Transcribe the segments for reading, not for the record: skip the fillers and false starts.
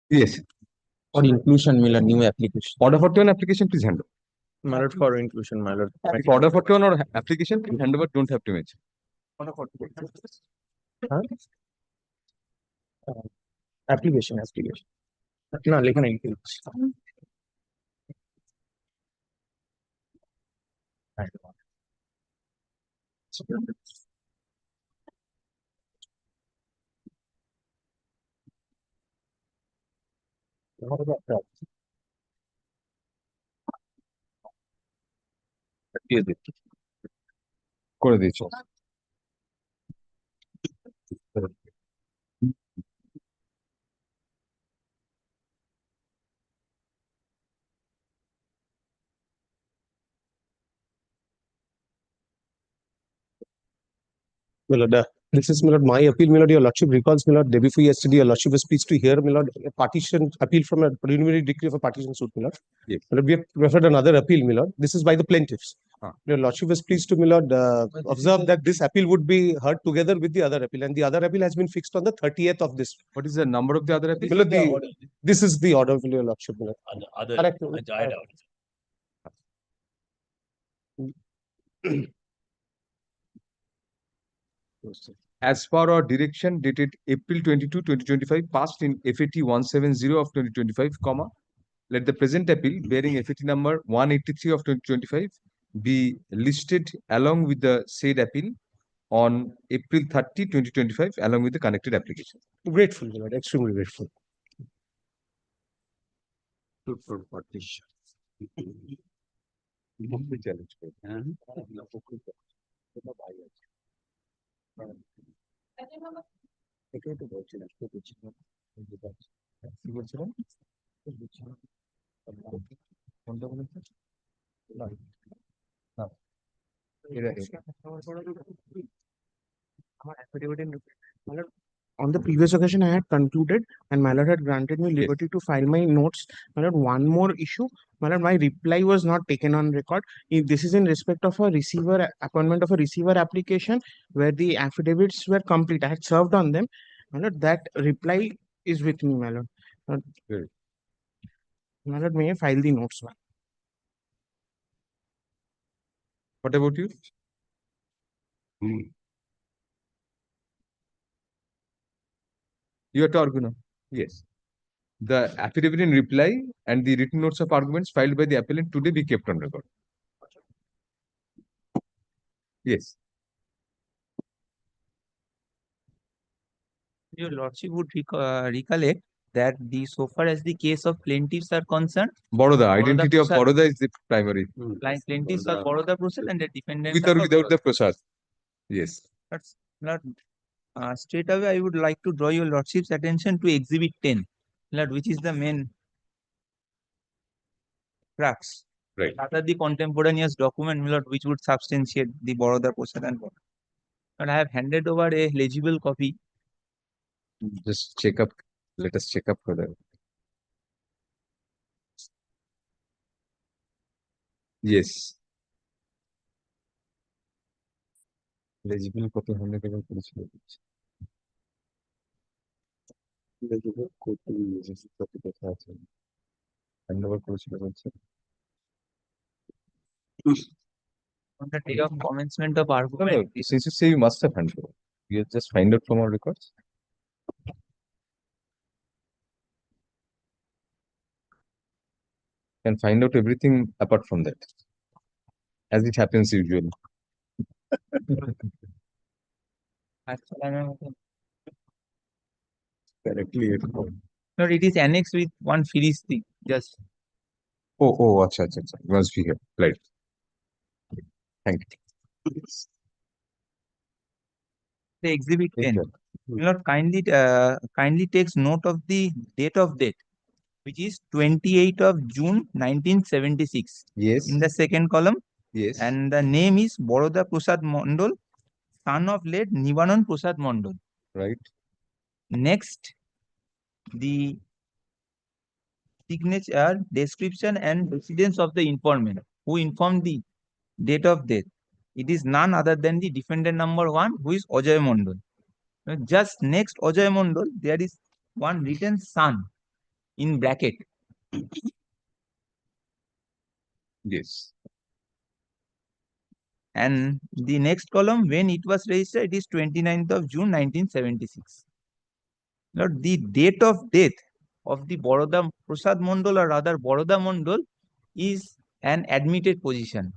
Yes. For inclusion, my lord, new application. Order 41 application, please hand over. My lord, for inclusion, my lord. If order 41 or application, please hand over. Don't have to mention. Huh? Application. No, like an inclusion. What about that? করে দিয়েছি। My lord, this is my lord, my appeal, my lord. Your lordship recalls, my lord, day before yesterday, your lordship was pleased to hear, my lord, a partition appeal from a preliminary decree of a partition suit, my lord. Yes. My lord, we have referred another appeal, my lord. This is by the plaintiffs. Ah. Your lordship was pleased to, my lord, observe that this appeal would be heard together with the other appeal, and the other appeal has been fixed on the 30th of this. What is the number of the other appeal? My lord, this is the order, your lordship, my lord. Correct. As per our direction dated April 22, 2025, passed in FAT 170 of 2025, let the present appeal bearing FAT number 183 of 2025 be listed along with the said appeal on April 30, 2025, along with the connected application. Grateful, my lord, extremely grateful. On the previous occasion, I had concluded, and my lord had granted me liberty to file my notes. My lord, one more issue. My lord, my reply was not taken on record. If this is in respect of a receiver appointment of a receiver application where the affidavits were complete, I had served on them. My lord, that reply is with me, my lord. Good. My lord, may I file the notes? What about you? You have to argue now. Yes. The affidavit in reply and the written notes of arguments filed by the appellant today be kept on record. Yes. Your lordship would recollect that so far as the case of plaintiffs are concerned, Baroda, identity of Prasad. Baroda is the primary. Plaintiffs are Baroda Prasad and the defendants With or are without the Prasad. Yes. That's not straight away. I would like to draw your lordship's attention to Exhibit 10, Lord, which is the main crux. Right. After the contemporaneous document, Lord, which would substantiate the Baroda Prasad and Baroda. But I have handed over a legible copy. Just check up. Let us check up further. Yes. Legible copy handed over করেছিল। Legible copy কোথায় আছে? Hand over করেছিল বলছে। On the day of commencement of No, argument. since you say you must have handed over, you just find out from our records. Can find out everything apart from that, as it happens usually. Correctly. No, it is annexed with one finished thing. Just Oh, acha. It must be here. Right. Thank you. the Exhibit 10. Lord, kindly takes note of the date of date, which is 28th of June 1976. Yes. In the second column. Yes. And the name is Baroda Prasad Mondal, son of late Nivanan Prasad Mondal. Right. Next, the signature, description and residence of the informant who informed the date of death. It is none other than the defendant number 1, who is Ajay Mondal. Just next Ajay Mondal, there is one written son. in bracket. Yes. And the next column, when it was registered, it is 29th of June 1976. Now, the date of death of the Baroda Prasad Mondal, or rather Baroda Mondal, is an admitted position,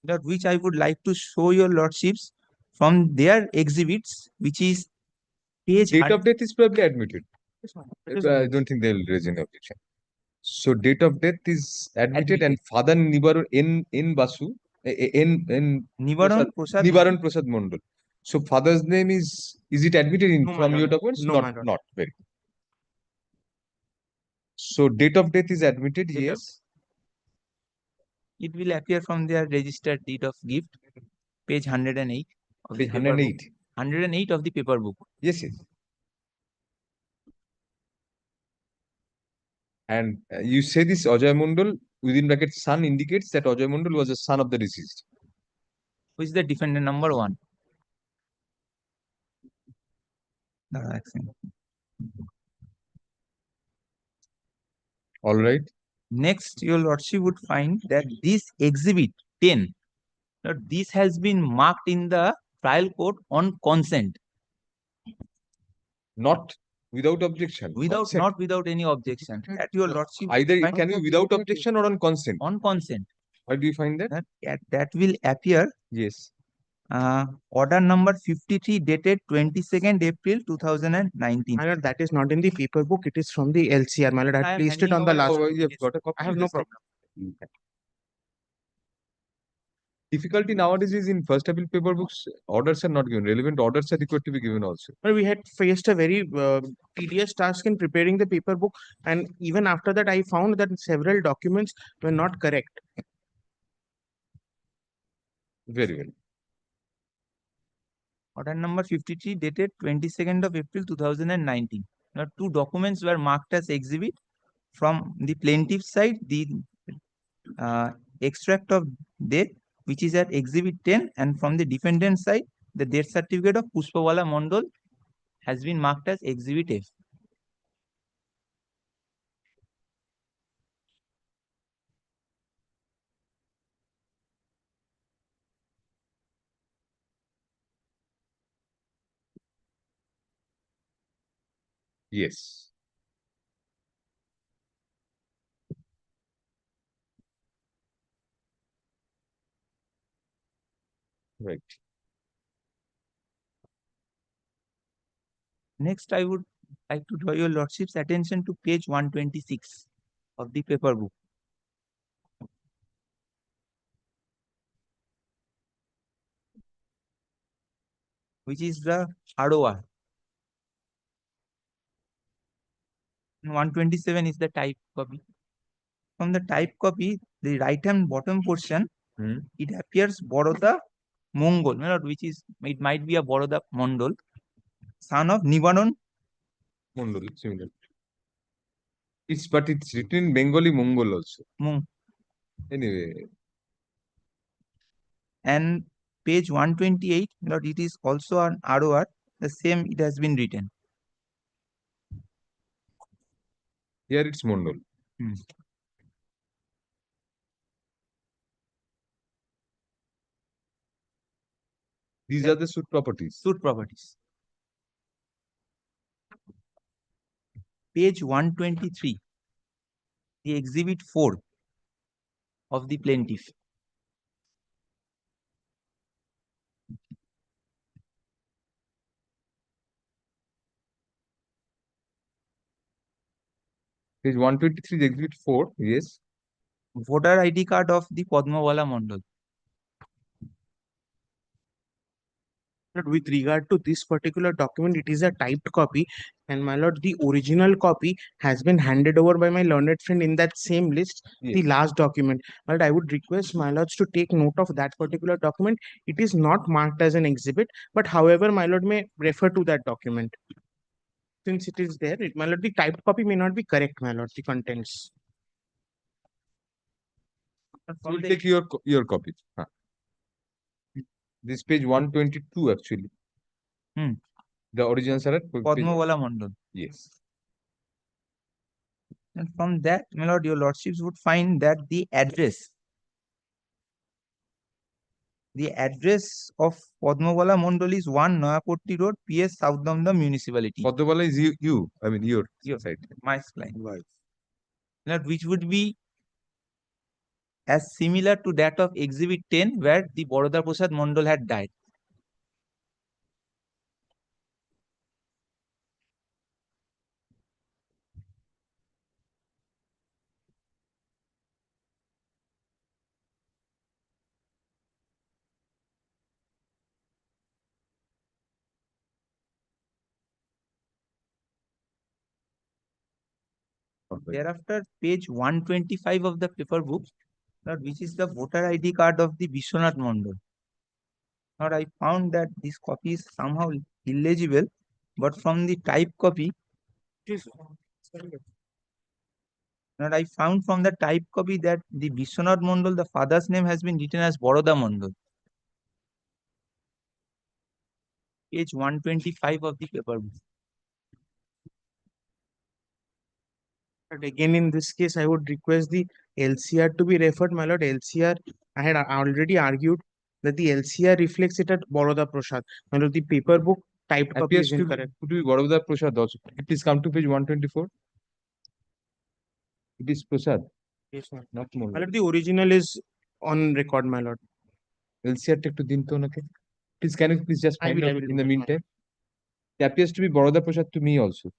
that which I would like to show your lordships from their exhibits, which is page Date of death is probably admitted. It is I don't think they will raise any objection. So date of death is admitted, and father Nivaran N Basu N Nivaran Prasad Nivaran Prasad Mondal. So father's name is it admitted in No, my from your lord. documents? No, my lord. Not very. So date of death is admitted, Date of- yes. It will appear from their registered deed of gift, page 108 of the Page paper book. 108. 108 of the paper book. Yes, yes. And you say this Ajay Mondal within brackets son indicates that Ajay Mondal was a son of the deceased. Who is the defendant number 1? Excellent. All right. Next, your lordship would find that this exhibit 10, that this has been marked in the trial court on consent, Not without objection. Consent. not without any objection. That your lordship would Either it find can be without objection or on consent. on consent. Why do you find that? That will appear Yes. order number 53 dated 22nd April 2019. My lord, that is not in the paper book. It is from the LCR. My lord, I I had am placed it handing on the over last. Oh, you have got a copy? I have no Just take- problem. Difficulty nowadays is in first appeal paper books, orders are not given. Relevant orders are required to be given also. But we had faced a very tedious task in preparing the paper book, and even after that, I found that several documents were not correct. Very well. Order number 53 dated 22nd of April 2019. Now, 2 documents were marked as exhibit. From the plaintiff's side, the extract of death, which is at exhibit 10, and from the defendant's side, the death certificate of Pushpawala Mondal has been marked as exhibit F. Yes. Right. Next, I would like to draw your lordship's attention to page 126 of the paper book, which is the ROR. 127 is the type copy. From the type copy, the right hand bottom portion, it appears Baroda Mongol, which is, it might be a Baroda Mondal, son of Nivaran Mongol, similar. But it's written in Bengali Mongol also. Anyway, and page 128, it is also an ROR, the same it has been written. here it's Mondol. These are the suit properties. Suit properties. Page 123, the exhibit 4 of the plaintiff. Page 123, exhibit 4. Yes. Voter ID card of the Padmawala Mondal. But with regard to this particular document, it is a typed copy, and my lord, the original copy has been handed over by my learned friend in that same list, the Yes. last document. But I would request my lords to take note of that particular document. It is not marked as an exhibit, but however, my lord may refer to that document. Since it is there, my lord, the typed copy may not be correct, my lord, the contents. We'll take your copy. This page 122 actually. The originals are at page. Padmawala Mondal. Yes. And from that, my lord, your lordships would find that the address of Padmabala Mondal is 1 Noyapotti Road, PS, South Damdam Municipality. Padmabala is you. I mean your side. My client. Which would be as similar to that of Exhibit 10, where the Baroda Prasad Mondal had died. Perfect. Thereafter, page 125 of the paper book, which is the voter ID card of the Vishwanath Mondal. Now, I found that this copy is somehow illegible, but from the type copy, now I found from the type copy that the Vishwanath Mondal, the father's name has been written as Baroda Mondal. Page 125 of the paper book. But again, in this case, I would request the LCR to be referred, my lord. LCR, I had already argued that the LCR reflects it at Baroda Prasad. My lord, the paper book typed copy Appears is to incorrect. be Baroda Prasad also. Please come to page 124. It is Prasad, Yes, ma'am. not My Mondal. lord, the original is on record, my lord. LCR take to din to onake. Please, can you please just I find will out do in the that, my meantime? It appears to be Baroda Prasad to me also.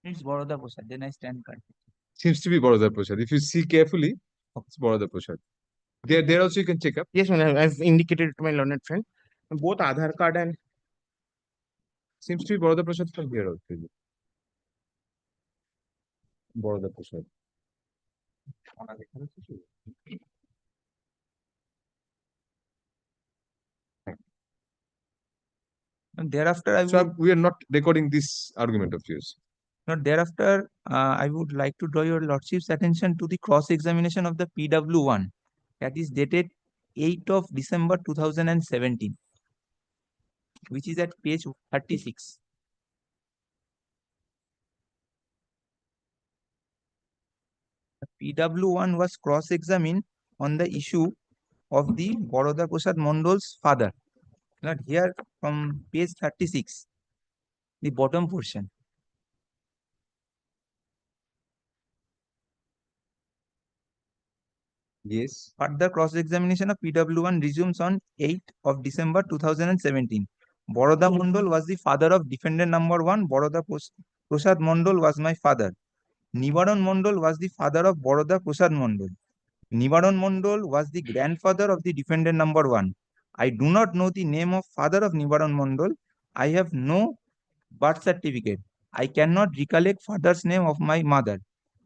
It's Baroda Prasad, then I stand corrected. Seems to be Baroda Prasad. If you see carefully, it's Baroda Prasad. There also you can check up. Yes, ma'am. I've indicated to my learned friend. Both Aadhaar card and Seems to be Baroda Prasad from here also. Baroda Prasad. And thereafter, I So would we are not recording this argument of yours. I would like to draw your lordship's attention to the cross-examination of the PW1 that is dated 8th of December 2017, which is at page 36. The PW1 was cross-examined on the issue of the Baroda Prasad Mondal's father. Not here from page 36, the bottom portion. Yes. Further cross-examination of PW1 resumes on 8th of December 2017. Baroda Mondal was the father of defendant number 1. Baroda Prasad Mondal was my father. Nivaran Mondal was the father of Baroda Prasad Mondal. Nivaran Mondal was the grandfather of the defendant number 1. I do not know the name of father of Nivaran Mondal. I have no birth certificate. I cannot recollect father's name of my mother.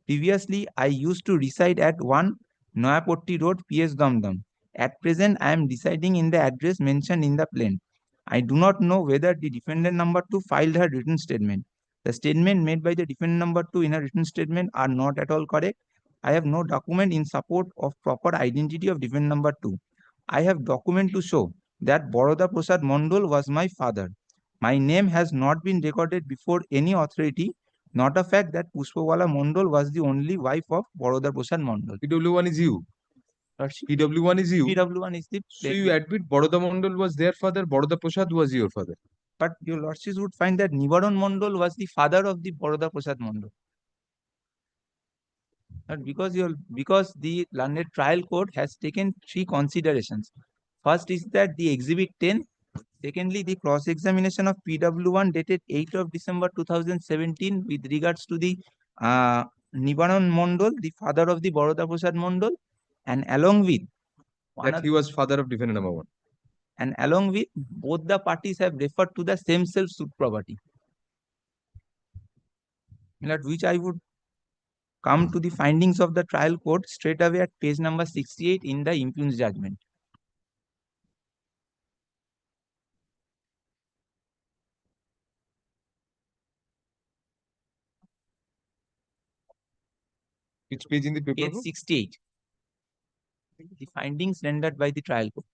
Previously, I used to reside at 1 Noyapotti Road, PS Damdam. At present, I am residing in the address mentioned in the plaint. I do not know whether the defendant number 2 filed her written statement. The statement made by the defendant number 2 in her written statement are not at all correct. I have no document in support of proper identity of defendant number 2. I have document to show that Baroda Prasad Mondal was my father. My name has not been recorded before any authority, not a fact that Pushpawala Mondal was the only wife of Baroda Prasad Mondal. PW1 is you. Lordship, PW1 is you. PW1 is the So you admit Baroda Mondal was their father, Baroda Prasad was your father. but your lordships would find that Nivaran Mondal was the father of the Baroda Prasad Mondal. But because the learned trial court has taken 3 considerations. First is that the exhibit 10. Secondly, the cross-examination of PW1 dated 8th of December 2017 with regards to the Nivaran Mondal, the father of the Baroda Prasad Mondal, and along with That he was father of defendant number 1. and along with both the parties have referred to the same self-suit property. At which I would come to the findings of the trial court straight away at page number 68 in the impugned judgment. Which page in the paper Page book? 68. The findings rendered by the trial court.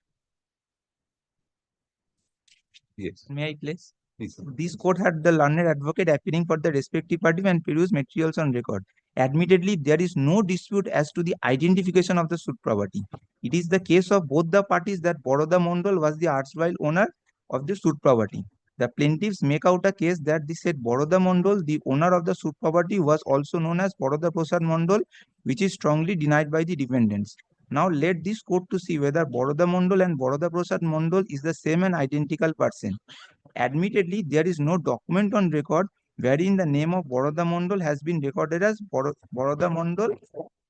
Yes. May I please? Please. This court had the learned advocate appearing for the respective party and produce materials on record. Admittedly, there is no dispute as to the identification of the suit property. It is the case of both the parties that Baroda Mondal was the erstwhile owner of the suit property. The plaintiffs make out a case that the said Baroda Mondal, the owner of the suit property, was also known as Baroda Prasad Mondal, which is strongly denied by the defendants. Now let this court to see whether Baroda Mondal and Baroda Prasad Mondal is the same and identical person. Admittedly, there is no document on record wherein the name of Baroda Mondal has been recorded as Baroda Mondal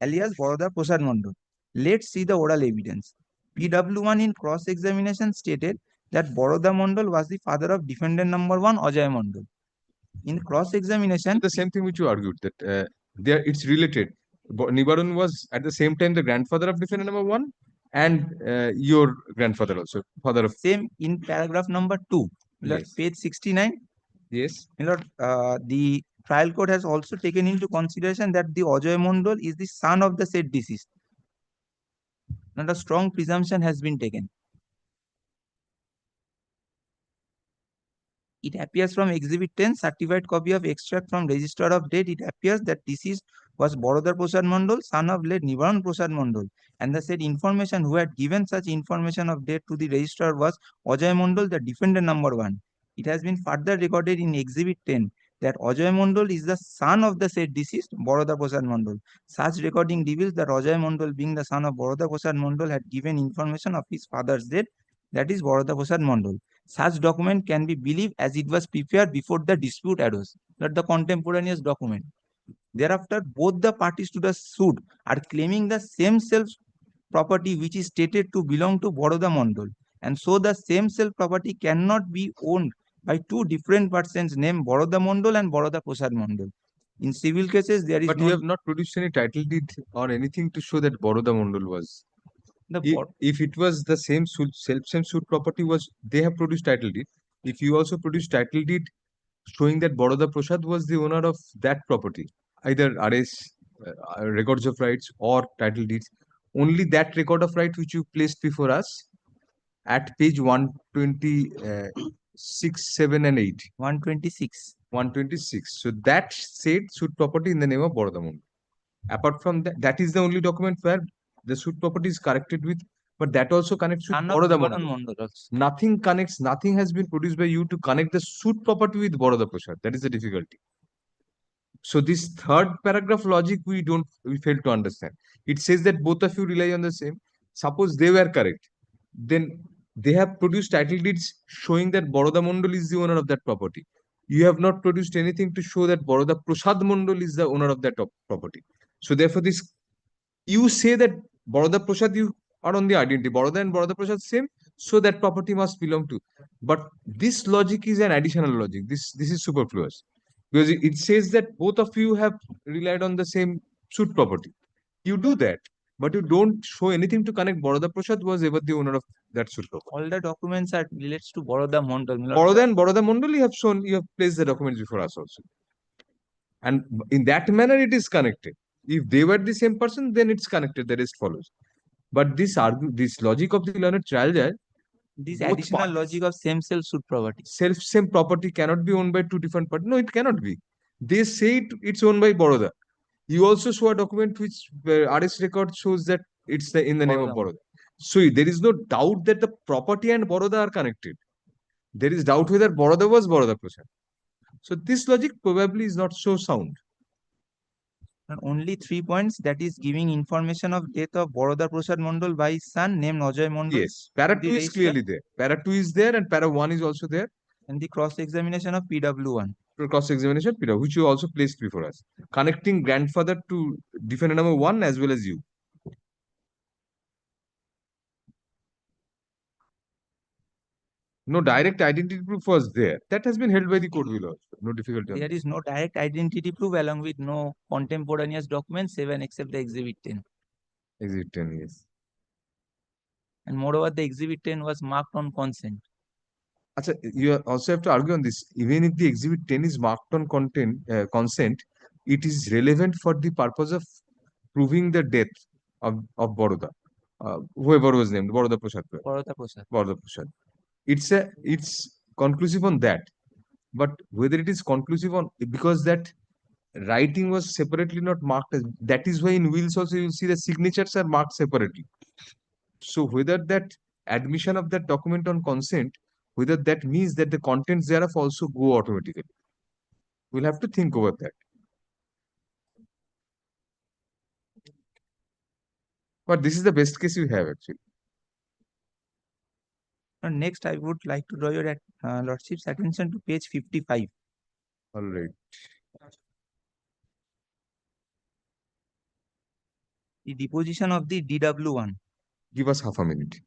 alias Baroda Prasad Mondal. Let's see the oral evidence. PW1 in cross-examination stated that Baroda Mondal was the father of defendant number 1 Ajay Mondal. In cross-examination, The same thing which you argued that there it's related. Nibarun was at the same time the grandfather of defendant number 1 and your grandfather also, father of. same in paragraph number 2, Yes. page 69. Yes. The trial court has also taken into consideration that the Ajay Mondal is the son of the said deceased. Not a strong presumption has been taken. It appears from Exhibit 10, certified copy of extract from Register of Death. It appears that deceased was Barodar Prasad Mondal, son of late Nivaran Prasad Mondal, and the said information who had given such information of death to the registrar was Ajay Mondal, the defendant number 1. It has been further recorded in Exhibit 10 that Ajay Mondal is the son of the said deceased Barodar Prasad Mondal. Such recording reveals that Ajay Mondal, being the son of Barodar Prasad Mondal, had given information of his father's death, that is Barodar Prasad Mondal. Such document can be believed as it was prepared before the dispute arose, not the contemporaneous document. Thereafter, both the parties to the suit are claiming the same self property which is stated to belong to Baroda Mondal, and so the same self property cannot be owned by two different persons named Baroda Mondal and Baroda Prasad Mondal. In civil cases, there is But you have not produced any title deed or anything to show that Baroda Mondal was. If it was the same suit, same suit property was, they have produced title deed. If you also produce title deed showing that Baroda Prasad was the owner of that property, either RS, records of rights or title deeds, only that record of right which you placed before us at page 126, 7 and 8. 126. 126. So that said suit property in the name of Baroda Mondal. Apart from that, that is the only document where the suit property is connected with, but that also connects with Baroda Mondal. Nothing connects, nothing has been produced by you to connect the suit property with Baroda Prasad. That is the difficulty. So this third paragraph logic we fail to understand. It says that both of you rely on the same. Suppose they were correct, then they have produced title deeds showing that Baroda Mondal is the owner of that property. You have not produced anything to show that Baroda Prasad Mondal is the owner of that property. So therefore, this you say that Baroda Prasad, you are on the identity. Baroda and Baroda Prasad same, so that property must belong to. But this logic is an additional logic. This is superfluous. Because it says that both of you have relied on the same suit property. You do that, but you don't show anything to connect Baroda Prasad was ever the owner of that suit property. All the documents are relates to Baroda Mondal. Baroda and Baroda Mondal, you have placed the documents before us also. And in that manner, it is connected. If they were the same person, then it's connected. The rest follows. But this logic of the learned trial judge, this additional logic of same suit property. Same property cannot be owned by two different parties. No, it cannot be. They say it's owned by Baroda. You also show a document which RS record shows that it's in the name of Baroda. So there is no doubt that the property and Baroda are connected. There is doubt whether Baroda was Baroda Prasad. So this logic probably is not so sound. And only 3 points, that is giving information of death of Baroda Prasad Mondal by his son named Ajay Mondal. Yes, para 2 is clearly there. Para 2 is there and para 1 is also there. And the cross-examination of PW1. Cross-examination PW, which you also placed before us. Connecting grandfather to defendant number 1 as well as you. No direct identity proof was there. That has been held by the court below. No difficulty. There is no direct identity proof along with no contemporaneous documents, 7 except the Exhibit 10. Exhibit 10, yes. And moreover, the Exhibit 10 was marked on consent. Achha, you also have to argue on this. Even if the Exhibit 10 is marked on consent, it is relevant for the purpose of proving the death of Baroda, whoever was named, Baroda Prasad. Baroda Prasad. Baroda Prasad. It's conclusive on that. But whether it is conclusive on, because that writing was separately not marked as, that is why in wills also you'll see the signatures are marked separately. So whether that admission of that document on consent, whether that means that the contents thereof also go automatically. We'll have to think over that. But this is the best case you have actually. And next, I would like to draw your lordship's attention to page 55. All right. The deposition of the DW1. Give us half a minute.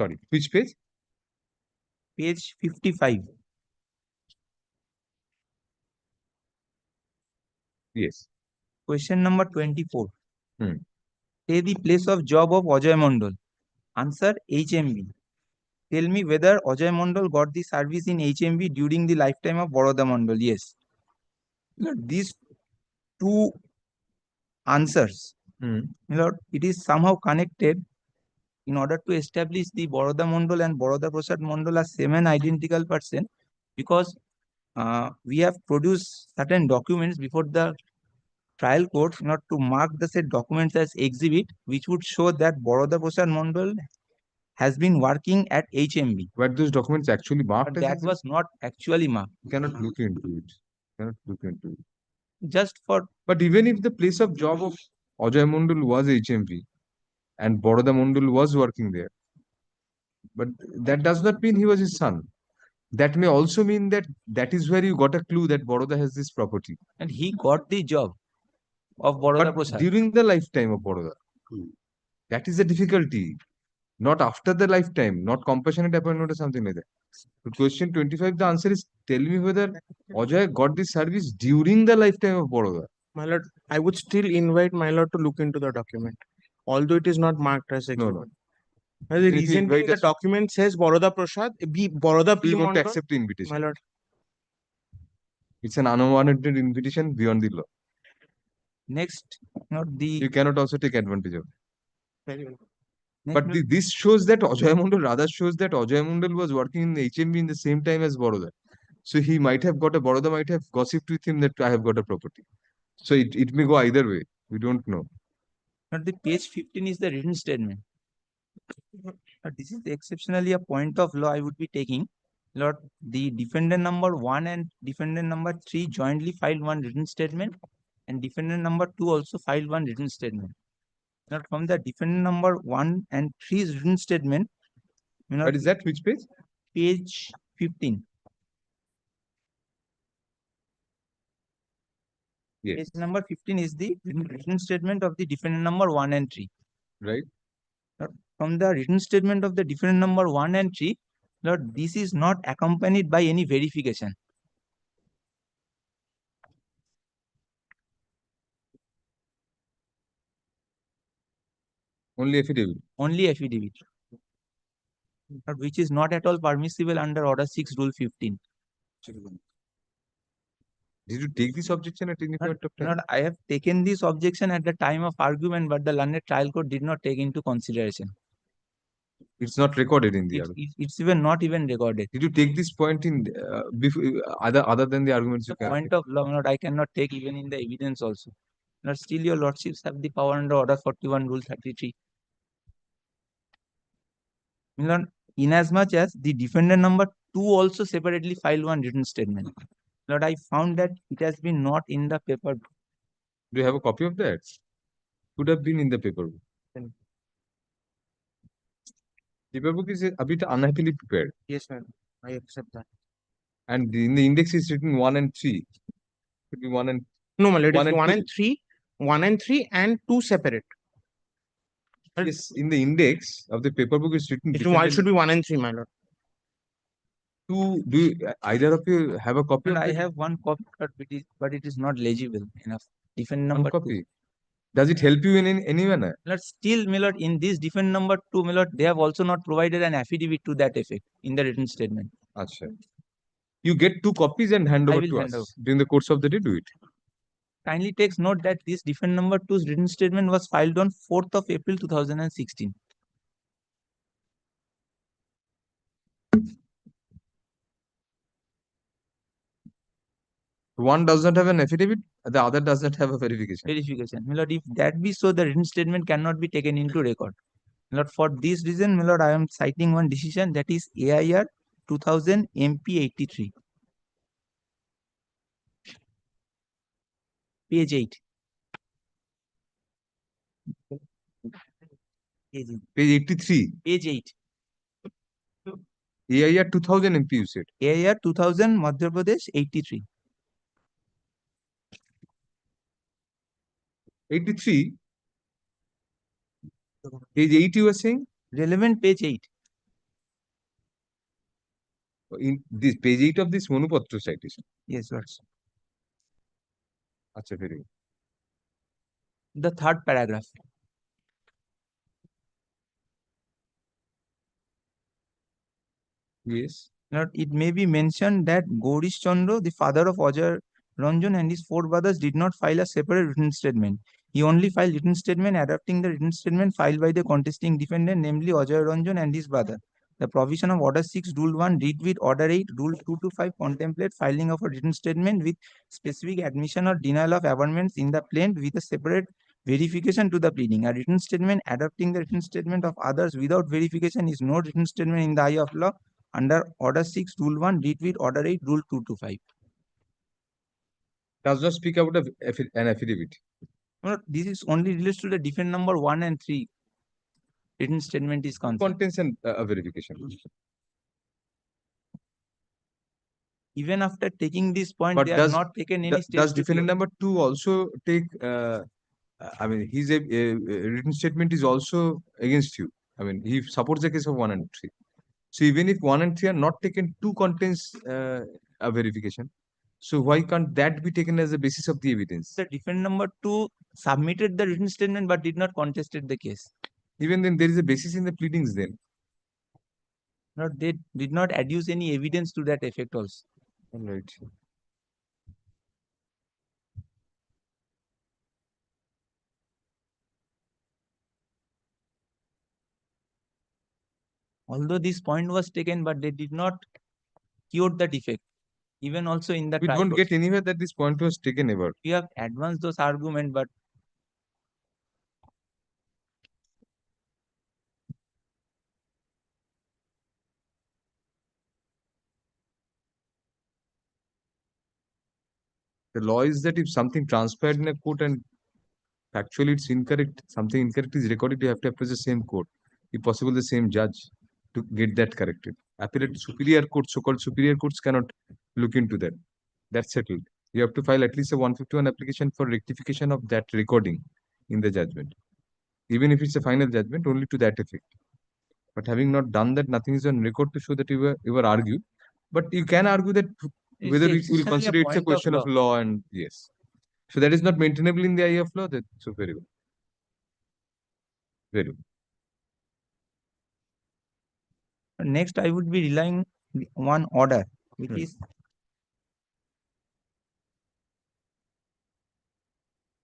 Sorry, which page? Page 55. Yes. Question number 24. Hmm. Say the place of job of Ajay Mondal. Answer HMB. Tell me whether Ajay Mondal got the service in HMB during the lifetime of Baroda Mondal. Yes. Now, these two answers, it is somehow connected in order to establish the Baroda Mondal and Baroda Prasad Mondal as same and identical person, because we have produced certain documents before the trial court in order to mark the said documents as exhibit, which would show that Baroda Prasad Mondal has been working at HMB. Were those documents actually marked? But that was not actually marked. You cannot look into it. Cannot look into it. Just for. But even if the place of job of Ajay Mondal was HMV and Baroda Mondal was working there, but that does not mean he was his son. That may also mean that that is where you got a clue that Baroda has this property. And he got the job of Baroda But Prasad. during the lifetime of Baroda. That is the difficulty. Not after the lifetime, not compassionate appointment or something like that. To question 25, the answer is, tell me whether Ajay got this service during the lifetime of Baroda. My lord, I would still invite my lord to look into the document, although it is not marked as No, exhibit. no. The Then if you reason being invite the us- document says Baroda Prasad, Baroda We P. won't Mondal. accept the invitation. My lord, It's an unwarranted invitation beyond the law. Next, not the. You cannot also take advantage of it. very well. Next, But this shows that Ajay Mondal rather shows that Ajay Mondal was working in HMB in the same time as Baroda. So he might have got Baroda might have gossiped with him that I have got a property. So it may go either way. We don't know. not the page 15 is the written statement. This is exceptionally a point of law I would be taking. Lord, the defendant number 1 and defendant number 3 jointly filed one written statement, and defendant number 2 also filed one written statement. Now, from the defendant number 1 and 3's written statement, What is that? Which page? page 15. Yes. Page number 15 is the written statement of the defendant number 1 and 3. Right. From the written statement of the defendant number 1 and 3, Lord, this is not accompanied by any verification. Only affidavit. Only affidavit, which is not at all permissible under Order 6, Rule 15. Did you take this objection at any point of time? I have taken this objection at the time of argument, but the learned trial court did not take into consideration. It's not recorded in the argument. It's even not even recorded. Did you take this point in before, other than the arguments you The can? point of law, Lord, I cannot take even in the evidence also. Lord, still your lordships have the power under Order 41, Rule 33. Lord, inasmuch as the defendant number 2 also separately filed one written statement. Lord, I found that it has been not in the paper. Do you have a copy of that? Could have been in the paper book. Paper book is a bit unhappily prepared. Yes, sir. I accept that. And in the index is written 1 and 3. Should be 1 and No, my lord, One it's and 1 two. and 3, 1 and 3 and 2 separate. yes, in the index of the paper book is written It different should be 1 and 3, my lord. two. Do you, either of you have a copy And of I that? have one copy, but it is not legible enough. Different One number two. copy. Does it help you in any manner? Milord, still, Milord, in this different number two, Milord, they have also not provided an affidavit to that effect in the written statement. Acha. You get 2 copies and hand I over will to hand us. over. During the course of the day, do it. Kindly takes note that this different number two's written statement was filed on 4th of April 2016. One does not have an affidavit, the other does not have a verification. Verification. Milord, if that be so, the written statement cannot be taken into record. Milord, for this reason, Milord, I am citing one decision, that is AIR 2000 MP 83. Page 8. Page 8. Page 83. Page 8. AIR 2000 MP you said. AIR 2000 Madhya Pradesh 83. 83. Page 8 you were saying? Relevant page 8. In this page 8 of this Monupatra citation. Yes, Lord. Acha, very good. The third paragraph. Yes. Lord, it may be mentioned that Gaurish Chandra, the father of Ajay Ranjan and his 4 brothers, did not file a separate written statement. He only filed written statement adopting the written statement filed by the contesting defendant, namely Ajay Ranjan and his brother. The provision of Order 6, Rule 1, read with Order 8, Rule 2 to 5 contemplate filing of a written statement with specific admission or denial of amendments in the plaint with a separate verification to the pleading. A written statement adopting the written statement of others without verification is no written statement in the eye of law under Order 6, Rule 1, read with Order 8, Rule 2 to 5. Does not speak about an affidavit. No, this is only relates to the defend number 1 and 3. Written statement is concerned. Contains a verification. Even after taking this point, But they have not taken any steps does to defendant cure. number 2 also take, I mean, his written statement is also against you. I mean, he supports the case of 1 and 3. So even if 1 and 3 are not taken, 2 contains a verification. So why can't that be taken as the basis of the evidence? The defend number 2 submitted the written statement but did not contested the case. Even then, there is a basis in the pleadings then. No, they did not adduce any evidence to that effect also. All right. Although this point was taken, but they did not cure the defect. Even also in the We trial don't court. get anywhere that this point was taken ever. We have advanced those arguments, but The law is that if something transpired in a court and factually it's incorrect, something incorrect is recorded, you have to approach the same court, if possible the same judge, to get that corrected. Appellate superior courts, so-called superior courts, cannot look into that. That's settled. You have to file at least a 151 application for rectification of that recording in the judgment. Even if it's a final judgment, only to that effect. But having not done that, nothing is on record to show that you were argued. But you can argue that it's whether you will essentially consider it's a point question of law, and yes. So that is not maintainable in the eye of law. That's so very good. Very good. Next, I would be relying one order, which is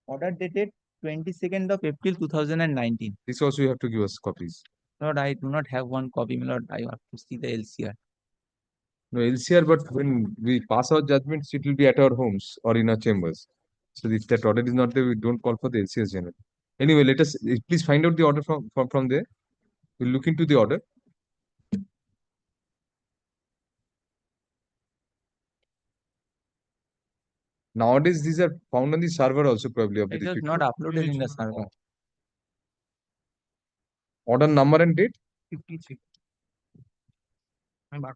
order dated 22nd of April 2019. This also you have to give us copies. Lord, I do not have one copy, my lord. I have to see the LCR. No LCR, but when we pass our judgments, it will be at our homes or in our chambers. So if that order is not there, we don't call for the LCS general. Anyway, let us please find out the order from there. We'll look into the order. Nowadays, these are found on the server also probably of the It was district not court. uploaded in the server. Order number and date. 53. I'm back.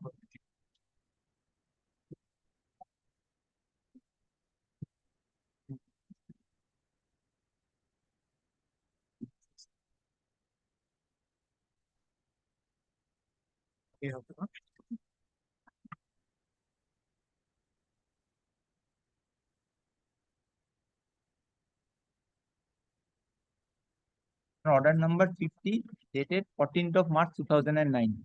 Yeah. Order number 50 dated 14th of March 2009.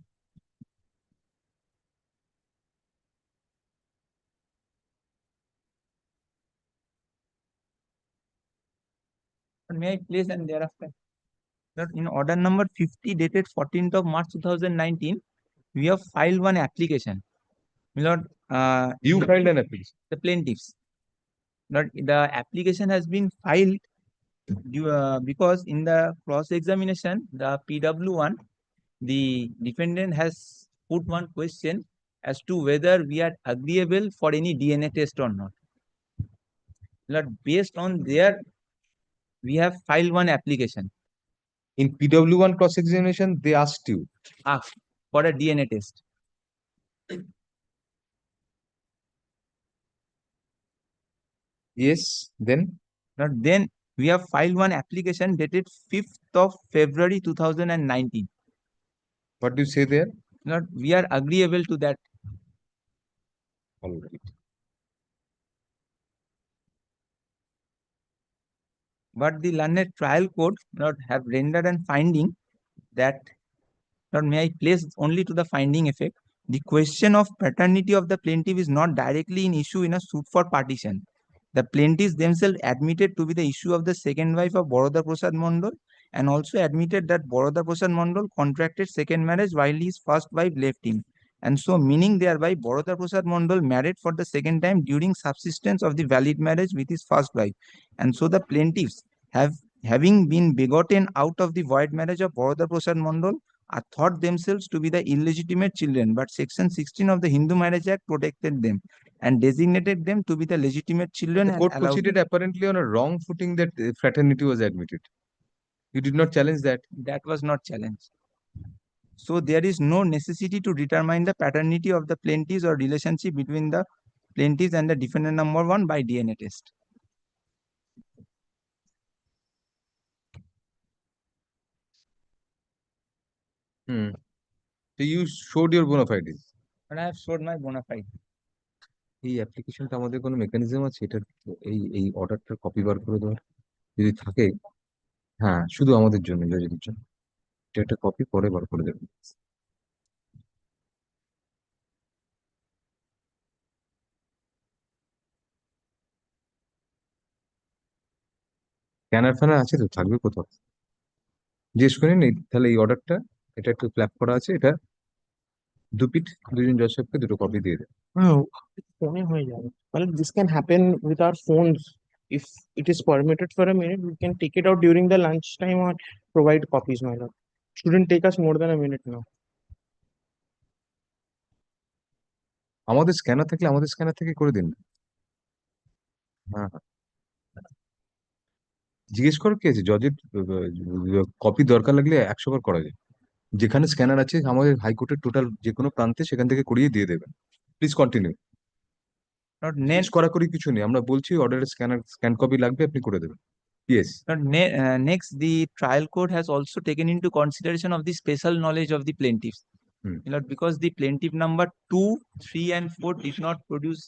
May I place and thereafter? Sir, in order number 50 dated 14th of March 2019, we have filed one application. My lord, You filed an application. the plaintiffs. Lord, the application has been filed because in the cross examination, the PW1, the defendant has put one question as to whether we are agreeable for any DNA test or not. Lord, based on there, we have filed one application In PW1 cross-examination, they asked you. for a DNA test. Yes, then Now, then we have filed one application dated 5th of February 2019. what do you say there? Now, we are agreeable to that. All right. But the learned trial court not have rendered a finding that, or may I place only to the finding effect, the question of paternity of the plaintiff is not directly in issue in a suit for partition. The plaintiffs themselves admitted to be the issue of the second wife of Baroda Prasad Mondal and also admitted that Baroda Prasad Mondal contracted second marriage while his first wife left him. And so meaning thereby Baroda Prasad Mondal married for the second time during subsistence of the valid marriage with his first wife. And so the plaintiffs having been begotten out of the void marriage of Baroda Prasad Mondal are thought themselves to be the illegitimate children, but Section 16 of the Hindu Marriage Act protected them and designated them to be the legitimate children The and court allowed proceeded them. apparently on a wrong footing that fraternity was admitted. You did not challenge that. That was not challenged. So there is no necessity to determine the paternity of the plaintiffs or relationship between the plaintiffs and the defendant number one by DNA test. Hmm. So you showed your bona fides. But I have showed my bona fide. এই অ্যাপ্লিকেশনটা আমাদের কোনো mechanism আছে এটা এই অর্ডারটার copy বার করে দেওয়ার যদি থাকে হ্যাঁ শুধু আমাদের জন্য ইন্দ্রজিতের জন্য এটা একটা কপি পরে বার করে দেবেন স্ক্যানার ফ্যানার আছে তো থাকবে কোথাও জিজ্ঞেস করে নিন তাহলে এই অর্ডারটা এটা একটু ফ্ল্যাপ করা আছে এটা দুপিট দুজন জজ সাহেবকে দুটো কপি দিয়ে দেন Oh, phone হয়ে যাবে। Well, this can happen with our phones. If it is permitted for a minute, we can take it out during the lunch time or provide copies, my lord. Shouldn't take us more than a minute now. আমাদের scanner থাকলে আমাদের scanner থেকে করে দিন হ্যাঁ হ্যাঁ জিজ্ঞেস করো কি আছে জজের কপি দরকার লাগলে 100 বার করা যায় যেখানে স্ক্যানার আছে আমাদের হাইকোর্টের টোটাল যে কোনো প্রান্তে সেখান থেকে করিয়ে দিয়ে দেবেন প্লিজ কন্টিনিউ Not জিজ্ঞেস করাকরি কিছু নেই আমরা বলছি অর্ডারের স্ক্যান কপি লাগবে আপনি করে দেবেন yes next, the trial court has also taken into consideration of the special knowledge of the plaintiffs. Hmm. Because the plaintiff number 2, 3, and 4 did not produce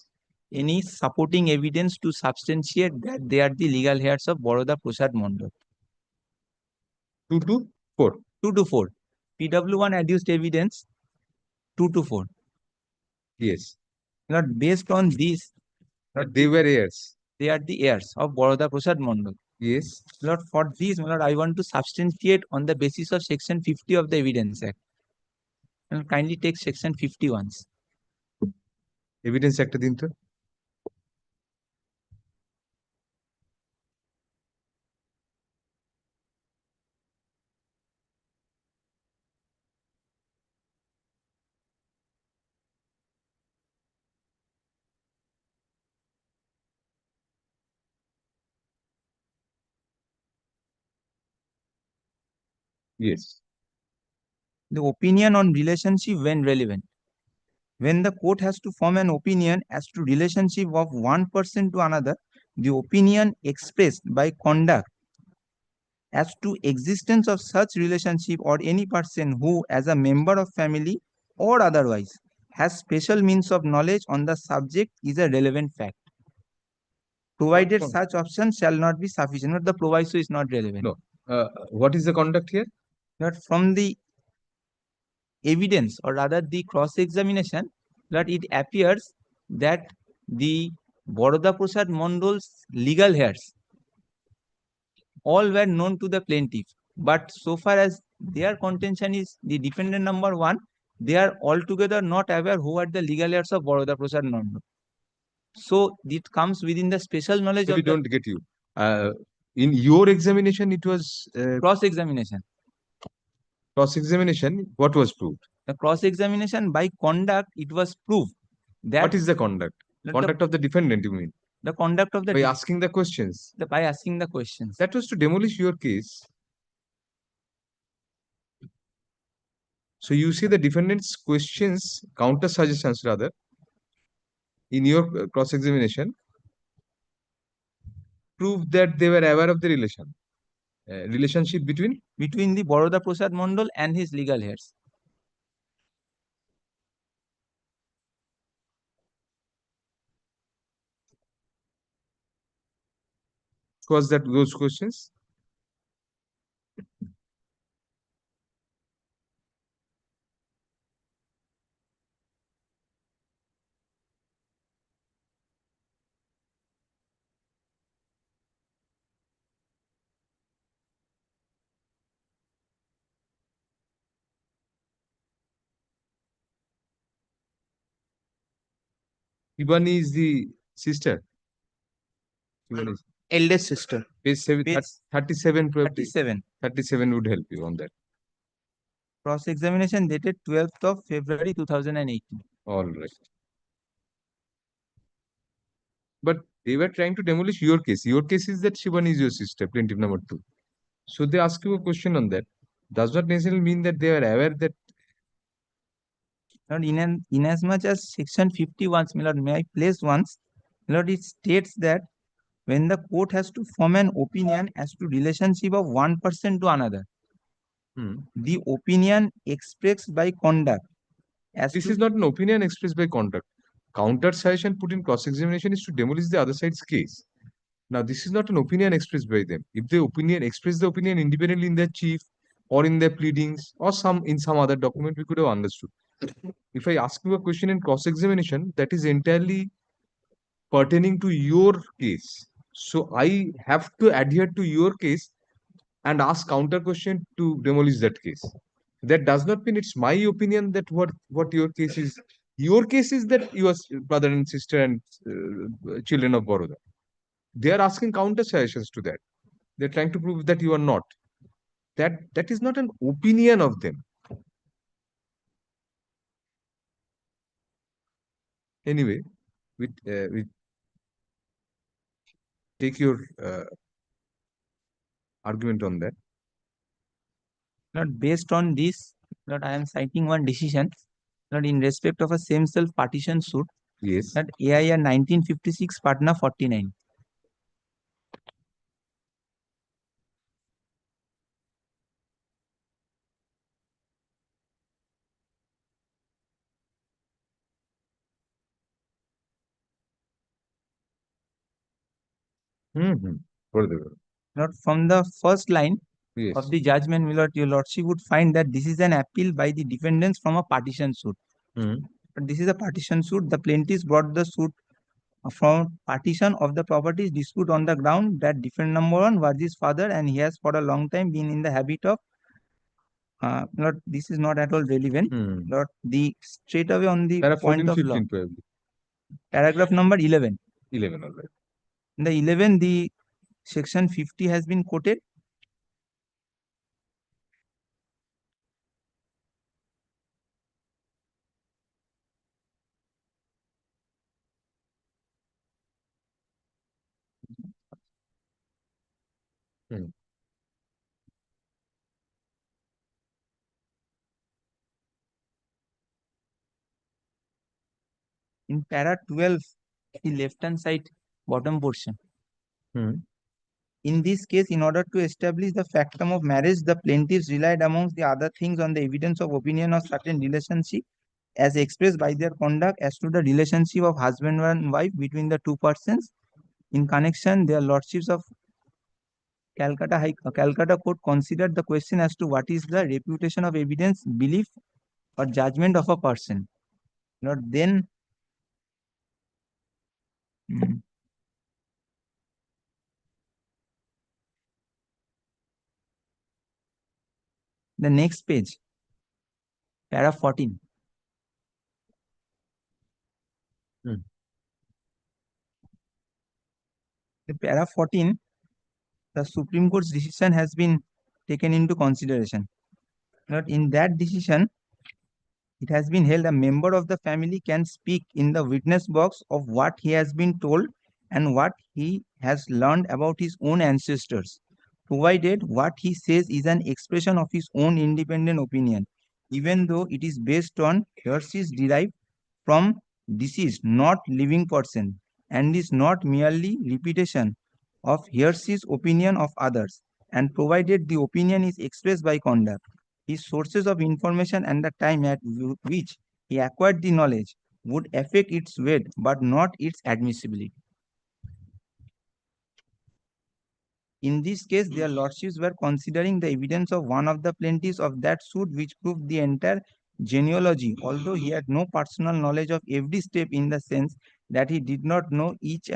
any supporting evidence to substantiate that they are the legal heirs of Baroda Prasad Mondal. 2 to 4 2 to 4. PW1 adduced evidence 2 to 4. yes Based on this, but they were heirs they are the heirs of Baroda Prasad Mondal. yes Lord, for this, my lord, I want to substantiate on the basis of Section 50 of the Evidence Act. And kindly take Section 50 once. Evidence একটা দিন তো yes The opinion on relationship when relevant. When the court has to form an opinion as to relationship of one person to another, the opinion expressed by conduct as to existence of such relationship or any person who, as a member of family or otherwise has special means of knowledge on the subject is a relevant fact. Provided con- such option shall not be sufficient, but the proviso is not relevant. No. What is the conduct here? Not from the evidence or rather the cross-examination, that it appears that the Baroda Prasad Mondol's legal heirs all were known to the plaintiff, but so far as their contention is the defendant number one, they are altogether not aware who are the legal heirs of Baroda Prasad Mondol. So it comes within the special knowledge We of the don't get you. In your examination, it was cross-examination. cross-examination. What was proved? The cross-examination by conduct, it was proved that What is the conduct? that Conduct of the defendant, you mean? the conduct of the By asking the questions. by asking the questions. That was to demolish your case. So you see the defendant's questions, counter suggestions rather, in your cross-examination, prove that they were aware of the relationship between. Between the Baroda Prasad Mondol and his legal heirs. Was that those questions? Ibani is the sister. Ibani is Eldest sister. page Page 37 probably. 37. 37 would help you on that. Cross-examination dated 12th of February 2018. All right. But they were trying to demolish your case. Your case is that Shivani is your sister, plaintiff number 2. So they ask you a question on that. Does not necessarily mean that they are aware that. Lord, in as much as section 51, my lord, may I place once? My lord, it states that when the court has to form an opinion as to relationship of one person to another, the opinion expressed by conduct. This is not an opinion expressed by conduct. Counter suggestion put in cross-examination is to demolish the other side's case. Now, this is not an opinion expressed by them. If they express the opinion independently in their chief or in their pleadings or in some other document, we could have understood. If I ask you a question in cross-examination, that is entirely pertaining to your case. So I have to adhere to your case and ask counter question to demolish that case. That does not mean it's my opinion that what your case is. Your case is that you are brother and sister and children of Baroda. They are asking counter suggestions to that. They're trying to prove that you are not. That is not an opinion of them. Anyway, we take your argument on that. Not based on this, that I am citing one decision, that in respect of a same self partition suit, Yes. that AIR 1956 Patna 49. Further. Not from the first line Yes. of the judgment, my lord, your lordship would find that this is an appeal by the defendants from a partition suit. But this is a partition suit. The plaintiffs brought the suit from partition of the properties dispute on the ground that defendant number one was his father and he has for a long time been in the habit of not this is not at all relevant. Not the straight away on the Paragraph point 14, of 15 law. probably. Paragraph number 11. 11, all right. In the 11, the section 50 has been quoted. In para 12, the left hand side bottom portion. In this case, in order to establish the factum of marriage, the plaintiffs relied amongst the other things on the evidence of opinion of certain relationship as expressed by their conduct as to the relationship of husband and wife between the two persons. In connection, their lordships of Calcutta Court considered the question as to what is the reputation of evidence, belief, or judgment of a person. Not then. mm, The next page, para 14. Hmm. The para 14, the Supreme Court's decision has been taken into consideration. Not in that decision, it has been held a member of the family can speak in the witness box of what he has been told and what he has learned about his own ancestors, provided what he says is an expression of his own independent opinion, even though it is based on hearsays derived from deceased, not living person, and is not merely repetition of hearsays opinion of others, and provided the opinion is expressed by conduct. His sources of information and the time at which he acquired the knowledge would affect its weight but not its admissibility. In this case, their lordships were considering the evidence of one of the plaintiffs of that suit which proved the entire genealogy, although he had no personal knowledge of every step in the sense that he did not know each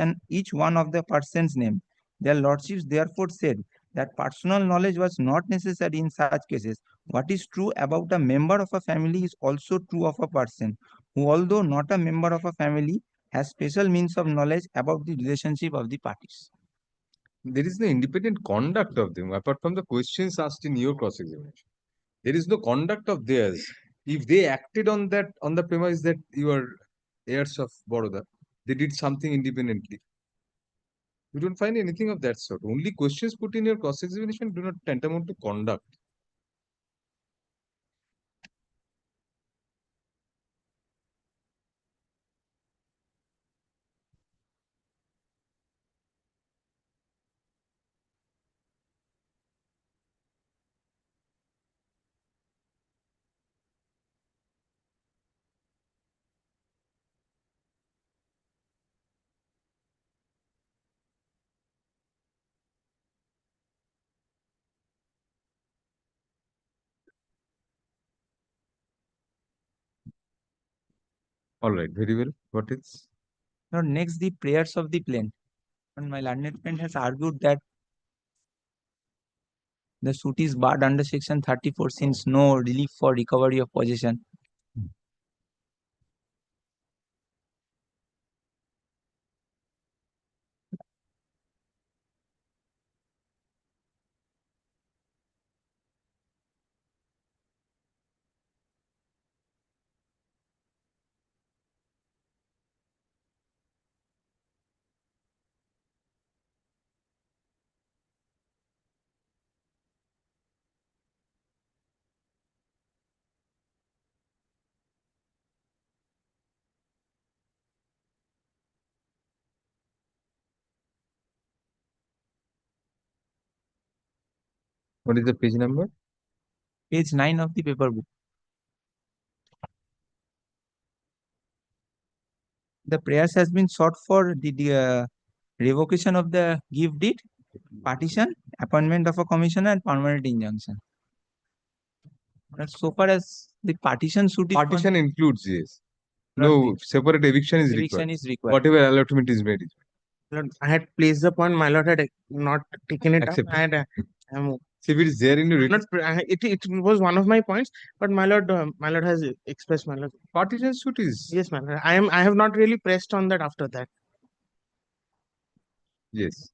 one of the person's name. Their lordships therefore said that personal knowledge was not necessary in such cases. What is true about a member of a family is also true of a person who, although not a member of a family, has special means of knowledge about the relationship of the parties. There is no independent conduct of them apart from the questions asked in your cross examination. There is no conduct of theirs. If they acted on that, on the premise that you are heirs of Baroda, they did something independently. You don't find anything of that sort. Only questions put in your cross examination do not tantamount to conduct. All right, very well. What is? Now, next, the prayers of the plaintiff. And my learned friend has argued that the suit is barred under section 34 since no relief for recovery of possession. What is the page number? Page 9 of the paper book. The prayers has been sought for the revocation of the gift deed, partition, appointment of a commissioner, and permanent injunction. And so far as the partition suit is Partition includes, yes. Not No separate eviction is eviction required. is required. Whatever allotment is made is Lord, I had placed the point, my lord had not taken it up. accepted. I had, So if it is there in your written not, it was one of my points, but my lord has expressed, my lord. partition suit is Yes, my lord. I have not really pressed on that after that. yes.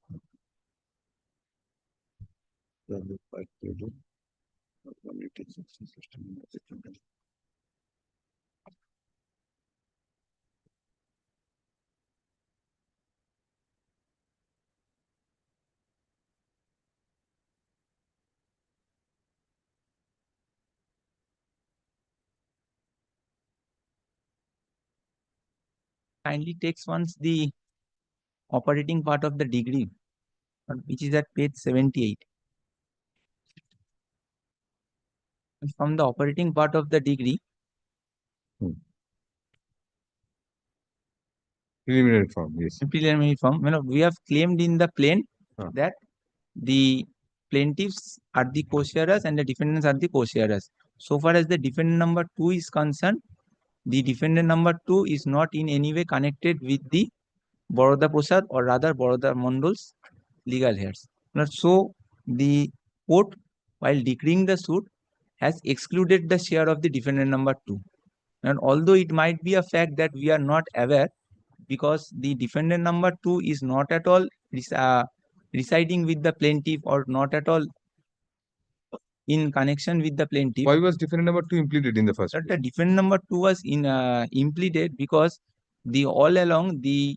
Kindly takes once the operating part of the degree, which is at page 78. And from the operating part of the degree, Hmm. Preliminary form, yes. preliminary form. We have claimed in the plaint Huh. that the plaintiffs are the co-sharers and the defendants are the co-sharers. So far as the defendant number 2 is concerned, the defendant number 2 is not in any way connected with the Baroda Prasad or rather Baroda Mondol's legal heirs. So the court, while decreeing the suit, has excluded the share of the defendant number 2. And although it might be a fact that we are not aware, because the defendant number 2 is not at all residing with the plaintiff or not at all in connection with the plaintiff. Why was defendant number 2 impleaded in the first The place? defendant number 2 was impleaded because all along the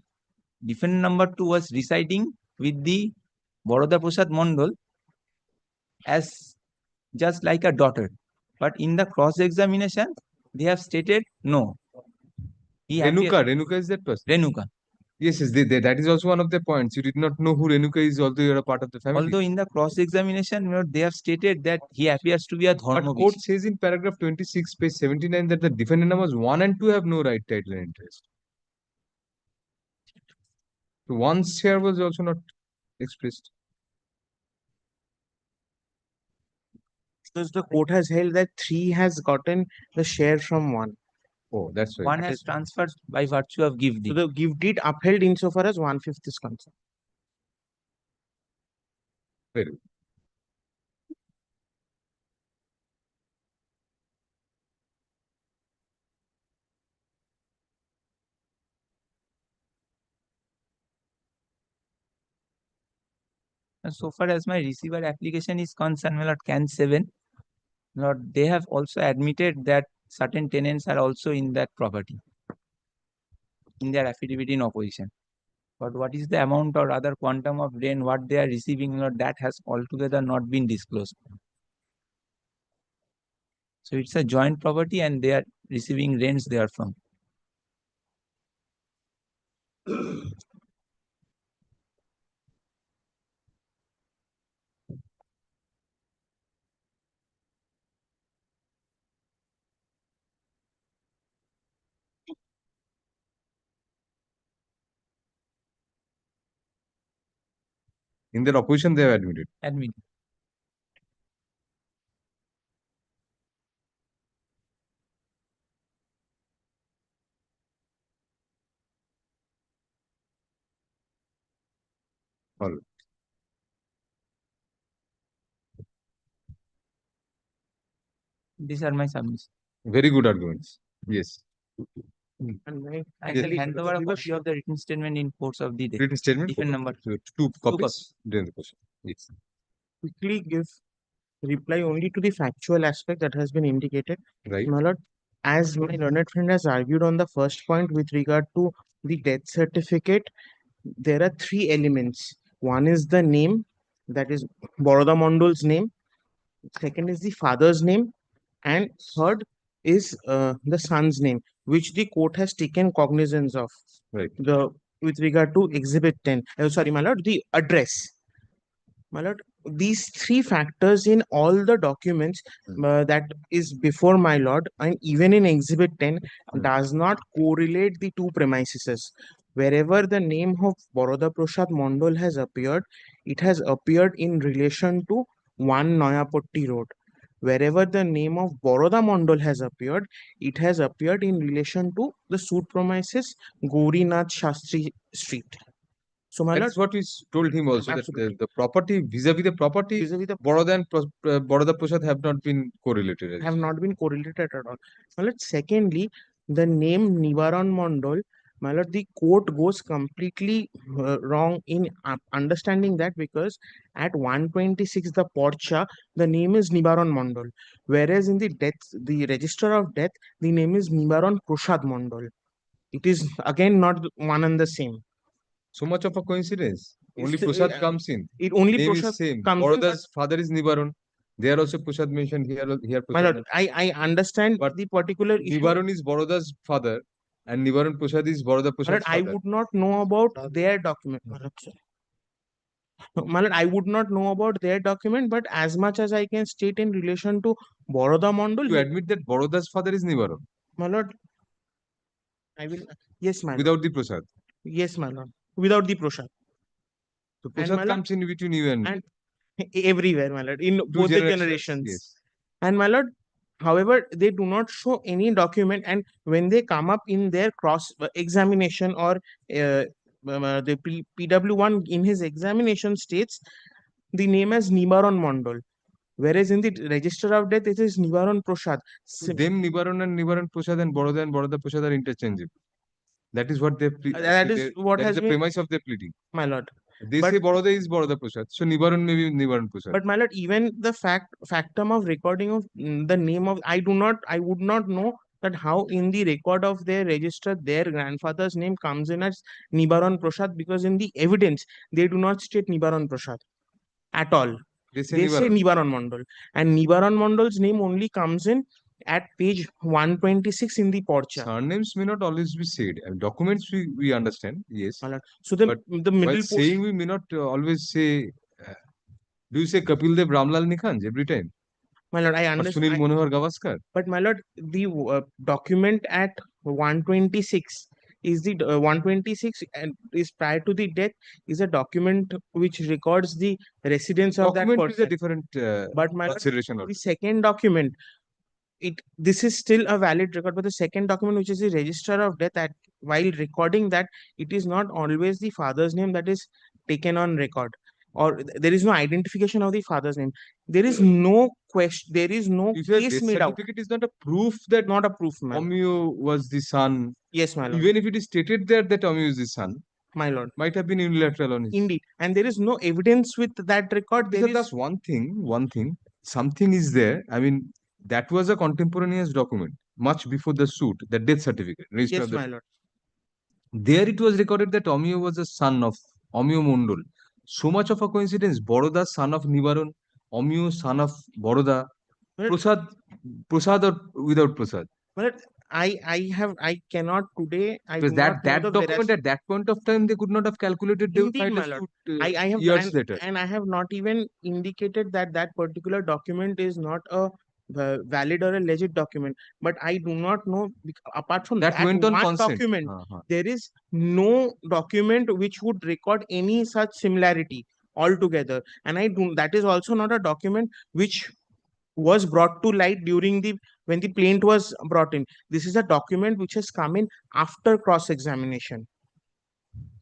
defendant number 2 was residing with the Baroda Prasad Mondol as just like a daughter. But in the cross-examination, they have stated no. Renuka is that person. Renuka. Yes, that is also one of the points. You did not know who Renuka is, although you are a part of the family. Although in the cross-examination, they have stated that he appears to be a But Dharma court says in paragraph 26, page 79, that the defendant numbers 1 and 2 have no right, title, and interest. So one's share was also not expressed. Because the court has held that 3 has gotten the share from 1. Oh, that's right. One has transferred by virtue of give So deed. the give deed upheld insofar as 1/5 is concerned. Very good. And so far as my receiver application is concerned, my lord, Can 7, Lord, they have also admitted that certain tenants are also in that property in their affidavit in opposition. But what is the amount or other quantum of rent, what they are receiving, Lord, that has altogether not been disclosed. So it's a joint property and they are receiving rents therefrom. In their opposition, they have admitted. Admit. All right. These are my submissions. Very good arguments. Yes. And may I Yes. shall hand over a copy of the written statement in course of the day. Written statement. Defendant number So, two copies copies. during the question. Yes. quickly give reply only to the factual aspect that has been indicated. Right. My lord, as my learned friend has argued on the first point with regard to the death certificate, there are 3 elements. One is the name, that is Baroda Mondol's name. Second is the father's name, and third is the son's name, which the court has taken cognizance of. Right. With regard to Exhibit 10. Sorry, my lord, the address. My lord, these 3 factors in all the documents that is before my lord, and even in Exhibit 10, does not correlate the 2 premises. Wherever the name of Baroda Prasad Mondol has appeared, it has appeared in relation to 1 Noyapotti Road. Wherever the name of Baroda Mondol has appeared, it has appeared in relation to the suit premises Gaurinath Shastri Street. So, my lord, That's what we told him also, that Absolutely. the property, vis-a-vis the property, vis-a-vis the Baroda and Baroda Prasad have not been correlated. have not been correlated at all. My lord, secondly, the name Nivaran Mondol, my lord, the court goes completely wrong in understanding that, because at 126 the Porcha, the name is Nivaran Mondol, whereas in the death, the register of death, the name is Nivaran Prasad Mondol. It is again not one and the same. So much of a coincidence. Only It's, Prasad uh, comes in. It only Name Prasad is same. comes in, Baroda's father is Nivaran. There also Prasad mentioned, here my Prasad. lord, I understand But the particular issue. Nivaran is Baroda's father and Nivaran Prasad is Baroda My lord, Prasad's I father. would not know about their document. My lord, sorry. My lord, I would not know about their document, but as much as I can state in relation to Baroda Mondol, You admit that Baroda's father is Nivaran my lord, I will. Yes, my lord. without the Prasad. Yes, my lord. Without the Prasad. So And Prasad my lord- comes in between you and me. and everywhere, my lord, in Two both the generations. Yes. And my lord, however, they do not show any document, and when they come up in their cross examination or the PW1 in his examination states the name as Nibaron Mondol, whereas in the register of death it is Nibaron Prasad. So them Nibaron and Nibaron Prasad and Boroda Prasad are interchangeable. That is what they That is what that is has the been, premise of their pleading. my lord. They But- say Boroda is Boroda Prasad, so Nibaron may be Nibaron Prasad. But my lord, even the factum of recording of the name of I would not know that how in the record of their register their grandfather's name comes in as Nibaron Prasad, because in the evidence they do not state Nibaron Prasad at all. They say They say Nibaron. Nibaron Mondol, and Nibaron Mondol's name only comes in at page 126 in the Porcha. Surnames may not always be said. And documents we understand, yes. My lord. So the But middle While portion, saying we may not always say. Do you say Kapil Dev Ramlal Nikhanj every time? my lord, I Or understand. Sunil Manohar Gavaskar? But my lord, the document at 126 is the 126 and is prior to the death is a document which records the residence of that Document is a person. different But my lord, consideration. the second document, this is still a valid record, but the second document, which is the register of death, at while recording that, it is not always the father's name that is taken on record, or there is no identification of the father's name. There is no question. There is no If your case death made out. certificate is not a proof that Not a proof, man. Omyo was the son, Yes, my lord. even if it is stated there that Omyo is the son, My lord. might have been unilateral on his. Indeed, and there is no evidence with that record. There That's is one thing. Something is there. I mean, that was a contemporaneous document, much before the suit, the death certificate. Register yes, of the- my lord. There it was recorded that Omyo was a son of Omyo Mondol. So much of a coincidence. Boroda, son of Nibaron. Omyo, son of Boroda. But- Prasad or without Prasad. But I cannot today. I Because do not know that the document at that point of time they could not have calculated. They would Indeed, file my a lord. suit I have years later. and I have not even indicated that that particular document is not a valid or a legit document. But I do not know apart from That went on one consent. document, Uh-huh. there is no document which would record any such similarity altogether. And I do that is also not a document which was brought to light during the when the plaint was brought in. This is a document which has come in after cross examination.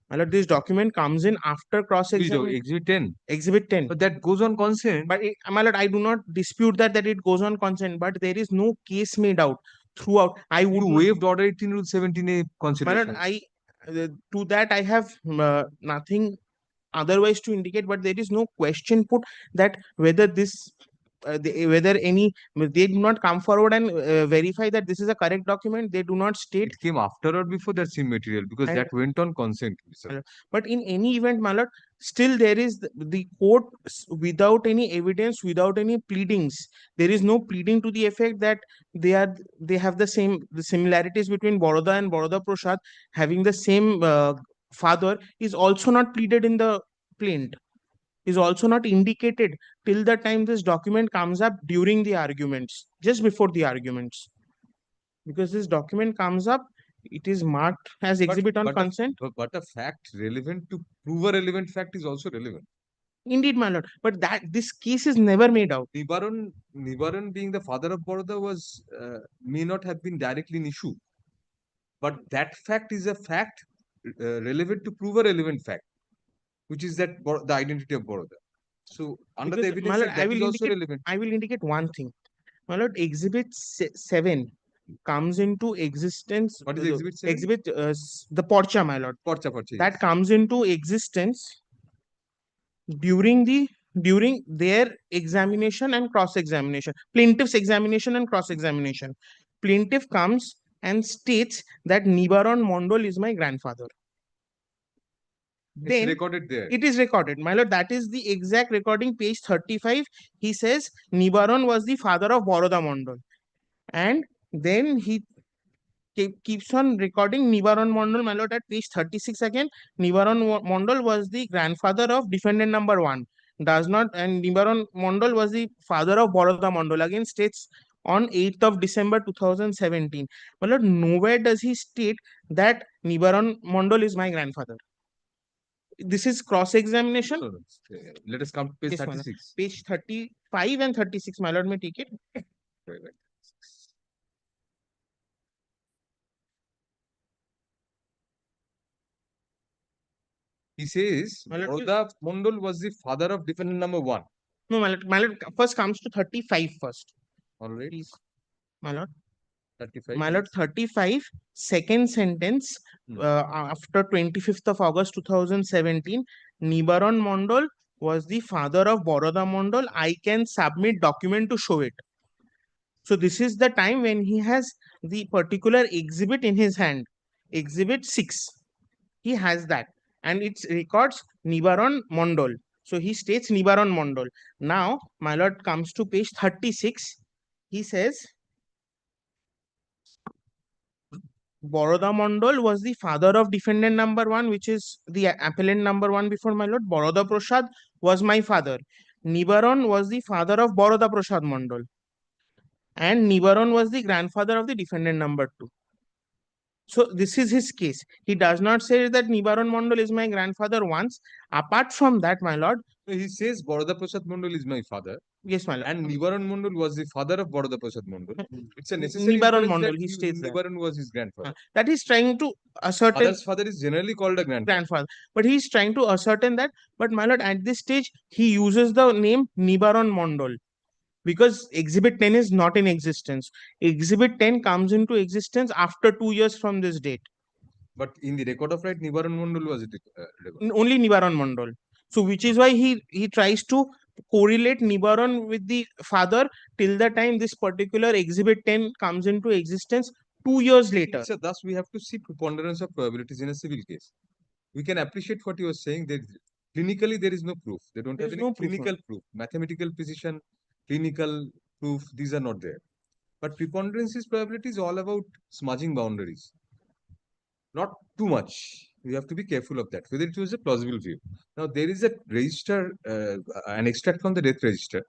My lord, this document comes in after cross examination. Exhibit 10. Exhibit 10. But that goes on consent. But my lord, I do not dispute that it goes on consent, but there is no case made out throughout. I would You not- waived order 18 rule 17A my lord, consideration. to that I have nothing otherwise to indicate, but there is no question put that whether this whether any they do not come forward and verify that this is a correct document. They do not state. It came after or before that same material because And- that went on consent. Hello. But in any event, my lord, still there is the court without any evidence, without any pleadings. There is no pleading to the effect that they have the similarities between Boroda and Boroda Prasad having the same father is also not pleaded in the plaint. Is also not indicated till the time this document comes up during the arguments, just before the arguments. Because this document comes up, it is marked as exhibit on consent. But a fact relevant to prove a relevant fact is also relevant. Indeed, my lord. But this case is never made out. Nibaran being the father of Baroda was may not have been directly an issue. But that fact is a fact relevant to prove a relevant fact, which is that the identity of Baroda. So under the Because, my evidence lord, that is also relevant. I will indicate one thing. My lord, exhibit 7 comes into existence. What is exhibit 7? Exhibit the Porcha, my lord. Porcha. That comes into existence during their examination and cross-examination, plaintiff's examination and cross-examination. Plaintiff comes and states that Nibaron Mondol is my grandfather. It's recorded there. It is recorded, my lord. That is the exact recording, page 35. He says Nibaron was the father of Boroda Mondol, and then he keeps on recording Nibaron Mondol, my lord, at page 36 again. Nibaron Mondol was the grandfather of defendant number 1. And Nibaron Mondol was the father of Boroda Mondol. Again states on 8th of December 2017. My lord, nowhere does he state that Nibaran Mondal is my grandfather. This is cross-examination. No, no, let us come to page Yes, my lord. 36. Page 35 and 36, my lord, may take it. Right, right. He says My lord, Boroda Mondal was the father of defendant number 1. No, my lord, first comes to 35 first. All right, Please, my lord. 35. My lord, yes. 35, second sentence, Hmm. after 25th of August 2017, Nibaran Mondal was the father of Boroda Mondal. I can submit document to show it. So this is the time when he has the particular exhibit in his hand, exhibit 6. He has that, and it records Nibaran Mondal. So he states Nibaran Mondal. Now, my lord comes to page 36. He says, Boroda Mondal was the father of defendant number 1, which is the appellant number 1 before my lord. Boroda Prasad was my father. Nibaran was the father of Boroda Prasad Mondal. And Nibaran was the grandfather of the defendant number 2. So this is his case. He does not say that Nibaran Mondal is my grandfather once. Apart from that, my lord, So he says Boroda Prasad Mondal is my father, yes, my lord. and Nibaran Mondal was the father of Boroda Prasad Mondal. It's a necessary Nibaran inference Mondal, that he states that. Nibaran was his grandfather. That he's trying to ascertain Father's father is generally called a grandfather. grandfather, but he's trying to ascertain that. But my lord, at this stage, he uses the name Nibaran Mondal because Exhibit 10 is not in existence. Exhibit 10 comes into existence after 2 years from this date. But in the record of right, Nibaran Mondal was it? Only Nibaran Mondal. So which is why he tries to correlate Nibaran with the father till the time this particular Exhibit 10 comes into existence 2 years later. So thus we have to see preponderance of probabilities in a civil case. We can appreciate what you are saying. That clinically there is no proof. They don't There have is any no proof, clinical proof. Mathematical precision, clinical proof, these are not there. But preponderance is probability is all about smudging boundaries. Not too much. You have to be careful of that, whether it was a plausible view. Now, there is a register, an extract from the death register,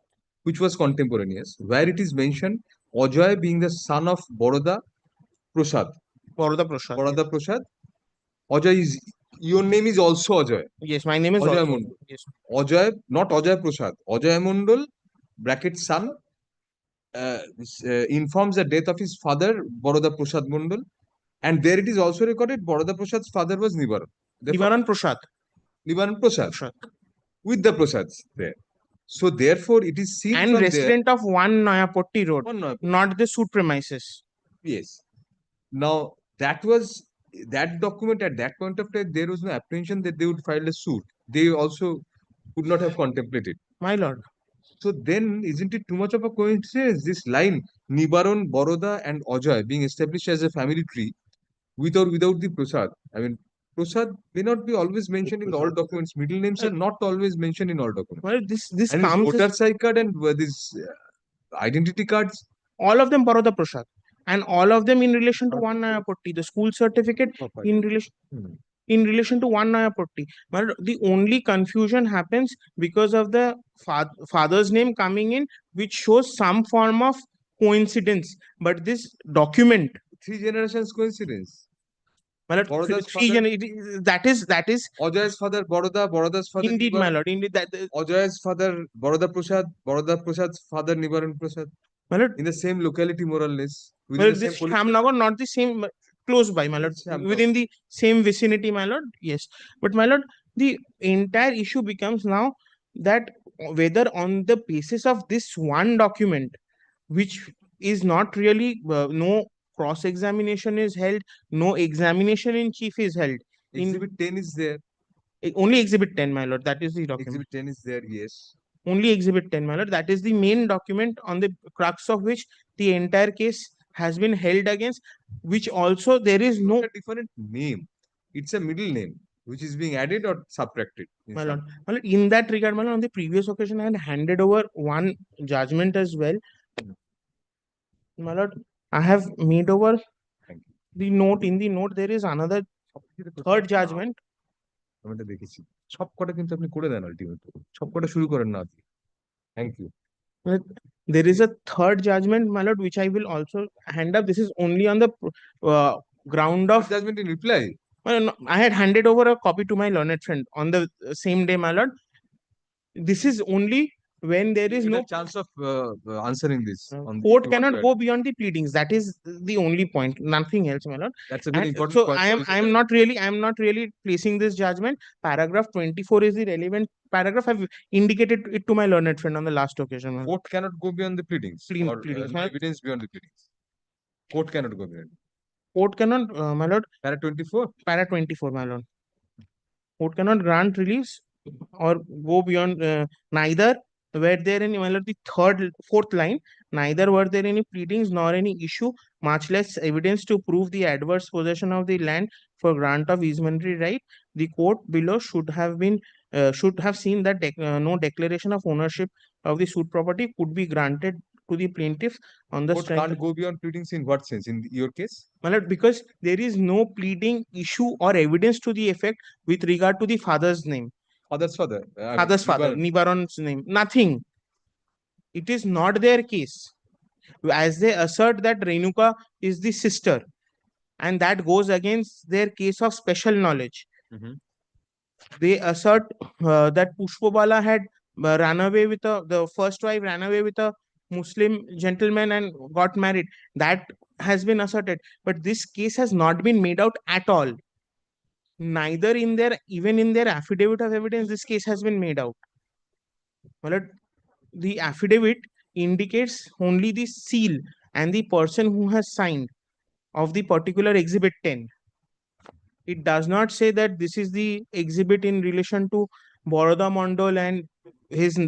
which was contemporaneous, where it is mentioned Ajoy being the son of Boroda Prasad. Boroda Prasad. Boroda Prasad. Ajoy is, your name is also Ajoy. Yes, my name is Ajoy also. Mondal. Yes. Ajoy, not Ajoy Prasad. Ajoy Mondal, bracket son, informs the death of his father, Boroda Prasad Mondal. And there it is also recorded, Boroda Prasad's father was Nibaran. Nibaran Prasad. Nibaran Prasad. Prasad. With the Prasads there. So therefore, it is seen And from resident of 1 Noyapotti Road, there. not the suit premises. Yes. Now that was that document at that point of time. There was no apprehension that they would file a suit. They also could not have contemplated. My lord. So then, isn't it too much of a coincidence? This line Nibaran, Boroda, and Ajoy being established as a family tree, with or without the Prasad. I mean, Prasad may not be always mentioned in all documents. Middle names are not always mentioned in all documents. Well, this And his comes voter ID card and this identity cards. all of them Baroda Prasad, and all of them in relation to 1 Noyapotti. The school certificate in relation Hmm. to 1 Noyapotti. But the only confusion happens because of the father's name coming in, which shows some form of coincidence. But this document, 3 generations coincidence. my lord, Boroda's three father, that is Ajoy's father, Boroda, Boroda's father, indeed, my lord, indeed that Ajoy's father, Boroda Prasad's father, Nibaran Prasad. my lord, In the same locality, more or less. Within well, the this same political. Shamnagar, not the same, close by, my lord, It's Shamnagar. within the same vicinity, my lord. Yes, but my lord, the entire issue becomes now that whether on the basis of this one document, which is not really no cross examination is held, no examination in chief is held. Exhibit 10 is there. Only Exhibit 10, my lord. That is the document. Exhibit 10 is there, yes. Only Exhibit 10, my lord. That is the main document on the crux of which the entire case has been held against, which also there is no a different name. It's a middle name which is being added or subtracted. my lord. My lord, in that regard, my lord, on the previous occasion, I had handed over one judgment as well. My lord, I have made over Thank you. the note. In the note, there is another third judgment. আমি এটা দেখেছি সব কটা কিন্তু আপনি করে then ultimately সব কটা শুরু করেন না thank you There is a third judgment, my lord, which I will also hand up. This is only on the ground of Judgment in reply. no, I had handed over a copy to my learned friend on the same day, my lord. This is only when there is Give it no a chance of answering this. court cannot go beyond the pleadings. That is the only point, nothing else, my lord. That's a very And important so point. I am not really placing this judgment. Paragraph 24 is the relevant paragraph. I've indicated it to my learned friend on the last occasion, my lord. Court cannot go beyond the pleadings or Pleadings, no my- evidence beyond the pleadings. Court cannot go beyond. Court cannot, my lord, Para 24. para 24, my lord. Court cannot grant release or go beyond neither were there any, my lord, the fourth line, neither were there any pleadings nor any issue, much less evidence to prove the adverse possession of the land for grant of easementary right. The court below should have seen that no declaration of ownership of the suit property could be granted to the plaintiff on the Court strike. can't go beyond pleadings in what sense? In your case? My lord, because there is no pleading issue or evidence to the effect with regard to the father's name. Father's father. Father's father, Nibaron's name. Nothing. It is not their case. As they assert that Renuka is the sister, and that goes against their case of special knowledge. Mhm. They assert that Pushpobala had run away with the first wife ran away with a Muslim gentleman and got married. That has been asserted, but this case has not been made out at all. Neither even in their affidavit of evidence, this case has been made out. Well, the affidavit indicates only the seal and the person who has signed of the particular exhibit 10. It does not say that this is the exhibit in relation to Boroda Mondal and his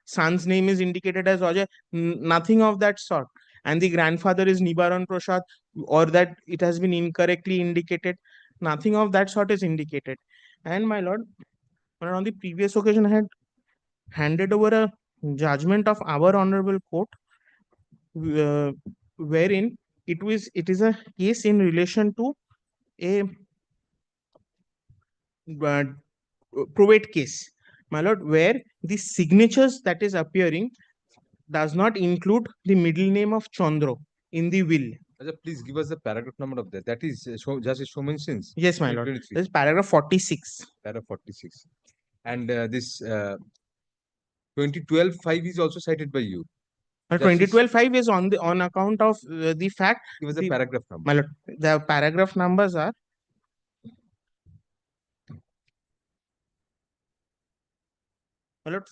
son's name is indicated as Ajay. Nothing of that sort. And the grandfather is Nibaran Prasad, or that it has been incorrectly indicated. Nothing of that sort is indicated. And my lord, on the previous occasion, I had handed over a judgment of our honorable court, wherein it is a case in relation to a probate case, my lord, where the signatures that is appearing does not include the middle name of Chandra in the will. Please give us the paragraph number of that. That is just a show mentions. Yes, my lord. 23. This is paragraph 46. Paragraph 46. And this 2012-5 is also cited by you. 2012-5 is on account of the fact. Give us the paragraph number. My lord, the paragraph numbers are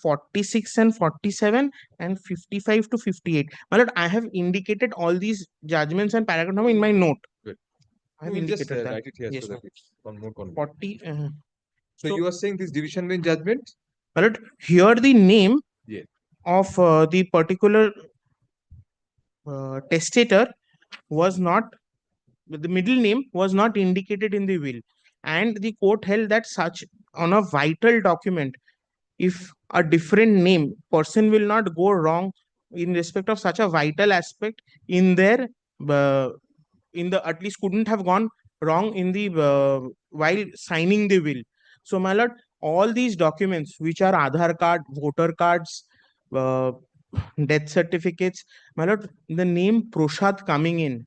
46 and 47 and 55 to 58. My lord, I have indicated all these judgments and paragraph number in my note. Good. I have We will just indicated that. write it here Yes, so that it's one more content. 40. So you are saying this division bench judgment? My lord, here the name Yeah. of the particular testator was not, the middle name was not indicated in the will, and the court held that such on a vital document, if a different name, person will not go wrong in respect of such a vital aspect in their at least couldn't have gone wrong in the while signing the will. So my lord, all these documents which are Aadhaar card, voter cards, death certificates, my lord, the name Prasad coming in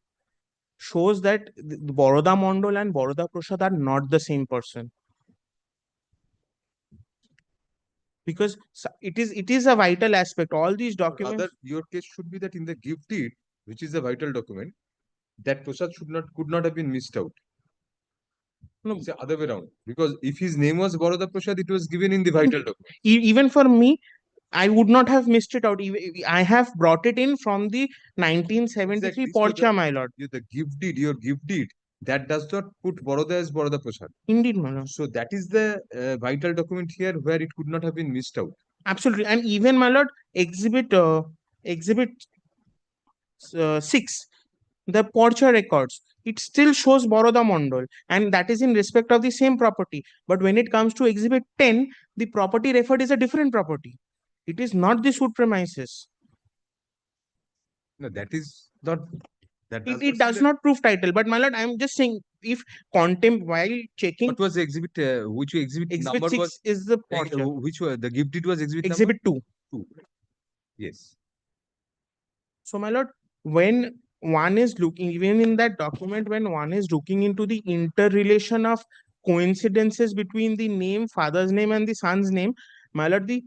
shows that the Boroda Mondal and Boroda Prasad are not the same person. Because it is a vital aspect. All these documents. Rather, your case should be that in the gift deed, which is a vital document, that Prasad could not have been missed out. No. It's the other way around. Because if his name was Boroda Prasad, it was given in the vital document. Even for me, I would not have missed it out. I have brought it in from the 1973 Exactly. Porcha, my lord. The gift deed, your gift deed, that does not put Boroda as Boroda Prasad. Indeed, my lord. So that is the vital document here where it could not have been missed out. Absolutely. And even, my lord, exhibit 6, the Porcha records, it still shows Boroda Mondal, and that is in respect of the same property. But when it comes to exhibit 10, the property referred is a different property. It is not the suit premises. No, that is not. It does not prove title. But my lord, I am just saying, if contempt while checking. What was the exhibit? Which exhibit Exhibit number 6 was? is the Porcha. Which the gift deed was exhibit Exhibit number? 2. 2. Yes. So, my lord, when one is looking, even in that document, when one is looking into the interrelation of coincidences between the name, father's name, and the son's name, my lord, the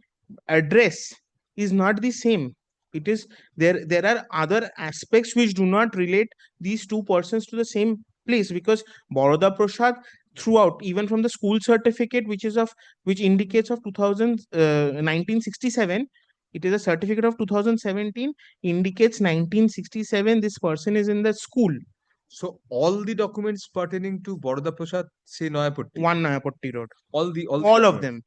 address is not the same. It is there are other aspects which do not relate these two persons to the same place, because Baroda Prasad throughout, even from the school certificate, which indicates of 1967, it is a certificate of 2017, indicates 1967, this person is in the school. So all the documents pertaining to Baroda Prasad say Noyapatti. One Nayapatti Road. All the All of documents. them.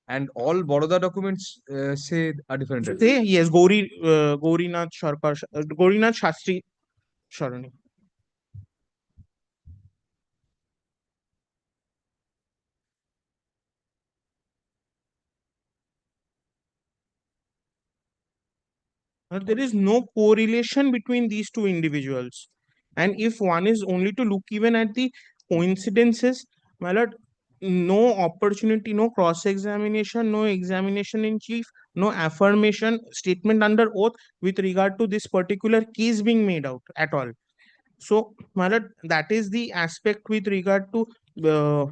And all Baroda documents say a different address. Say yes, Gaurinath Sharkar, Gaurinath Shastri Sharani. There is no correlation between these two individuals. And if one is only to look even at the coincidences, my lord, no opportunity, no cross-examination, no examination in chief, no affirmation statement under oath with regard to this particular case being made out at all. So, my lord, that is the aspect with regard to the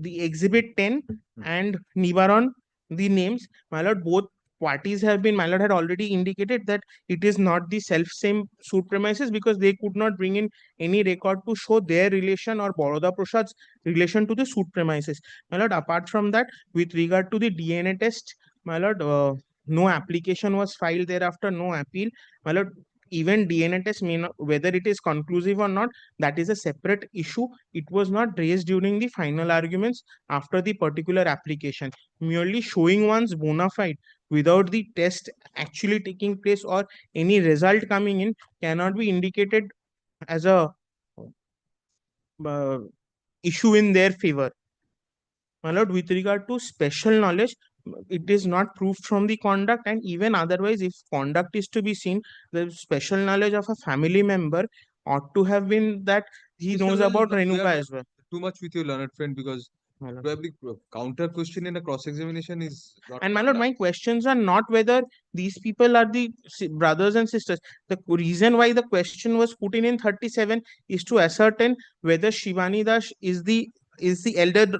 exhibit 10 and Nivaron, the names. My lord, both parties have been, my lord had already indicated that it is not the self same suit premises, because they could not bring in any record to show their relation or Baroda Prasad's relation to the suit premises. My lord, apart from that, with regard to the DNA test, my lord, no application was filed thereafter, no appeal. My lord, even DNA test may not, whether it is conclusive or not, that is a separate issue. It was not raised during the final arguments after the particular application. Merely showing one's bona fide without the test actually taking place or any result coming in cannot be indicated as a uh, issue in their favor. My lord, with regard to special knowledge, it is not proved from the conduct, and even otherwise, if conduct is to be seen, the special knowledge of a family member ought to have been that he Mr. knows Well, about but you Renuka are as well. too much with your learned friend, because My lord. probably counter question in a cross examination is not. And my lord, my questions are not whether these people are the brothers and sisters. The reason why the question was put in 37 is to ascertain whether Shivani Das is the elder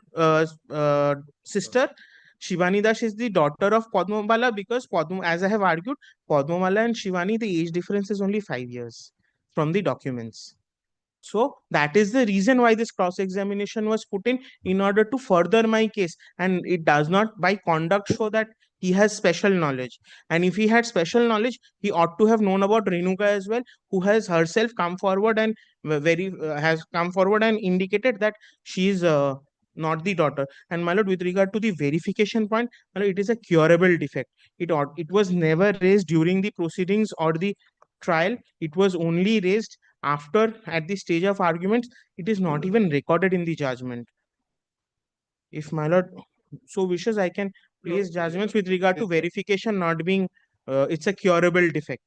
sister. Shivani Das is the daughter of Padmabala, because as I have argued, Padmabala and Shivani, the age difference is only 5 years from the documents. So that is the reason why this cross-examination was put in order to further my case. And it does not by conduct show that he has special knowledge. And if he had special knowledge, he ought to have known about Renuka as well, who has herself come forward and has come forward and indicated that she is not the daughter. And my lord, with regard to the verification point, my lord, it is a curable defect. It was never raised during the proceedings or the trial. It was only raised after, at the stage of arguments. It is not even recorded in the judgment. If my lord so wishes, I can place judgments with regard to verification not being it's a curable defect.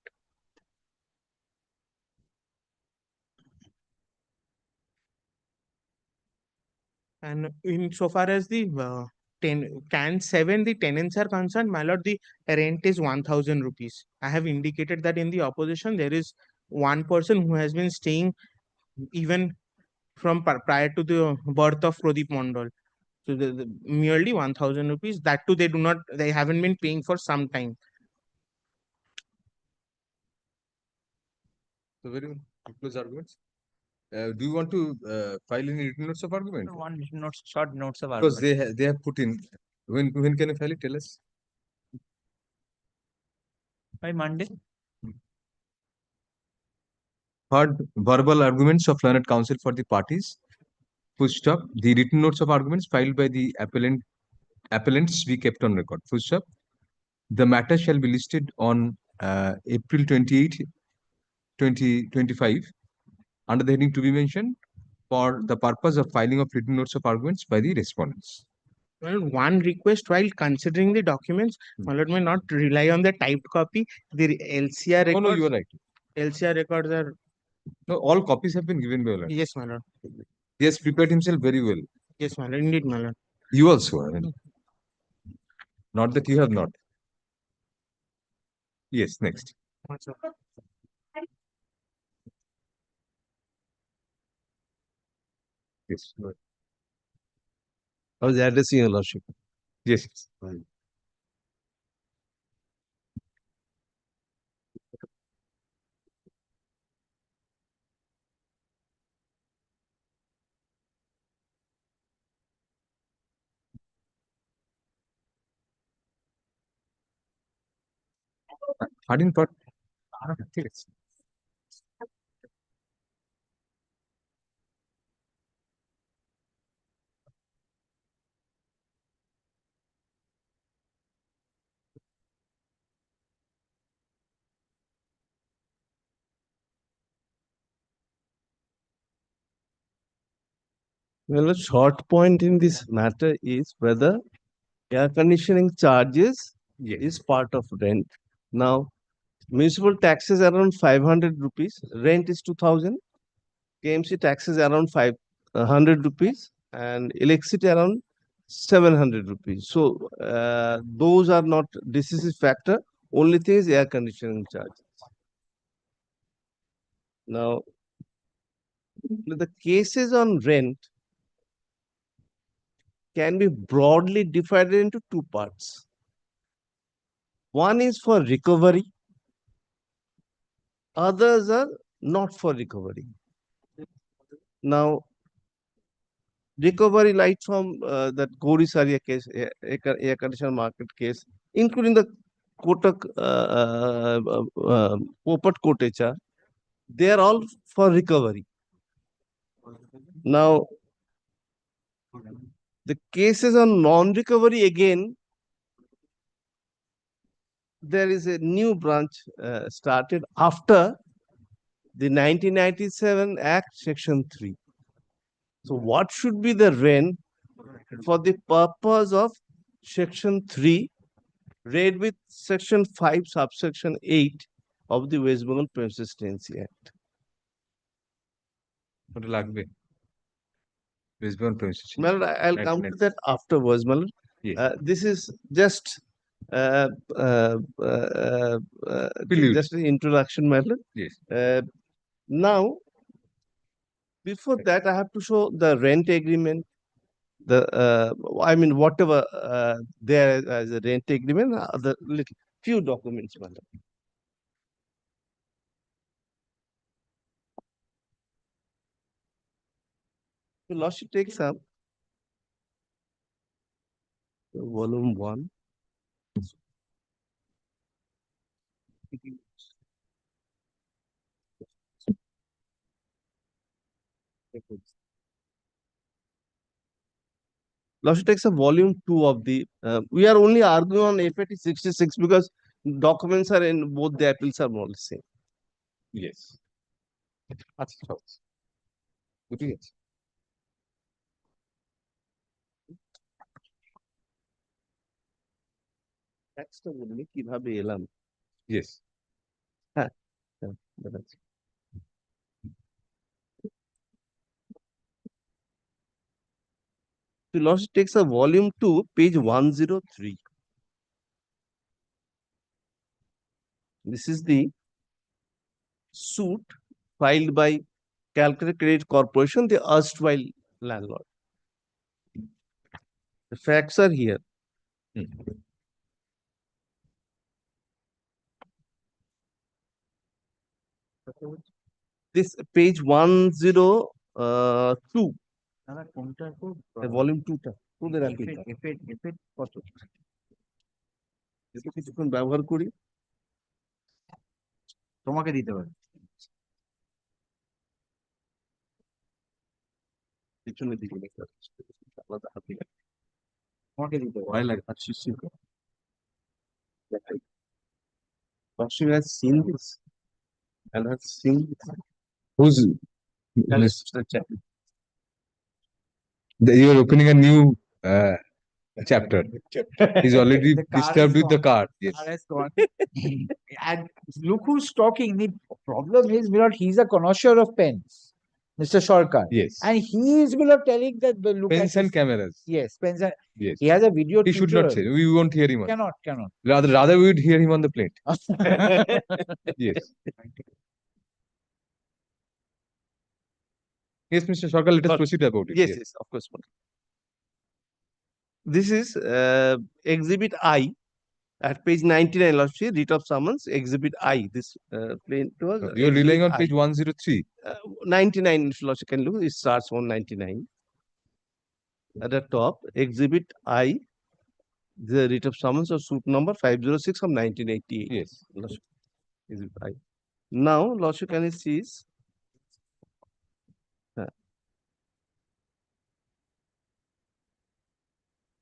And in so far as the can 7, the tenants are concerned, my lord, the rent is 1000 rupees. I have indicated that in the opposition there is one person who has been staying even from prior to the birth of Pradeep Mondal. So merely 1000 rupees. That too, they haven't been paying for some time. So very good. Close arguments. Do you want to file any written notes of argument? One notes, short notes of Because argument. they have put in. When can I file it? Tell us. By Monday. Heard verbal arguments of learned counsel for the parties. Full stop. The written notes of arguments filed by the appellants be kept on record. Full stop. The matter shall be listed on April 28, 2025, under the heading to be mentioned, for the purpose of filing of written notes of arguments by the respondents. Well, one request while considering the documents, my lord, may not rely on the typed copy. The LCR Oh, no, records, you are right. LCR records are, No, all copies have been given by your lord. yes, my lord. He has prepared himself very well. Yes, my lord. Indeed, my lord. You also, I mean, not that you have not. Yes, next. What's up? Yes. I was addressing your lordship. Yes. Harden part. ঠিক আছে। Well, a short point in this matter is whether air conditioning charges Yes. is part of rent. Now, municipal taxes around 500 rupees, rent is 2000, KMC taxes around 500 rupees, and electricity around 700 rupees. So, those are not decisive factor. Only thing is air conditioning charges. Now, the cases on rent can be broadly divided into two parts. One is for recovery, others are not for recovery. Now, recovery like from that Gorisariya case, air conditioner market case, including the Kotak, Popat Kotecha, they are all for recovery. Now, the cases on non-recovery again, there is a new branch started after the 1997 Act, Section 3. So what should be the rent for the purpose of Section 3 read with Section 5, subsection 8 of the West Bengal Premises Tenancy Act? ওটা লাগবে। West Bengal Premises. Well, I'll come to that afterwards, Malad. Yes. This is just Prelude. just an introduction, Malad. Yes. Now, before that, I have to show the rent agreement. The I mean, whatever there as a rent agreement, the little few documents, Malad. So, Lordship takes up volume 1. Lordship takes up volume 2 of the, we are only arguing on FAT 66 because documents are in both the appeals are more or less same. Yes. আচ্ছা সব বুঝে গেছি। ট্যাক্সটা বললি কিভাবে এলাম? Yes. হ্যাঁ, দেখাচ্ছি। The Lordship takes a volume 2, page 103. This is the suit filed by Calcutta Credit Corporation, the erstwhile landlord. The facts are here. This page 102, the volume 2 টা তোদের appeal টা। একটু কিছুক্ষণ ব্যবহার করি। তোমাকে দিতে পারে। পিছনের দিকে লেখা আছে, আলাদা হাতে লেখা। তোমাকে দিতে পারে। ভয় লাগে, আর শিশির করে। দেখাই। Lordship has seen this and has seen this. Who's you are opening a new chapter. He's already The car disturbed is with the gone. car. Yes. Car has gone. And look who's talking. The problem is, Milord, he's a connoisseur of pens, Mr. Sarkar. Yes. And he is Milord telling that look Pens at and this. cameras. Yes, pens and Yes. he has a video He should not tutor. say. We won't hear him. Cannot. Rather we would hear him on the plate. Yes. Yes, Mr. Sarkar, let us But- proceed about it. Yes, of course. This is Exhibit I at page 99, Lordship, writ of summons, Exhibit I. This plain was You're relying on Exhibit page I. 103. 99, Lordship, can look, it starts on 99. At the top, Exhibit I, the writ of summons of suit number 506 of 1988. Yes. Lordship, Exhibit I. Now, Lordship, can you see?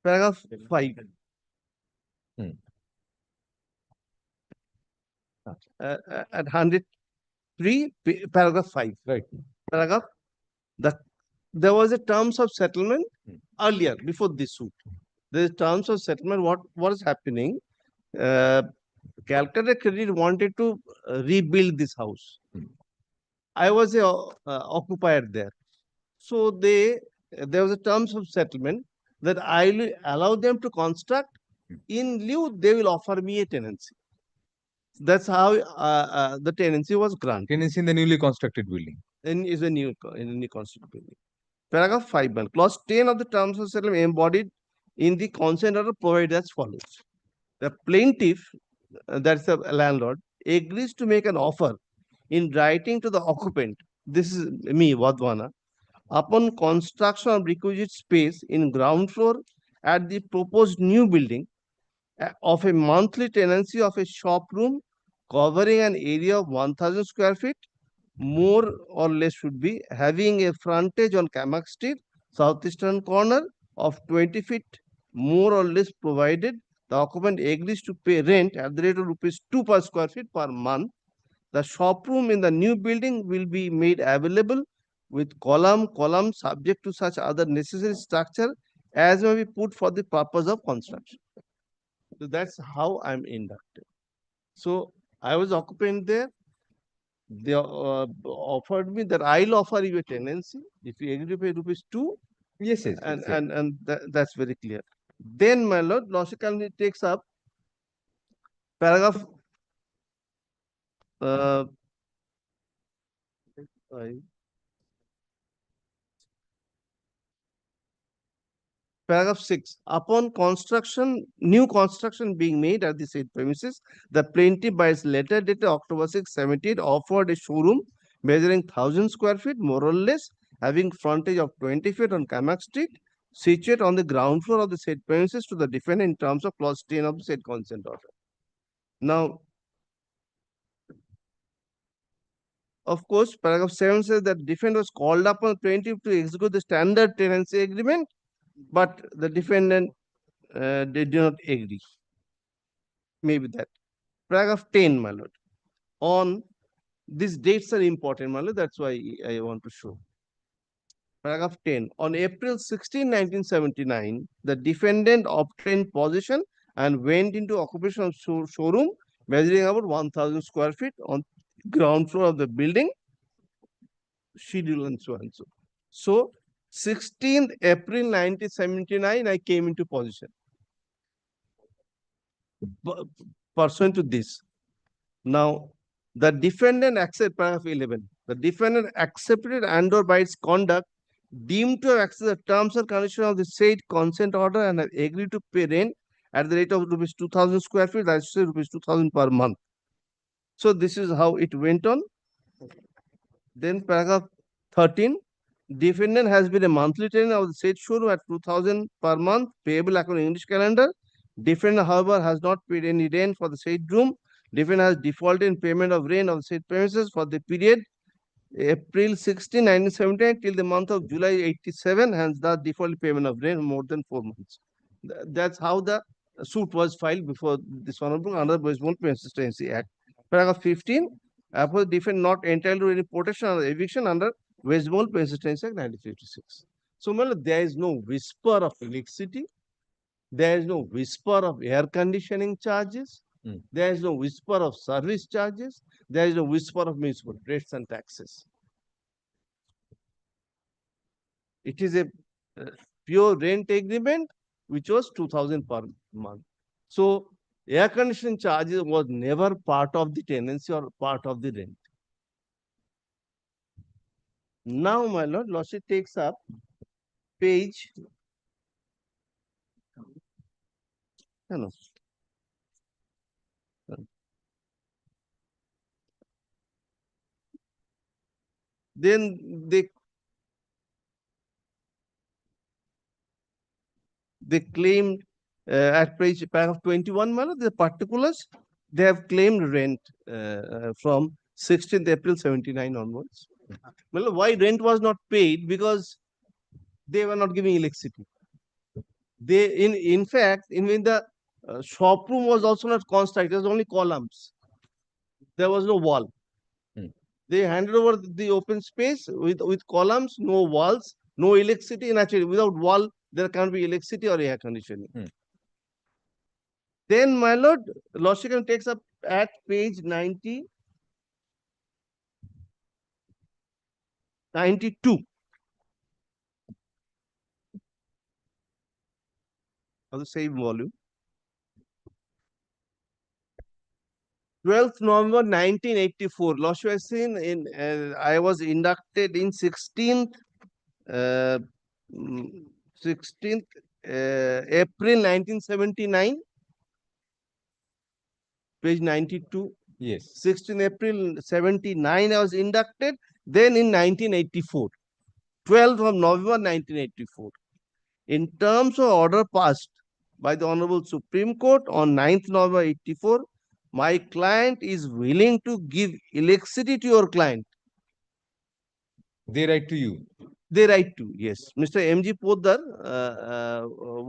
Paragraph 5. Hmm. At 103, paragraph 5. Right. Paragraph, there was a terms of settlement Hmm. earlier, before this suit. The terms of settlement, what is happening? Calcutta Credit wanted to rebuild this house. Hmm. I was a occupier there. So there was a terms of settlement that I will allow them to construct. In lieu, they will offer me a tenancy. That's how the tenancy was granted. Tenancy in the newly constructed building. In a new constructed building. Paragraph 5, clause 10 of the terms of settlement embodied in the consent order provided as follows. The plaintiff, that's the landlord, agrees to make an offer in writing to the occupant, this is me, Vadwana, upon construction of requisite space in ground floor at the proposed new building of a monthly tenancy of a shop room covering an area of 1000 square feet, more or less should be, having a frontage on Kamak Street, southeastern corner of 20 feet, more or less, provided the occupant agrees to pay rent at the rate of rupees 2 per square feet per month. The shop room in the new building will be made available with column subject to such other necessary structure as may be put for the purpose of construction. So that's how I'm inducted. So I was occupant there. They offered me that I'll offer you a tenancy if you agree to pay rupees 2, Yes, and that's very clear. Then, my lord, logically takes up paragraph uh, paragraph 6. Upon new construction being made at the said premises, the plaintiff by its letter dated October 6, 17 offered a showroom measuring 1000 square feet, more or less, having frontage of 20 feet on Kamak Street, situated on the ground floor of the said premises to the defendant in terms of clause 10 of the said consent order. Now, of course, paragraph 7 says that defendant was called upon plaintiff to execute the standard tenancy agreement, but the defendant did not agree. Maybe that. Paragraph 10, my lord. On these dates are important, my lord. That's why I want to show. Paragraph 10. On April 16, 1979, the defendant obtained possession and went into occupation of showroom measuring about 1000 square feet on ground floor of the building, schedule and so and so. So, 16th April 1979, I came into possession. Pursuant to this. Now, the defendant accepted paragraph 11. The defendant accepted and or by its conduct deemed to have accepted the terms and conditions of the said consent order and have agreed to pay rent at the rate of rupees 2000 square feet, that is rupees 2000 per month. So this is how it went on. Then paragraph 13. Defendant has been a monthly tenant of the said showroom at 2000 per month, payable according to English calendar. Defendant, however, has not paid any rent for the said room. Defendant has defaulted in payment of rent of the said premises for the period April 16, 1979 till the month of July 87, hence the default payment of rent more than 4 months. That's how the suit was filed before this honorable under the Westmoreland Consistency Act. Paragraph 15. Upon defendant not entitled to any protection or eviction under Westmoreland Consistency Act 1956. So, there is no whisper of electricity. There is no whisper of air conditioning charges. There is no whisper of service charges. There is no whisper of municipal rates and taxes. It is a pure rent agreement which was 2000 per month. So, air conditioning charges was never part of the tenancy or part of the rent. Now, my lord, lordship takes up page. No. Then they claimed at page paragraph 21, my lord, the particulars, they have claimed rent from 16th April 79 onwards. Well, why rent was not paid? Because they were not giving electricity. They, in fact, in the shop room was also not constructed, it was only columns. There was no wall. They handed over the open space with columns, no walls, no electricity. Naturally, without wall, there can't be electricity or air conditioning. Then, my lord, Lordship takes up at page 92 of the same volume. 12th November 1984. Lordship has seen in I was inducted in 16th uh, 16th April 1979, page 92. Yes. 16 April 79, I was inducted. Then in 1984, 12th of November 1984, in terms of order passed by the Honorable Supreme Court on 9th November 84, my client is willing to give electricity to your client. They write to you. They write to, yes. Mr. M.G. Poddar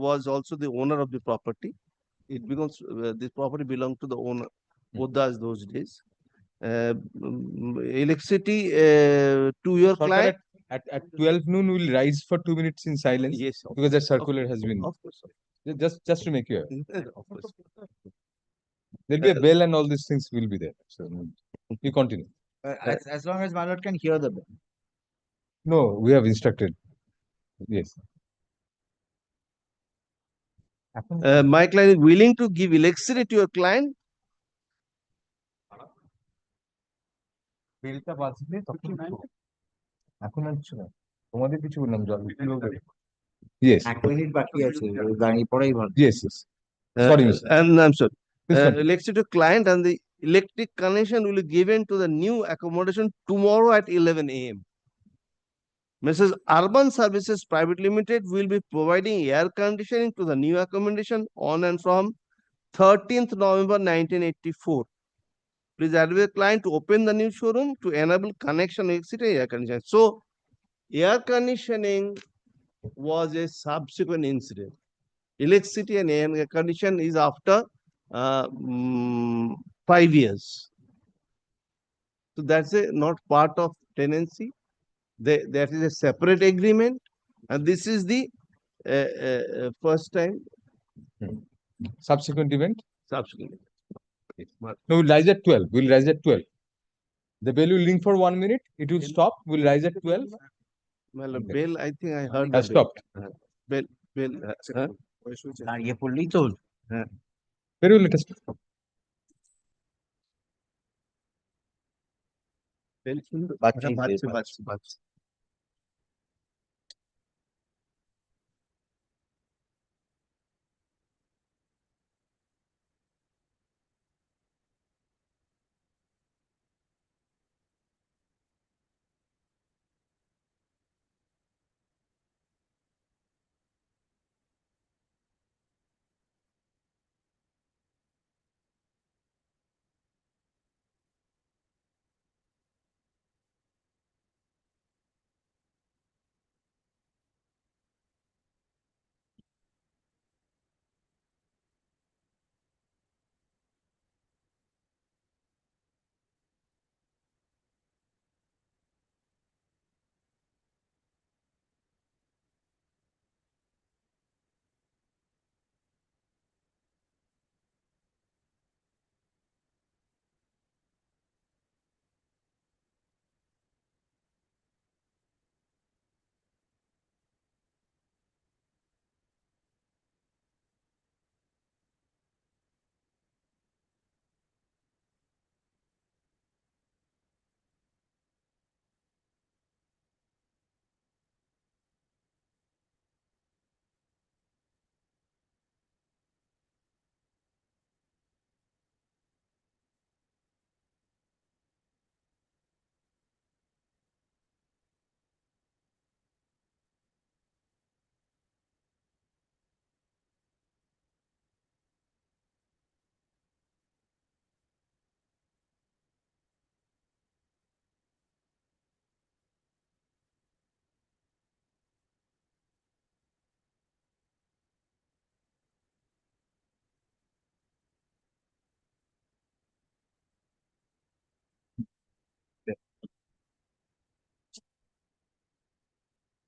was also the owner of the property. It becomes, this property belonged to the owner, Poddars those days. Electricity to your Sarkar, client. at 12 noon, we'll rise for 2 minutes in silence. Yes, because that circular has been. Of course. Just to make you aware. Of course. There'll be a bell and all these things will be there. So you continue. As long as my lord can hear the bell. No, we have instructed. Yes. My client is willing to give electricity to your client. বেলটা বাজলে তখন এখন আর কিছু না তোমাদের কিছু বললাম জল yes 1 মিনিট বাকি আছে দাঁড়িয়ে পড়াই ভালো yes yes sorry Mr. And I'm sorry. Please continue. Electricity to client, and the electric connection will be given to the new accommodation tomorrow at 11 a.m. Mrs. Urban Services Private Limited will be providing air conditioning to the new accommodation on and from 13th November 1984. Please advise client to open the new showroom to enable connection electricity and air conditioning. So, air conditioning was a subsequent incident. Electricity and air condition is after 5 years. So that's not part of tenancy. That is a separate agreement, and this is the first time. Subsequent event. Subsequent. No, we'll rise at 12. We'll rise at 12. The bell will ring for 1 minute. It will stop. We'll rise at 12. Well, bell, I think I heard. Has stopped. Bell. দাঁড়িয়ে পড়লেই তো Very well, let us. বাচ্চা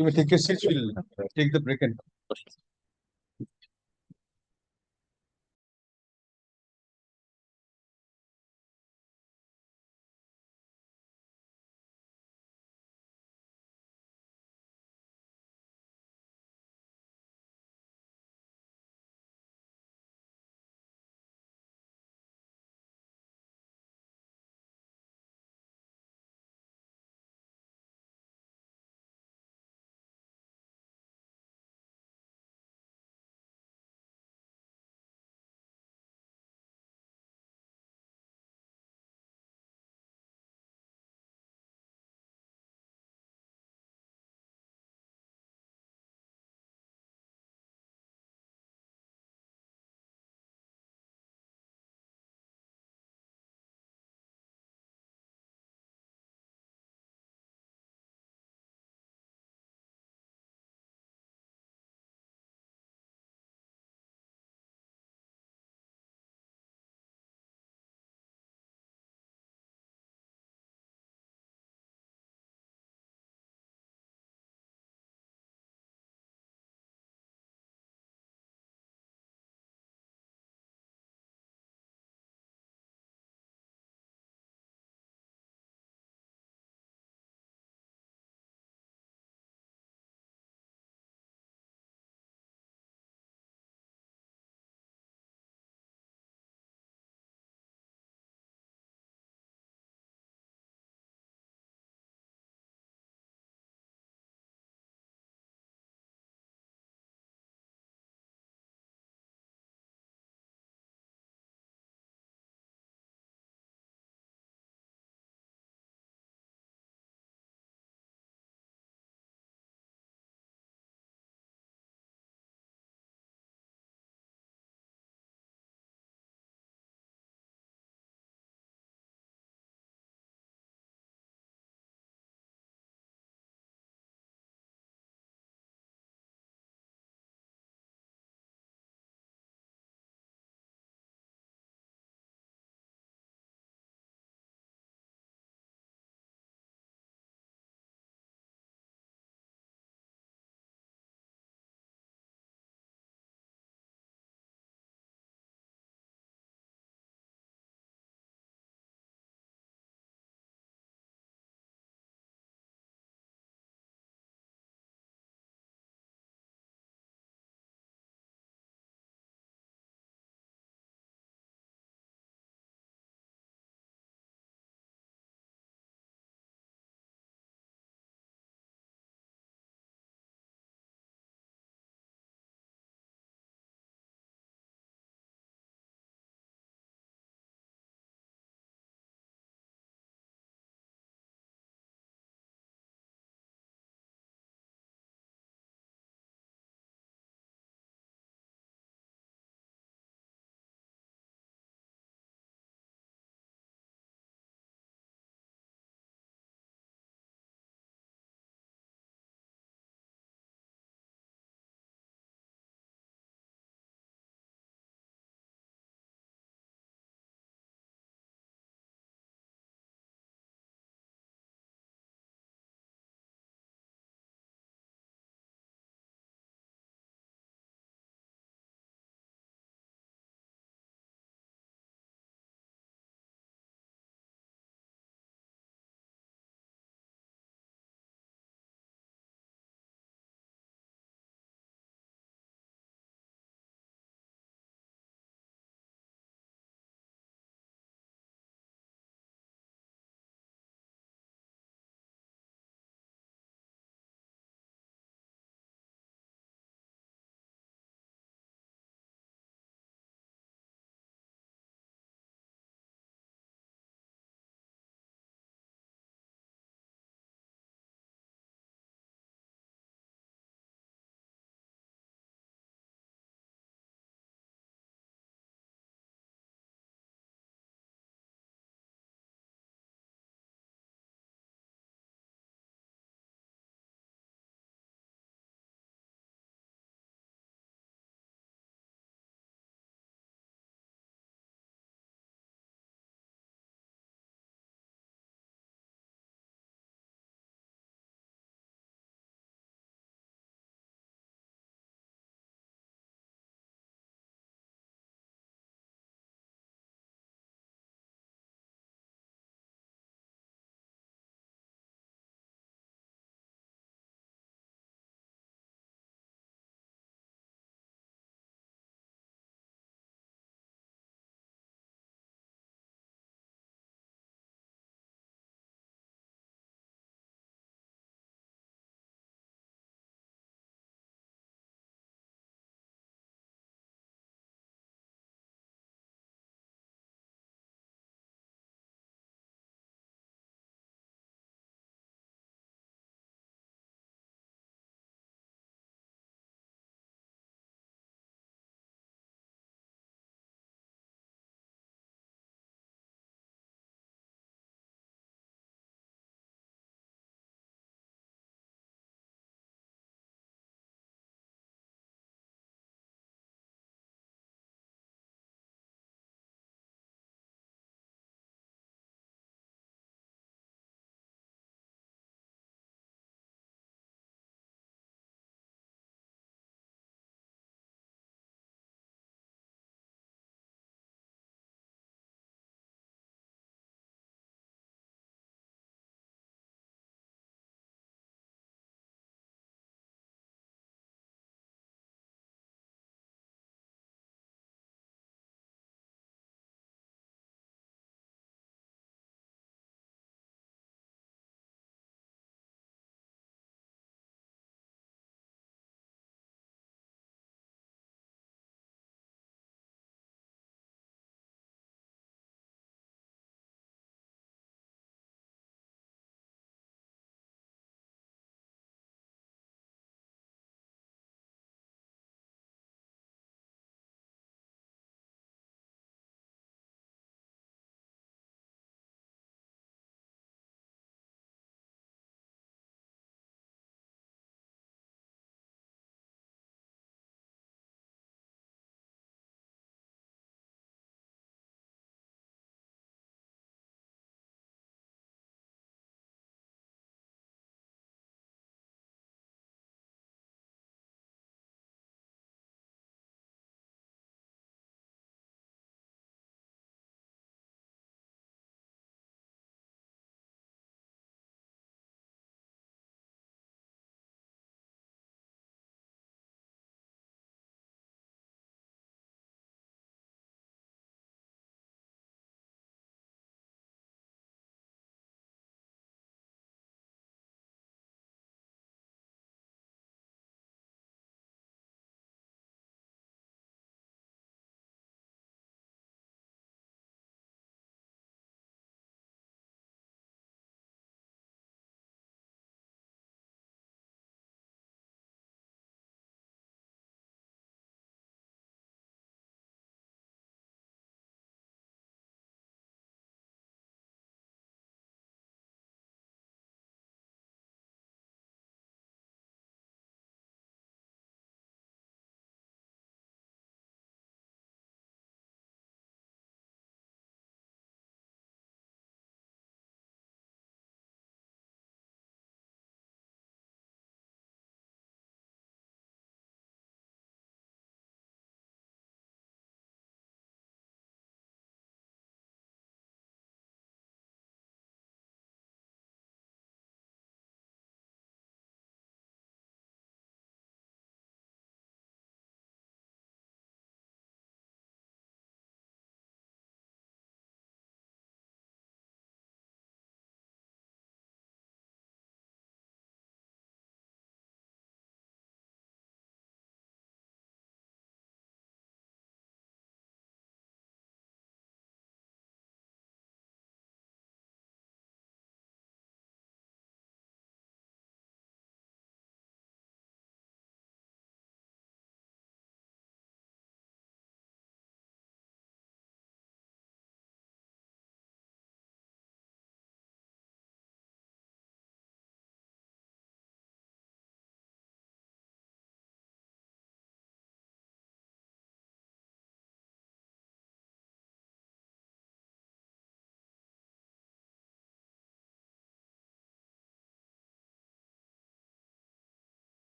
You may take your seats. We'll take the break and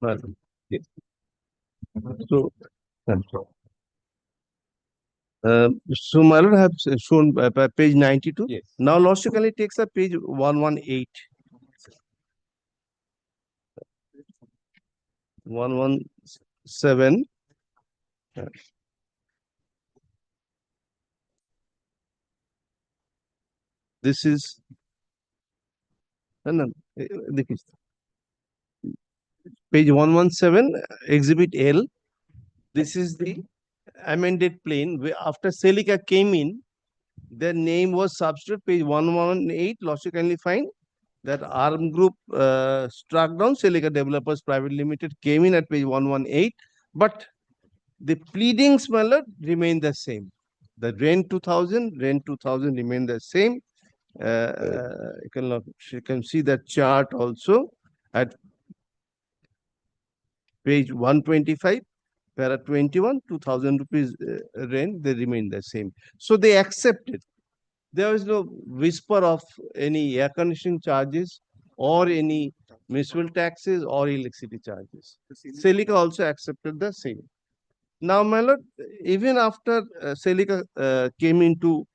Well, yes. So, my lord, I have shown by page 92. Yes. Now logically takes up page 118. 117. This is no, देखिए, page 117, exhibit L. This is the amended plane where after Celica came in, their name was substituted. Page 118, logically find that ARM Group struck down Celica Developers Private Limited came in at page 118, but the pleadings, my lord, remain the same. The REN 2000 remain the same. You can see that chart also at page 125, para 21, 2000 rupees rent, they remain the same. So they accepted. There was no whisper of any air conditioning charges or any municipal taxes or electricity charges. Celica also accepted the same. Now, my lord, even after Celica came into,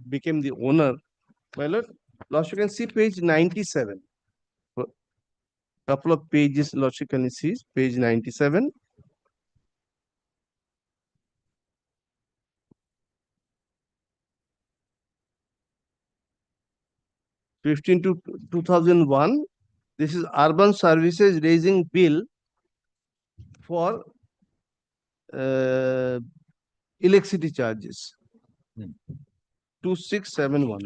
became the owner, my lord, you can see page 97. Couple of pages, you can see page 97. 15 to 2001. This is urban services raising bill for electricity charges. 2671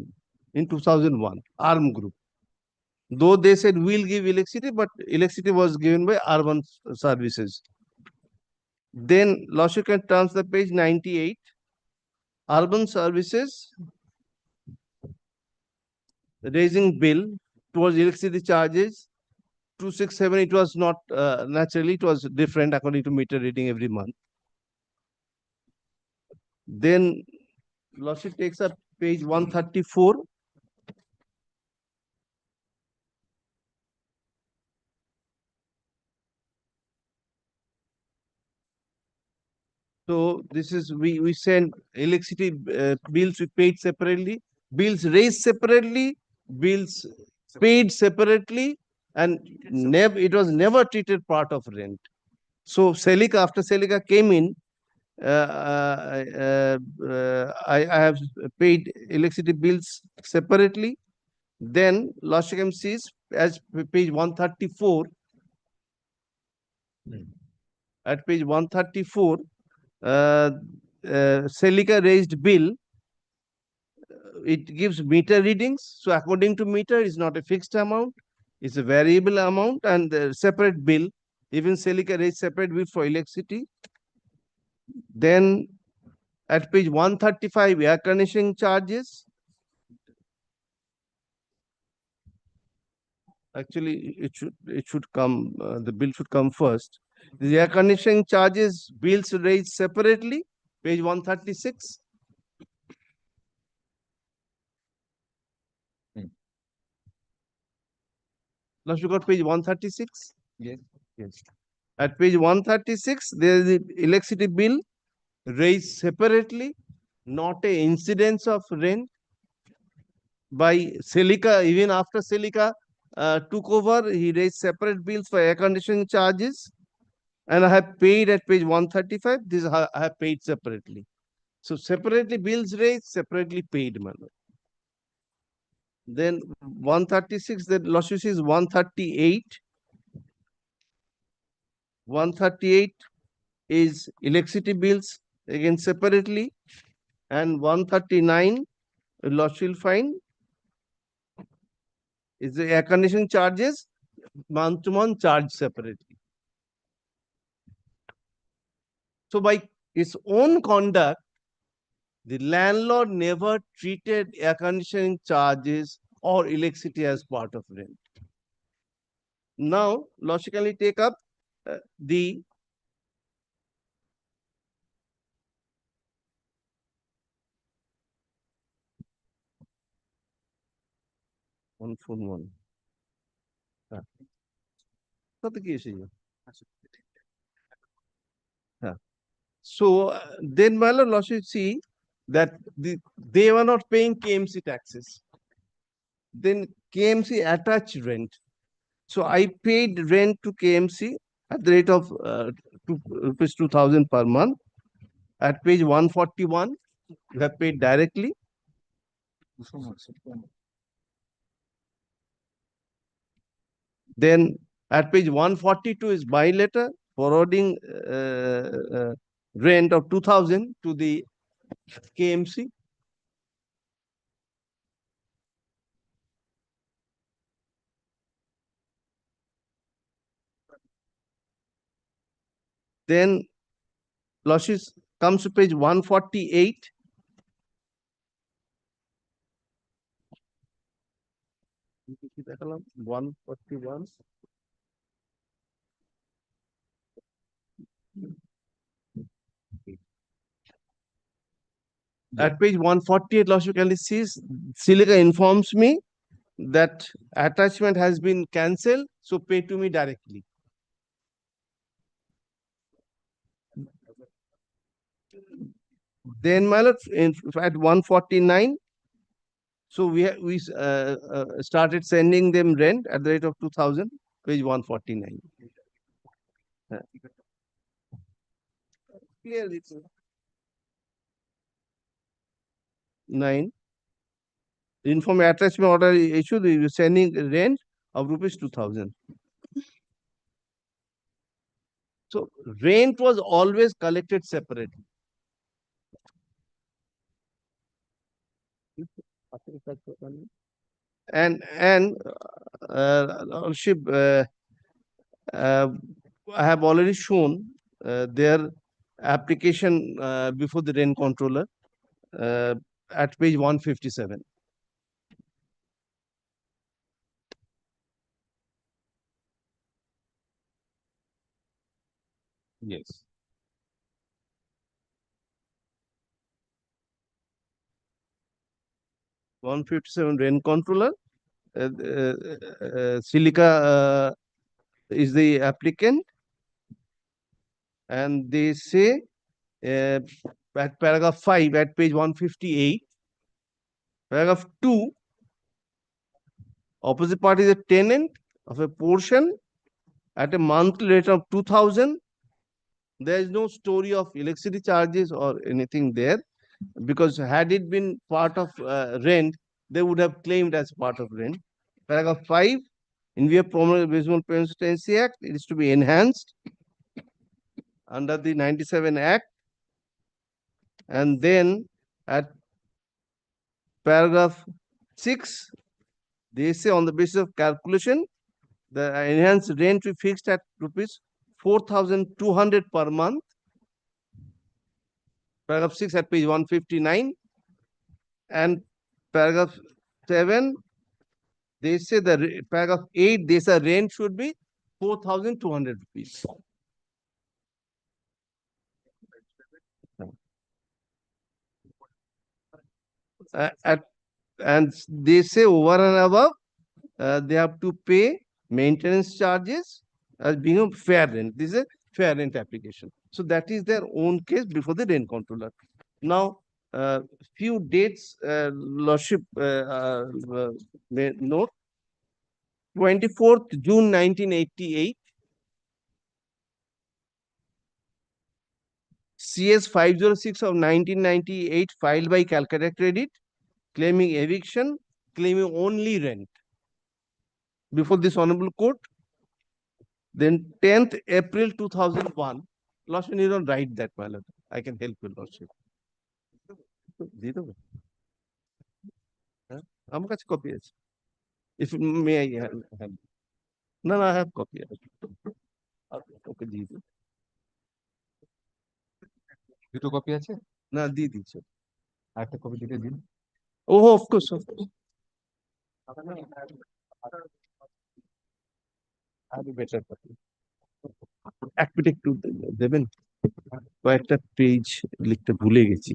in 2001, ARM Group. Though they said we'll give electricity, but electricity was given by urban services. Then Loshu can turn the page 98. Urban services raising bill towards electricity charges 267. It was not naturally, it was different according to meter reading every month. Then Loshu takes up page 134. So this is we send electricity bills we paid separately, bills raised separately, bills paid separately, and never it was never treated part of rent. So Celica, after Celica came in, I have paid electricity bills separately. Then Loshikam sees as page 134. At page 134, Celica raised bill. It gives meter readings. So according to meter, it's not a fixed amount. It's a variable amount and the separate bill. Even Celica raised separate bill for electricity. Then at page 135, air conditioning charges. Actually, it should come. The bill should come first. The air conditioning charges bills raised separately. Page 136. Let's look at page 136. Yes. Yes. At page 136, there is the electricity bill raised separately, not a incidence of rent by Celica. Even after Celica took over, he raised separate bills for air conditioning charges. And I have paid at page 135. This I have paid separately. So separately bills raised, separately paid. Then 136, the losses is 138. 138 is electricity bills, again separately. And 139, loss will find is the air conditioning charges, month to month charge separately. So by its own conduct, the landlord never treated air conditioning charges or electricity as part of rent. Now, logically take up the one. তাতে কি এসে যাবে? হ্যাঁ। So then my lord should see that they were not paying KMC taxes. Then KMC attached rent. So I paid rent to KMC at the rate of rupees 2,000 per month. At page 141, you have paid directly. Then at page 142 is by letter forwarding rent of 2,000 to the KMC. Then losses comes to page 148. দেখালাম 141. At page 148, Lordship kindly sees Silica informs me that attachment has been cancelled, so pay to me directly. Then, my lord, at 149, so we started sending them rent at the rate of 2,000, page 149. Clearly, 9. Inform attachment order issued, we were sending rent of rupees 2,000. So rent was always collected separately. And Lordship, I have already shown their application before the rent controller at page 157. Yes. Uh, 157 rent controller. Silica is the applicant, and they say at paragraph 5 at page 158, paragraph 2, opposite party is a tenant of a portion at a monthly rate of 2,000. There is no story of electricity charges or anything there, because had it been part of rent, they would have claimed as part of rent. Paragraph 5, in view of Municipal Penitency Act, it is to be enhanced under the 97 Act. And then at paragraph 6, they say on the basis of calculation, the enhanced rent we fixed at rupees 4,200 per month. Paragraph 6 at page 159. And paragraph 7, they say paragraph 8, they say rent should be 4,200 rupees. And they say over and above, they have to pay maintenance charges as being a fair rent. This is a fair rent application. So that is their own case before the rent controller. Now, few dates, Lordship may note. 24th June 1988, CS 506 of 1998 filed by Calcutta Credit, claiming eviction, claiming only rent before this honorable court. Then 10th April 2001, Lordship, you don't write that, my lord. I can help you, Lordship. আমার কাছে copy আছে। If may I have? No, I have copy. Okay, দিয়ে দিন। দুটো copy আছে? না, দিয়ে দিচ্ছি। আরেকটা কপি দিতে দিন। Oh, of course, of course. আরো বেটার কপি। এক মিনিট একটু দেবেন, কয়েকটা পেজ লিখতে ভুলে গেছি।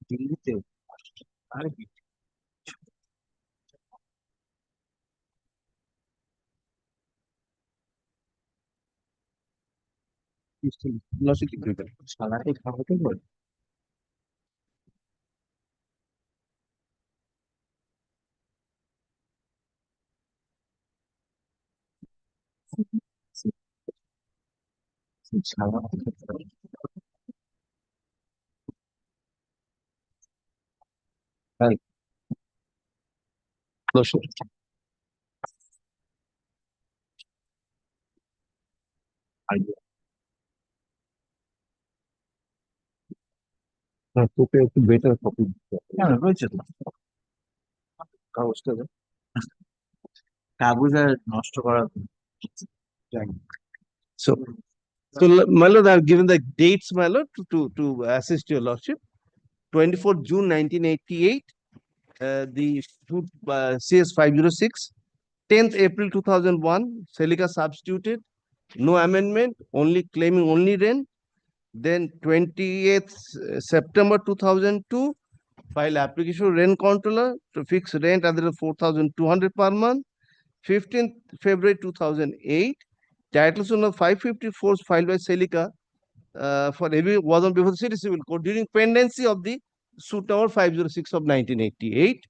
দিল্লিতে আর কি লসিক সালাতে খাওয়াতে বলে সালা তাই লসিক তোকে একটু বেটার কপি দিতে হবে। হ্যাঁ রয়েছে তো কাগজটা দে। কাগজ আর নষ্ট করা জানি So, my lord, I've given the dates, my lord, to assist your lordship. 24th June 1988, the CS 506. 10th April 2001, Celica substituted, no amendment, only claiming only rent. Then 20th September 2002, file application of rent controller to fix rent at the rate of 4,200 per month. 15th February 2008, title suit number 554 filed by Celica for review was on before the city civil court during pendency of the suit number 506 of 1988.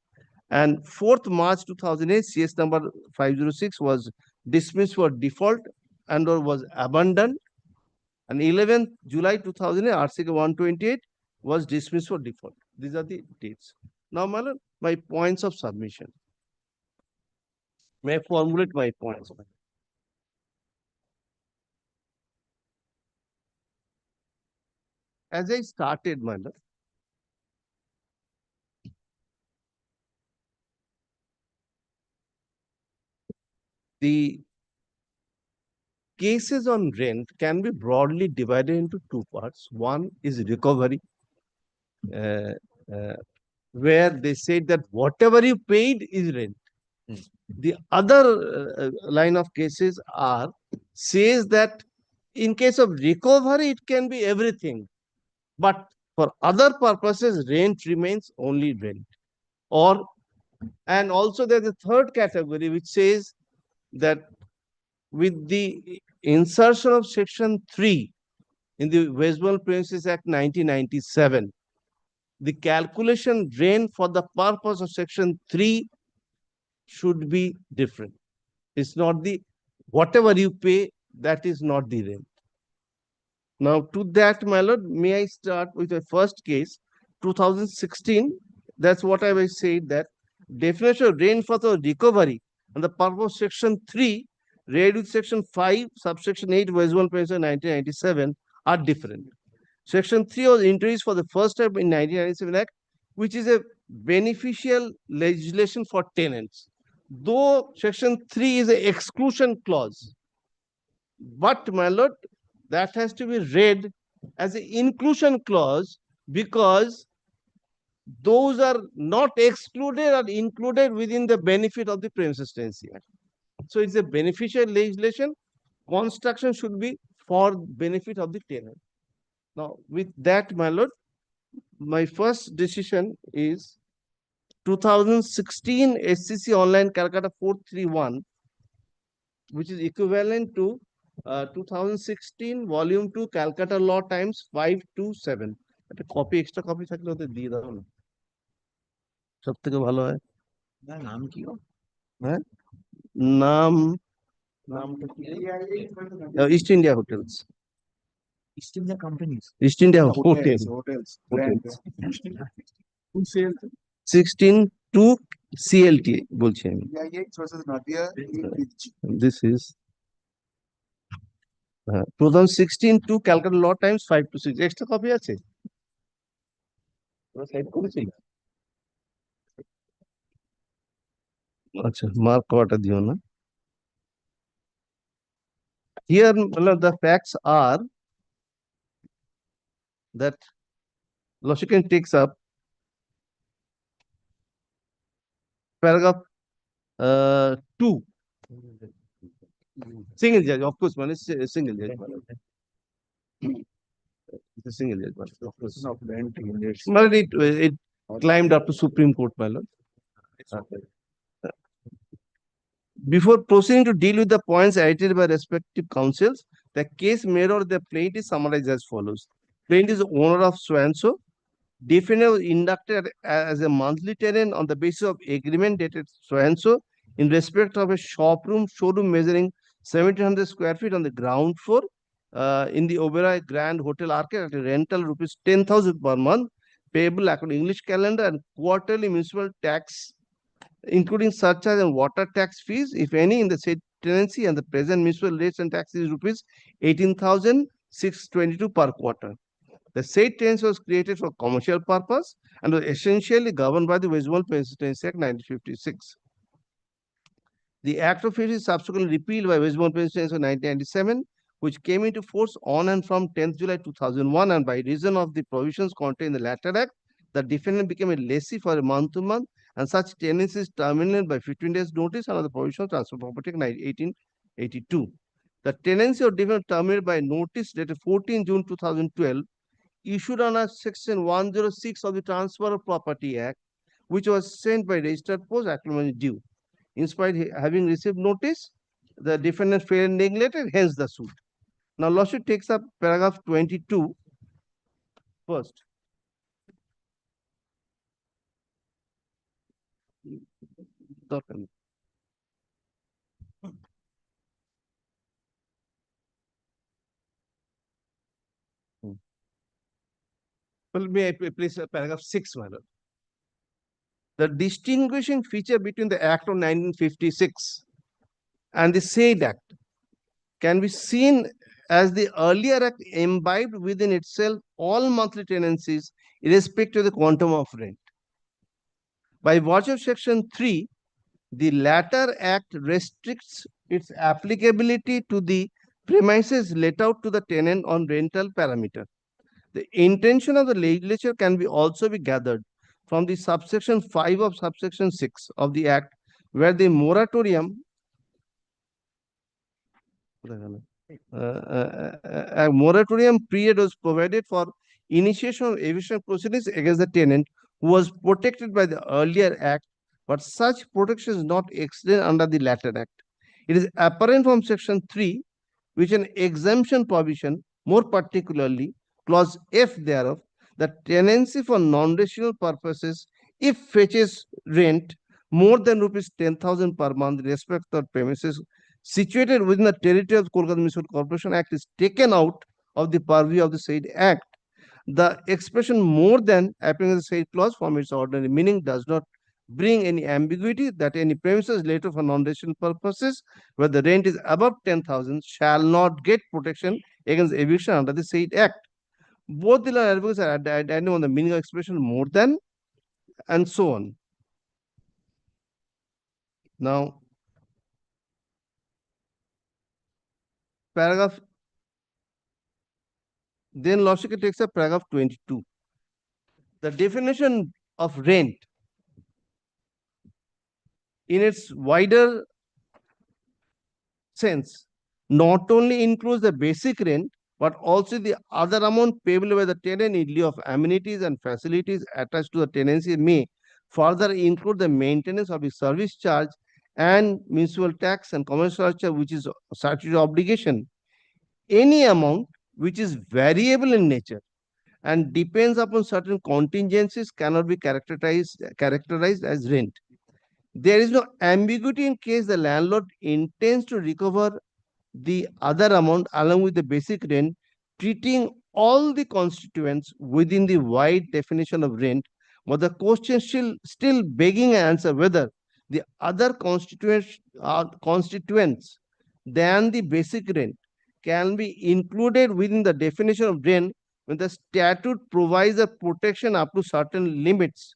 And 4th March 2008, CS number 506 was dismissed for default and or was abandoned. And 11th July 2008, RCK 128 was dismissed for default. These are the dates. Now, my lord, my points of submission. May I formulate my points? As I started, my lord, the cases on rent can be broadly divided into two parts. One is recovery, uh, uh, where they said that whatever you paid is rent. The other line of cases are says that in case of recovery, it can be everything, but for other purposes, rent remains only rent. Or, and also there's a third category which says that with the insertion of section 3 in the Westmoreland Premises Act 1997, the calculation rent for the purpose of section 3 should be different. It's not the whatever you pay, that is not the rent. Now, to that, my lord, may I start with the first case, 2016. That's what I was saying, that definition of rent for the recovery and the purpose of section 3, read with section 5, subsection 8, Westmoreland Premises 1997 are different. Section 3 was introduced for the first time in 1997 Act, which is a beneficial legislation for tenants. Though section 3 is an exclusion clause, but my lord, that has to be read as an inclusion clause because those are not excluded or included within the benefit of the Premises Tenancy Act. So it's a beneficial legislation. Construction should be for benefit of the tenant. Now, with that, my lord, my first decision is 2016 SCC Online Calcutta 431, which is equivalent to 2016 Volume 2 Calcutta Law Times 527. একটা copy extra copy থাকলে ওদের দিয়ে দাও না, সব থেকে ভালো হয়। নাম কি হ্যাঁ, নাম নামটা কি east India hotels, east India companies east India hotel hotels 16 to CLT বলছি আমি। This is 2016 to Calcutta Law Times 526. Extra copy আছে? সাইড করেছিল আচ্ছা, মার্ক করাটা দিও না। Here the facts are that Loshikan takes up paragraph 2. Single judge, of course, one is single judge. It's a single judge, but of course. of rent units. But it climbed up to Supreme Court, my lord. Before proceeding to deal with the points cited by respective counsels, the case made or the plaintiff is summarized as follows. Plaintiff is owner of so-and-so. Defendant was inducted as a monthly tenant on the basis of agreement dated so-and-so in respect of a showroom measuring 1700 square feet on the ground floor in the Oberoi Grand Hotel Arcade at a rental rupees 10,000 per month, payable according to English calendar, and quarterly municipal tax including surcharge and water tax fees, if any, in the said tenancy, and the present municipal rates and taxes is rupees 18,622 per quarter. The said tenancy was created for commercial purpose and was essentially governed by the West Bengal Tenancy Act 1956. The Act of It is subsequently repealed by West Bengal Tenancy Act 1997, which came into force on and from 10th July 2001, and by reason of the provisions contained in the latter act, the defendant became a lessee for a month to month, and such tenancy is terminated by 15 days notice under the provision of Transfer Property Act 1882. The tenancy of defendant terminated by notice dated 14 June 2012 issued under Section 106 of the Transfer of Property Act, which was sent by registered post acknowledgement due. In spite of having received notice, the defendant failed and neglected, hence the suit. Now, lawsuit takes up paragraph 22 first. Well, may I place paragraph 6, my lord. The distinguishing feature between the Act of 1956 and the said Act can be seen as the earlier Act imbibed within itself all monthly tenancies, irrespective of the quantum of rent. By virtue of Section 3, the latter Act restricts its applicability to the premises let out to the tenant on rental parameter. The intention of the legislature can be also be gathered from the subsection 5 of subsection 6 of the Act, where the moratorium a moratorium period was provided for initiation of eviction proceedings against the tenant who was protected by the earlier Act, but such protection is not extended under the latter Act. It is apparent from Section 3, which an exemption provision, more particularly Clause F thereof, that tenancy for non-residential purposes, if fetches rent more than rupees 10,000 per month in respect of premises situated within the territory of the Kolkata Municipal Corporation Act, is taken out of the purview of the said Act. The expression more than appearing in the said clause from its ordinary meaning does not bring any ambiguity that any premises later for non-residential purposes where the rent is above 10,000 shall not get protection against eviction under the said Act. Both the law advocates are identifying on the meaning of expression more than and so on. Now, paragraph, then lawsuit takes up paragraph 22. The definition of rent in its wider sense not only includes the basic rent, but also the other amount payable by the tenant in lieu of amenities and facilities attached to the tenancy may further include the maintenance of the service charge and municipal tax and commercial charge, which is a statutory obligation. Any amount which is variable in nature and depends upon certain contingencies cannot be characterized as rent. There is no ambiguity in case the landlord intends to recover the other amount along with the basic rent, treating all the constituents within the wide definition of rent, but the question still begging an answer whether the other constituents than the basic rent can be included within the definition of rent when the statute provides a protection up to certain limits.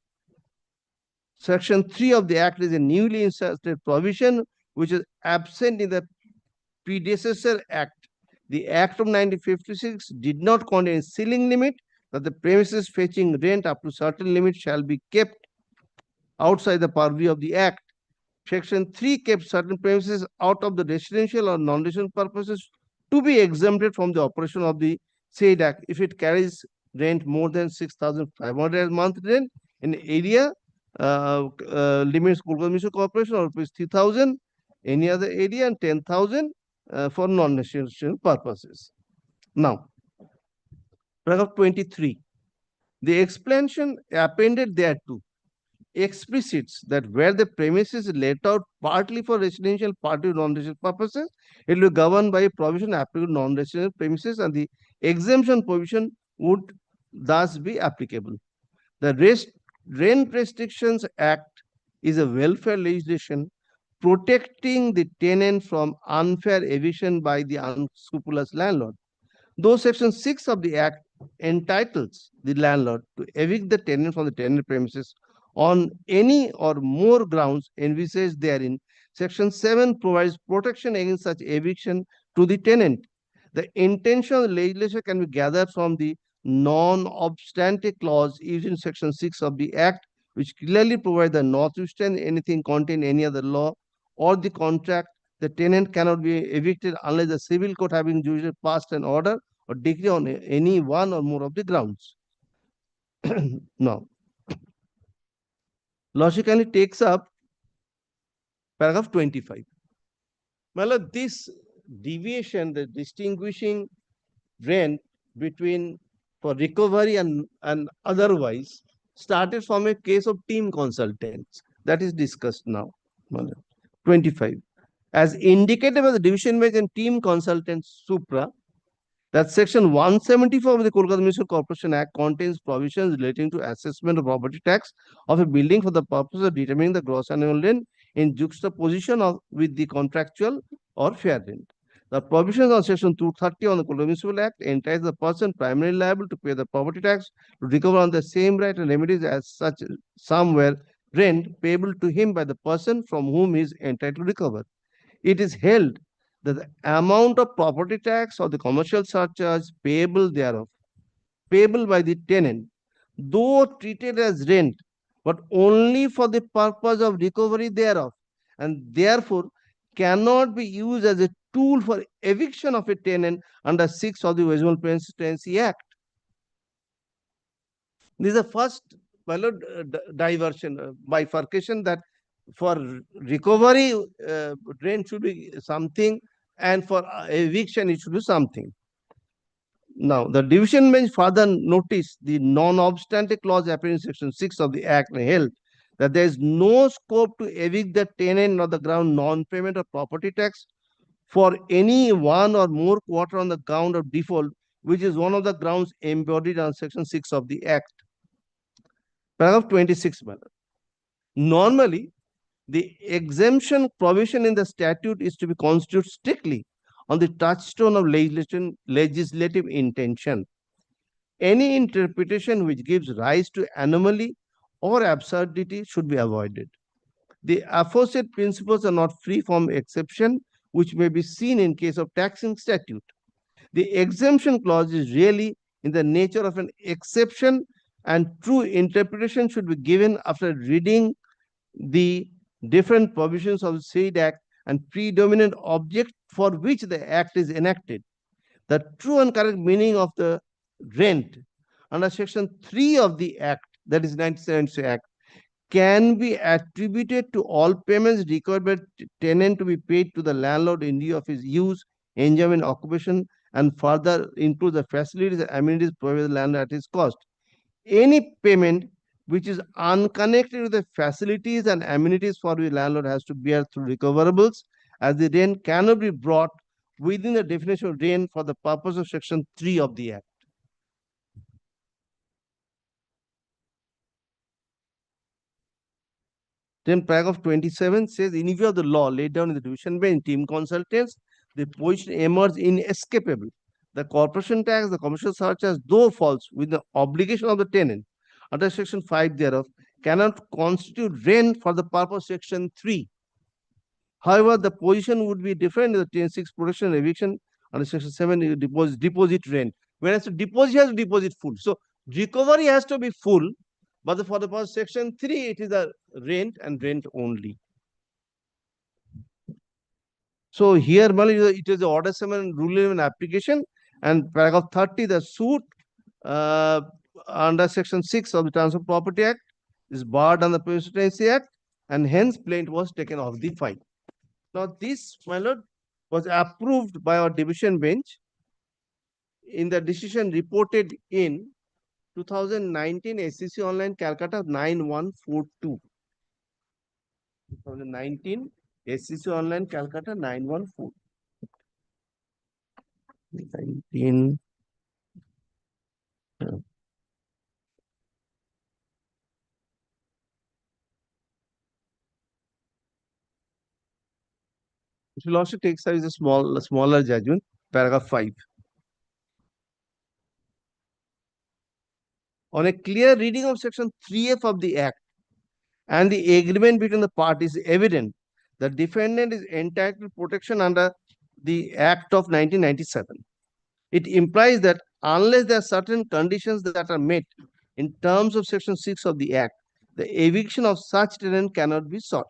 Section 3 of the Act is a newly inserted provision which is absent in the predecessor Act. The Act of 1956 did not contain a ceiling limit that the premises fetching rent up to certain limit shall be kept outside the purview of the Act. Section 3 kept certain premises out of the residential or non-residential purposes to be exempted from the operation of the said act if it carries rent more than 6,500 as monthly rent in area limits Kolkata Municipal Corporation or rupees 3,000 any other area and 10,000 for non-residential purposes. Now, paragraph 23. The explanation appended thereto explicits that where the premises is let out partly for residential, partly non-residential purposes, it will be governed by a provision applicable to non-residential premises, and the exemption provision would thus be applicable. The Rent Restrictions Act is a welfare legislation protecting the tenant from unfair eviction by the unscrupulous landlord. Though Section 6 of the Act entitles the landlord to evict the tenant from the tenant premises on any or more grounds envisaged therein, Section 7 provides protection against such eviction to the tenant. The intention of the legislation can be gathered from the non-obstante clause used in Section 6 of the Act, which clearly provides that notwithstanding anything contained in any other law or the contract, the tenant cannot be evicted unless the civil court having jurisdiction passed an order or decree on any one or more of the grounds. Now, logically takes up paragraph 25. Well, this deviation, the distinguishing rent between for recovery and otherwise started from a case of team consultants that is discussed now. 25. As indicated by the division bench and team consultants supra, that section 174 of the Kolkata Municipal Corporation Act contains provisions relating to assessment of property tax of a building for the purpose of determining the gross annual rent in juxtaposition with the contractual or fair rent. The provisions on section 230 on the Kolkata Municipal Act entitle the person primarily liable to pay the property tax to recover on the same right and remedies as such somewhere rent payable to him by the person from whom he is entitled to recover. It is held that the amount of property tax or the commercial surcharge payable thereof, payable by the tenant, though treated as rent, but only for the purpose of recovery thereof, and therefore cannot be used as a tool for eviction of a tenant under 6 of the Westmoreland Tenancy Act. This is the first diversion, bifurcation, that for recovery, rent should be something, and for eviction, it should be something. Now, the division bench further noticed the non-obstante clause appearing in section 6 of the Act and held that there is no scope to evict the tenant on the ground non-payment of property tax for any one or more quarter on the ground of default, which is one of the grounds embodied on section 6 of the Act. Paragraph 26. Normally, the exemption provision in the statute is to be constituted strictly on the touchstone of legislative intention. Any interpretation which gives rise to anomaly or absurdity should be avoided. The aforesaid principles are not free from exception, which may be seen in case of taxing statute. The exemption clause is really in the nature of an exception, and true interpretation should be given after reading the different provisions of the said Act and predominant object for which the Act is enacted. The true and correct meaning of the rent under section 3 of the Act, that is 1970 Act, can be attributed to all payments required by tenant to be paid to the landlord in lieu of his use, enjoyment, occupation, and further include the facilities and amenities provided by the landlord at his cost. Any payment which is unconnected with the facilities and amenities for which landlord has to bear through recoverables, as the rent cannot be brought within the definition of rent for the purpose of section 3 of the Act. Then paragraph 27 says, in view of the law laid down in the division bench team consultants, the position emerged inescapable. The corporation tax, the commercial surcharge, though falls with the obligation of the tenant under section 5 thereof, cannot constitute rent for the purpose of section 3. However, the position would be different in the 10(6) protection and eviction under section 7 deposit rent. Whereas the deposit has to deposit full. So recovery has to be full, but for the purpose of section 3, it is a rent and rent only. So here, it is the order 7 rule 11 application, And paragraph 30, the suit under section 6 of the Transfer of Property Act is barred under the Presidency Act, and hence plaintiff was taken off the file. Now, this, my lord, was approved by our division bench in the decision reported in 2019 SCC Online Calcutta 9142. 2019 SCC Online Calcutta 914. 19. It will also take size a smaller judgment, paragraph 5. On a clear reading of section 3F of the Act and the agreement between the parties, evident the defendant is entitled to protection under the Act of 1997. It implies that unless there are certain conditions that are met in terms of section 6 of the Act, the eviction of such tenant cannot be sought.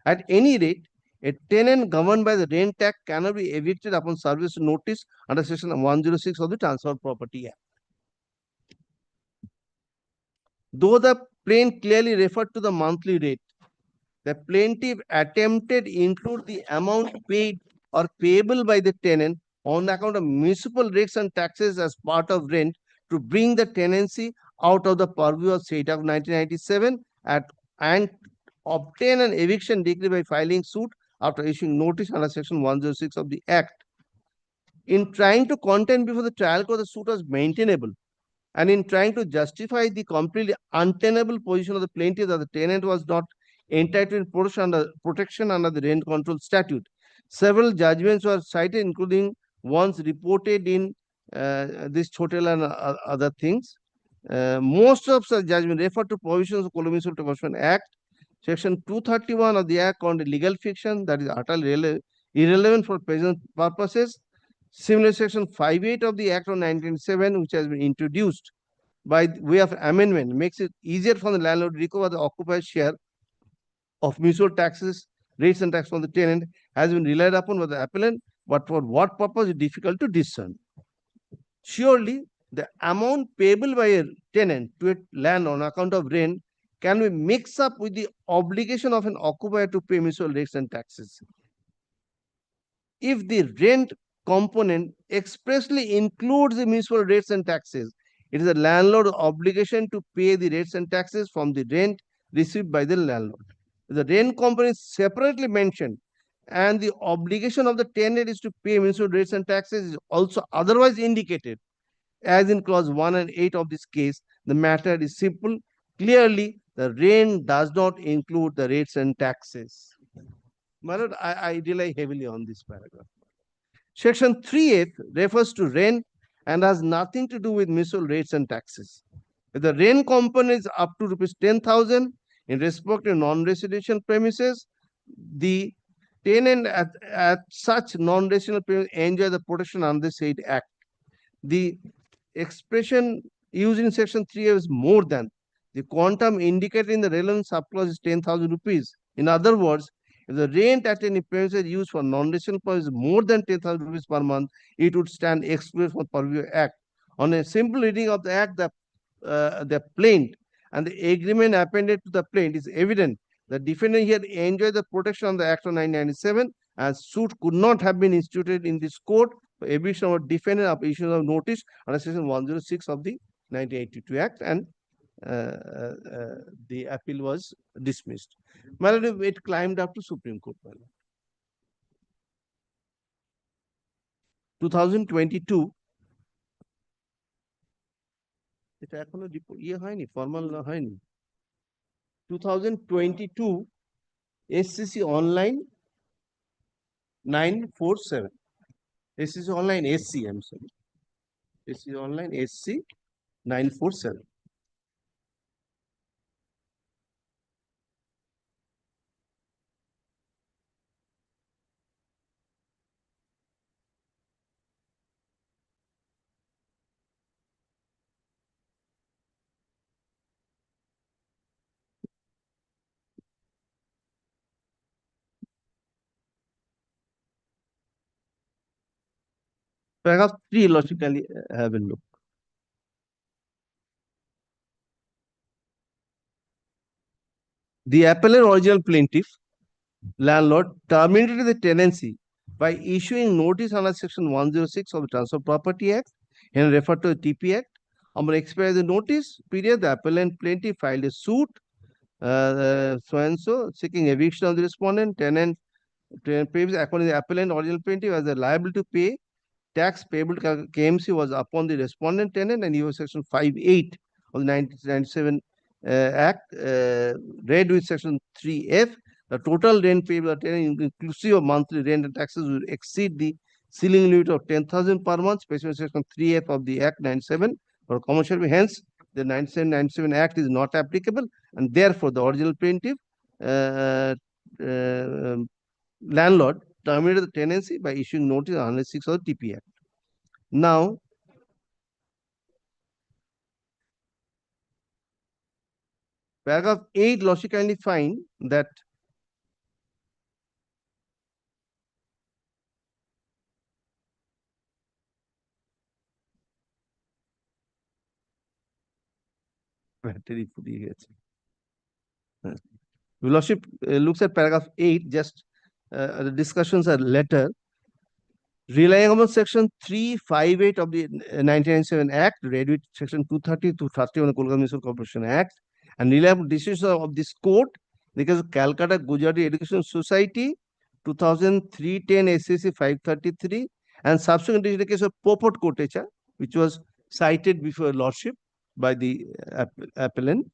At any rate, a tenant governed by the Rent Act cannot be evicted upon service notice under section 106 of the Transfer of Property Act. Though the plaintiff clearly referred to the monthly rate, the plaintiff attempted to include the amount paid or payable by the tenant on account of municipal rates and taxes as part of rent to bring the tenancy out of the purview of state of 1997 and obtain an eviction decree by filing suit after issuing notice under section 106 of the Act. In trying to contend before the trial court, the suit was maintainable, and in trying to justify the completely untenable position of the plaintiff that the tenant was not entitled to protection under the rent control statute, several judgments were cited, including ones reported in this hotel and other things. Most of such judgments refer to provisions of Municipal Development Act, section 231 of the Act on legal fiction that is utterly irrelevant for present purposes. Similar section 58 of the Act of 1997, which has been introduced by way of amendment, makes it easier for the landlord to recover the occupier's share of municipal taxes, rates and tax from the tenant, has been relied upon by the appellant, but for what purpose is difficult to discern. Surely, the amount payable by a tenant to a landlord on account of rent can be mixed up with the obligation of an occupier to pay municipal rates and taxes. If the rent component expressly includes the municipal rates and taxes, it is the landlord's obligation to pay the rates and taxes from the rent received by the landlord. If the rent component is separately mentioned and the obligation of the tenant is to pay municipal rates and taxes is also otherwise indicated, as in clause 1 and 8 of this case, the matter is simple. Clearly, the rent does not include the rates and taxes. My lord, I rely heavily on this paragraph. Section 3F refers to rent and has nothing to do with municipal rates and taxes. If the rent component is up to rupees 10,000 in respect to non-residential premises, the tenant at such non-residential premises enjoy the protection under the said Act. The expression used in section 3F is more than. The quantum indicated in the relevant subclause is 10,000 rupees. In other words, if the rent at any premises used for non-residential purpose is more than 10,000 rupees per month, it would stand excluded from purview Act. On a simple reading of the Act, the plaint and the agreement appended to the plaint is evident. The defendant here enjoyed the protection of the Act of 1997, and suit could not have been instituted in this court for eviction of defendant of issuance of notice under section 106 of the 1982 Act, and the appeal was dismissed. My lord, it climbed up to Supreme Court. 2022, এটা এখনো ইয়ে হয়নি, formal হয়নি। 2022 SCC Online 947. SCC Online SC, I'm sorry. SCC Online SC 947. Paragraph 3, logically, have a look. The appellant original plaintiff, landlord, terminated the tenancy by issuing notice under Section 106 of the Transfer of Property Act and referred to the TP Act. Upon expiry of the notice period, the appellant plaintiff filed a suit so and so seeking eviction of the respondent. Tenant pays according to the appellant original plaintiff as a liable to pay tax payable to KMC was upon the respondent tenant, and EU Section 5(8) of the 1997 Act, read with Section 3(f). The total rent payable to tenant, inclusive of monthly rent and taxes, will exceed the ceiling limit of 10,000 per month, specified Section 3(f) of the Act 97 for commercial. Hence, the 97 Act is not applicable, and therefore the original plaintiff landlord terminated the tenancy by issuing notice on 106 of the TP Act. Now, paragraph 8 logically find that Lordship looks at paragraph 8, just the discussions are later. Relying upon Section 358 of the 1997 Act, read with Section 230 to 31 of the Kolkata Municipal Corporation Act, and relying upon decisions of this court, because of Calcutta Gujarati Education Society, 2003-10 SCC 533, and subsequent decision in the case of Popot Kotecha, which was cited before Lordship by the appellant,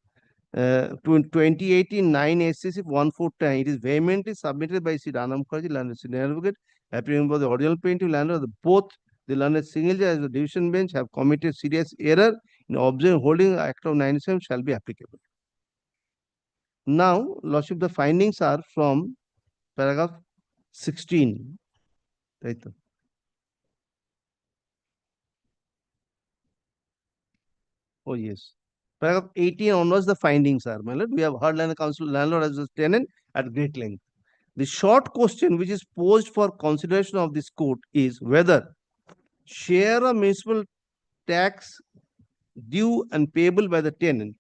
2018-9 SCC 149. It is vehemently submitted by Sri Rana Mukherjee, landlord senior advocate, appearing for the original plaintiff landlord. Both the landlord single judge as the division bench have committed serious error in observing holding Act of 97 shall be applicable. Now, Lordship, the findings are from paragraph 16. Right. Oh, yes. Paragraph 18 onwards, the findings are, my lord. We have heard landlord counsel landlord as a tenant at great length. The short question which is posed for consideration of this court is whether share of municipal tax due and payable by the tenant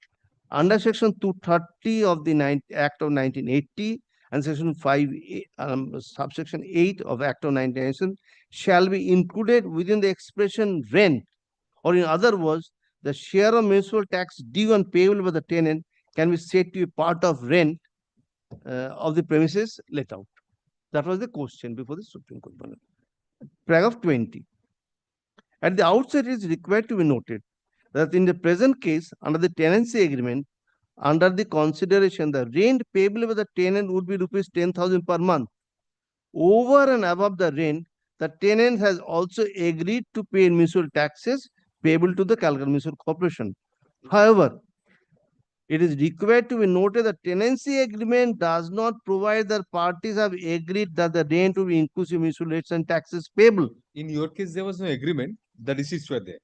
under Section 230 of the Act of 1980 and Section 5, subsection 8 of Act of 1997 shall be included within the expression rent, or in other words, the share of municipal tax due and payable by the tenant can be said to be part of rent of the premises let out. That was the question before the Supreme Court. Paragraph 20. At the outset, it is required to be noted that in the present case, under the tenancy agreement, under the consideration, the rent payable by the tenant would be rupees 10,000 per month. Over and above the rent, the tenant has also agreed to pay municipal taxes payable to the Calcutta Municipal Corporation. However, it is required to be noted that tenancy agreement does not provide that parties have agreed that the rent will be inclusive municipal rates and taxes payable. In your case, there was no agreement. The receipts were there.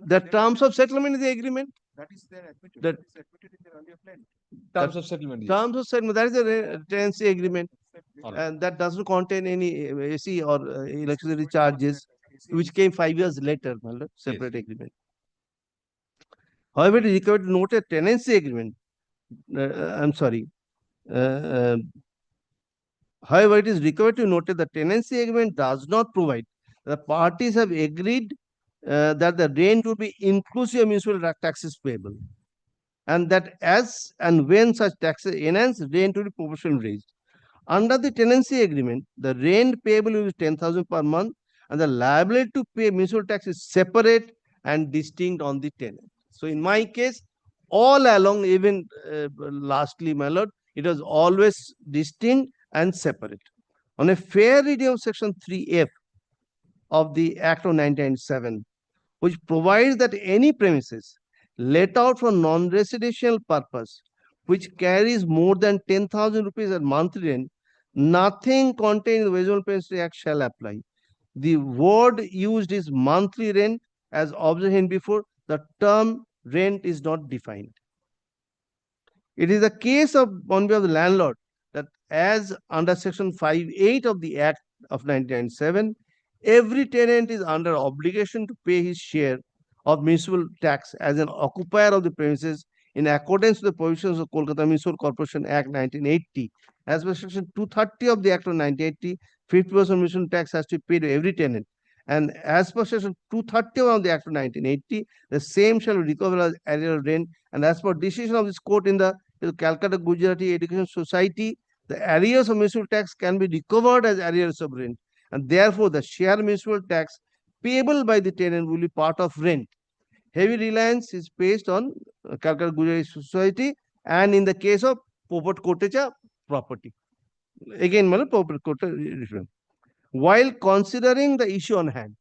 The terms of settlement is the agreement. That is there admitted. That- That is admitted in the earlier plan. Terms of settlement. Yes. Terms of settlement, that is the tenancy agreement. All right. And that doesn't contain any AC or electricity charges, which came 5 years later, separate agreement. However, it is required to note a tenancy agreement. I'm sorry. However, it is required to note that the tenancy agreement does not provide. The parties have agreed that the rent will be inclusive of municipal taxes payable, and that as and when such taxes enhance, rent will be proportionally raised. Under the tenancy agreement, the rent payable will be 10,000 per month, and the liability to pay municipal tax is separate and distinct on the tenant. So, in my case, all along, even lastly, my lord, it was always distinct and separate. On a fair reading of Section 3(f) of the Act of 1997, which provides that any premises let out for non-residential purpose, which carries more than 10,000 rupees at monthly rent, nothing contained in the Original Premises Act shall apply. The word used is monthly rent, as observed before. The term rent is not defined. It is the case of on behalf of the landlord that as under Section 5(8) of the Act of 1997, every tenant is under obligation to pay his share of municipal tax as an occupier of the premises in accordance with the provisions of Kolkata Municipal Corporation Act 1980. As per section 230 of the Act of 1980, 50% municipal tax has to be paid to every tenant. And as per section 231 of the Act of 1980, the same shall be recovered as arrear of rent. And as per decision of this court in the Calcutta Gujarati Education Society, the arrears of municipal tax can be recovered as arrears of rent, and therefore the share municipal tax payable by the tenant will be part of rent. Heavy reliance is based on Calcutta Gujarati Society, and in the case of Popat Kotecha property. Again, Popat Kotecha. While considering the issue on hand,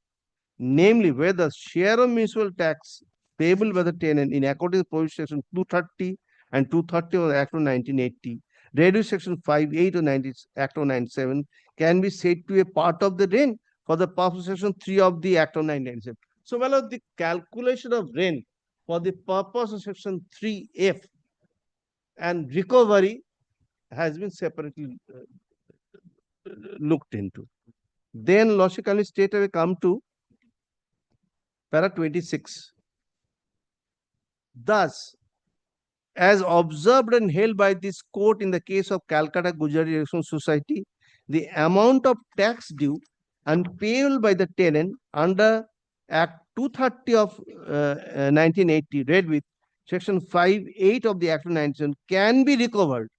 namely whether share of municipal tax payable by the tenant in accordance with provision section 230 and 230 of the Act of 1980, reduced section 58 of Act of 97 can be said to be a part of the rent for the purpose of section 3 of the Act of 1997. So, well, the calculation of rent for the purpose of section 3F and recovery has been separately looked into. Then logically straight away come to para 26. Thus, as observed and held by this court in the case of Calcutta Gujarati Education Society, the amount of tax due and payable by the tenant under Act 230 of 1980, read with section 5(8) of the Act of 1997, can be recovered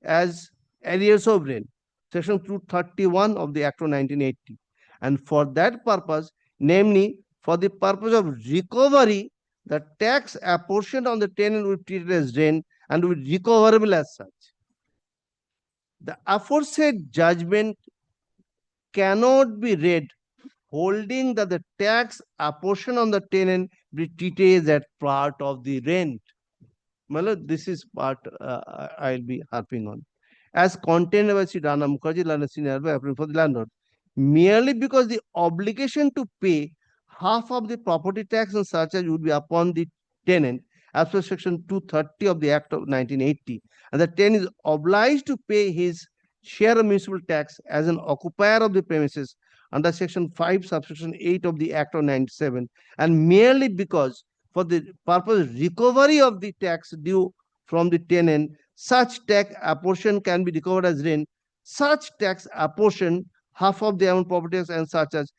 as arrears of rent, section 231 of the Act of 1980. And for that purpose, namely for the purpose of recovery, the tax apportioned on the tenant will be treated as rent and will be recoverable as such. The aforesaid judgment cannot be read holding that the tax apportioned on the tenant be treated as part of the rent. This is part I'll be harping on. As contained by Sri Rana Mukherjee, for the landlord, merely because the obligation to pay half of the property tax and surcharge would be upon the tenant as per section 230 of the Act of 1980, and the tenant is obliged to pay his share of municipal tax as an occupier of the premises under section 5 subsection 8 of the Act of 97, and merely because for the purpose of recovery of the tax due from the tenant, such tax apportion can be recovered as rent. Such tax apportion, half of the amount property tax and such as,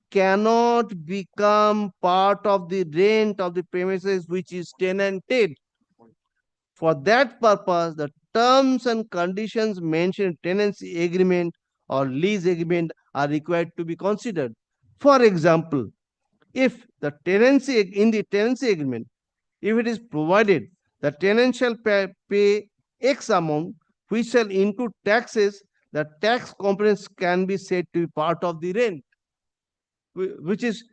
cannot become part of the rent of the premises which is tenanted. For that purpose, the terms and conditions mentioned in tenancy agreement or lease agreement are required to be considered. For example, if the tenancy in the tenancy agreement, if it is provided the tenant shall pay X amount which shall include taxes, the tax components can be said to be part of the rent, which is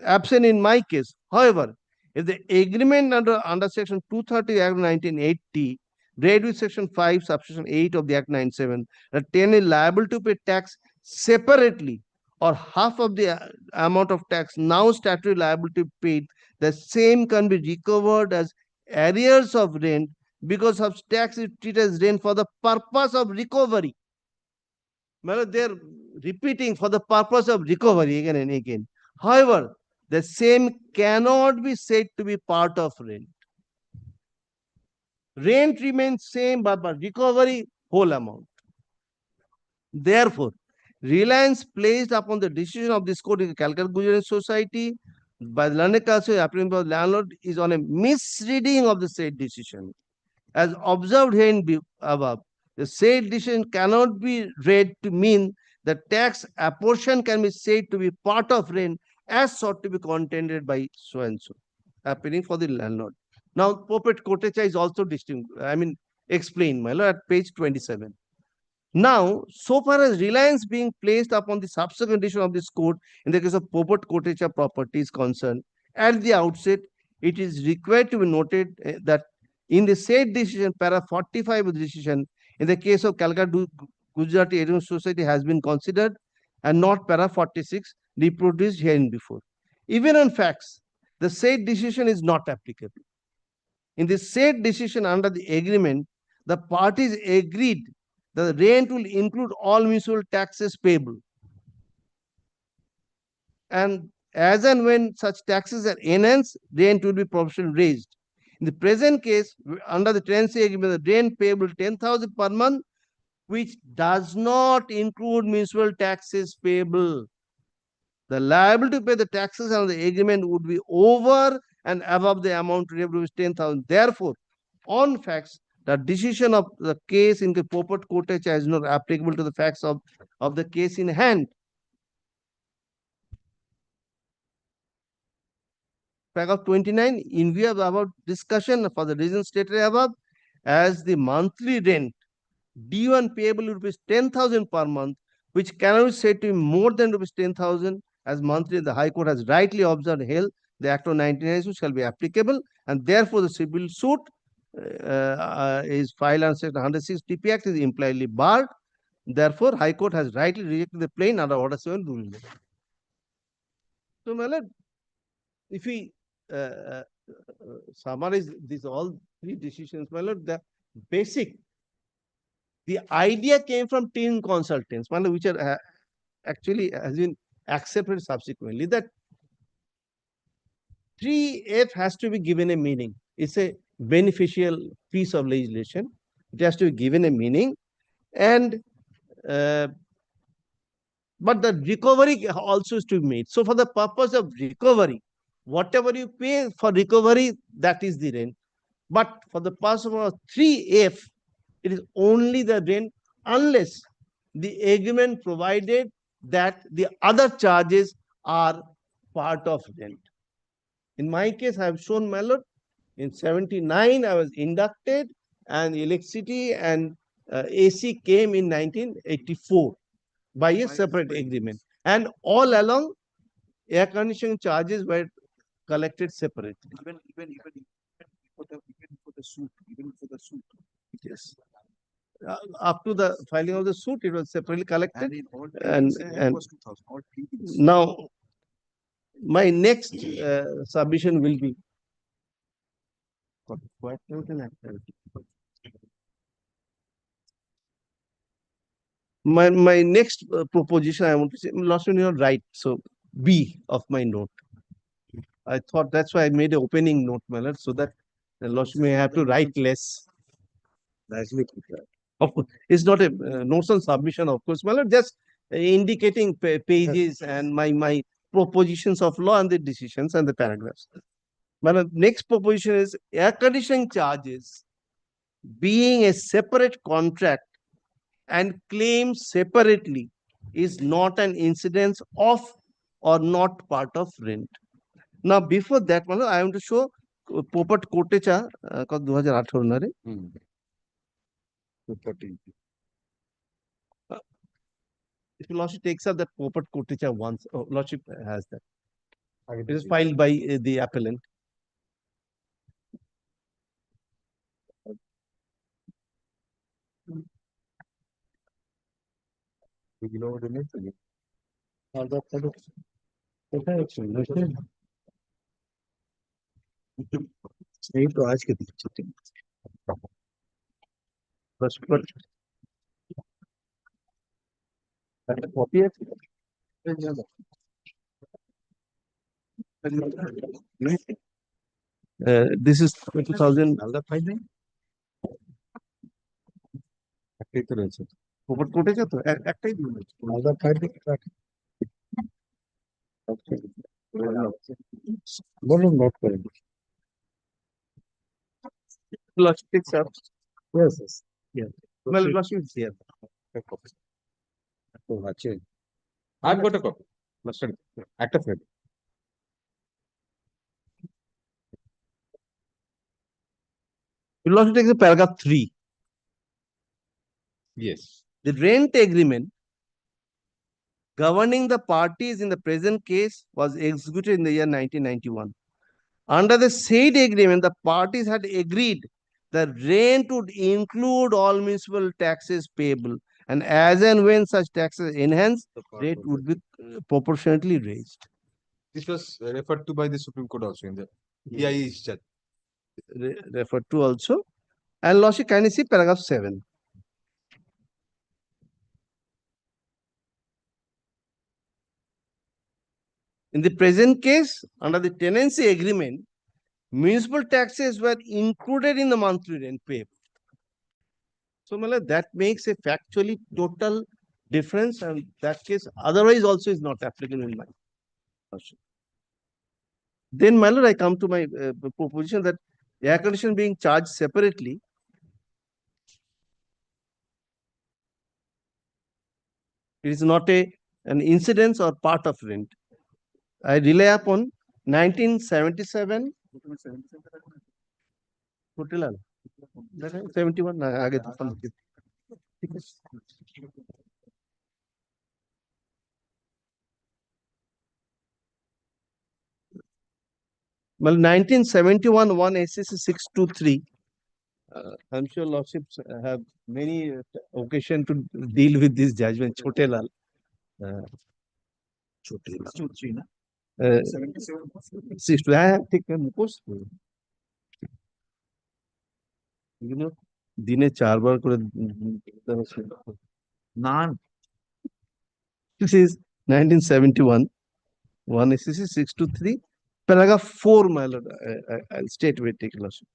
absent in my case. However, if the agreement under section 230 Act 1980, read with section 5 subsection 8 of the Act 97, the tenant is liable to pay tax separately or half of the amount of tax now statutory liable to be paid, the same can be recovered as arrears of rent because of tax is treated as rent for the purpose of recovery. They're repeating for the purpose of recovery again and again. However, the same cannot be said to be part of rent. Rent remains same, but recovery whole amount. Therefore, reliance placed upon the decision of this court in the Calcutta Gujarati Society by the learned counsel appearing by the landlord is on a misreading of the said decision. As observed here in above, the said decision cannot be read to mean the tax apportion can be said to be part of rent as sought to be contended by so and so, appearing for the landlord. Now, Popat Kotecha is also explained, my lord, at page 27. Now, so far as reliance being placed upon the subsequent decision of this court in the case of Popat Kotecha property is concerned, at the outset, it is required to be noted that in the said decision, para 45 of the decision, in the case of Calcutta Gujarati Education Society has been considered and not para 46 reproduced herein before. Even on facts, the said decision is not applicable. In the said decision under the agreement, the parties agreed that the rent will include all municipal taxes payable. and as and when such taxes are enhanced, rent will be proportionally raised. In the present case, under the tenancy agreement, the rent payable 10,000 per month, which does not include municipal taxes payable. The liability to pay the taxes under the agreement would be over and above the amount rupees 10,000. Therefore, on facts, the decision of the case in the purport quotage is not applicable to the facts of the case in hand. Paragraph 29, in view of the above discussion, for the reasons stated above, as the monthly rent D1 payable rupees 10,000 per month, which cannot be said to be more than rupees 10,000, as monthly the High Court has rightly observed held the Act of 1992 shall be applicable, and therefore the civil suit is filed under Section 106 TP Act is impliedly barred. Therefore, High Court has rightly rejected the plain under Order 7 ruling. So, my lord, if we summarize these all three decisions, my lord, the basic, the idea came from 10 consultants, my lord, which are actually has been accepted subsequently, that 3F has to be given a meaning. It's a beneficial piece of legislation. It has to be given a meaning, and but the recovery also is to be made. So, for the purpose of recovery, whatever you pay for recovery, that is the rent. But for the purpose of 3F, it is only the rent unless the agreement provided that the other charges are part of rent. In my case, I have shown, my lord, in 79, I was inducted, and electricity and AC came in 1984 by a separate agreement. And all along, air conditioning charges were collected separately. Even for the suit, Yes. Up to the filing of the suit, it was separately collected. and in all And- pleadings, and- it was 2,000. All pleadings. Now, my next submission will be my next proposition. I want to say, Lordship, you're right. So B of my note. I thought that's why I made an opening note, my lord, so that the Lordship may have to write less. Nicely put that. Of course, it's not a notes on submission, of course, my lord, just indicating pages and my propositions of law and the decisions and the paragraphs. My lord, next proposition is air conditioning charges being a separate contract and claimed separately is not an incidence of or not part of rent. Now, before that, my lord, I want to show Popat Kotecha, 2018 na re. 230. If Lordship takes up that Popat Kotecha once, Lordship has that. It is filed by the appellant. You know what it means? नहीं तो आज के दिन छुट्टी बस पर copy है This is 2000 আলাদা ফাইল নেই একটাই তো রয়েছে Popat Kotecha তো একটাই দিন আছে। আলাদা ফাইল বলুন নোট করেন Lordship takes up. yes yes yeah Well, Lordship is here. তো আছে I've got a copy. Lordship, একটা fail. Lordship takes a paragraph 3. Yes. The rent agreement governing the parties in the present case was executed in the year 1991. Under the said agreement, the parties had agreed the rent would include all municipal taxes payable, and as and when such taxes enhanced, rate would be proportionately raised. This was referred to by the Supreme Court also in the PI judge. Referred to also. And Lordship, can you see paragraph 7? In the present case, under the tenancy agreement, municipal taxes were included in the monthly rent payable. So, Mala, that makes a factually total difference, and that case otherwise also is not applicable in my version. Then, Mala, I come to my proposition that air condition being charged separately. It is not an incidence or part of rent. I rely upon 1977 hotel al 71 না আগে তো phone দিতে। ঠিক আছে। Well, 1971 1 SCC 623. I'm sure lordships have many occasion to deal with this judgment. Chote lal. Chote lal. 6 I have taken mukhosht এগুলো দিনে 4 বার করে দেখতে হচ্ছে না। This is 1971 1 SCC 623 paragraph 4, my lord. I'll state with take lordship.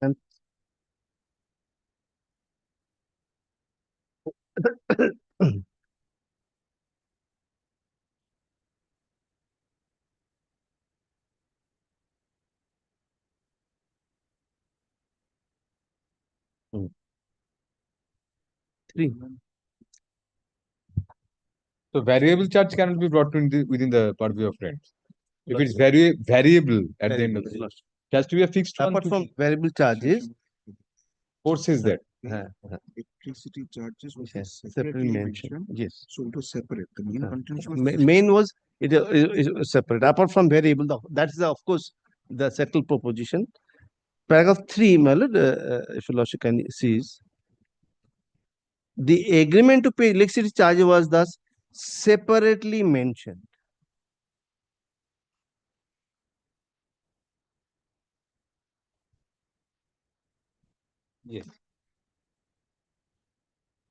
And three. So variable charge cannot be brought within the purview of rent. If it's variable at the end of the day, it has to be a fixed one. Apart from variable charges, Forces that. Electricity charges was separately mentioned. Yes. So it was separate. The main contention was Main was it is separate. Apart from variable, that is of course the settled proposition. Paragraph 3, my lord, if your lordship can sees, the agreement to pay electricity charge was thus separately mentioned. Yes.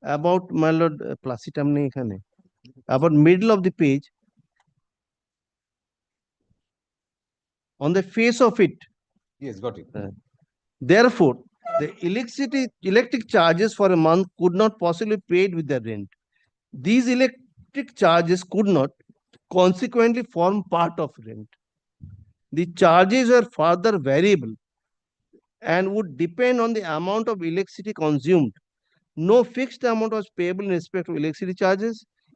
About, my lord, placitam নেই এখানে, about middle of the page, on the face of it, Yes, got it. therefore, the electric charges for a month could not possibly be paid with the rent. These electric charges could not consequently form part of rent. The charges were further variable and would depend on the amount of electricity consumed. No fixed amount was payable in respect of electricity charges.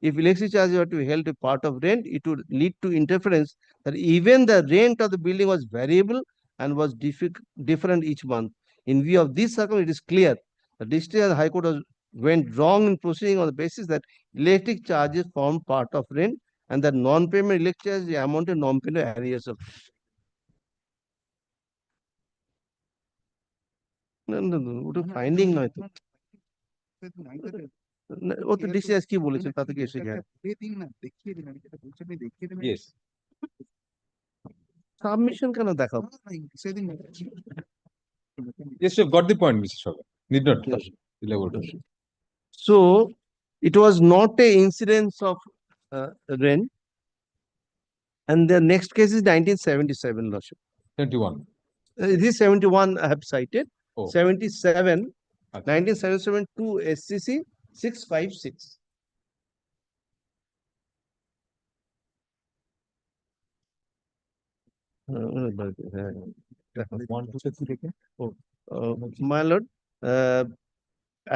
If electricity charges were to be held a part of rent, it would lead to interference that even the rent of the building was variable and was different each month. In view of this circumstance, it is clear the district and the High Court went wrong in proceeding on the basis that electric charges form part of rent and that non-payment electric charges amount to non-payment arrears of. No, ওটা finding নয় তো। ও তো DCs কি বলেছেন তাতে কি এসে যায়? Yes. সাবমিশন কেন দেখাবো? Yes, you have got the point, Mr. Shoga. Need not elaborate. So it was not a incidence of rent. And the next case is 1977, lordship. 21. This 71 I have cited. Oh. 77, Okay. 1977 2 SCC 656. My lord,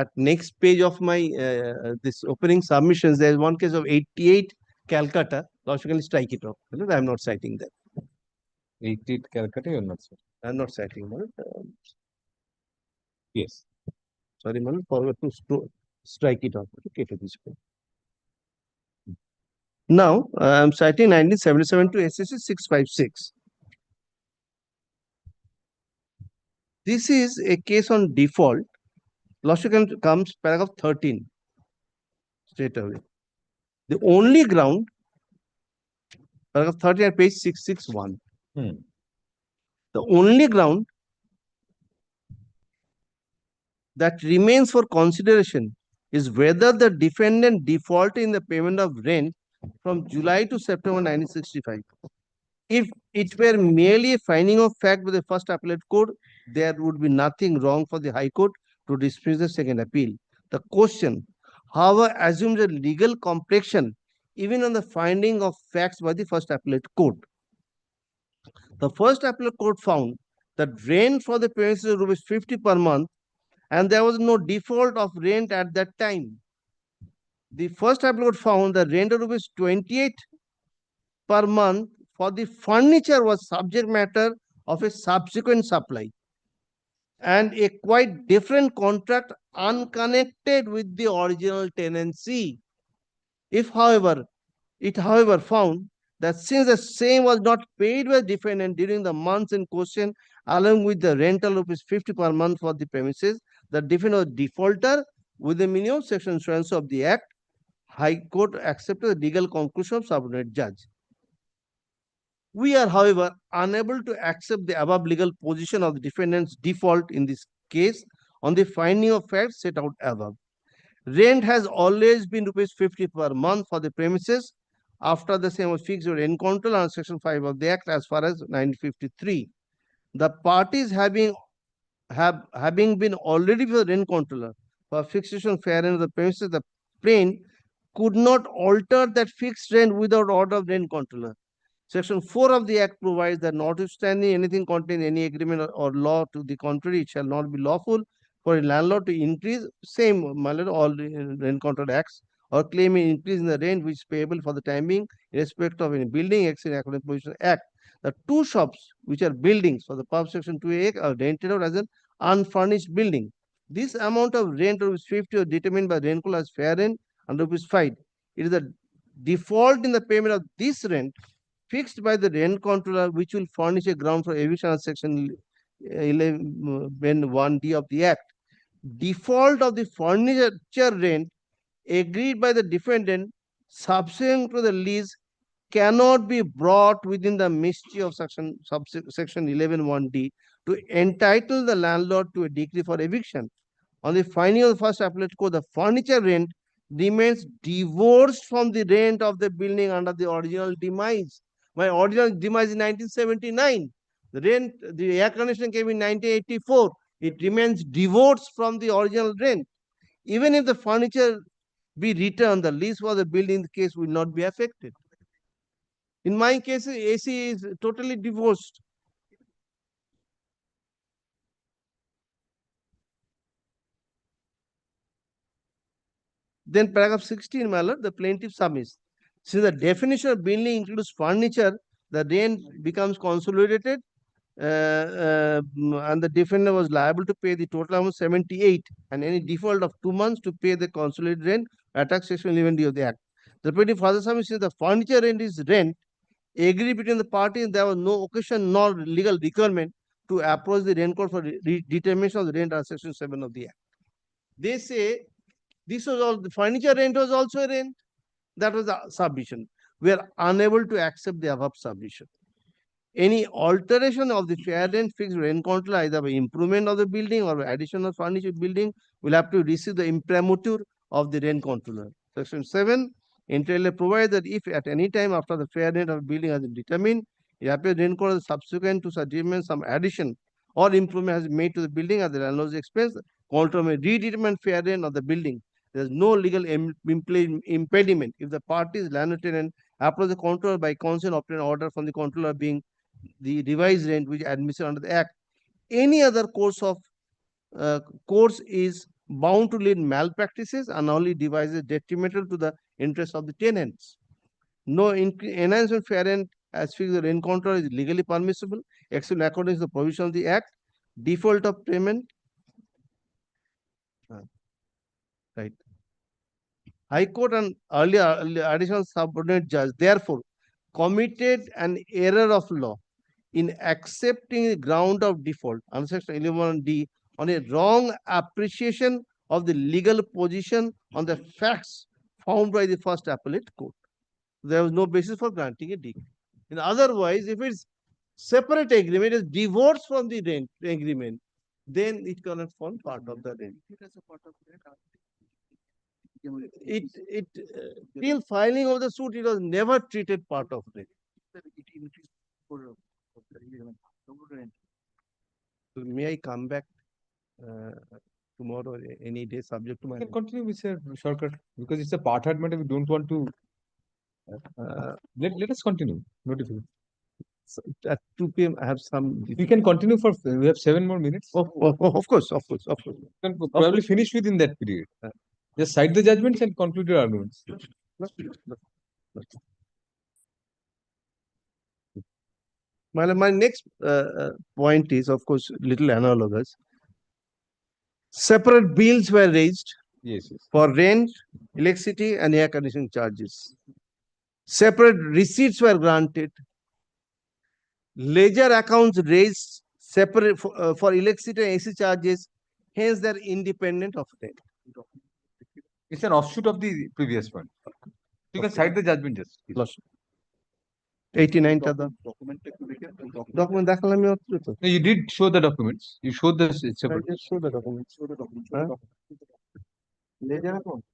at next page of my this opening submissions, there is one case of 88 Calcutta. Lordship can strike it off. I am not citing that. 88 Calcutta, you're not sure. I am not citing, my lord. Yes. Sorry, my lord, forward to strike it off. Okay, to this point. Now, I am citing 1977 to SCC 656. This is a case on default. Lordship comes paragraph 13 straight away. The only ground Paragraph 30 at page 661. Hmm. The only ground that remains for consideration is whether the defendant defaulted in the payment of rent from July to September 1965. If it were merely a finding of fact with the first appellate court, there would be nothing wrong for the High Court to dismiss the second appeal. The question, however, assumes a legal complexion even on the finding of facts by the first appellate court. The first appellate court found that rent for the premises was rupees 50 per month and there was no default of rent at that time. The first appellate court found that rent of rupees 28 per month for the furniture was subject matter of a subsequent supply and a quite different contract unconnected with the original tenancy. It however found that since the same was not paid by the defendant during the months in question, along with the rental rupees 50 per month for the premises, the defendant was defaulter with the meaning of section so of the Act. High Court accepted the legal conclusion of subordinate judge. We are, however, unable to accept the above legal position of the defendant's default in this case on the finding of facts set out above. Rent has always been rupees 50 per month for the premises after the same was fixed with rent control under section 5 of the Act as far as 1953. The parties having been already for rent controller for fixation fair rent of the premises, the plaintiff could not alter that fixed rent without order of rent controller. Section 4 of the Act provides that notwithstanding anything contained in any agreement or law to the contrary, it shall not be lawful for a landlord to increase same all rent control acts or claim an increase in the rent which is payable for the time being in respect of any building except according to Provision Act. The two shops which are buildings for the purpose section 2A are rented out as an unfurnished building. This amount of rent rupees 50 was determined by rent control as fair rent and rupees 5. It is the default in the payment of this rent fixed by the rent controller which will furnish a ground for eviction of section 11(1)(d) of the Act. Default of the furniture rent agreed by the defendant subsequent to the lease cannot be brought within the mystery of section 11(1)(d) to entitle the landlord to a decree for eviction. On the finding of the first appellate court, the furniture rent remains divorced from the rent of the building under the original demise. My original demise in 1979. The air conditioning came in 1984. It remains divorced from the original rent. Even if the furniture be returned, the lease for the building case will not be affected. In my case, AC is totally divorced. Then paragraph 16, my lord, the plaintiff submits. Since the definition of building includes furniture, the rent becomes consolidated and the defendant was liable to pay the total amount 78 and any default of 2 months to pay the consolidated rent attached section 11(d) of the Act. The plaintiff further submits since the furniture rent is rent agreed between the parties, there was no occasion nor legal requirement to approach the rent court for determination of the rent under section 7 of the Act. They say this was all the furniture rent was also a rent. That was the submission. We are unable to accept the above submission. Any alteration of the fair rent fixed rent control, either by improvement of the building or by addition of furniture building, will have to receive the imprimatur of the rent controller. Section 7 entirely provides that if at any time after the fair rent of a building has been determined, it appears rent controller subsequent to such determination some addition or improvement has been made to the building at the landlord's expense, controller may redetermine fair rent of the building. There is no legal impediment if the parties landlord tenant approach the controller by consent obtain order from the controller being the revised rent which admitted under the Act. Any other course is bound to lead malpractices and only devices detrimental to the interest of the tenants. No enhancement fair rent as fixed the rent control is legally permissible except according to the provision of the Act. Default of payment. Right. High Court and earlier additional subordinate judge therefore committed an error of law in accepting the ground of default under section 11(d) on a wrong appreciation of the legal position on the facts found by the first appellate court. There was no basis for granting a decree. And otherwise, if it's separate agreement, is divorced from the rent agreement, then it cannot form part of the rent. Till filing of the suit, it was never treated part of rent. So may I come back tomorrow, any day, subject to my. You can continue, Mr. Shortcut, because it's a part hard matter. We don't want to. Let us continue. No difficulty. At 2 p.m. I have some. We can continue for. We have 7 more minutes. Of course. We can probably finish within that period. Just cite the judgments and conclude your arguments. My next point is, of course, little analogous. Separate bills were raised Yes. for rent, electricity, and air conditioning charges. Separate receipts were granted. Ledger accounts raised separate for electricity and AC charges. Hence, they're independent of rent. It's an offshoot of the previous one. You can cite the judgment just. 89 টা দাও। Document দেখালাম আমি অত তো। No, you did show the documents. You showed the separate. Just show the documents. Huh? Ledger account.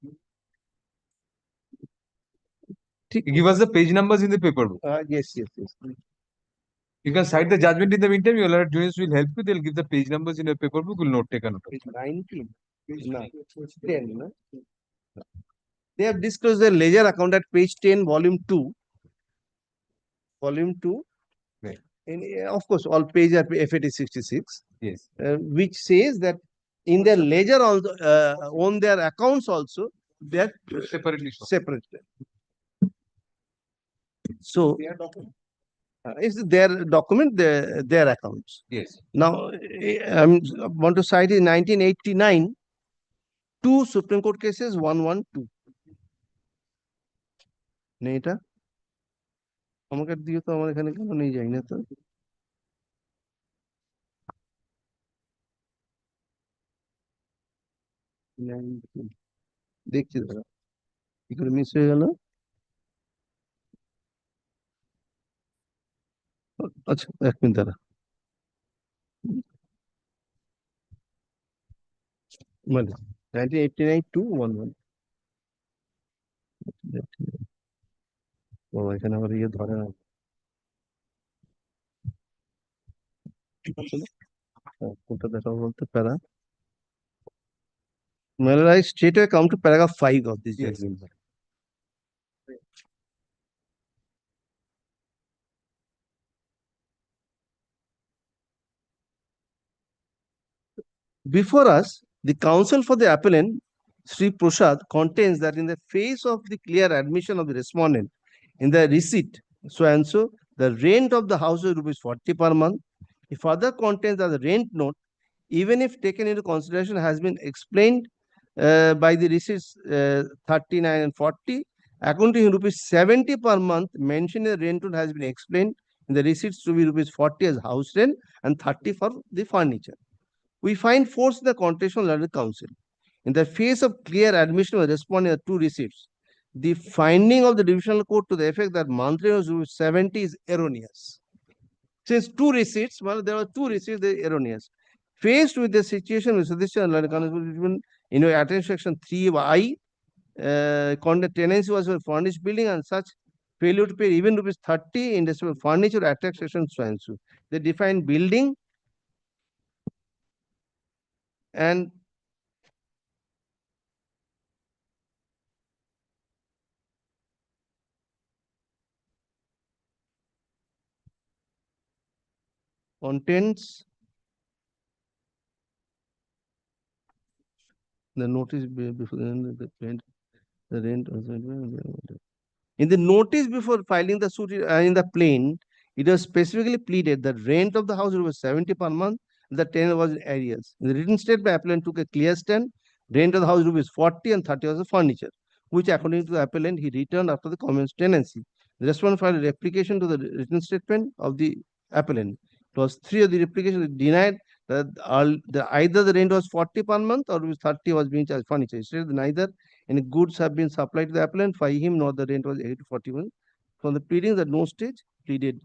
Give us the page numbers in the paper book. Yes. You can cite the judgment in the meantime. Your juniors will help you. They'll give the page numbers in your paper book. Will note take a note. Page 19. No, 10. No? They have disclosed their ledger account at page 10, volume 2. Volume 2. Right. And of course, all page are FAT 66. Yes. Which says that in their ledger also, on their accounts also, they are Separately shown. separate. So, it's their document, their accounts. Yes. Now, I want to cite in 1989, 2 Supreme Court cases, 112. নেই এটা আমাকে দিও তো আমার এখানে কেন নিয়ে যাই না তো দেখছি দাদা কি করে মিস হয়ে গেল আচ্ছা 1 মিনিট দাদা মানে 1989 to 11 ও এখানে আমার ইয়ে ধরে না কোনটা দেখাবো বলতে প্যারা Well, I straight away come to paragraph 5 of this judgment. Before us, the counsel for the appellant, Sri Prasad, contains that in the face of the clear admission of the respondent in the receipt, so and so, the rent of the house is rupees 40 per month. It further contains that the rent note, even if taken into consideration, has been explained by the receipts 39 and 40, according to rupees 70 per month, mentioned the rent note has been explained in the receipts to be rupees 40 as house rent and 30 for the furniture. We find force in the contention of the counsel. In the face of clear admission of the respondent in the 2 receipts, the finding of the divisional court to the effect that monthly was 70 is erroneous. Since 2 receipts, well, there were 2 receipts, they are erroneous. Faced with the situation with suggestion in your attention section 3I, content tenancy was for furnished building and such failure to pay even rupees 30 in the furniture attack section so and so. They define building and contents the notice before the rent in the notice before filing the suit in the plain, it was specifically pleaded that rent of the house was 70 per month, the tenant was in arrears. In the written statement, appellant took a clear stand, rent of the house was 40 and 30 was the furniture, which according to the appellant, he returned after the commenced tenancy. The respondent filed a replication to the written statement of the appellant. It was 3 of the replication denied that either the rent was 40 per month or 30 was being charged furniture. He said neither any goods have been supplied to the appellant by him nor the rent was 8 to 41. From the pleadings at no stage, pleaded.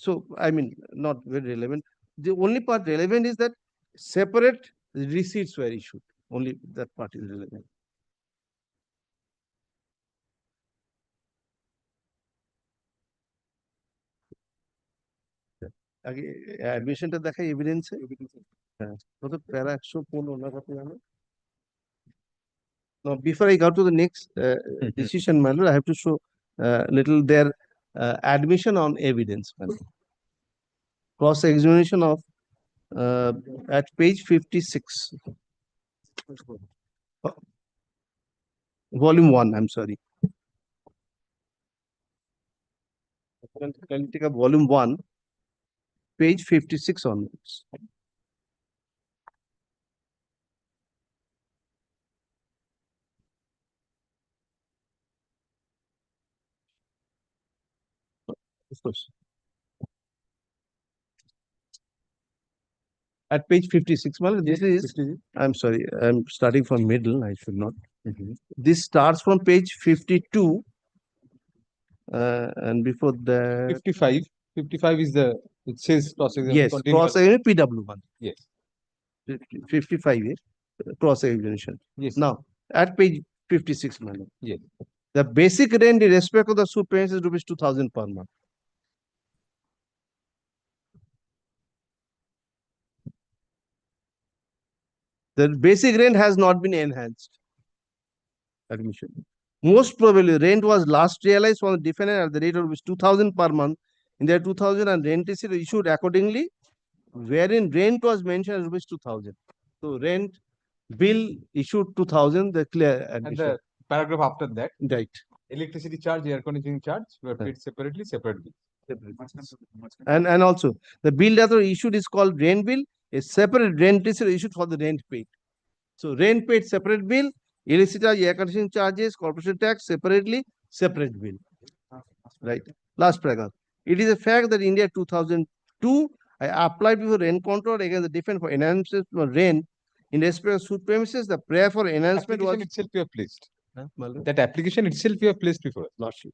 So, I mean, not very relevant. The only part relevant is that separate receipts were issued. Only that part is relevant. আগে অ্যাডমিশনটা দেখাই এভিডেন্সে হ্যাঁ কত প্যারা 115 না কত জানো Now, before I go to the next decision, my lord, I have to show little their admission on evidence. Cross examination of at page 56, volume 1. I'm sorry. Can take up volume 1, page 56 onwards. Of course. At page 56, well, this is, I'm sorry, I'm starting from middle, I should not. This starts from page 52, and before that, 55. 55 is the, it says cross-examination. yes, continuous. cross-examination PW1. Yes. 55, cross-examination. Yes. Now, at page 56, madam. Yes. The basic rent in respect of the suit payments is rupees 2,000 per month. The basic rent has not been enhanced. Admission. Most probably, rent was last realized from the defendant at the rate of rupees 2,000 per month in their 2000 and rent receipt issued accordingly, wherein rent was mentioned as rupees 2,000. So, rent bill issued 2,000, the clear And admission. the paragraph after that, Right. electricity charge, air conditioning charge were paid separately, separately. And also, the bill that was issued is called rent bill. A separate rent receipt issued for the rent paid. So, rent paid separate bill, electricity charge, air conditioning charges, corporation tax separately, separate bill. Right. Last paragraph. It is a fact that in India 2002, I applied before rent control against the defendant for enhancement for rent in respect of suit premises. The prayer for enhancement was Application itself you have placed. Malum? That application itself you have placed before us. Lordship.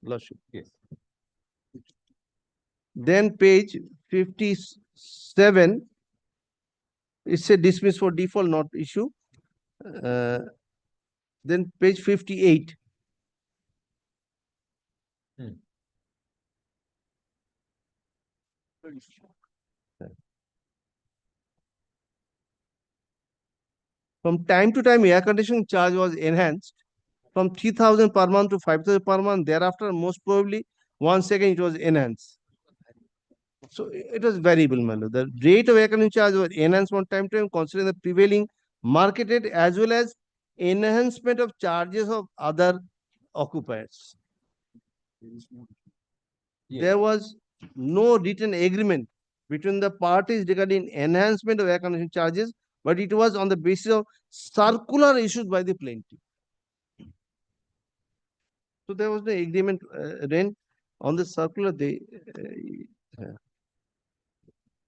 Lordship. Yes. Then page 57, it said dismiss for default, not issue. Then page 58. From time to time, air conditioning charge was enhanced from 3,000 per month to 5,000 per month. Thereafter, most probably, once again, it was enhanced. So it was variable, my lord. The rate of air conditioning charge was enhanced from time to time, considering the prevailing market rate as well as enhancement of charges of other occupiers. Yes. There was no written agreement between the parties regarding enhancement of air conditioning charges, but it was on the basis of circular issued by the plaintiff. So there was no agreement then on the circular. They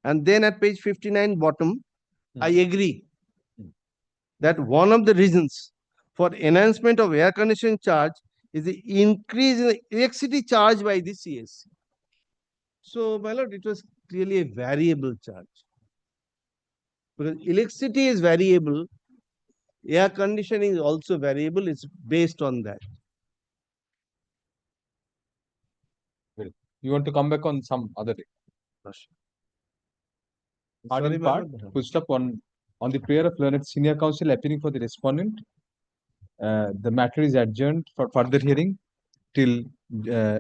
and then at page 59 bottom, I agree that one of the reasons for enhancement of air conditioning charge is the increase in the electricity charge by the CSC. So, my lord, it was clearly a variable charge. Because electricity is variable, air conditioning is also variable, it's based on that. You want to come back on some other day? Sorry, Pardon part, full stop on the prayer of learned senior counsel appearing for the respondent. The matter is adjourned for further hearing till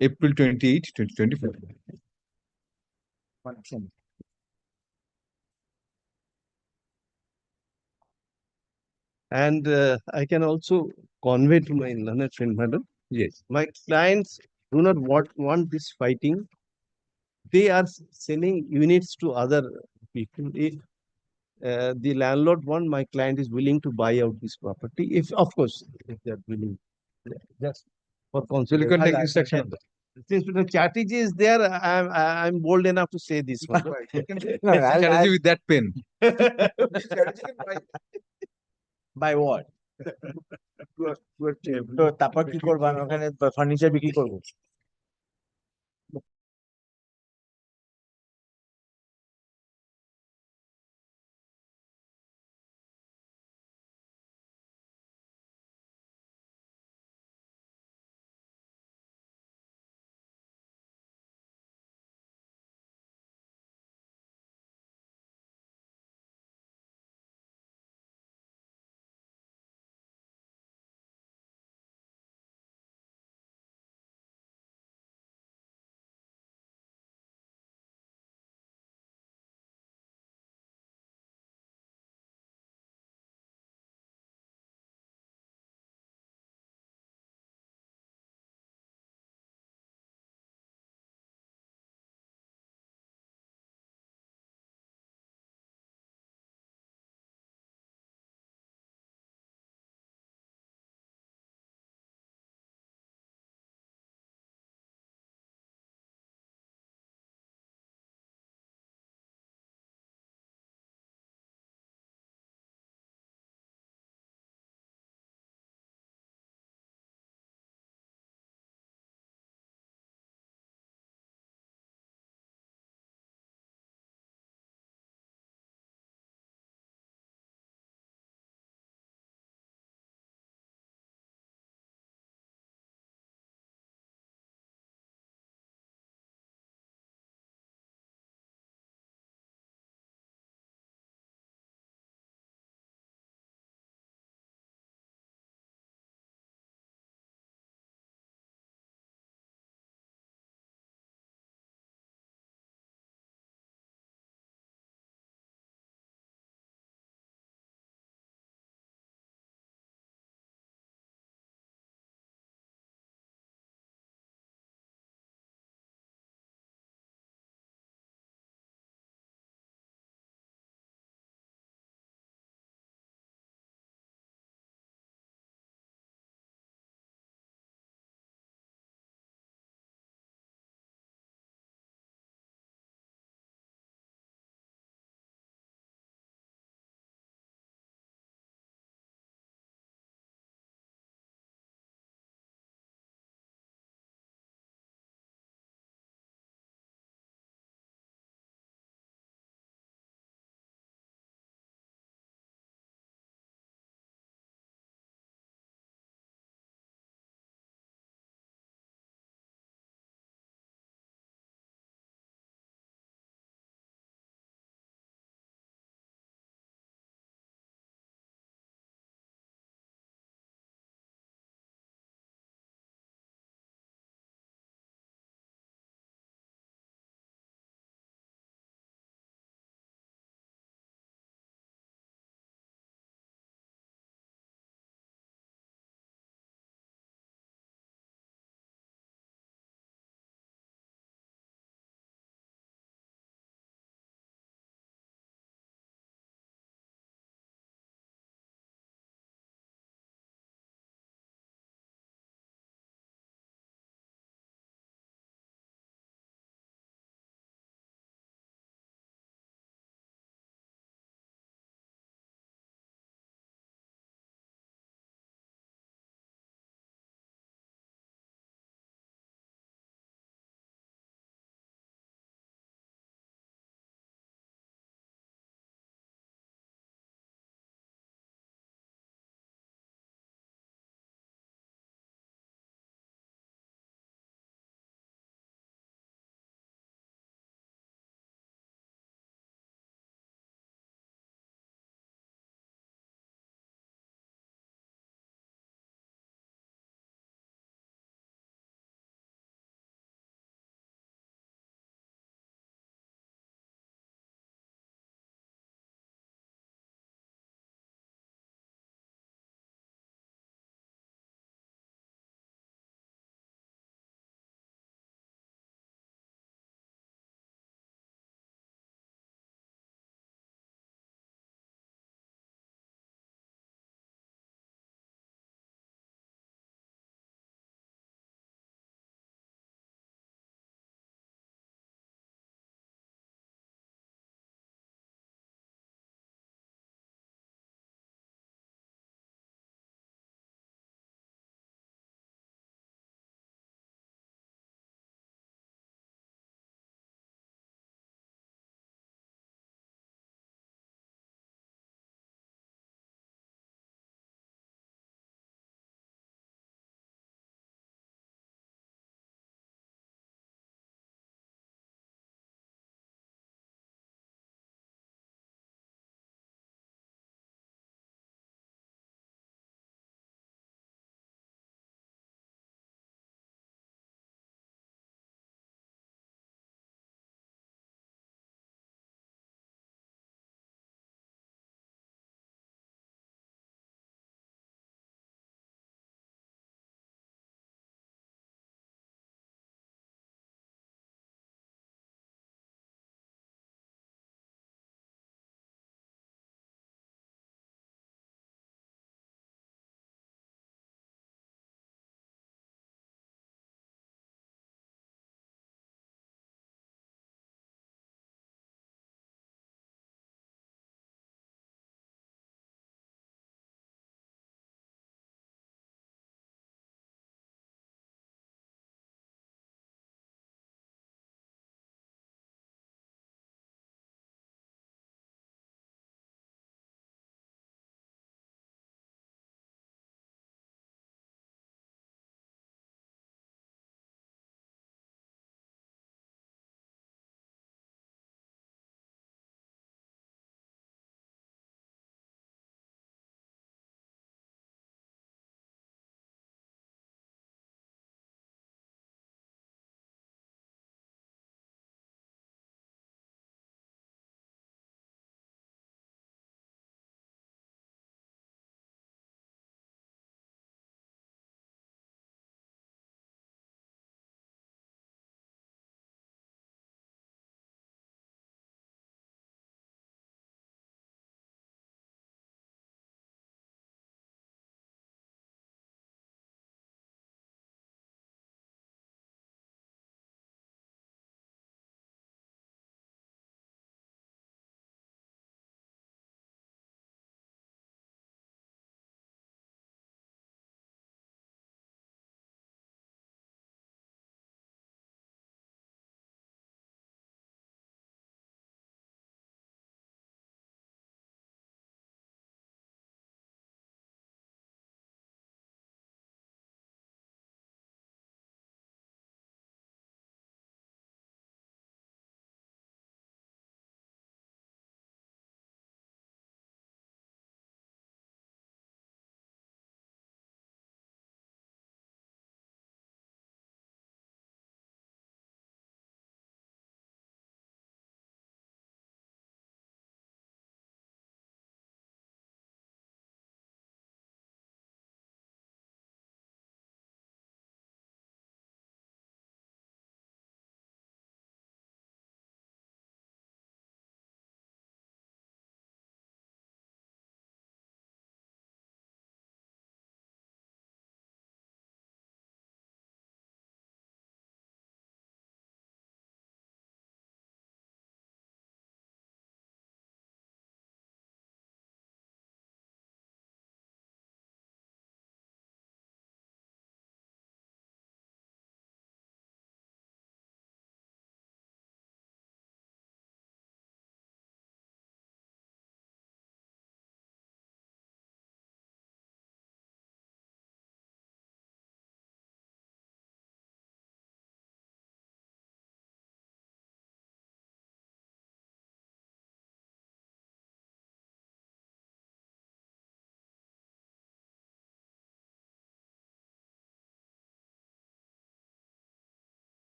April 28, 2024. And I can also convey to my learned friend, madam, Yes. my clients do not want this fighting. They are selling units to other people. If the landlord want, my client is willing to buy out this property. If, of course, if they are willing. Just for So you can take instruction on that. Since Mr. Chatterjee is there, I'm bold enough to say this one. Chatterjee with that pen. By what? তো তারপর কি করবো? আমি ওখানে furniture বিক্রি করবো।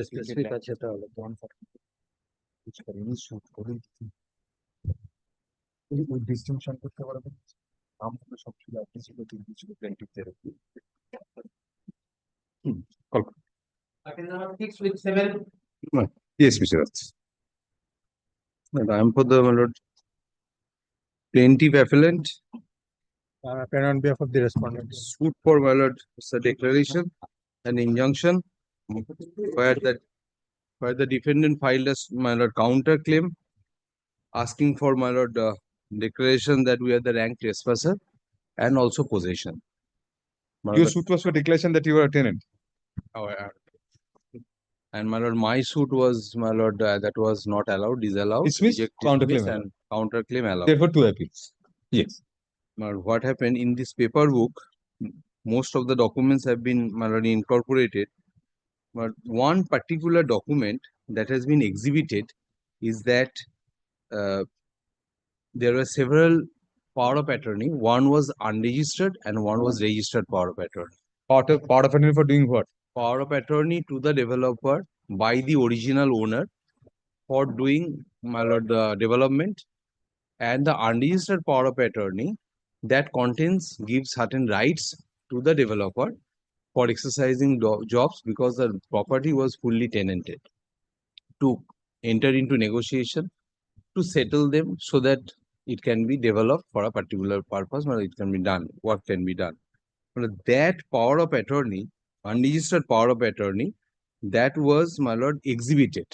Specific আছে তাহলে ওই ডিস্টিংশন করতে পারবেন আমগুলো সব ছিল আপনি ছিল তিনটি ছিল প্লেন্টিভদের Yes, Mr. Raj. And I am for the, my lord, plaintiff appellant, On behalf of the respondent. suit for, my lord, it's a declaration, an injunction, where the defendant filed a, my lord, counter claim, asking for, my lord, declaration that we are the rank trespasser and also possession. My Your lord, suit was for declaration that you were a tenant. and my lord, my suit was, my lord, that was not allowed, disallowed, Dismissed, rejected, counterclaim dismissed, and counterclaim allowed. Therefore, two appeals. Yes. Now, what happened in this paper book, most of the documents have been, my lord, incorporated, but one particular document that has been exhibited is that there were several power of attorney. One was unregistered and one was registered power of attorney. Power of attorney for doing what? Power of attorney to the developer by the original owner for doing, my lord, the development, and the unregistered power of attorney that contains gives certain rights to the developer for exercising jobs because the property was fully tenanted, to enter into negotiation to settle them so that it can be developed for a particular purpose, or it can be done, what can be done. But that power of attorney, unregistered power of attorney, that was, my lord, exhibited.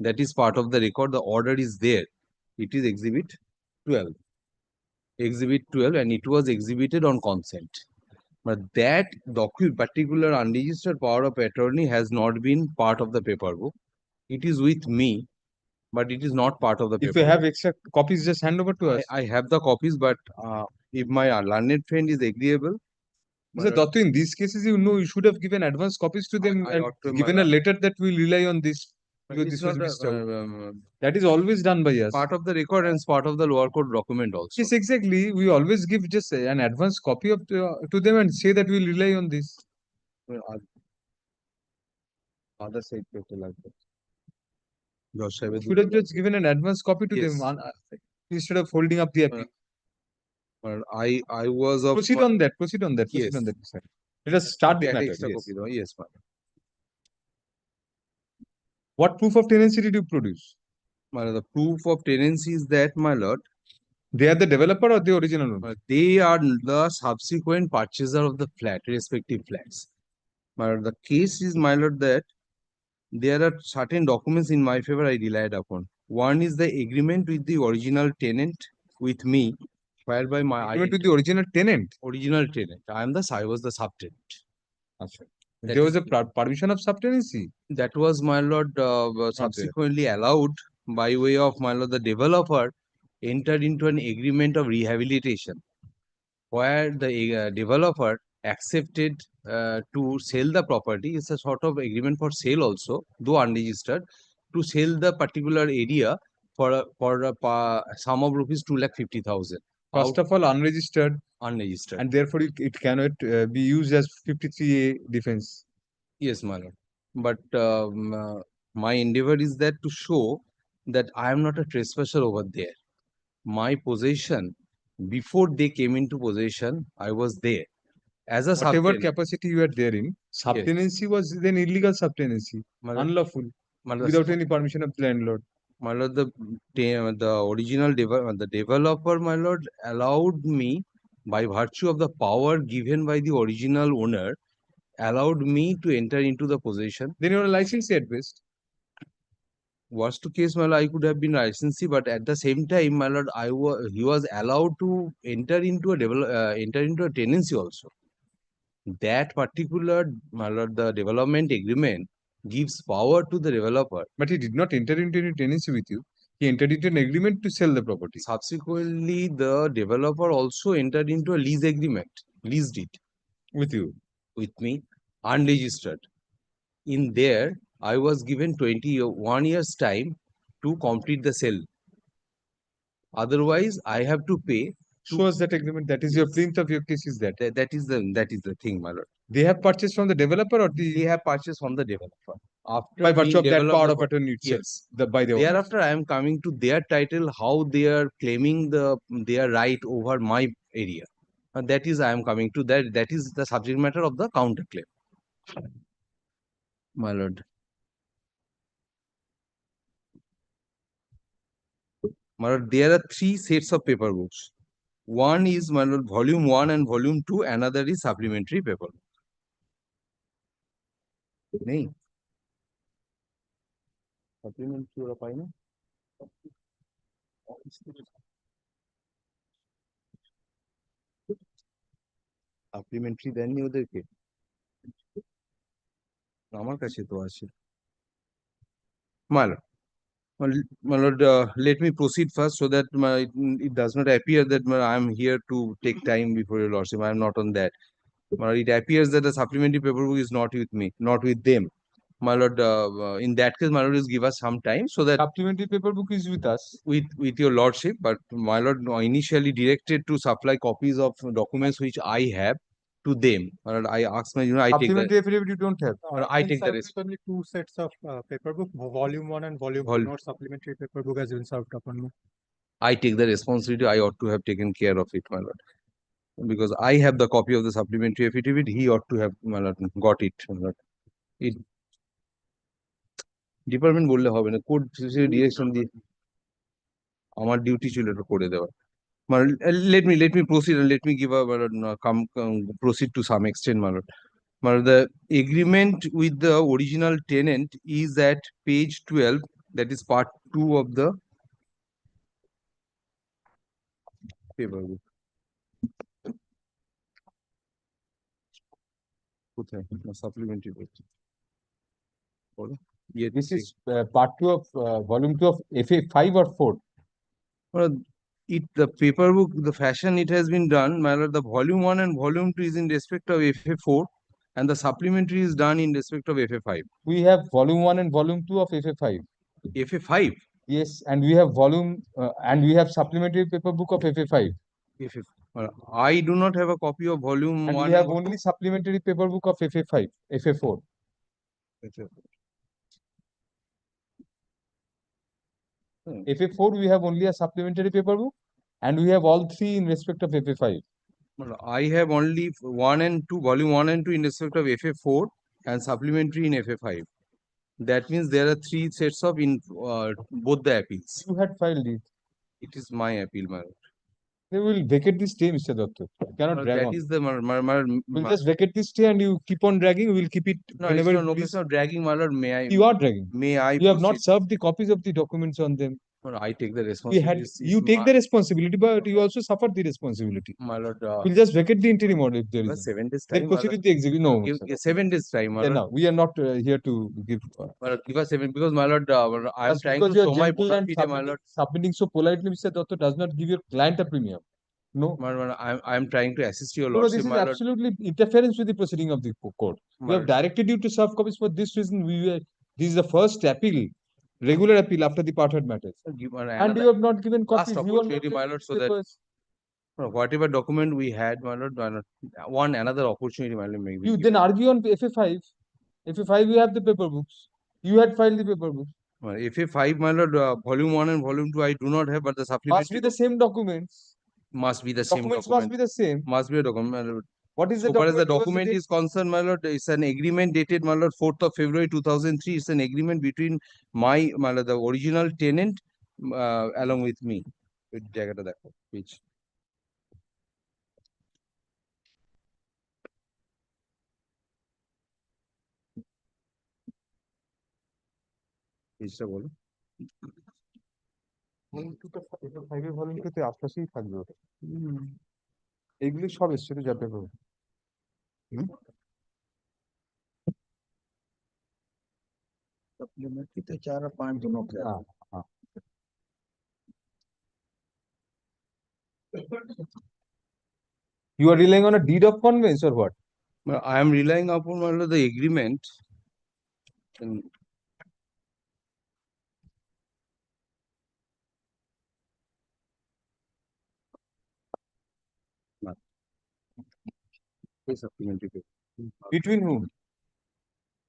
That is part of the record. The order is there. It is exhibit 12. Exhibit 12, and it was exhibited on consent. But that particular unregistered power of attorney has not been part of the paper book. It is with me, but it is not part of the paper. If you have extra copies, just hand over to us. I have the copies, but if my learned friend is agreeable, Mr. Dattu, in these cases, you know, you should have given advance copies to them I and ought to, my given a lord. letter that we rely on this. But Because it's this was not missed a, out. That is always done by us. part of the record and it's part of the lower court document also. Yes, exactly. We always give just an advance copy of to them and say that we rely on this. Other side paper like that. Josh Saibed Should have just given an advance copy to them instead of holding up the appeal. But I was of Proceed on that. Proceed on that. Proceed Yes. on that. Sir. Let us start the that matter. extra Yes. copy, though. Yes, ma'am. What proof of tenancy did you produce? My lord, the proof of tenancy is that, my lord, They are the developer or the original owner? they are the subsequent purchaser of the flat, respective flats. My lord, the case is, my lord, that there are certain documents in my favor I relied upon. One is the agreement with the original tenant with me, whereby my Agreement with the original tenant. original tenant. I was the subtenant. Achha. That There was is- a permission of subtenancy. That was, my lord, subsequently allowed by way of, my lord, the developer entered into an agreement of rehabilitation, where the developer accepted to sell the property. It's a sort of agreement for sale also, though unregistered, to sell the particular area for a sum of rupees 2,50,000. First of all, unregistered, Unregistered. and therefore it cannot be used as 53A defense. Yes, my lord. But my endeavor is that to show that I am not a trespasser over there. My possession, before they came into possession, I was there. As a Whatever subtenant. capacity you are there in, subtenancy was then illegal subtenancy, My lord, unlawful, my lord, without any permission of the landlord. my lord, the original the developer, my lord, allowed me, by virtue of the power given by the original owner, allowed me to enter into the possession. Then you are a licensee at best. Worst case, my lord, I could have been licensee, but at the same time, my lord, he was allowed to enter into a tenancy also. That particular, my lord, the development agreement gives power to the developer. But he did not enter into any tenancy with you. He entered into an agreement to sell the property. Subsequently, the developer also entered into a lease agreement, leased it With you. with me, unregistered. In there, I was given 21 years time to complete the sale. Otherwise, I have to pay. Show us that agreement. That is your Yes. plinth of your case is that. That is the thing, my lord. They have purchased from the developer or They have purchased from the developer. After by virtue being of that developed power the of attorney itself? yes. By the owner. Thereafter, I am coming to their title, how they are claiming their right over my area. And that is, I am coming to that. That is the subject matter of the counterclaim. My lord. My lord, there are three sets of paper books. One is, my lord, volume 1 and volume 2. Another is supplementary paper. নেই supplementary ওরা পায় না supplementary দেননি ওদেরকে আমার কাছে তো আছে মাল my lord, let me proceed first so that it does not appear that I am here to take time before your lordship. I am not on that. It appears that the supplementary paperwork is not with me, not with them. My lord, in that case, my lord, is give us some time so that Supplementary paper book is with us. with your lordship, but my lord initially directed to supply copies of documents which I have to them. My lord, I asked my, I take the, Supplementary affidavit you don't have. I take the risk. Only two sets of paper book, volume 1 and volume 2, not supplementary paper book has been served upon me. I take the responsibility. I ought to have taken care of it, my lord. Because I have the copy of the supplementary affidavit, he ought to have, my lord, got it, my lord. It department বললে হবে না, code direction দিয়ে আমার duty ছিল এটা করে দেওয়া। মানে let me proceed and let me give a proceed to some extent, my lord. My lord, the agreement with the original tenant is at page 12, that is part 2 of the paper book. কোথায় supplementary বলছি বলো This is part 2 of volume 2 of FA 5 or 4. The paper book, the fashion it has been done, my lord, the volume 1 and volume 2 is in respect of FA4 and the supplementary is done in respect of FA5. We have volume 1 and volume 2 of FA 5. FA5? Yes, and we have volume and we have supplementary paper book of FA 5. FA, I do not have a copy of volume And 1. we have only supplementary paper book of FA 5, FA 4. FA 4 we have only a supplementary paper book and we have all three in respect of FA 5. I have only 1 and 2, volume 1 and 2 in respect of FA4 and supplementary in FA5. That means there are three sets of in both the appeals. You had filed it. It is my appeal, my lord. They will vacate this stay, Mr. Datta. You cannot drag That on. is the We'll just vacate this stay and you keep on dragging. We will keep it no, it's whenever no it case of dragging, my lord. May I? You are dragging. May I? You have not proceed? served the copies of the documents on them. No, I take the We responsibility. had you take the responsibility, but you also suffer the responsibility. My lord, We'll just vacate the interim order if there give is. us 7 days Then time. my proceed lord. with the execution. No, Give, sir. 7 days time, my Yeah, lord. no, we are not here to give. My lord, give us 7 because my lord, I am Just trying because to you are show my gentle bona and fide, my lord. submitting so politely, Mr. Datta, does not give your client a premium. No, My lord, I am trying to assist your no, this lordship, is my lord. absolutely interference with the proceeding of the court. We My have lord. directed you to serve copies for this reason. This is the first appeal, regular appeal after the part heard matters. Give And you have not given last copies. You are not opportunity, my lord, so that papers. whatever document we had, my lord, another opportunity, my lord, maybe. You then argue on FA 5. FA 5, you have the paper books. You had filed the paper books. FA5, my lord, volume 1 and volume 2, I do not have, but the Must supplementary be the same documents. must be the same Documents document. must be the same. Must be a document, my lord. What is the So far as the document? document is concerned, my lord, it's an agreement dated, my lord, 4th of February 2003. It's an agreement between my lord, the original tenant, along with me. With জায়গাটা দেখো, page. পেজটা বলো। ফাইভের ভলিউমটাতে আশপাশেই থাকবে ওটা। এগুলি সব এসছে তো যাতে হবে। सप्लीमेंट्री तो 4 और 5 दोनों के हाँ, हाँ। You are relying on a deed of conveyance or what? I am relying upon, my lord, the agreement. And supplementary. Between whom?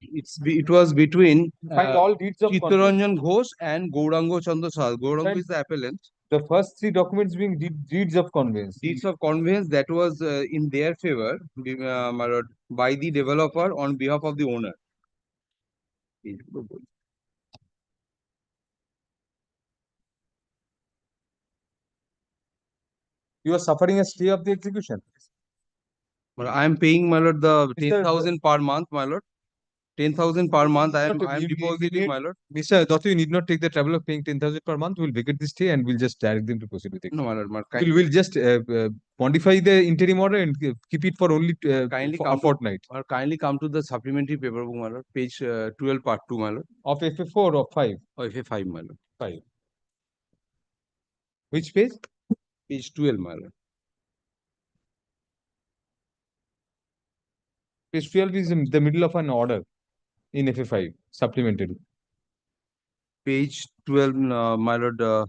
It was between Find all deeds of conveyance. Chittaranjan Ghosh and Gaurango Chandra Saha. Gaurango is the appellant. The first three documents being deeds of conveyance. Deeds of conveyance that was in their favor, my lord, by the developer on behalf of the owner. You are suffering a stay of the execution. I am paying, my lord, the Mr. 10,000 per month, my lord. 10,000 per month. I am You depositing, need- my lord. Mr. Dotto, you need not take the trouble of paying 10,000 per month. We'll vacate the stay and we'll just direct them to proceed with it. No, my lord. We'll just modify the interim order and keep it for only Kindly for a come to- fortnight. Or kindly come to the supplementary paperbook, my lord, page 12, part 2, my lord, Of FA4 or 5? or FA5, my lord. 5. Which page? Page 12, my lord. Page 12 is in the middle of an order in FA5, supplementary. Page 12, my lord, the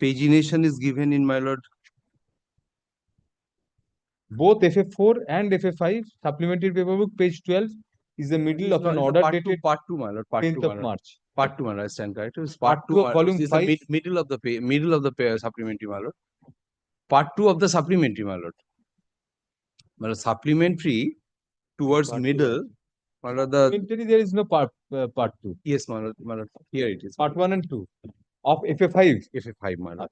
pagination is given in, my lord. Both FA4 and FA5 supplementary paperbook, page 12 is the middle of an order dated Part 2, my lord. Part 2, 10th my of lord. March. Part 2, my lord. I stand correct. It is Part part 2 2, of my lord. volume This is the 5. middle of the supplementary, my lord. Part 2 of the supplementary, my lord. My lord, supplementary towards middle, my lord, the Supplementary, there is no part 2. yes, my lord, my lord. Here it is. Part 1 and 2 of FA5. FA5, my lord.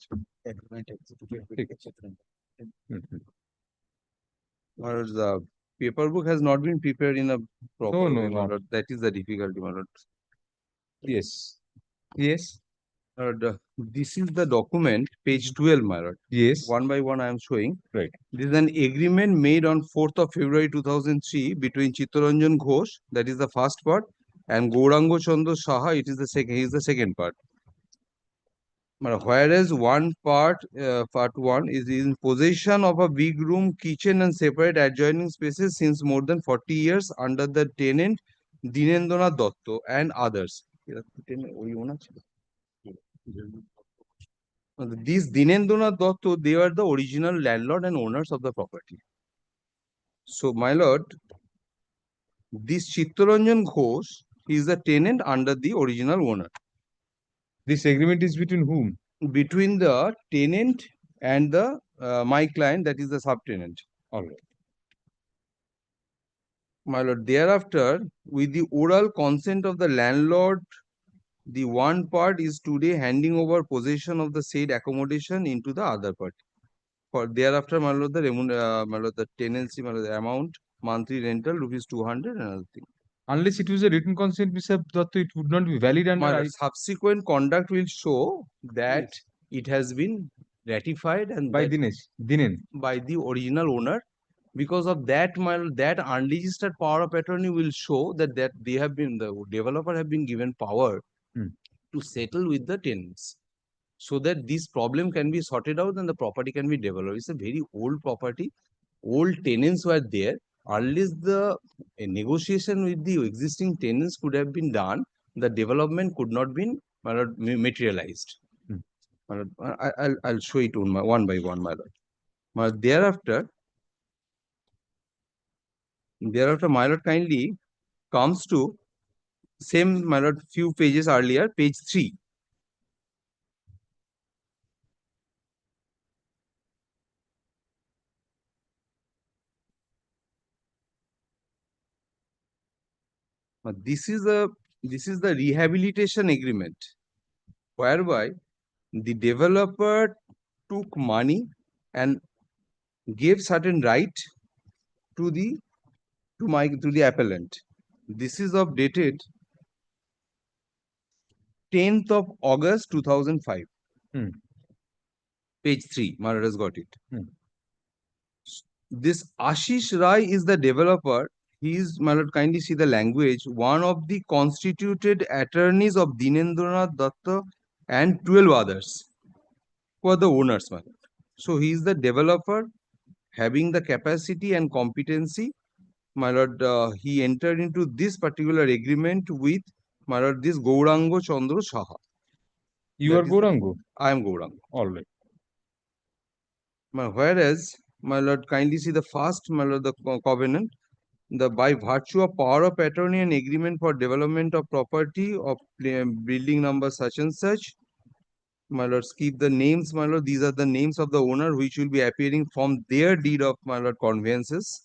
Mhm. My lord, the paperbook has not been prepared in a proper No, way, my not. lord. That is the difficulty, my lord. Yes. Yes. My lord, this is the document, page 12, my lord. Yes. One by one, I am showing. Right. This is an agreement made on 4th of February 2003 between Chittaranjan Ghosh, that is the first part, and Gaurango Chandra Saha, it is the second. He is the second part. Whereas one part, part 1 is in possession of a big room, kitchen and separate adjoining spaces since more than 40 years under the tenant Dinendranath Dotto and others. These Dinendranath Dotto, they are the original landlord and owners of the property. So, my lord, this Chittaranjan Ghosh, he is the tenant under the original owner. This agreement is between whom? Between the tenant and the my client, that is the subtenant. All right. My lord, thereafter, with the oral consent of the landlord, the one part is today handing over possession of the said accommodation into the other party. For thereafter, my lord, the tenancy, my lord, the amount, monthly rental, rupees 200 and other thing. Unless it was a written consent, Mr. Dotto, it would not be valid under My lord, subsequent conduct will show that it has been ratified and by that Dinen. by the original owner. Because of that, my lord, that unregistered power of attorney will show that they have been, the developer have been given power to settle with the tenants, so that this problem can be sorted out and the property can be developed. It's a very old property. Old tenants were there. Unless the negotiation with the existing tenants could have been done, the development could not be materialized. My lord, I'll show it on one by one, my lord. My lord, thereafter, my lord, kindly comes to same, my lord, few pages earlier, page 3. This is the rehabilitation agreement, whereby the developer took money and gave certain right to the appellant. This is of dated 10th of August 2005. Page 3, Maharaj has got it. This Ashish Rai is the developer. He is, my lord, kindly see the language, one of the constituted attorneys of Dinendranath Datta and 12 others who are the owners, my lord. So he is the developer having the capacity and competency. My lord, he entered into this particular agreement with, my lord, this Gaurango Chandra Saha. You are Gaurango? I am Gaurango. All right. Whereas, my lord, kindly see the first, my lord, the covenant. by virtue of power of attorney and agreement for development of property of building number such and such. My lords, keep the names, my lord. These are the names of the owner which will be appearing from their deed of, my lord, conveyances.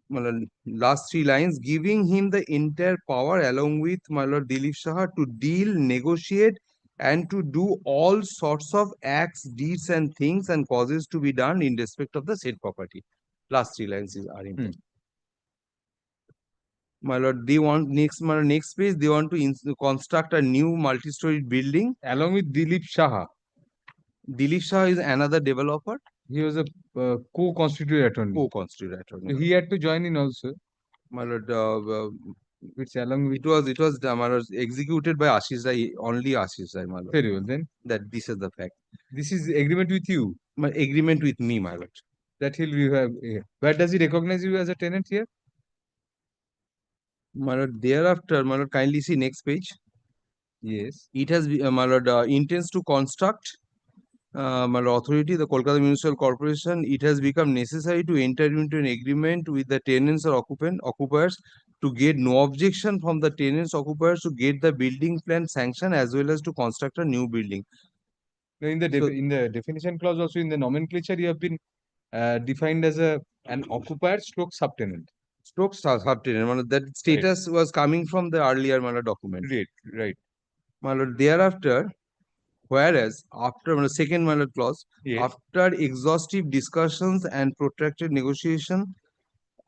My lord, last three lines, giving him the entire power along with my lord Dilip Saha to deal, negotiate, and to do all sorts of acts, deeds, and things and causes to be done in respect of the said property. Last three lines are important. My lord, they want next, my lord, next page, they want to construct a new multi-story building. Along with Dilip Saha, Dilip Shah is another developer, he was a co-constituted attorney. co-constituted So attorney. he had to join in also. My lord, It's along with. it was my lord, executed by Ashish Rai, only Ashish Rai, my lord. Very well. Then That this is the fact. this is agreement with you My agreement with me, my lord. that he'll have. Where does he recognize you as a tenant here? My lord, thereafter, my lord, kindly see next page. Yes. It has, my lord, intends to construct, my lord, authority, the Kolkata Municipal Corporation. It has become necessary to enter into an agreement with the tenants or occupiers to get no objection from the tenants occupiers to get the building plan sanction as well as to construct a new building. No, in the So- in the definition clause, also in the nomenclature, you have been defined as an occupier stroke subtenant. Stroke subtenant. My lord, that status was coming from the earlier, my lord, document. Right. My lord, thereafter, whereas after, my lord, second, my lord, clause, Yes. after exhaustive discussions and protracted negotiation,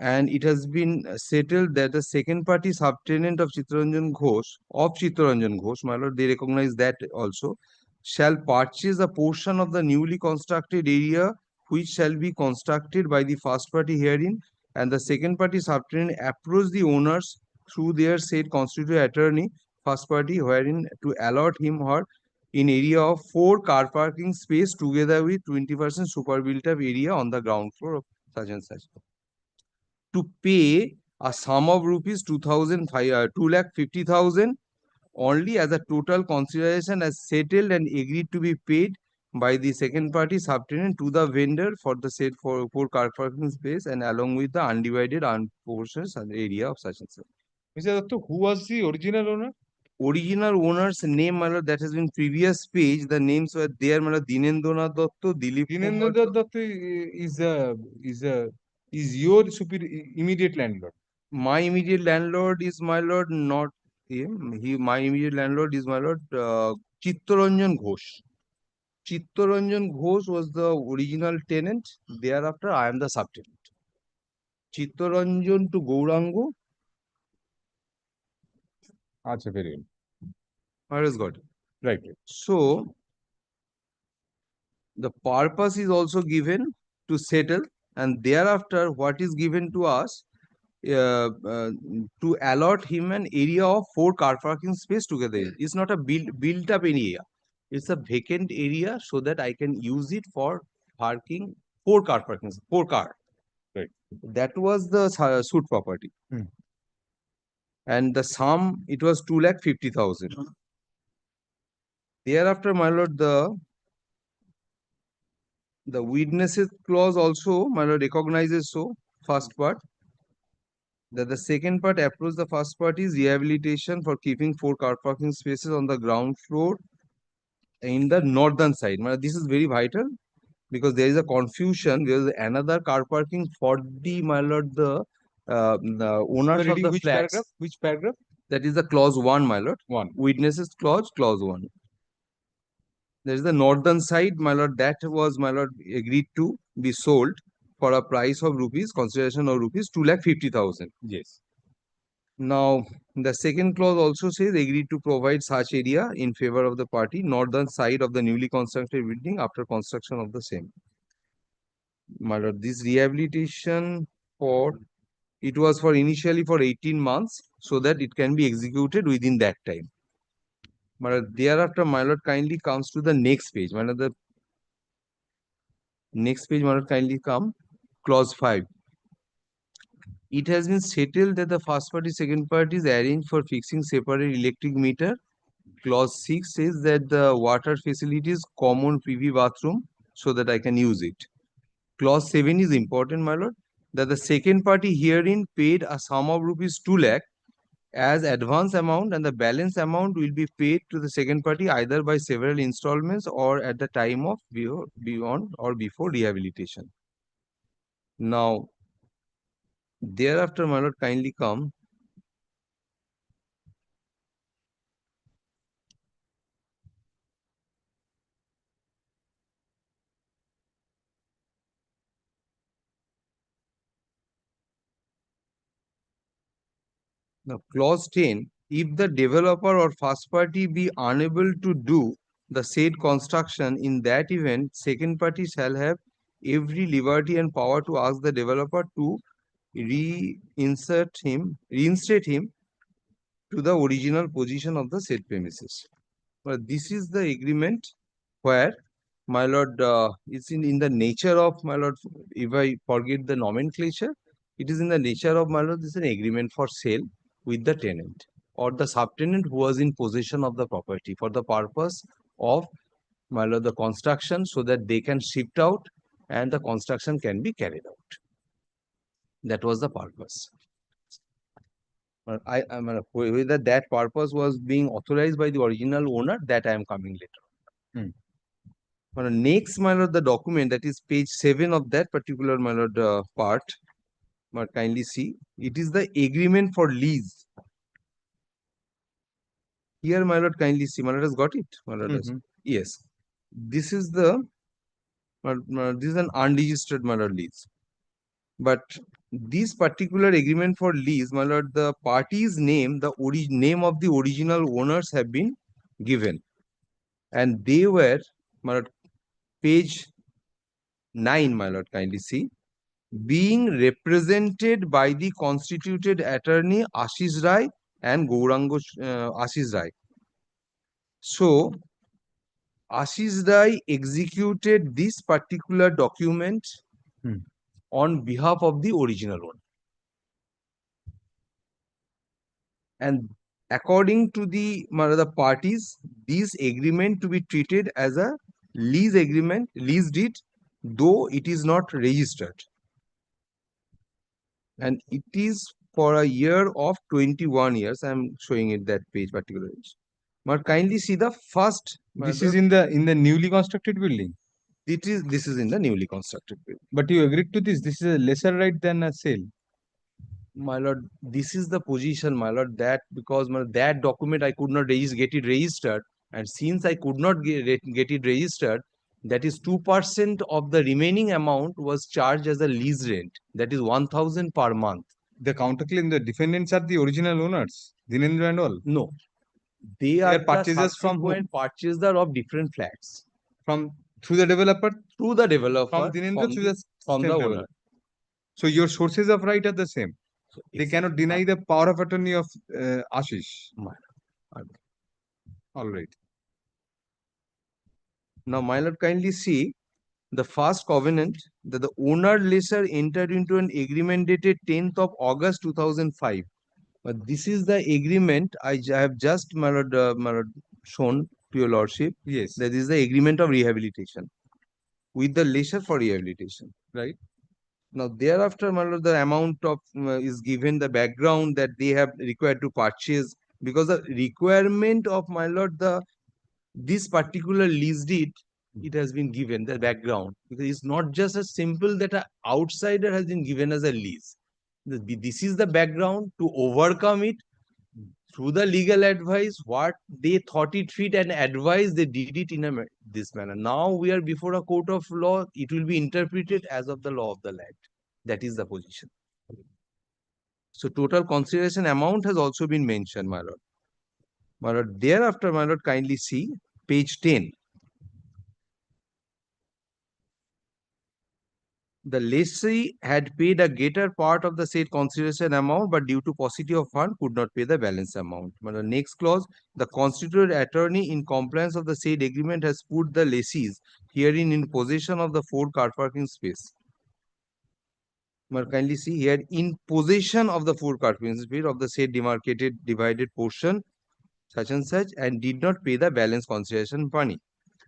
and it has been settled that the second party subtenant of Chittaranjan Ghosh, my lord, they recognize that also, shall purchase a portion of the newly constructed area which shall be constructed by the first party herein, and the second party subtenant approach the owners through their said constituted attorney, first party, wherein to allot him or in area of 4 car parking space together with 20% super built up area on the ground floor of such and such, to pay a sum of rupees 2,50,000 only as a total consideration as settled and agreed to be paid by the second party subtenant to the vendor for the said for car parking space and along with the undivided unportioned area of such and such. Mr. Dattu, who was the original owner? Original owner's name, my lord, that has been previous page. The names were there, my lord, Dinendranath Dotto, Dilip Kumar. Dinendra Dattu is your immediate landlord. My immediate landlord is my lord, not him. My immediate landlord is my lord, Chittaranjan Ghosh. Chittaranjan Ghosh was the original tenant. Thereafter, I am the subtenant. Chittaranjan to Gourango. Acha, very well. I has got it. Right. So, the purpose is also given to settle, and thereafter, what is given to us to allot him an area of 4 car parking space together. It's not a built up area. It's a vacant area so that I can use it for parking 4 car parking, 4 car. Right. That was the suit property. Hmm. And the sum, it was 2,50,000. Thereafter, my lord, the witnesses clause also, my lord, recognizes so, first part, that the second part approves the first part is rehabilitation for keeping 4 car parking spaces on the ground floor in the northern side. This is very vital because there is a confusion. There is another car parking for the, my lord, the owners of the Which flats. paragraph? Which paragraph? That is the clause 1, my lord. 1. Witnesses clause 1. There is the northern side, my lord, that was, my lord, agreed to be sold for a price of rupees, consideration of rupees 2,50,000. Yes. Now, the second clause also says agreed to provide such area in favor of the party, northern side of the newly constructed building after construction of the same. My lord, this rehabilitation it was for initially for 18 months so that it can be executed within that time. My lord, thereafter, my lord, kindly comes to the next page. My lord, the next page, my lord, kindly come, clause 5. It has been settled that the first party, second party is arranged for fixing separate electric meter. Clause 6 says that the water facilities common PV bathroom so that I can use it. Clause 7 is important, my lord. that the second party herein paid a sum of rupees 2 lakh as advance amount, and the balance amount will be paid to the second party either by several installments or at the time of beyond or before rehabilitation. Now, thereafter, my lord, kindly come. Now, clause 10, if the developer or first party be unable to do the said construction, in that event, second party shall have every liberty and power to ask the developer to reinstate him to the original position of the said premises. But this is the agreement where, my lord, it's in the nature of, my lord, if I forget the nomenclature, it is in the nature of, my lord, this is an agreement for sale with the tenant or the subtenant who was in possession of the property for the purpose of, my lord, the construction, so that they can shift out and the construction can be carried out. That was the purpose. Whether that purpose was being authorized by the original owner, that I am coming later. Next, my lord, the document that is page 7 of that particular, my lord, part, but kindly see, it is the agreement for lease. Here, my lord, kindly see, my lord has got it. My lord has. Yes, this is the this is an unregistered, my lord, lease. But this particular agreement for lease, my lord, the party's name, the name of the original owners have been given, and they were, my lord, page 9, my lord, kindly see, being represented by the constituted attorney Ashish Rai and Gaurango Ashish Rai. So, Ashish Rai executed this particular document on behalf of the original owner. And according to the parties, this agreement to be treated as a lease agreement, lease deed, though it is not registered. And it is for a year of 21 years. I am showing it that page particularly. But kindly see the first. This is in the newly constructed building. This is in the newly constructed building. But you agreed to this. This is a lesser right than a sale. My lord, this is the position, my lord, that because that document I could not get it registered, and since I could not get it registered, that is 2% of the remaining amount was charged as a lease rent. That is 1,000 per month. The counterclaim, the defendants are the original owners, Dinendra and all. No, they are purchasers from whom? Purchaser of different flats. Through the developer? Through the developer. From Dinendra from the owner. So your sources of right are the same. So they cannot deny the power of attorney of Ashish. All right. Now, my lord, kindly see the first covenant that the owner lessor entered into an agreement dated 10th of August 2005. But this is the agreement I have just, my lord, shown to your lordship. Yes. That is the agreement of rehabilitation with the lessor for rehabilitation. Right. Now, thereafter, my lord, the amount of is given the background that they have required to purchase, because the requirement of, my lord, this particular lease deed, it has been given the background, because it's not just as simple that an outsider has been given as a lease. This is the background to overcome it through the legal advice, what they thought it fit and advice, they did it in this manner. Now we are before a court of law, it will be interpreted as of the law of the land. That is the position. So total consideration amount has also been mentioned, my lord. My lord, thereafter, my lord, kindly see page 10. The lessee had paid a greater part of the said consideration amount, but due to paucity of fund, could not pay the balance amount. But the next clause, the constituted attorney in compliance of the said agreement has put the lessees herein in possession of the 4 car parking space. But kindly see here, in possession of the 4 car parking space of the said demarcated divided portion, such and such, and did not pay the balance consideration money.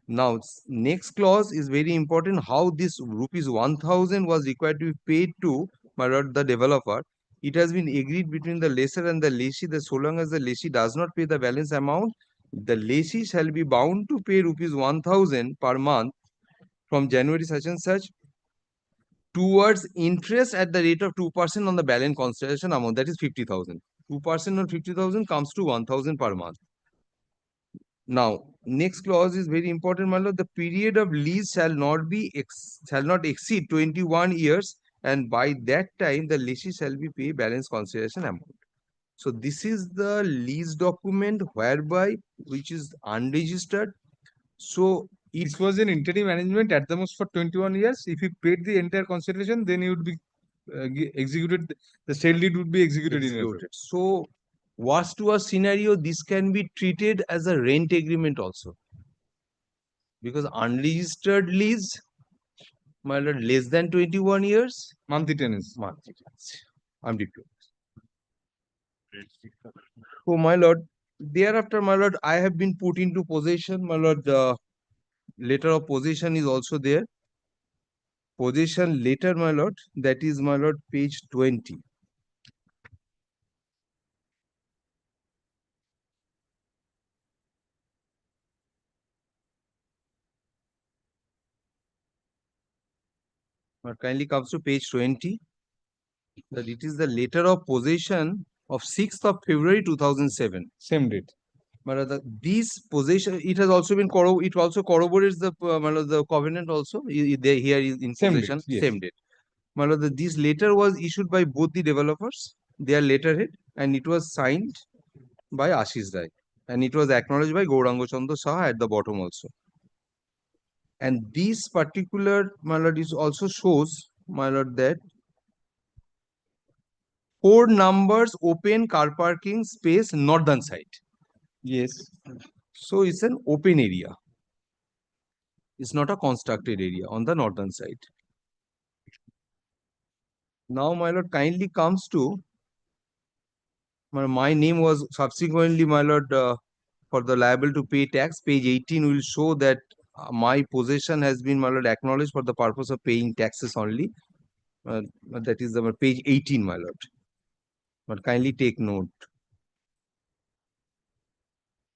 Now, next clause is very important, how this rupees 1,000 was required to be paid to my lord, the developer, it has been agreed between the lessor and the lessee that so long as the lessee does not pay the balance amount, the lessee shall be bound to pay rupees 1,000 per month from January such and such towards interest at the rate of 2% on the balance consideration amount, that is 50,000. 2% on 50,000 comes to 1,000 per month. Now, next clause is very important, my lord. The period of lease shall not exceed 21 years, and by that time the lessee shall be pay balance consideration amount. So this is the lease document whereby which is unregistered. So It was an interim arrangement at the most for 21 years. If you paid the entire consideration, then you would be executed. The sale deed would be executed in your favor. So worst to worst scenario, this can be treated as a rent agreement also. Because unregistered lease, my lord, less than 21 years, Monthly tenants. monthly tenancy. I'm deployed. So, my lord, thereafter, my lord, I have been put into possession. My lord, the letter of possession is also there. Possession letter, my lord, that is, my lord, page 20. But kindly comes to page 20. That it is the letter of possession of 6th of February 2007. Same date. But these possession, it has also been it also corroborates the covenant also. Here is in Same possession, date, yes. same date. This letter was issued by both the developers, their letterhead, and it was signed by Ashish Rai, and it was acknowledged by Gauranga Chandra Saha at the bottom also. And this particular, my lord, is also shows, my lord, that 4 numbers open car parking space northern side. Yes. So it's an open area. It's not a constructed area on the northern side. Now, my lord, kindly comes to my name was subsequently, my lord, for the liable to pay tax. Page 18 will show that my possession has been, my lord, acknowledged for the purpose of paying taxes only. That is the page 18, my lord. But kindly take note.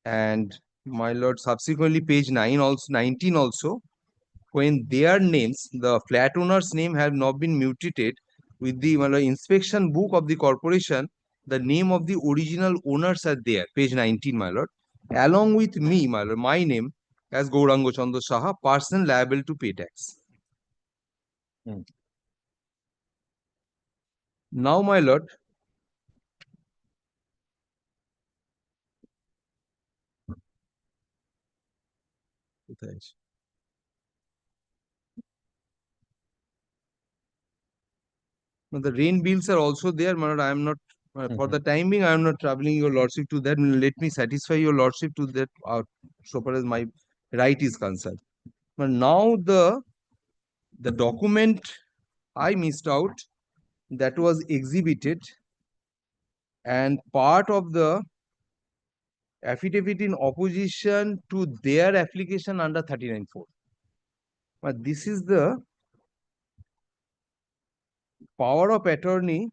And my lord, subsequently page 19 also, when their names, the flat owner's name have not been mutated with the inspection book of the corporation, the name of the original owners are there, page 19, my lord, along with me, my lord, my name as Gauranga Chandra Saha, person liable to pay tax. Now, my lord, now, the rain bills are also there, my lord. I am not, for the time being, I am not troubling your lordship to that. Let me satisfy your lordship to that, so far as my right is concerned. But now the document I missed out that was exhibited and part of the affidavit in opposition to their application under 39(4). But this is the power of attorney.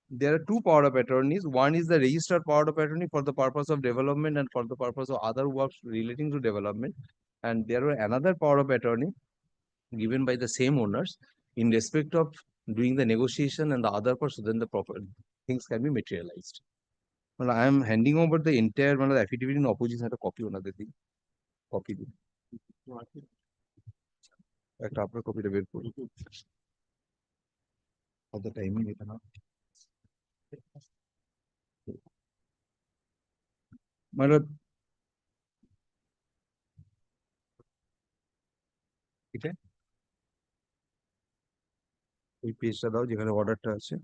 There are 2 power of attorneys. One is the registered power of attorney for the purpose of development and for the purpose of other works relating to development. And there were another power of attorney given by the same owners in respect of doing the negotiation and the other part, so then the proper things can be materialized. Well, I am handing over the entire affidavit in opposition at a copy another thing. Copy. একটা আপনার কপিটা বের করুন কত timing এটা না মানে এটা ওই পেজটা দাও যেখানে অর্ডারটা আছে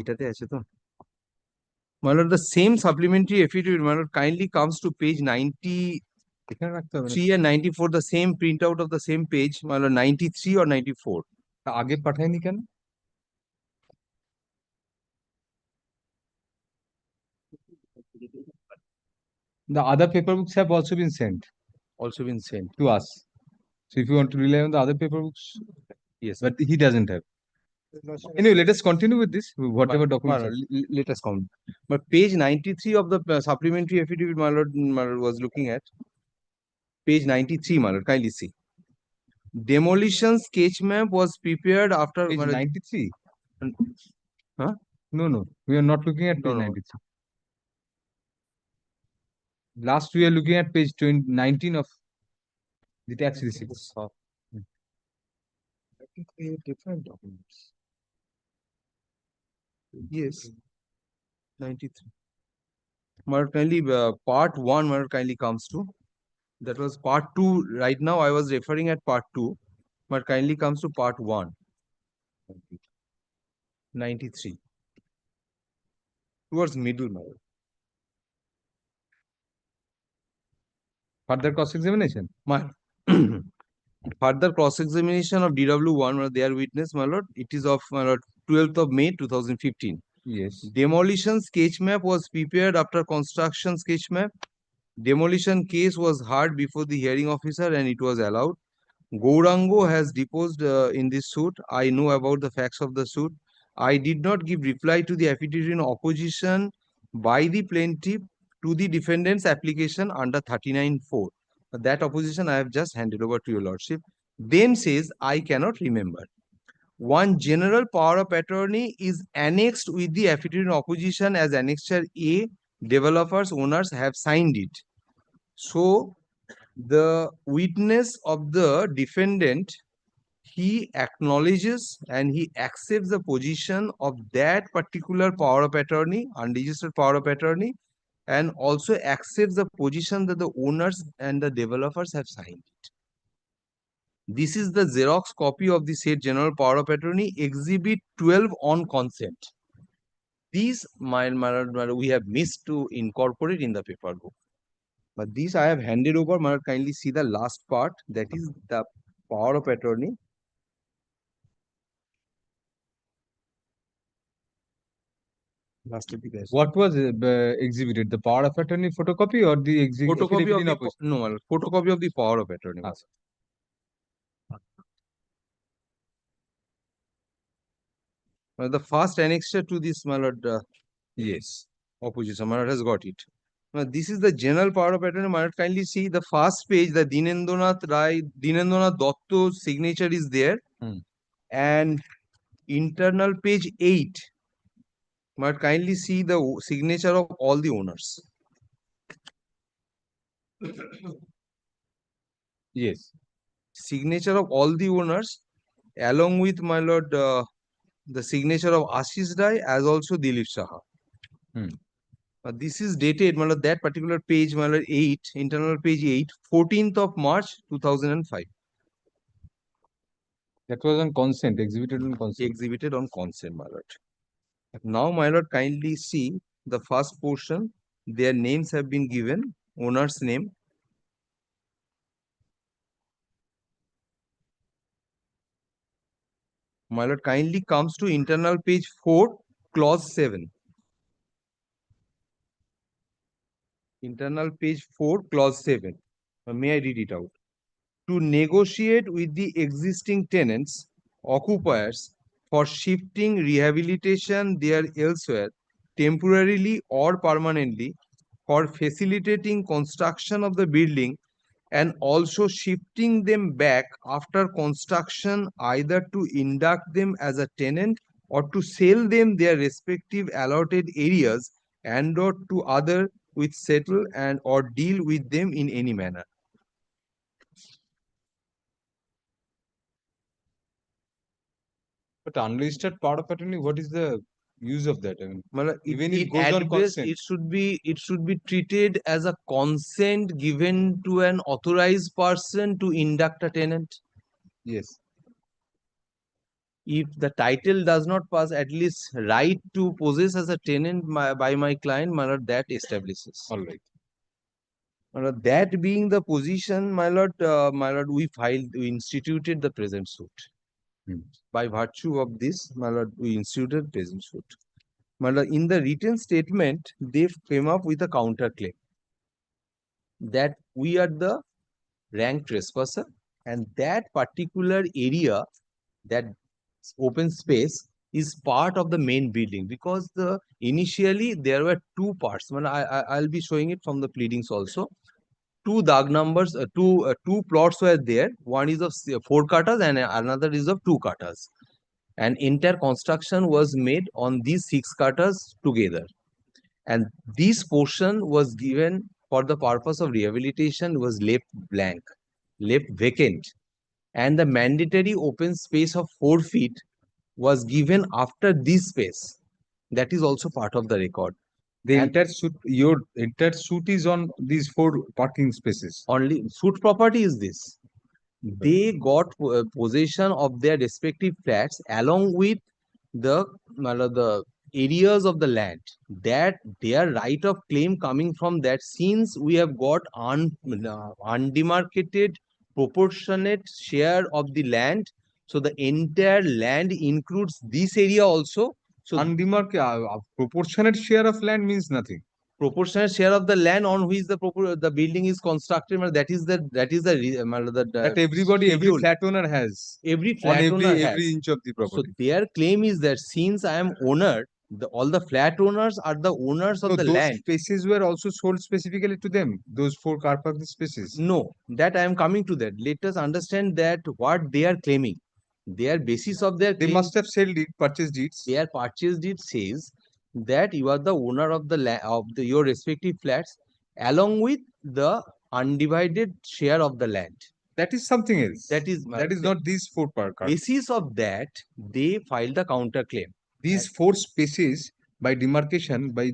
এটাতে আছে তো my lord, the same supplementary affidavit, my lord, kindly comes to page 93 and 94, the same printout of the same page, my lord, 93 or 94. আগে পাঠায়নি কেন? The other paper books have also been sent Also been sent. to us. So if you want to rely on the other paper books, Yes. but he doesn't have. Anyway, let us continue with this, whatever documents. Let us come. But page 93 of the supplementary affidavit, my lord was looking at. Page 93, my lord, kindly see. Demolition sketch map was prepared after. Page 93. Huh? No, we are not looking at No, page no. 93. Last we are looking at page 19 of the tax receipts. I think they are different documents. Yes. 93. My lord, kindly, part 1, my lord, kindly comes to. That was part 2. Right now, I was referring at part 2. But kindly comes to part 1. 93. Towards middle, my lord. Further cross-examination. My further cross-examination of DW1, my lord, their witness, my lord. It is of, my lord, 12th of May 2015. Yes. Demolition sketch map was prepared after construction sketch map. Demolition case was heard before the hearing officer and it was allowed. Gourango has deposed in this suit. I know about the facts of the suit. I did not give reply to the affidavit in opposition by the plaintiff to the defendant's application under 39(4). That opposition I have just handed over to your lordship. Then says, I cannot remember. One general power of attorney is annexed with the affidavit in opposition as annexure A. Developers, owners have signed it. So, the witness of the defendant, he acknowledges and he accepts the position of that particular power of attorney, unregistered power of attorney, and also accepts the position that the owners and the developers have signed it. This is the Xerox copy of the said general power of attorney, exhibit 12 on consent. These, my lord, we have missed to incorporate in the paper book. But these I have handed over. My lord, kindly see the last part. That is the power of attorney. Last What was exhibited? The power of attorney photocopy or the photocopy affidavit of in the opposition? no, my lord, photocopy of the power of attorney. Ah. The first annexure to this, my lord, Yes. opposition, my lord has got it. Now, this is the general power of attorney. My lord, kindly see the first page. The Dinendranath Dotto's signature is there, and internal page 8. My lord, kindly see the signature of all the owners. Yes. Signature of all the owners, along with, my lord, the signature of Ashish Rai as also Dilip Saha. This is dated, my lord, that particular page, my lord, 8, internal page 8, 14th of March 2005. That was on consent, exhibited on consent. Exhibited on consent, my lord. Now, my lord, kindly see the first portion. Their names have been given, owner's name. My lord, kindly comes to internal page 4, clause 7. Internal page 4, clause 7. May I read it out? To negotiate with the existing tenants, occupiers, for shifting rehabilitation there elsewhere, temporarily or permanently, for facilitating construction of the building and also shifting them back after construction, either to induct them as a tenant or to sell them their respective allotted areas and or to other which settle and or deal with them in any manner. But unregistered power of attorney, what is the use of that? I mean, Matlab, even it goes on consent. it should be treated as a consent given to an authorized person to induct a tenant. Yes. If the title does not pass, at least right to possess as a tenant by my client, my lord, that establishes. All right. My lord, that being the position, my lord, we instituted the present suit. By virtue of this, my lord, we instituted present suit. My lord, in the written statement, they came up with a counterclaim that we are the rank trespasser and that particular area that open space is part of the main building, because initially there were two parts. Well, I'll be showing it from the pleadings also. Two dag numbers, two plots were there. One is of 4 katas and another is of 2 katas. And entire construction was made on these 6 katas together. And this portion was given for the purpose of rehabilitation, was left blank, left vacant. And the mandatory open space of 4 feet was given after this space. That is also part of the record. The And- entire suit, your entire suit is on these 4 parking spaces. Only suit property is this. They got possession of their respective flats along with the areas of the land, that their right of claim coming from that, since we have got undemarcated proportionate share of the land. So the entire land includes this area also. So Proportionate share of land means nothing. proportionate share of the land on which the building is constructed, that is the That everybody, every schedule. flat owner has Every on flat owner every has. inch of the So property. their claim is that since I am owner, all the flat owners are the owners of No, the those land. spaces were also sold specifically to them. Those 4 car parking spaces. No, that I am coming to that. Let us understand that what they are claiming. Their basis of their They claim, must have sold it, purchase deeds. their purchase deed says that you are the owner of the land of your respective flats along with the undivided share of the land. That is something else. That is not these 4 car. basis of that they filed the counter claim. These 4 spaces by demarcation, by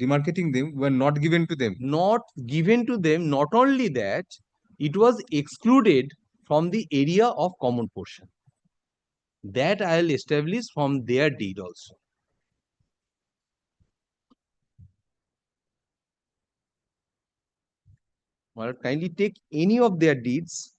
demarcating them, were not given to them. Not given to them. Not only that, it was excluded from the area of common portion. That I will establish from their deed also. Well, kindly take any of their deeds.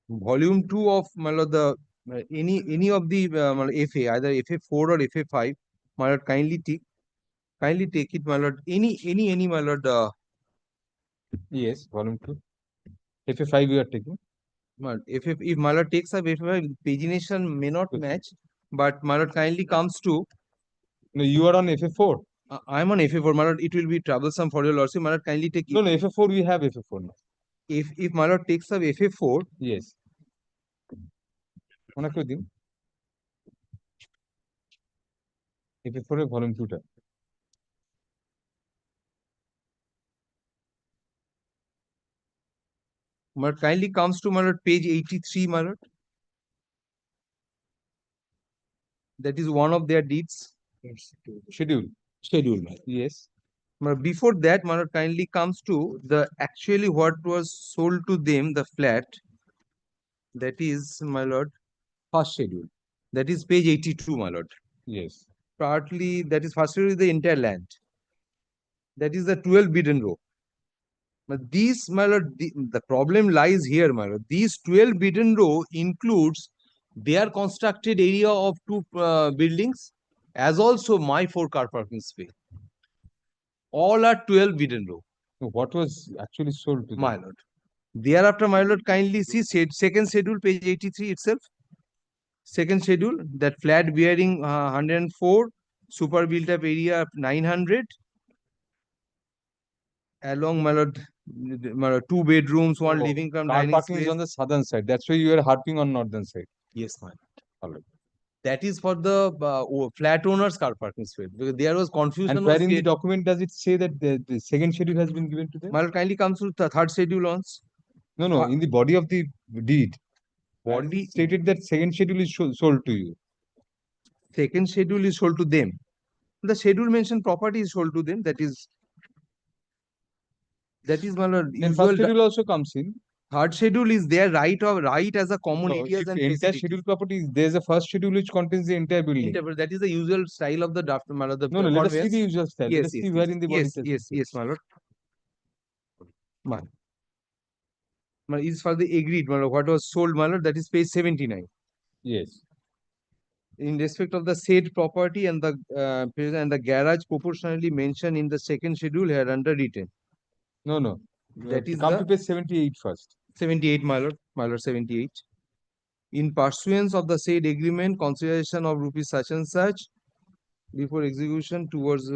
Volume 2 of any of the FA, either FA4 or FA5, my lord, kindly take it, my lord. Any my lord. Yes, volume 2. FA5 we are taking. If my lord takes up FA5, pagination may not match, but my lord kindly comes to. No, you are on FA4. I am on FA4, my lord. It will be troublesome for your lordship. My lord, kindly take. No, FA4 we have FA4 now. If my lord takes up FA4, yes. মনে করে দিন FA4 এর volume 2 টা my lord, kindly comes to my lord page 83, my lord. That is one of their deeds. schedule. Schedule, my lord. Yes. But before that, my lord, kindly comes to the actually what was sold to them, the flat. That is, my lord, first schedule. That is page 82, my lord. Yes. Partly, that is first schedule is the entire land. That is the 12 bidden row. But these, my lord, the problem lies here, my lord. These 12 bidden row includes their constructed area of 2 buildings, as also my 4 car parking space. All are 12 bidden row. So what was actually sold to them? My lord. Thereafter, my lord, kindly see second schedule, page 83 itself. Second schedule, that flat bearing 104, super built up area 900, along, my lord, 2 bedrooms, 1 living room, Car dining parking is space. on the southern side. That's why you are harping on northern side. Yes, my lord. Alright. That is for the flat owners car parking space, because there was confusion. And where in the document does it say that the second schedule has been given to them? My lord, kindly comes to the third schedule on. No, in the body of the deed. Body Stated that second schedule is sold to you. second schedule is sold to them. The schedule mentioned property is sold to them. That is my lord. Then first schedule also comes in. Third schedule is their right as a common No, areas if and entire facilities. schedule property, there is a first schedule which contains the entire building. That is the usual style of the draft, my lord. No, let us see the usual style. Let us see where in the body. Yes, my lord. Is for the agreed, what was sold, that is page 79. Yes. In respect of the said property and the garage proportionally mentioned in the second schedule here underwritten. No. That is Come the to page 78 first. 78, my lord, 78. In pursuance of the said agreement, consideration of rupees such and such before execution towards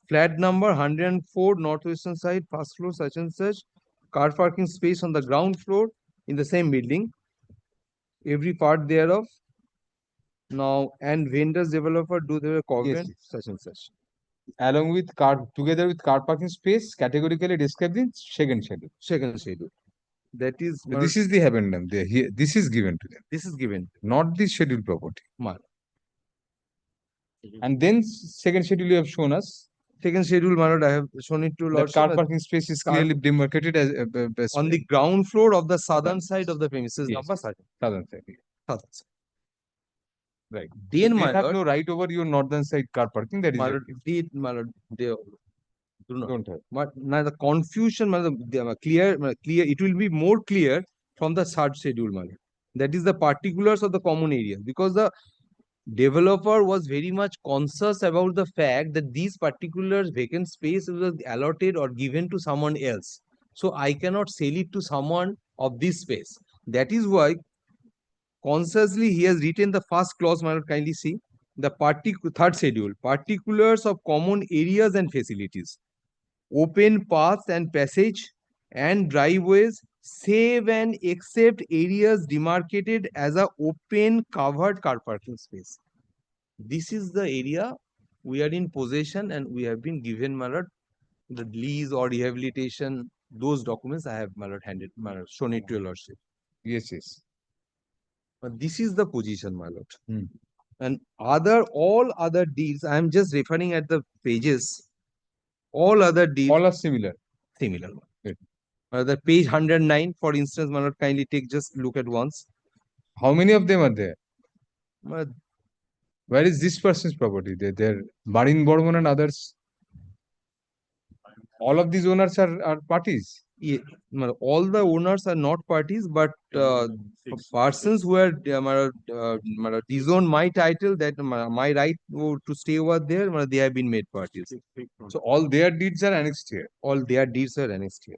flat number 104 northwestern side, first floor, such and such, car parking space on the ground floor in the same building, every part thereof. Now, and vendors developer do their covenant, Yes. such and such. Along with together with car parking space, categorically described in second schedule. Second schedule. That is, So this is the addendum there. Here, this is given to them, this is given. not the scheduled property. Mal. And then second schedule you have shown us Second schedule, my lord, I have shown it to that lordship. car parking space is car- clearly demarcated as On the ground floor of the southern side of the premises, Yes. number certain. southern side. Southern side. Right. Then, They my have lord, no right over your northern side car parking. That is my okay. lord, my lord, they do not. Don't have. But now the confusion, my lord, clear. It will be more clear from the third schedule, my lord. That is the particulars of the common area, because the developer was very much conscious about the fact that these particular vacant space was allotted or given to someone else. So I cannot sell it to someone of this space. That is why consciously he has written the first clause, my lord, kindly see. The third schedule, particulars of common areas and facilities, open paths and passage and driveways, save and except areas demarcated as a open covered car parking space. This is the area we are in possession and we have been given, my lord, the lease or rehabilitation. Those documents I have, my lord, shown it to your lordship. Yes. But this is the position, my lord. Hmm. And all other deeds, I am just referring at the pages. All other deeds All are similar. similar. Right. The page 109, for instance, my lord, kindly just look at once. How many of them are there? My Where is this person's property? They're Barin Bormon and others. All of these owners are parties. all the owners are not parties, but persons who are disowned my title, that my right to stay over there, they have been made parties. So all their deeds are annexed here. All their deeds are annexed here.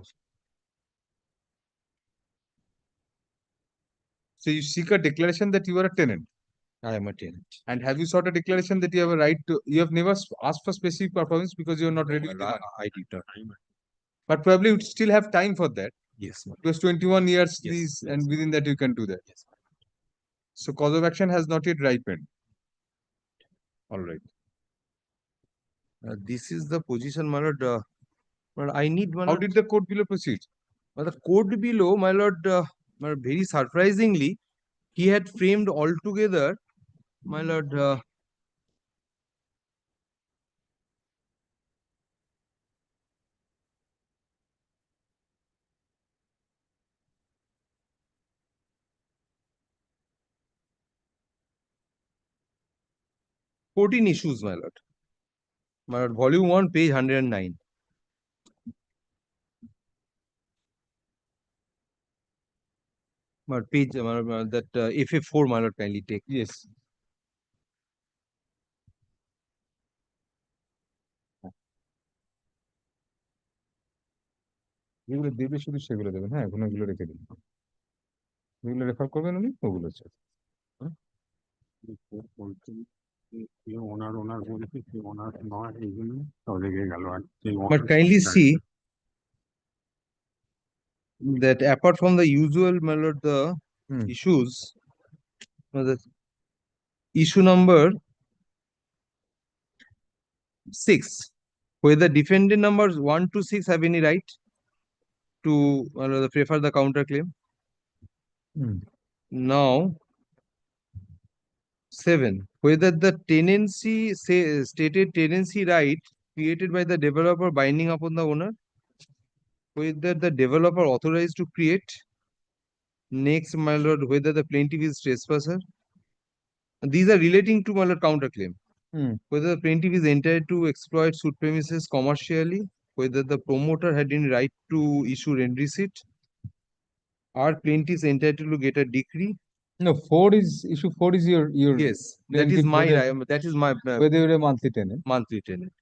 So you seek a declaration that you are a tenant. I am a tenant. And have you sought a declaration that you have a right to? You have never asked for specific performance because you are not ready with the money. I did not. But probably you still have time for that. Yes, It was 21 years, Yes, these, yes. and within that you can do that. Yes. So cause of action has not yet ripened. All right. This is the position, my lord. I need, my How lord. did the court below proceed? The court below, my lord, very surprisingly, he had framed altogether, my lord, 14 issues, my lord. My lord, volume 1, page 109. My lord, page, that FF4, my lord, kindly take. Yes. যেগুলো দেবে শুধু সেগুলো দেবেন, হ্যাঁ, এখন ওগুলো রেখে দিন। যেগুলো রেফার করবেন উনি ওগুলো আছে। But kindly see that apart from the usual, my lord, the issues, the issue number 6, where the defendant numbers 1 to 6 have any right to prefer the counterclaim. Now, 7, whether the tenancy stated tenancy right created by the developer binding upon the owner, whether the developer authorized to create. Next, my lord, whether the plaintiff is trespasser. These are relating to, my lord, counterclaim. Whether the plaintiff is entitled to exploit suit premises commercially, whether the promoter had any right to issue rent receipt, Are plaintiffs entitled to get a decree? No, issue 4 is your Yes, that is plaintiff my whether, that is my whether you're a monthly tenant. monthly tenant.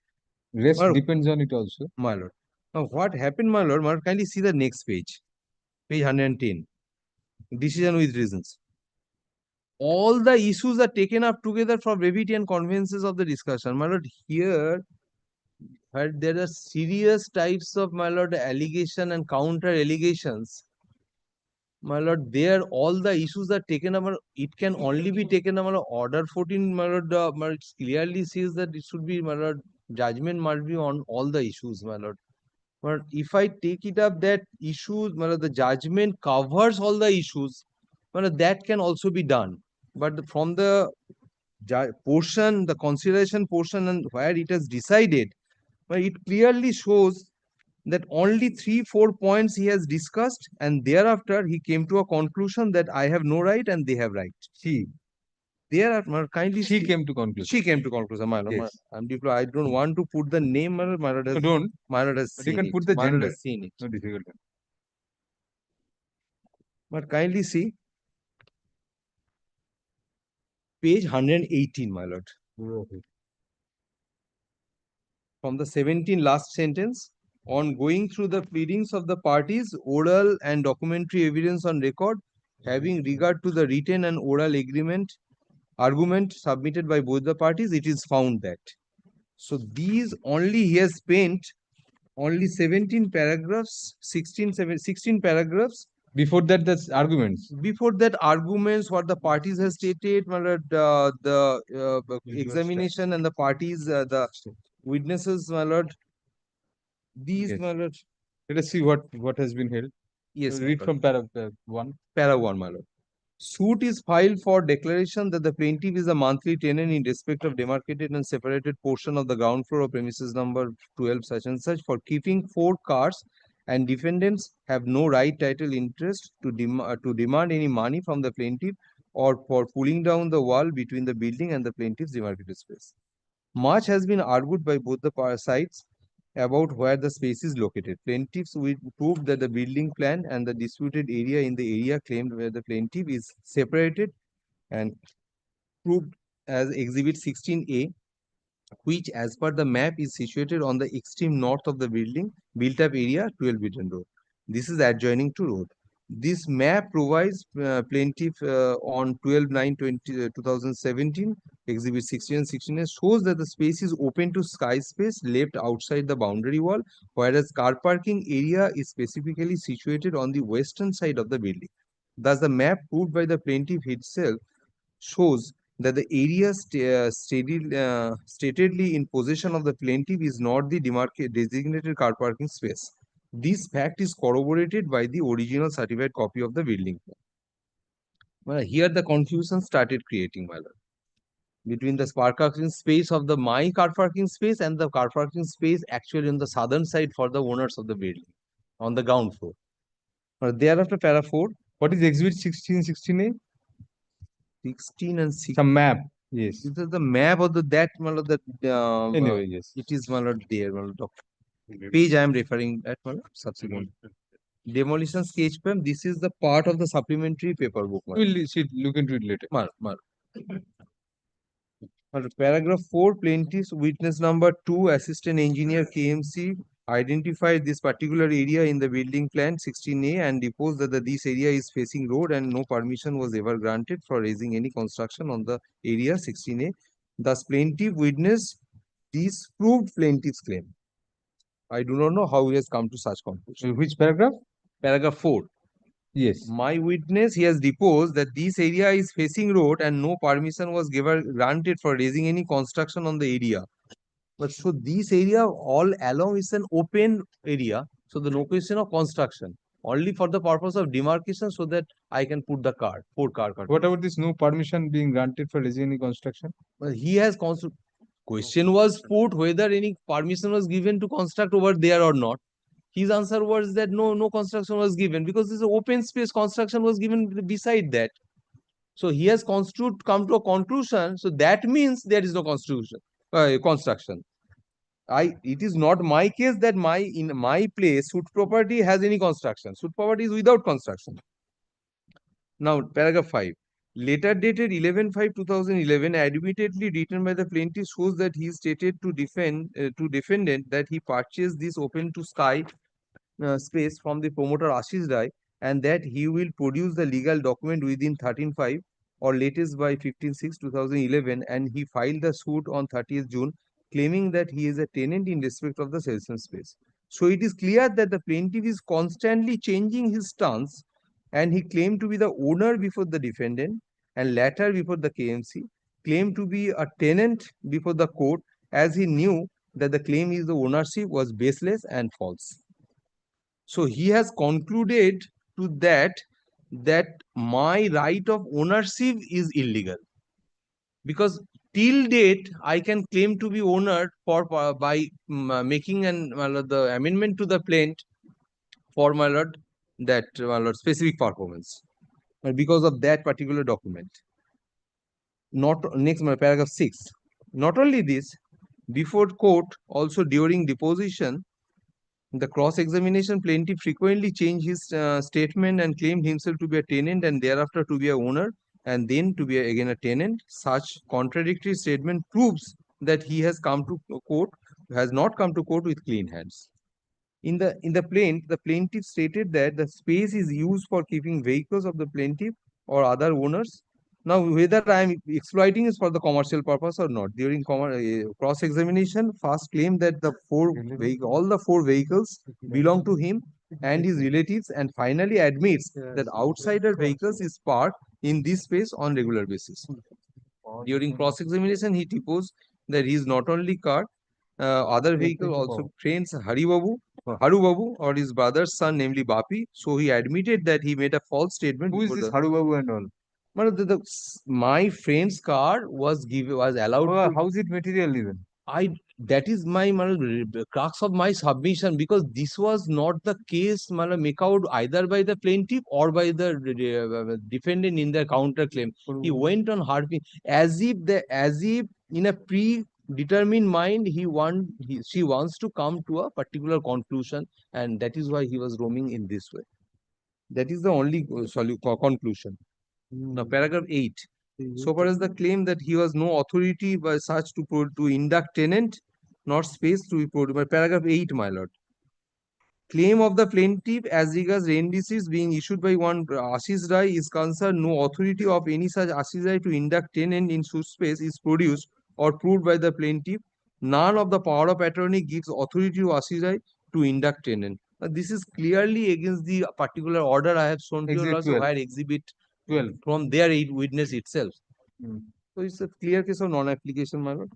Rest Well, depends on it also. my lord. Now, what happened, my lord? Kindly see the next page, page 110. Decision with reasons. All the issues are taken up together for brevity and conveniences of the discussion. My lord, here, where there are serious types of, my lord, allegation and counter allegations, my lord, there all the issues are taken up. It can only be taken up. Order 14, my lord, clearly says that it should be, my lord, judgment must be on all the issues, my lord. But if I take it up that issues, my lord, the judgment covers all the issues, my lord, that can also be done. But from the portion, the consideration portion, and where it has decided, well, it clearly shows that only 3-4 points he has discussed, and thereafter he came to a conclusion that I have no right and they have right. Thereafter, kindly She see- came to conclusion. She came to conclusion, my lord. Yes. I'm deployed. I don't want to put the name, my lord has, No, don't. my lord has But you seen can it. put the My lord gender. has seen it. No difficult. But kindly see page 118, my lord. From the 17 last sentence, on going through the pleadings of the parties, oral and documentary evidence on record, having regard to the written and oral argument submitted by both the parties, it is found that. So these only he has spent only 17 paragraphs, 16 paragraphs. Before that, that's arguments. Before that, arguments, what the parties have stated, my lord, the examination and the parties, the witnesses, my lord. These, Yes. my lord. Let us see what has been held. Yes, my Read lord. from paragraph 1. Para 1, my lord. Suit is filed for declaration that the plaintiff is a monthly tenant in respect of demarcated and separated portion of the ground floor of premises number 12 such and such for keeping 4 cars, and defendants have no right, title, interest to demand any money from the plaintiff or for pulling down the wall between the building and the plaintiff's demarcated space. Much has been argued by both the sides about where the space is located. Plaintiffs will prove that the building plan and the disputed area in the area claimed where the plaintiff is separated and proved as Exhibit 16A, which as per the map is situated on the extreme north of the built up area 12 Beaton Road. This is adjoining to road. This map provides plaintiff on 12/9/2017, Exhibit 16 and 16A shows that the space is open to sky space left outside the boundary wall, whereas car parking area is specifically situated on the western side of the building. Thus, the map proved by the plaintiff itself shows that the area statedly in possession of the plaintiff is not the designated car parking space. This fact is corroborated by the original certified copy of the building plan. Well, here the confusion started creating, my lord, between the car parking space of the my car parking space and the car parking space actually on the southern side for the owners of the building on the ground floor. Thereafter, para 4. What is exhibit 16, 16A? 16 and 16. Some map. Yes. This is the map of that, my lord, that Anyway, yes. it is, my lord, there, my lord. Page I am referring at, my lord, subsequent. Demolition sketch plan. This is the part of the supplementary paper book. We'll look into it later. Paragraph 4, plaintiff's witness number 2, assistant engineer KMC, identified this particular area in the building plan 16A and deposed that this area is facing road and no permission was ever granted for raising any construction on the area 16A. Thus, plaintiff witness disproved plaintiff's claim. I do not know how he has come to such conclusion. Which paragraph? Paragraph 4. Yes. My witness, he has deposed that this area is facing road and no permission was granted for raising any construction on the area. But so this area all along is an open area. So the no question of construction, only for the purpose of demarcation so that I can put the car, 4-car. What about this no permission being granted for raising any construction? Well, he has question was put whether any permission was given to construct over there or not. His answer was that no construction was given because this open space construction was given beside that. So he has come to a conclusion. So that means there is no construction. It is not my case that in my place suit property has any construction. Suit property is without construction. Now, paragraph 5. Letter dated 11/5/2011, admittedly written by the plaintiff, shows that he stated to defendant that he purchased this open to sky space from the promoter Ashish Rai, and that he will produce the legal document within 13/5 or latest by 15/6/2011, and he filed the suit on 30th June, claiming that he is a tenant in respect of the session space. So it is clear that the plaintiff is constantly changing his stance, and he claimed to be the owner before the defendant, and later before the KMC, claimed to be a tenant before the court, as he knew that the claim is the ownership was baseless and false. So he has concluded to that my right of ownership is illegal, because till date I can claim to be owner for by making the amendment to the plaint for my lord that my lord specific performance, because of that particular document. Not next, my paragraph 6. Not only this, before court, also during deposition, the cross-examination plaintiff frequently changed his statement and claimed himself to be a tenant and thereafter to be a owner and then to be again a tenant. Such contradictory statement proves that he has not come to court with clean hands. In the plaint, the plaintiff stated that the space is used for keeping vehicles of the plaintiff or other owners. Now, whether I am exploiting is for the commercial purpose or not. During cross-examination, first claimed that all the four vehicles belong to him and his relatives, and finally admits that outsider vehicles is parked in this space on regular basis. During cross-examination, he deposed that he is not only car, other vehicle also trains Harubabu or his brother's son, namely Bapi. So he admitted that he made a false statement. Who is this Harubabu and all? My friend's car was allowed. How is it material even? That is my crux of my submission, because this was not the case make out either by the plaintiff or by the defendant in their counterclaim. He went on harping as if in a predetermined mind she wants to come to a particular conclusion, and that is why he was roaming in this way. That is the only conclusion. Now, paragraph 8. So far as the claim that he has no authority by such to induct tenant, not space to be produced. By paragraph 8, my lord. Claim of the plaintiff as regards rent receipts being issued by one Ashish Rai is concerned, no authority of any such Ashish Rai to induct tenant in such space is produced or proved by the plaintiff. None of the power of attorney gives authority to Ashish Rai to induct tenant. This is clearly against the particular order I have shown to you Exhibit also, 12. where exhibit 12. from their witness itself. Hmm. So it's a clear case of non-application, my lord.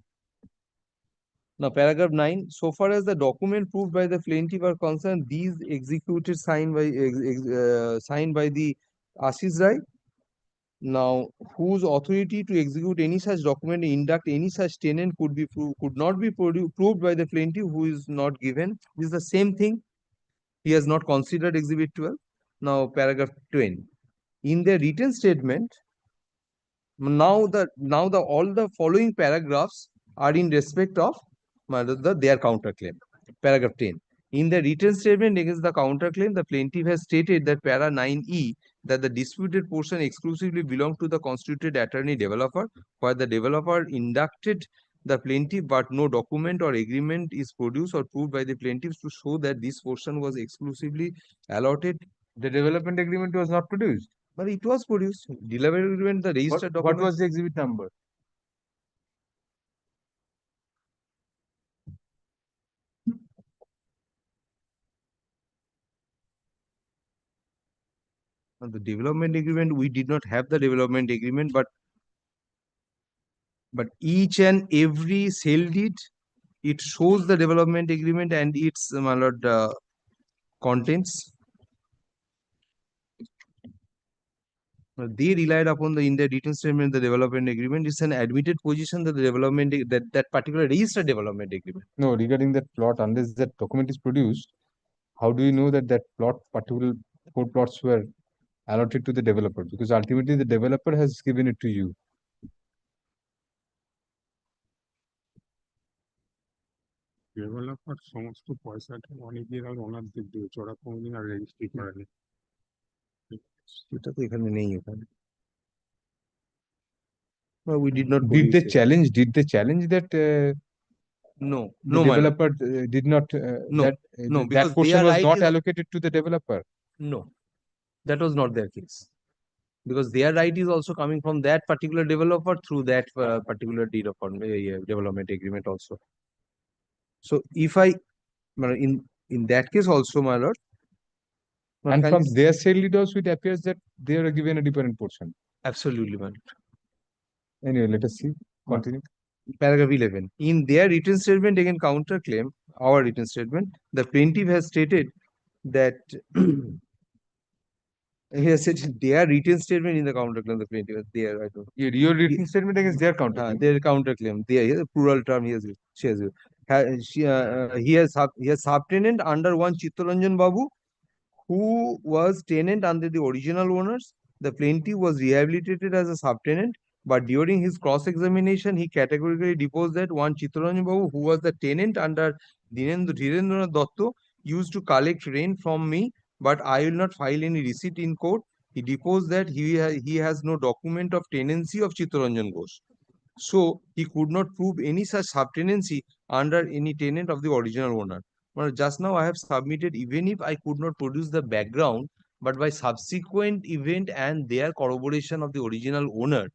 Now, paragraph 9. So far as the document proved by the plaintiff are concerned, these executed signed by the Ashish Rai. Now, whose authority to execute any such document, induct any such tenant could not be proved by the plaintiff, who is not given. This is the same thing. He has not considered exhibit 12. Now, paragraph 20. In their written statement, now all the following paragraphs are in respect of their counterclaim. Paragraph 10. In the written statement against the counterclaim, the plaintiff has stated that para 9E that the disputed portion exclusively belonged to the constituted attorney developer, where the developer inducted the plaintiff, but no document or agreement is produced or proved by the plaintiffs to show that this portion was exclusively allotted. The development agreement was not produced. But it was produced. Development agreement, the registered What document. was the exhibit number? The development agreement, we did not have the development agreement, but each and every sale deed, it shows the development agreement and its contents. They relied upon in their written statement the development agreement. It's an admitted position that the development that particular registered development agreement. No, regarding that plot, unless that document is produced, how do you know that particular 4 plots were allotted to the developer? Because ultimately the developer has given it to you. Developer সমস্ত পয়সাটা অনেকের আর ওনারদের দিয়েছে, ওরা কোনোদিন আর registry করেনি। সেটা তো এখানে নেই এখানে। Well, we did not Did produce they it. challenge? Did they challenge that No, the no, my lord. developer did not No, that no, because that portion their was right not is allocated to the developer? no, that was not their case. Because their right is also coming from that particular developer through that particular deed of development agreement also. So if I, in that case also, my lord. And can from you- their sale lead also, it appears that they are given a different portion. Absolutely, my lord. Anyway, let us see. Continue. Paragraph 11. In their written statement against counterclaim, our written statement, the plaintiff has stated that he has said their written statement in the counterclaim, the plaintiff has there, I don't Your written statement against their counterclaim. their counterclaim. There, plural term he has used. She has used. He has subtenant under one Chittaranjan Babu, who was tenant under the original owners. The plaintiff was rehabilitated as a subtenant, but during his cross-examination, he categorically deposed that one Chittaranjan Babu, who was the tenant under Dhirendranath Dotto, used to collect rent from me, but I will not file any receipt in court. He deposed that he has no document of tenancy of Chittaranjan Ghosh. So he could not prove any such subtenancy under any tenant of the original owner. Well, just now I have submitted, even if I could not produce the background, but by subsequent event and their corroboration of the original owner,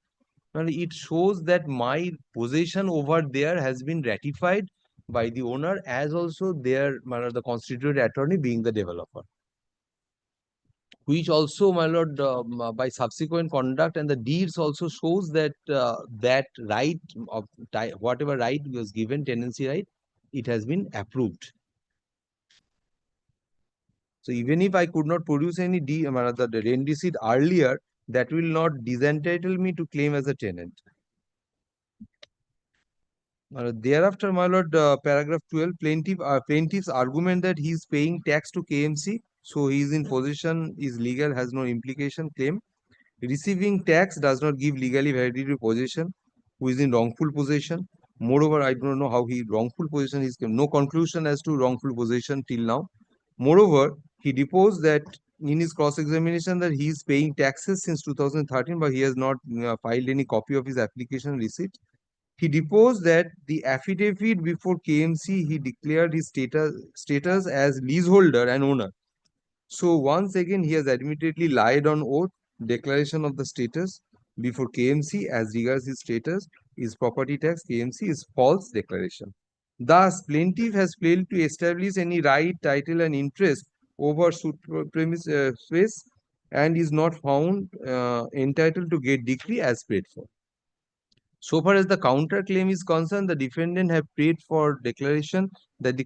well, it shows that my possession over there has been ratified by the owner as also their the constituted attorney being the developer. Which also, my lord, by subsequent conduct and the deeds also shows that that right of whatever right was given, tenancy right, it has been approved. So even if I could not produce any the rent receipt earlier, that will not disentitle me to claim as a tenant. Thereafter, my lord, paragraph 12, plaintiff's argument that he is paying tax to KMC, so he is in possession, is legal, has no implication claim. Receiving tax does not give legally validity to possession, who is in wrongful possession. Moreover, I don't know how he wrongful possession is, no conclusion as to wrongful possession till now. Moreover, he deposed that in his cross-examination that he is paying taxes since 2013, but he has not filed any copy of his application receipt. He deposed that the affidavit before KMC, he declared his status as leaseholder and owner. So once again, he has admittedly lied on oath. Declaration of the status before KMC as regards his status is property tax KMC is false declaration. Thus, plaintiff has failed to establish any right, title, and interest over suit premise space and is not found entitled to get decree as paid for. So far as the counterclaim is concerned, the defendant have paid for declaration that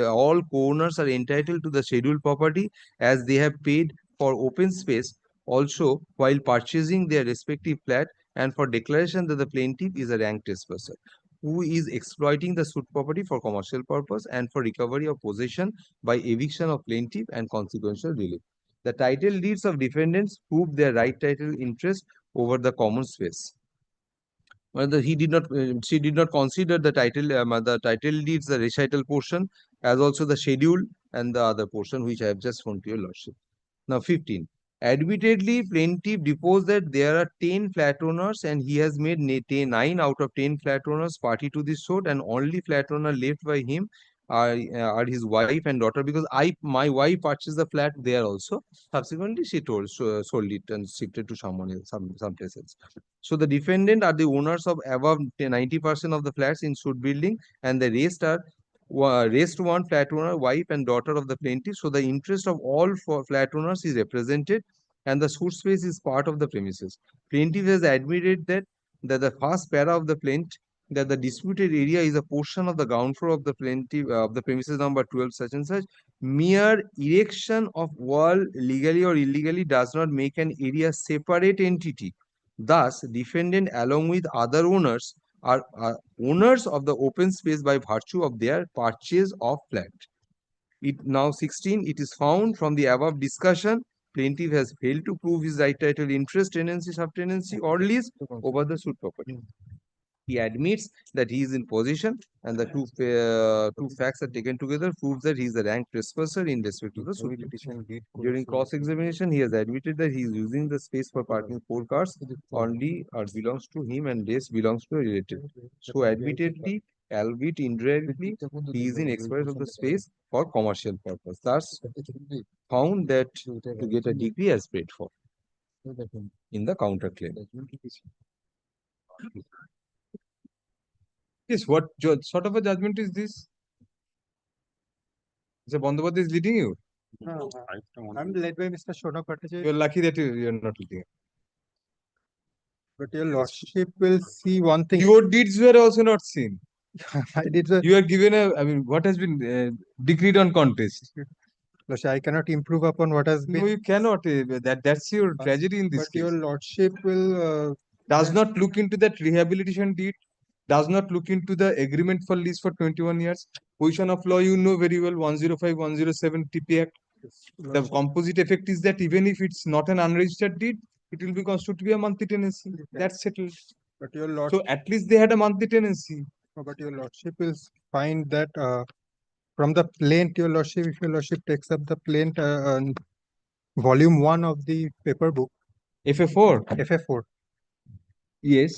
all co-owners are entitled to the scheduled property as they have paid for open space also while purchasing their respective flat, and for declaration that the plaintiff is a rank trespasser who is exploiting the suit property for commercial purpose and for recovery of possession by eviction of plaintiff and consequential relief. The title deeds of defendants prove their right title interest over the common space. She did not consider the title deeds, the recital portion, as also the schedule and the other portion which I have just shown to your lordship. Now 15. Admittedly, plaintiff deposed that there are 10 flat owners and he has made 9 out of 10 flat owners party to this suit, and only flat owner left by him are his wife and daughter, because my wife purchased the flat there also. Subsequently, she sold it and shifted to someone else, some places. So the defendant are the owners of above 90% of the flats in suit building, and the rest are rest one flat owner, wife and daughter of the plaintiff. So the interest of all flat owners is represented and the suit space is part of the premises. Plaintiff has admitted that the first para of the plaint, that the disputed area is a portion of the ground floor of the plaintiff of the premises number 12 such and such. Mere erection of wall legally or illegally does not make an area separate entity. Thus, defendant along with other owners are owners of the open space by virtue of their purchase of flat. Now 16, it is found from the above discussion, plaintiff has failed to prove his right title interest, tenancy, subtenancy or lease over the suit property. He admits that he is in possession, and the two facts are taken together proves that he is a ranked trespasser in respect to the suit. During cross-examination, he has admitted that he is using the space for parking 4 cars only or belongs to him and rest belongs to a relative. So admittedly, albeit indirectly, he is in exercise of the space for commercial purpose. Thus, found that to get a degree as paid for in the counterclaim. Yes, what sort of a judgment is this? The Bandhavati is leading you. I'm led by Mr. Shonak Bhattacharya, You're lucky that you're not leading. but your lordship will see one thing. Your deeds were also not seen. I did the, You are given I mean, what has been decreed on contest? lordship, I cannot improve upon what has No, been. you cannot. That's your tragedy in this But case. your lordship will, Does not look into that rehabilitation deed. Does not look into the agreement for lease for 21 years. Position of law, you know very well, 105, 107 TP Act. The composite effect is that even if it's not an unregistered deed, it will be constituted to be a monthly tenancy. That's settled. but your lordship, So at least they had a monthly tenancy. but your lordship will find that from the plaint, your lordship, if your lordship takes up the plaint, volume 1 of the paper book, FF4. FF4, Yes.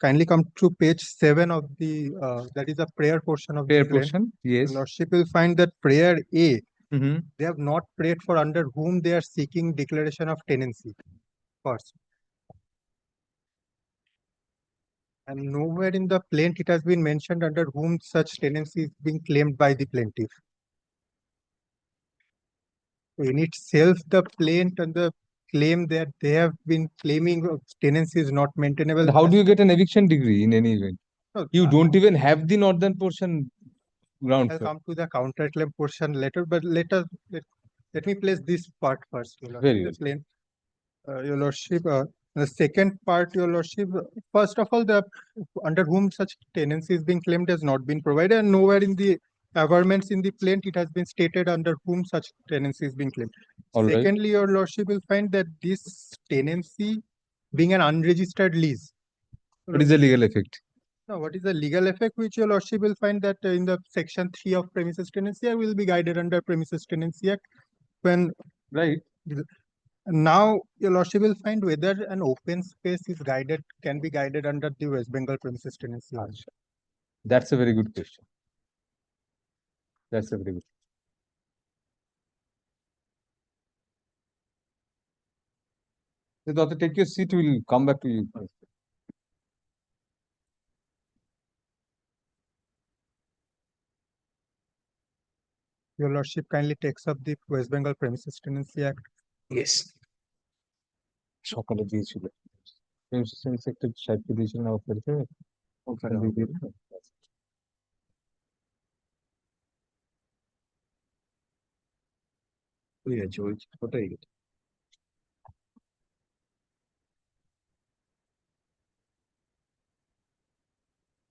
kindly come to page 7 of the, that is a prayer portion of Fair the plaint. portion. Yes. Your lordship will find that prayer A, Mm-hmm. they have not prayed for under whom they are seeking declaration of tenancy first. And nowhere in the plaint it has been mentioned under whom such tenancy is being claimed by the plaintiff. So in itself, the plaint and the claim that they have been claiming of tenancy is not maintainable. But how do you get an eviction degree in any event? No, You don't even have the northern portion ground I'll floor. come to the counterclaim portion later, but let me place this part first. Your lordship. Very The good. plaint, your lordship, the second part, your lordship, first of all, the under whom such tenancy is being claimed has not been provided, and nowhere in the averments in the plaint it has been stated under whom such tenancy is being claimed. All right. Secondly, your lordship will find that this tenancy being an unregistered lease. What is the legal effect? Now, what is the legal effect which your lordship will find that in the section 3 of Premises Tenancy Act will be guided under Premises Tenancy Act when Right. now your lordship will find whether an open space is guided, can be guided under the West Bengal Premises Tenancy Act. That's a very good question. That's a very good. So, Doctor, take your seat. We'll come back to you. Your lordship kindly takes up the West Bengal Premises Tenancy Act. Yes. সকালে দিয়েছিল sector 60 দিয়েছিল না ওখানে ওখানে ওই আছে ওটাই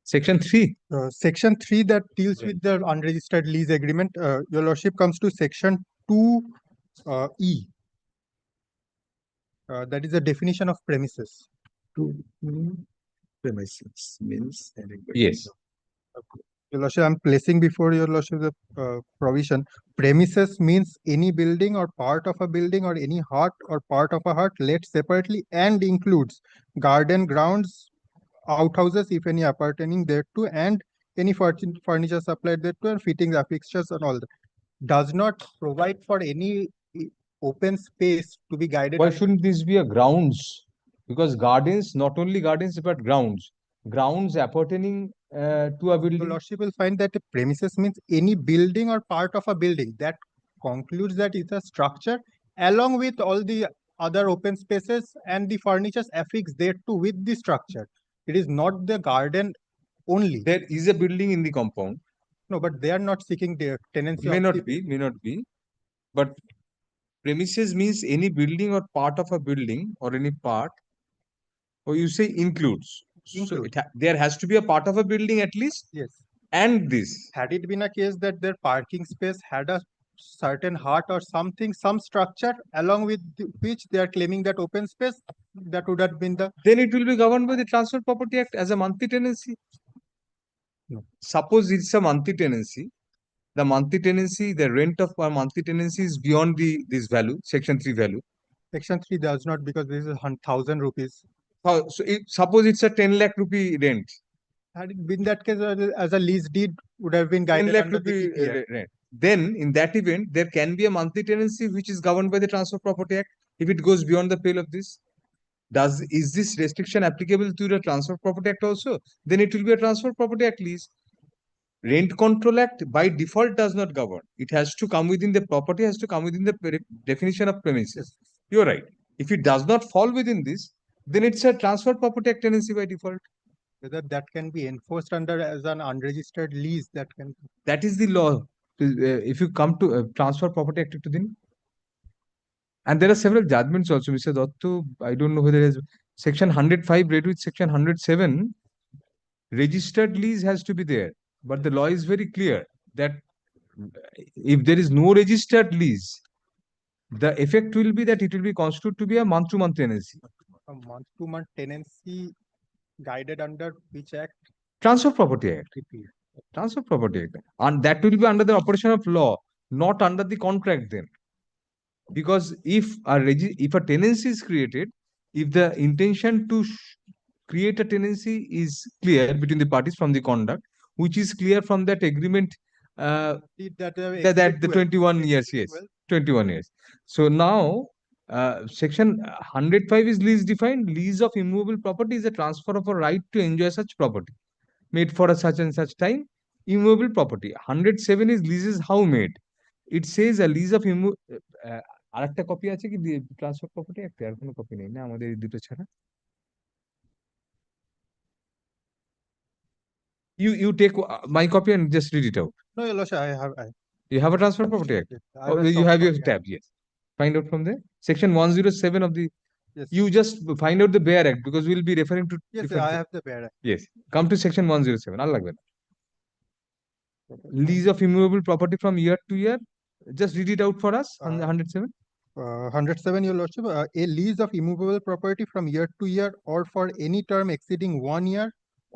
Section 3. Section 3 that deals with the unregistered lease agreement, your lordship comes to section 2 E. That is the definition of premises. Premises means Yes. Your lordship, I'm placing before your lordship the provision. Premises means any building or part of a building or any hut or part of a hut let separately and includes garden grounds, outhouses, if any appertaining thereto, and any furniture supplied thereto, and fittings, affixtures, and all that. Does not provide for any open space to be guided. Why shouldn't this be a grounds? Because gardens, not only gardens, but grounds. Grounds appertaining to a Your building. lordship will find that a premises means any building or part of a building that concludes that it's a structure along with all the other open spaces and the furnitures affixed thereto with the structure. It is not the garden only. There is a building in the compound. No, but they are not seeking the tenancy. May of not the- be, may not be. But premises means any building or part of a building or any part, or you say includes. So Include. there has to be a part of a building at least, Yes. and this. Had it been a case that their parking space had a certain hut or something, some structure along with which they are claiming that open space, that would have been the. Then it will be governed by the Transfer Property Act as a monthly tenancy. No. Suppose it's a monthly tenancy. The monthly tenancy, the rent of a monthly tenancy is beyond this value, Section 3 value. Section 3 does not, because this is 1,000 rupees. So suppose it's a 10 lakh rupee rent. Had it been that case, as a lease deed would have been 10 guided lakh under the rupee PPA. rent. Then in that event, there can be a monthly tenancy which is governed by the Transfer Property Act if it goes beyond the pale of this. Is this restriction applicable to the Transfer Property Act also? Then it will be a Transfer Property Act lease. Rent Control Act by default does not govern. It has to come within the property, has to come within the definition of premises. You're right. If it does not fall within this, then it's a Transfer Property Act tenancy by default. Whether that can be enforced under as an unregistered lease, that can. That is the law. If you come to Transfer Property Act to then. And there are several judgments also, Mr. Dotto. I don't know whether it is Section 105 read with Section 107. Registered lease has to be there. But the law is very clear that if there is no registered lease, the effect will be that it will be constituted to be a month-to-month tenancy. A month-to-month tenancy guided under which act? Transfer Property Act. PPA. Transfer Property Act. And that will be under the operation of law, not under the contract then. Because if a tenancy is created, if the intention to create a tenancy is clear between the parties from the conduct, which is clear from that agreement, Did that exceeded the 12, 21 years, exceeded yes, 12. 21 years. So now, Section 105 is lease defined. Lease of immovable property is a transfer of a right to enjoy such property made for a such and such time. Immovable property. 107 is leases how made. It says a lease of আরেকটা copy আছে কি transfer property act আর কোনো copy নেই না আমাদের এই দুটো ছাড়া you take my copy and just read it out. No, Yolosha, You have a Transfer Property Act. I have a You soft have your copy, tab, yes. Find out from there. Section 107 of the. Yes. You just find out the Bear Act because we'll be referring to. Yes, different I things. have the bear. Yes. Come to Section 107. আর লাগবে না. Lease of immovable property from year to year. Just read it out for us. 107. 107, Your Lordship, a lease of immovable property from year to year or for any term exceeding 1 year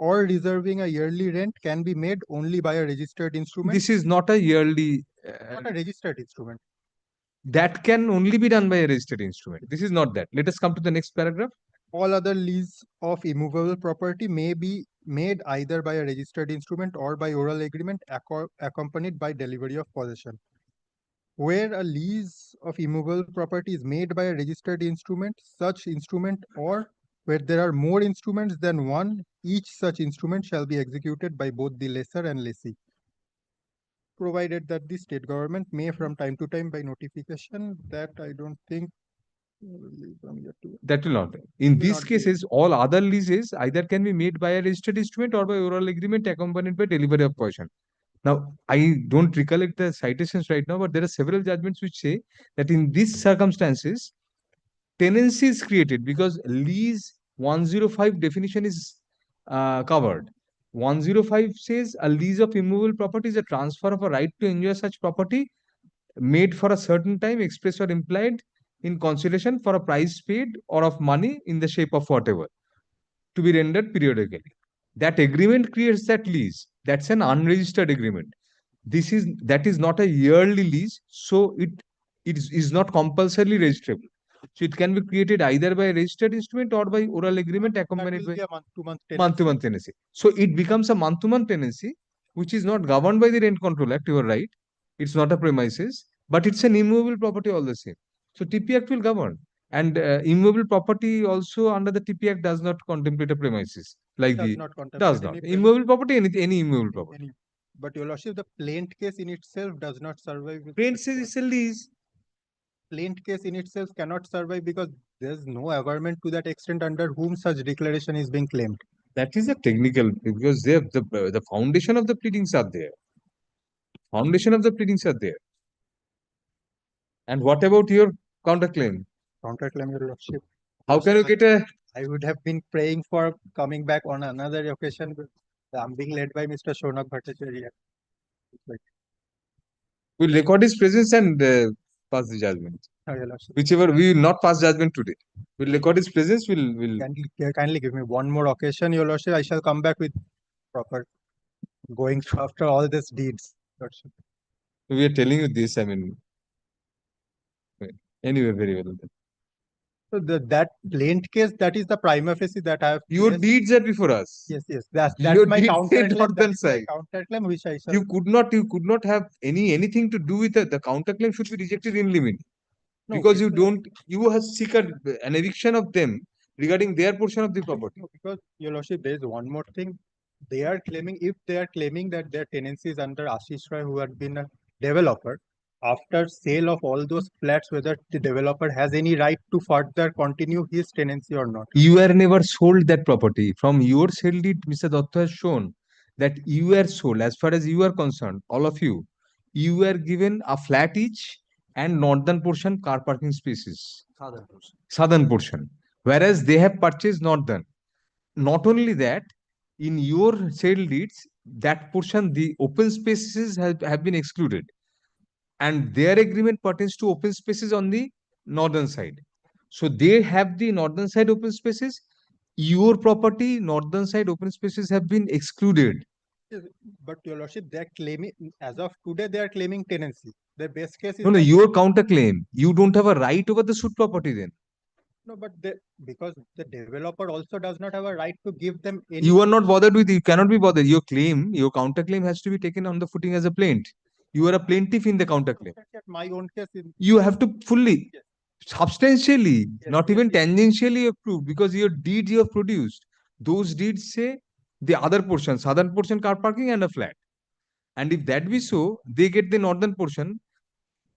or reserving a yearly rent can be made only by a registered instrument. This is not a yearly. Not a registered instrument. That can only be done by a registered instrument. This is not that. Let us come to the next paragraph. All other lease of immovable property may be made either by a registered instrument or by oral agreement accompanied by delivery of possession. Where a lease of immovable property is made by a registered instrument, such instrument, or where there are more instruments than one, each such instrument shall be executed by both the lessor and lessee, provided that the state government may from time to time by notification. That I don't think. That will not. In Will these not be. cases, all other leases either can be made by a registered instrument or by oral agreement accompanied by delivery of possession. Now, I don't recollect the citations right now, but there are several judgments which say that in these circumstances, tenancy is created because lease 105 definition is covered. 105 says a lease of immovable property is a transfer of a right to enjoy such property made for a certain time, express or implied, in consideration for a price paid or of money in the shape of whatever, to be rendered periodically. That agreement creates that lease. That's an unregistered agreement. That is not a yearly lease, so it is not compulsorily registrable. So it can be created either by a registered instrument or by oral agreement accompanied by month-to-month tenancy. So it becomes a month-to-month tenancy, which is not governed by the Rent Control Act. You are right. It's not a premises, but it's an immovable property all the same. So TP Act will govern. And immovable property also under the TP Act does not contemplate a premises like does not. Immovable property, any immovable property. But Your Lordship, the plaint case in itself does not survive. Plaint says it's a lease. Plaint case in itself cannot survive because there's no averment to that extent under whom such declaration is being claimed. That is a technical, because the foundation of the pleadings are there. Foundation of the pleadings are there. And what about your counterclaim? Counterclaim, Your Lordship. How can you get a? I would have been praying for coming back on another occasion, but I'm being led by Mr. Shonak Bhattacharya. We'll record his presence and pass the judgment. Your Lordship. Whichever, we will not pass judgment today. We'll record his presence, we'll Kindly give me one more occasion, Your Lordship. I shall come back with proper going through after all these deeds. Lordship. we are telling you this, I mean. Anyway, very well. Then. So that plaint case, that is the prima facie that I have. Your placed. deeds are before us. Yes, yes. That's Your my deeds say counterclaim. northern That is my side. counterclaim, which I shall. You could not have anything to do with the counterclaim should be rejected in limit. No, Because okay, you don't, you have seek an eviction of them regarding their portion of the property. No, because Your Lordship, there is one more thing. They are claiming, if they are claiming that their tenancy is under Ashish Roy, who had been a developer, after sale of all those flats, whether the developer has any right to further continue his tenancy or not. You were never sold that property. From your sale deed, Mr. Datta has shown that you were sold, as far as you are concerned, all of you, you were given a flat each and northern portion car parking spaces. Southern portion. Whereas they have purchased northern. Not only that, in your sale deeds, that portion, the open spaces have been excluded. And their agreement pertains to open spaces on the northern side. So they have the northern side open spaces. Your property, northern side open spaces have been excluded. Yes, but Your Lordship, they are claiming, as of today, they are claiming tenancy. The best case is. No, your counterclaim. You don't have a right over the suit property then. No, but because the developer also does not have a right to give them any. You are not bothered with, you cannot be bothered. Your claim, your counterclaim has to be taken on the footing as a plaint. You are a plaintiff in the counterclaim. My own case. You have to fully, Yes. substantially, not yes, even yes. tangentially approved, because your deeds you have produced. Those deeds say the other portion, southern portion car parking and a flat. And if that be so, they get the northern portion,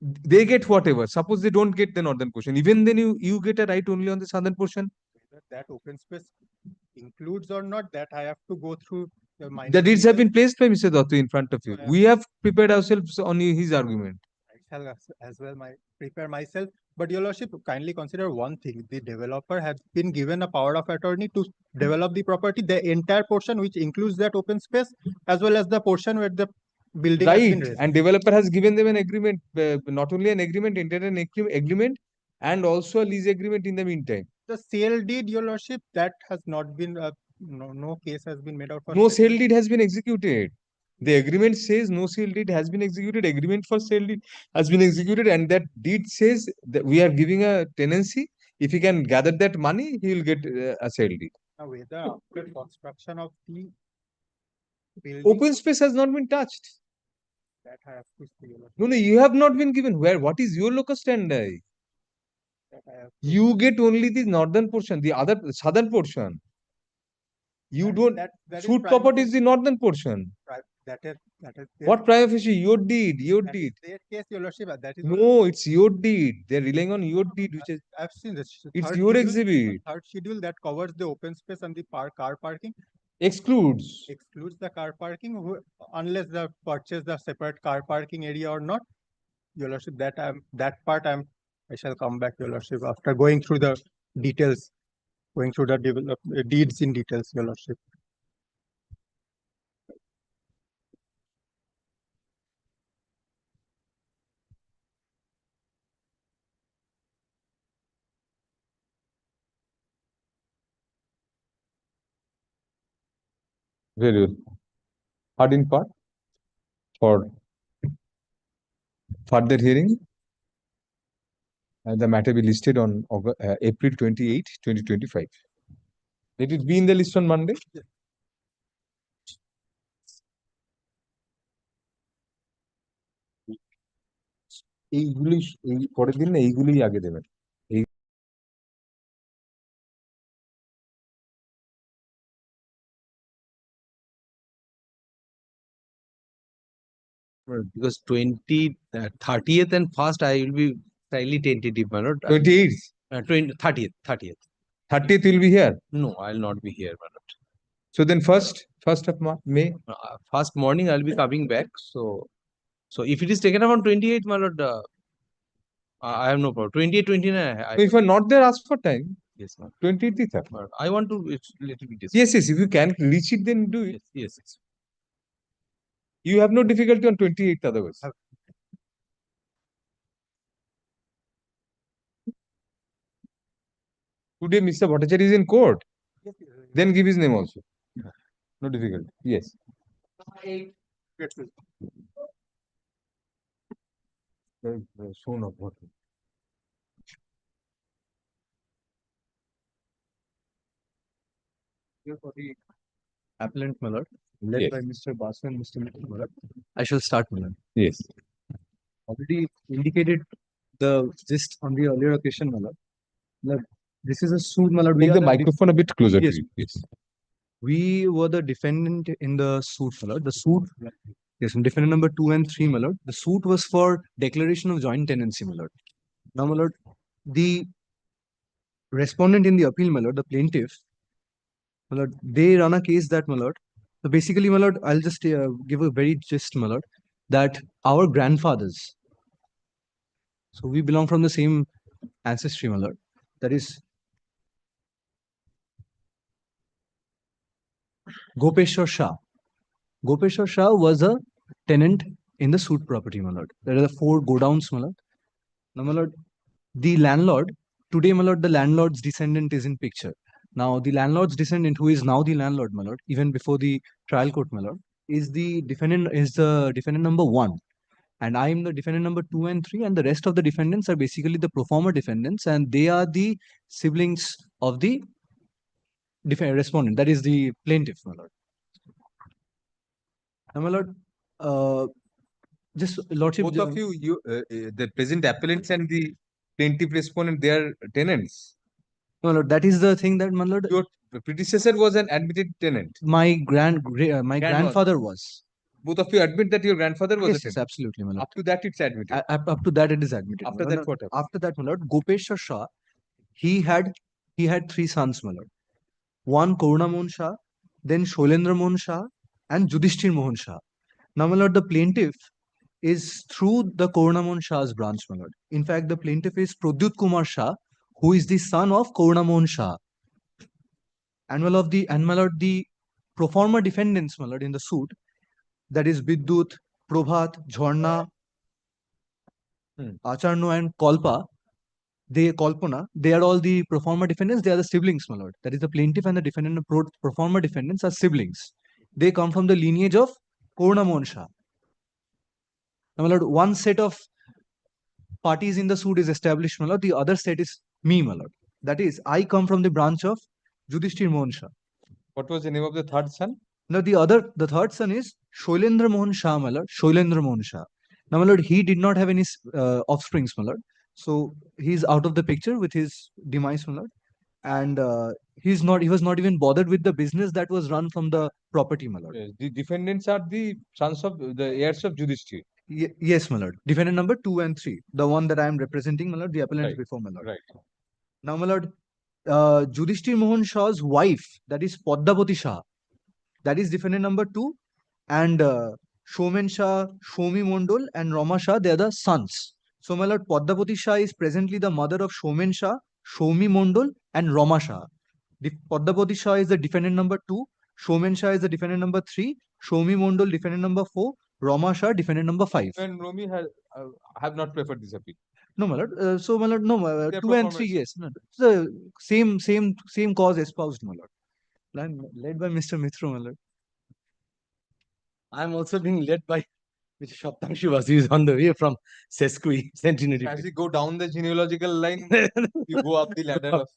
they get whatever. Suppose they don't get the northern portion, even then you get a right only on the southern portion. Whether that open space includes or not, that I have to go through the minor The deeds have details. been placed by Mr. Dattu in front of you. Yeah. We have prepared ourselves on his argument. I shall as well prepare myself. But Your Lordship, kindly consider one thing. The developer has been given a power of attorney to develop the property, the entire portion, which includes that open space, as well as the portion where the building has been Right. raised. And developer has given them an agreement, not only an agreement, entire an agreement, and also a lease agreement in the meantime. The sale deed, Your Lordship, that has not been, no case has been made out for. No sale deed has been executed. The agreement says no sale deed has been executed. Agreement for sale deed has been executed, and that deed says that we are giving a tenancy. If he can gather that money, he will get a sale deed. Now, whether after construction of the building. Open space has not been touched. That I have to see. Your Lordship, No, you have not been given. Where? What is your locus standi? that I have to- You get only the northern portion, the other southern portion. You don't. That is Suit prima property is facie. the northern portion. That is their- What prima facie? Your deed, your that is deed. their case, Your Lordship. That is. No, it's your deed. They're relying on your deed, which is I've seen this. it's third your schedule- exhibit. Third schedule that covers the open space and the car parking, Excludes. excludes the car parking unless they purchase the separate car parking area or not. Your Lordship, that part I shall come back, Your Lordship, after going through the details, going through the deeds in details, Your Lordship. Very well. Hardened part for further hearing. The matter be listed on April 28, 2025. Let it be in the list on Monday. এইগুলি এই পরের দিন না এইগুলি আগে দেবেন। Because 30th and 1st, I will be slightly tentative, my lord. 28th, 30th. 30th will be here. No, I will not be here, my lord. So then first of May. First morning, I'll be coming back. So if it is taken up on 28th, my lord, I have no problem. 28, 29, So if you are not there, ask for time. yes, my 28th is up. lord. I want to, it's little bit discuss. Yes, if you can reach it, then do it. Yes. You have no difficulty on 28th otherwise. Today, Mr. Bhattacharya is in court. Then give his name also. No difficulty. Yes. Shown of what? For the appellant, my lord, led Yes. by Mr. Basu and Mr. Mittal, my lord. I shall start, my lord. Yes. Already indicated the gist on the earlier occasion, my lord. My lord, this is a suit, my lord. We Make are the the microphone a bit closer Yes. to you. Yes. we were the defendant in the suit, my lord. The suit, yes, defendant number 2 and 3, my lord. The suit was for declaration of joint tenancy, my lord. Now, my lord, the respondent in the appeal, my lord, the plaintiff, my lord, they run a case that, my lord. So basically, my lord, I'll just give a very gist, my lord, that our grandfathers, so we belong from the same ancestry, my lord. That is Gopeshwar Shah. Gopeshwar Shah was a tenant in the suit property, my lord. There are the 4 godowns, my lord. Now, my lord, the landlord, today, my lord, the landlord's descendant is in picture. Now, the landlord's descendant, who is now the landlord, my lord, even before the trial court, my lord, is the defendant number 1. And I am the defendant number 2 and 3, and the rest of the defendants are basically the pro forma defendants, and they are the siblings of the respondent, that is the plaintiff, my lord. Now, my lord, just lordship. Both of you, the present appellants and the plaintiff respondent, they are tenants. No, lord, that is the thing that, my lord, Your predecessor was an admitted tenant. my grandfather was. Both of you admit that your grandfather was a Yes, tenant. yes, absolutely, my lord. Up to that, it's admitted. Up to that, it is admitted. After my that, lord. what happened? After that, my lord, Gopeshwar Shah, he had 3 sons, my lord. One Karuna Mohan Shah, then Sholendra Mohan Shah, and Judishthir Mohan Shah. Now, my lord, the plaintiff is through the Karuna Mohan Shah's branch, my lord. In fact, the plaintiff is Pradyut Kumar Shah, who is the son of Karuna Mohan Shah. And my lord, the pro forma defendants, my lord, in the suit, that is Bidyut, Prabhat, Jharna, Acharno, and Kalpana, they are all the pro forma defendants. They are the siblings, my lord. That is the plaintiff and the defendant, pro forma defendants are siblings. They come from the lineage of Karuna Mohan Shah. Now, my lord, one set of parties in the suit is established, my lord. The other set is me, my lord. That is, I come from the branch of Judishthir Mohan Shah. What was the name of the third son? Now, the third son is Sholendra Mohan Shah, my lord. Sholendra Mohan Shah. Now, my lord, he did not have any offsprings, my lord. So he's out of the picture with his demise, my lord. And he was not even bothered with the business that was run from the property, my lord. Yes, the defendants are the sons of the heirs of Judishthir. Yes, my lord. Defendant number 2 and 3, the one that I am representing, my lord, the appellant Right. before, my lord. Right. Now, my lord, Judishthir Mohan Shah's wife, that is Padmavati Shah, that is defendant number 2, and Shomen Shah, Shomi Mondol, and Rama Shah, they are the sons. So, my lord, Padmavati Shah is presently the mother of Shomen Shah, Shomi Mondol, and Rama Shah. Padmavati Shah is the defendant number 2, Shomen Shah is the defendant number 3, Shomi Mondol defendant number 4, Rama Shah defendant number 5. And Romi have not preferred this appeal. No, my lord. So, my lord, no, Their 2 and 3, performance. yes. No, it's the same cause espoused, my lord. I'm led by Mr. Mithra, my lord. I'm also being led by Mr. Shaptangshu Vasu, who is on the way from Seskui, Centenary. As you go down the genealogical line, you go up the ladder of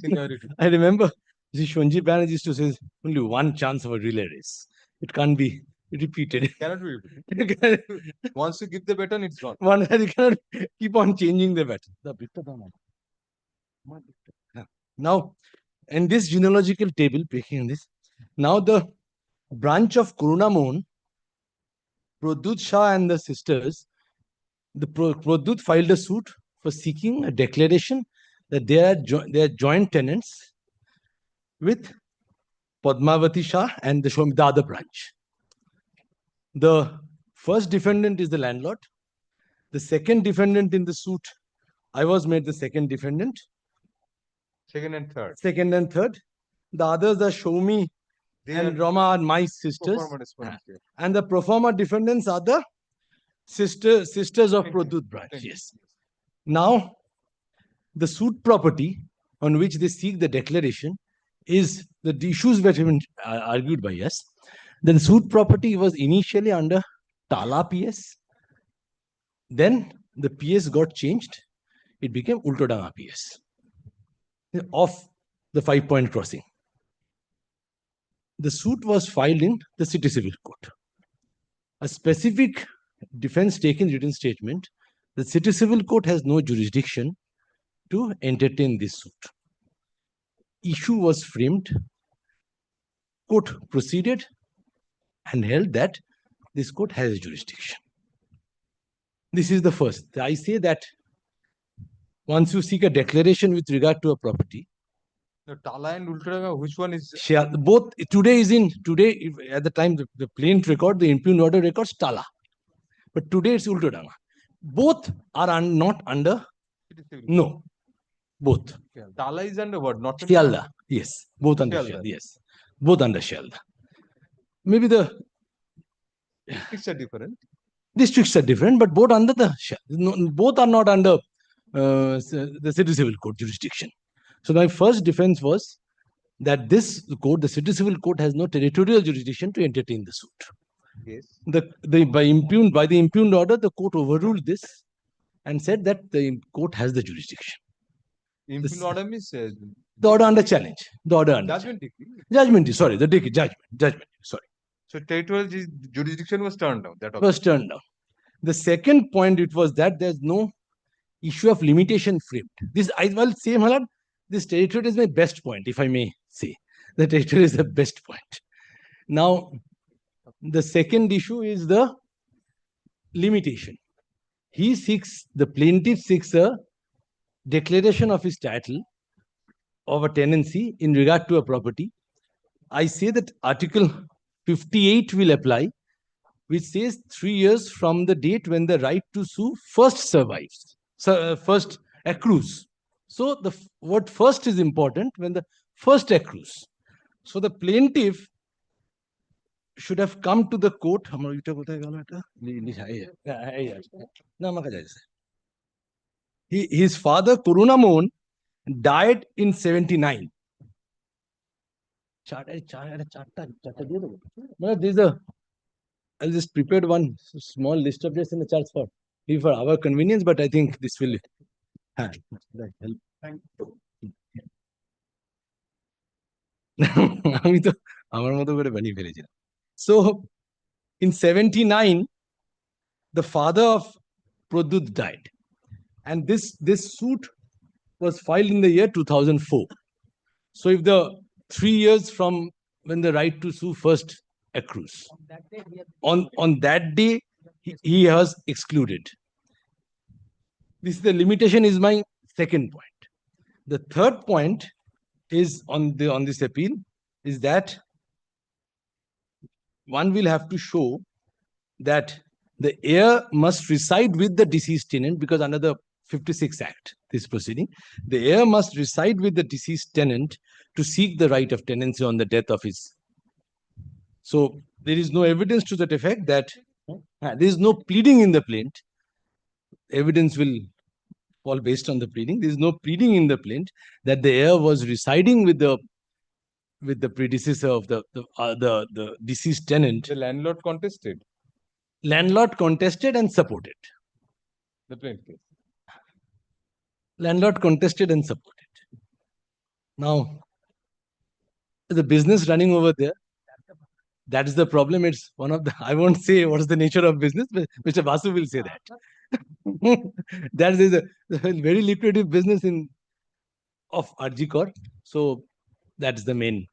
seniority. I remember Shonji Banerjee used to say, only one chance of a relay race. It can't be repeated. Cannot be repeated. Once you give the baton, it's gone. You cannot keep on changing the baton. Now, in this genealogical table, breaking this, now the branch of Karuna Mohan, Pradyut Shah and the sisters, the Pradyut filed a suit for seeking a declaration that they are joint tenants with Padmavati Shah and the other branch. The first defendant is the landlord. The second defendant in the suit, I was made the second defendant. Second and third. Second and third. The others are Shomi and Rama are my sisters. And the pro forma defendants are the sisters of Pradyut branch. Yes. Now, the suit property on which they seek the declaration is the issues that have been argued by us. The suit property was initially under Tala PS. Then the PS got changed. It became Ultodanga PS of the 5-point crossing. The suit was filed in the City Civil Court. A specific defense taken written statement, the City Civil Court has no jurisdiction to entertain this suit. Issue was framed, court proceeded and held that this court has a jurisdiction. This is the first. I say that once you seek a declaration with regard to a property, The Tala and Ultradanga, which one is? both today at the time the plaint record, the impugned order records Tala, but today it's Ultodanga. Both are not under. No, both. Tala is under what? Not Shialda, yes, both under Shialda. Shialda, yes, both under Shialda. Maybe the districts are different. districts are different, but both under the both are not under the City Civil Court jurisdiction. So my first defense was that this court, the City Civil Court, has no territorial jurisdiction to entertain the suit. Yes. By the impugned order, the court overruled this and said that the court has the jurisdiction. Impugned order means The order under challenge. The order under judgment decree. judgment. Sorry, the decree, judgment. Sorry, So territorial jurisdiction was turned down. That was turned down. The second point, it was that there's no issue of limitation framed. This I will say, Malad, this territory is my best point, if I may say. The territory is the best point. Now, the second issue is the limitation. The plaintiff seeks a declaration of his title of a tenancy in regard to a property. I say that Article 58 will apply, which says 3 years from the date when the right to sue first survives, first accrues. So the word first is important, when the first accrues. So the plaintiff should have come to the court. His father, Karunamohan, died in 79. I'll just prepared one small list of this in the charts for our convenience, but I think this will help. So in 79, the father of Pradut died, and this suit was filed in the year 2004. So if the 3 years from when the right to sue first accrues, on that day he has excluded. The limitation is my second point. The third point is on this appeal is that one will have to show that the heir must reside with the deceased tenant, because under the 56 Act, this proceeding, the heir must reside with the deceased tenant to seek the right of tenancy on the death of his. So there is no evidence to that effect that there is no pleading in the plaint. Evidence will fall based on the pleading. There is no pleading in the plaint that the heir was residing with the predecessor of the deceased tenant. The landlord contested. Landlord contested and supported. The plaintiff. Landlord contested and supported. Now, the business running over there, that is the problem. It's one of the, I won't say what is the nature of business, but Mr. Vasu will say that. That is a very lucrative business of Arjikor. So that is the main.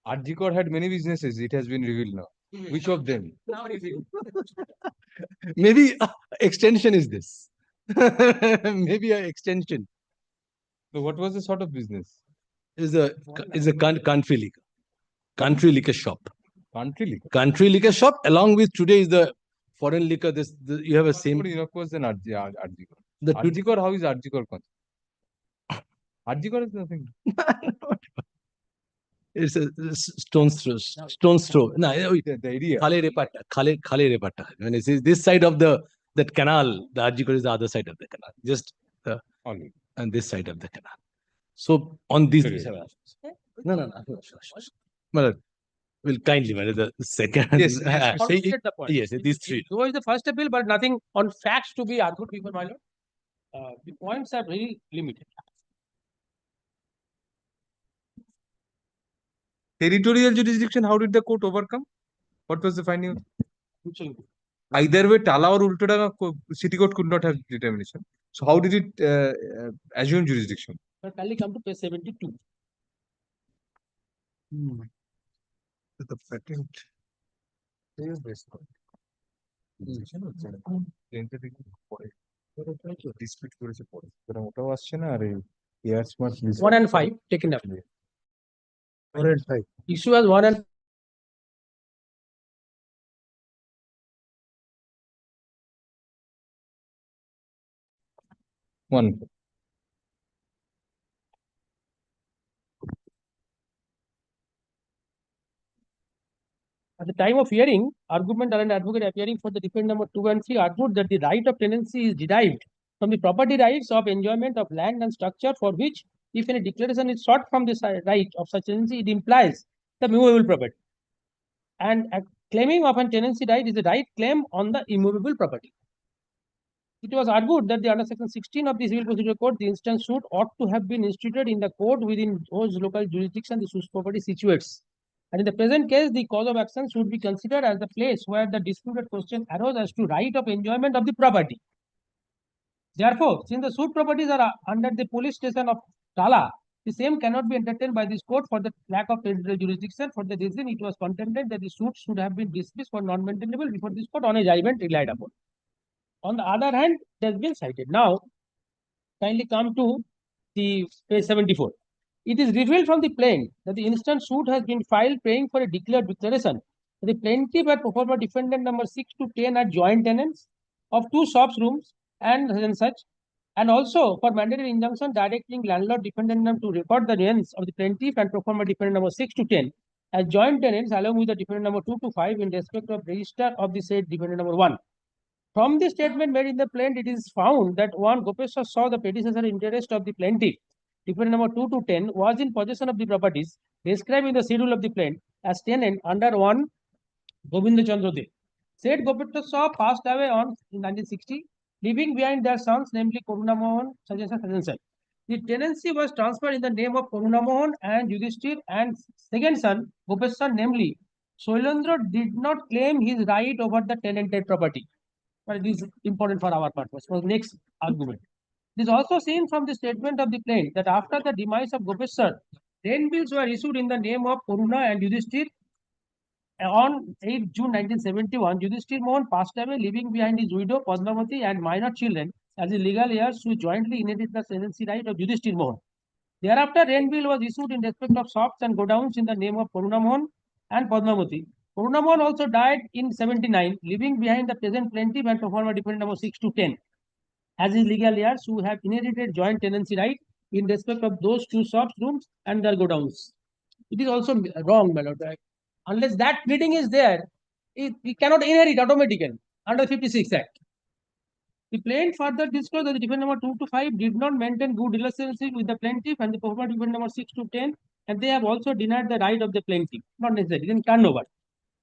Arjikor had many businesses. It has been revealed now. Which of them? Maybe extension is this. Maybe an extension. So what was the sort of business? Is a country liquor. Country liquor shop. Country liquor. Country liquor shop, along with today is the foreign liquor. You have a same. More innocuous than Arjikor. The Arjikor, how is Arjikor concept? Arjikor is nothing. It's a stone's throw. No, The area. Khale Repata. When it says this side of that canal, the Arjikor is the other side of the canal. Just Only. on this side of the canal. So on these, Sorry. these have answers. No, no, no. Sure. Well, will kindly, the second. Yes, yes, Mr. Say- Formulate the point. yes, these three. Though is the first appeal, but nothing on facts to be argued before my lord. The points are very limited. Territorial jurisdiction, how did the court overcome? What was the finding? Which will- Either way, Tala or Ultadanga city court could not have determination. So how did it assume jurisdiction? But kindly come to page 72. The patent. Dispute করেছে পরে সুতরাং ওটাও আসছে না আর air smart 1 and 5 taken up. 4 and 5. Issue as 1 and one. At the time of hearing, argument and advocate appearing for the defendant number 2 and 3 argued that the right of tenancy is derived from the property rights of enjoyment of land and structure for which, if any declaration is sought from this right of such tenancy, it implies the movable property. And a claiming of a tenancy right is a right claim on the immovable property. It was argued that under section 16 of the Civil Procedure Code, the instance suit ought to have been instituted in the court within those local jurisdiction the suit property situates. And in the present case, the cause of action should be considered as the place where the disputed question arose as to right of enjoyment of the property. Therefore, since the suit properties are under the police station of Tala, the same cannot be entertained by this court for the lack of territorial jurisdiction. For the reason it was contended that the suit should have been dismissed for non-maintainable before this court on a judgment relied upon. On the other hand, it has been cited. Now, kindly come to the page 74. It is revealed from the plaint that the instant suit has been filed praying for a declared declaration. The plaintiff had pro forma defendant number 6 to 10 are joint tenants of 2 shops rooms and such, and also for mandatory injunction directing landlord defendant number to record the rents of the plaintiff and pro forma defendant number 6 to 10 as joint tenants along with the defendant number 2 to 5 in respect of register of the said defendant number 1. From the statement made in the plaint, it is found that one Gopeshwar saw the predecessor interest of the plaintiff, defendant number 2 to 10, was in possession of the properties described in the schedule of the plaint as tenant under 1 Govinda Chandra Dev. Said Gopeshwar passed away in 1960, leaving behind their sons, namely Karuna Mohan, Sajasa. The tenancy was transferred in the name of Karuna Mohan and Yudhishthir, and second son, Gopeshwar, namely Soilendra, did not claim his right over the tenanted property. But it is important for our purpose. For the next argument. It is also seen from the statement of the plaint that after the demise of Gopeshwar, rent bills were issued in the name of Karuna and Yudhishthir. On 8 June 1971, Yudhishthir Mohan passed away, leaving behind his widow Padmavati and minor children as his legal heirs who jointly inherited the tenancy right of Yudhishthir Mohan. Thereafter, rent bill was issued in respect of shops and godowns in the name of Karuna Mohan and Padmavati. Karuna Mohan also died in 79, leaving behind the present plaintiff and pro forma defendant number 6 to 10 as his legal heirs who have inherited joint tenancy right in respect of those 2 shops, rooms and their godowns. It is also wrong, my lord. Unless that pleading is there, we cannot inherit automatically under 56 Act. The plaintiff further disclosed that the defendant number 2 to 5 did not maintain good relationship with the plaintiff and the pro forma defendant number 6 to 10, and they have also denied the right of the plaintiff, not necessarily, in turnover.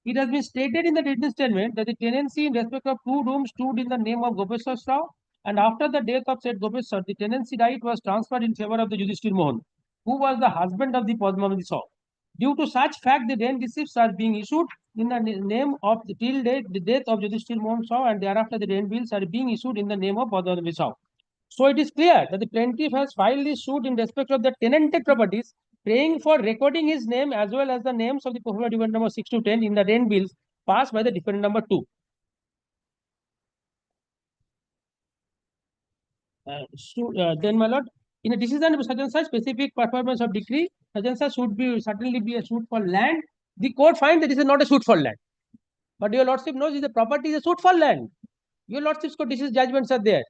It has been stated in the written statement that the tenancy in respect of 2 rooms stood in the name of Gopeshwar Rao, and after the death of said Gopeshwar, the tenancy right was transferred in favor of the Yudhishthir Mohan, who was the husband of the Padmavati Rao. Due to such fact, the rent receipts are being issued in the name of the till date, the death of Yudhishthir Mohan Rao, and thereafter the rent bills are being issued in the name of Padmavati Rao. So it is clear that the plaintiff has filed this suit in respect of the tenanted properties, praying for recording his name as well as the names of the pro forma defendant number 6 to 10 in the rent bills passed by the defendant number 2. Then, my lord, in a decision of such and such specific performance of decree, such and such should be certainly be a suit for land. The court finds that this is not a suit for land. But your lordship knows the property is a suit for land. Your lordship's court decision judgments are there.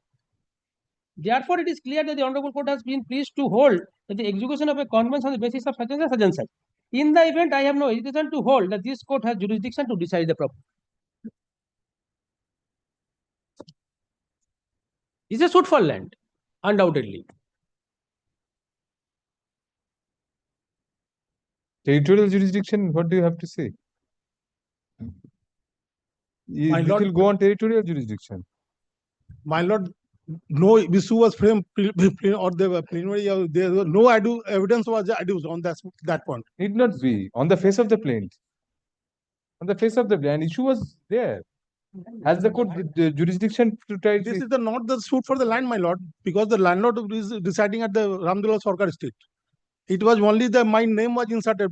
Therefore, it is clear that the Honorable Court has been pleased to hold that the execution of a conveyance on the basis of such and such. In the event, I have no hesitation to hold that this court has jurisdiction to decide the property. It's a suit for land, undoubtedly. Territorial jurisdiction, what do you have to say? My This lord- will go on territorial jurisdiction. My lord, no issue was framed or the plenary, there was no evidence was adduced on that point. Need not be on the face of the plaint. On the face of the plaint, issue was there. Has the court the jurisdiction to try This to? is not the suit for the land, my lord, because the landlord is residing at the Ramdullah Sarkar estate. It was only my name was inserted.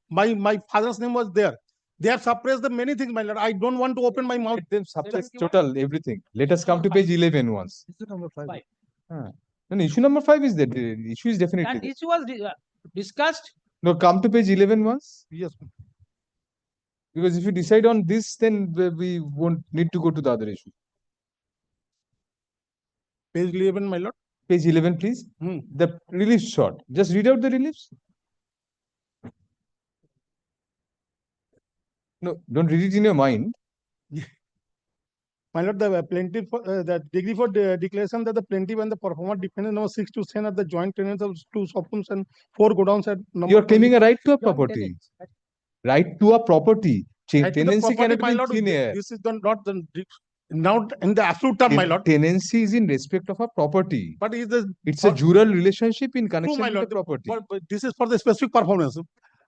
My father's name was there. They have suppressed the many things, my lord. I don't want to open my mouth. Let them suppress total everything. Let us come to page 11 once. Number 5. No, issue number 5 is that the issue is definitely And there. issue was discussed. No, come to page 11 once. Yes. Because if you decide on this, then we won't need to go to the other issue. Page 11, my lord. Page 11, please. The relief short. Just read out the reliefs. No, don't read it in your mind. My lord, the plaintiff, the degree for the declaration that the plaintiff and the performer defendant number 6 to 10 are the joint tenants of 2 shop-rooms and 4 godowns at number. You are claiming a right to a Joint property. tenants. Right to a property. Right to the Tenancy property, cannot my be lord, thin air. This is not the now in the absolute term, my lord. Tenancy is in respect of a property. But is the It's a jural relationship in connection my with lord, the property. but this is for the specific performance.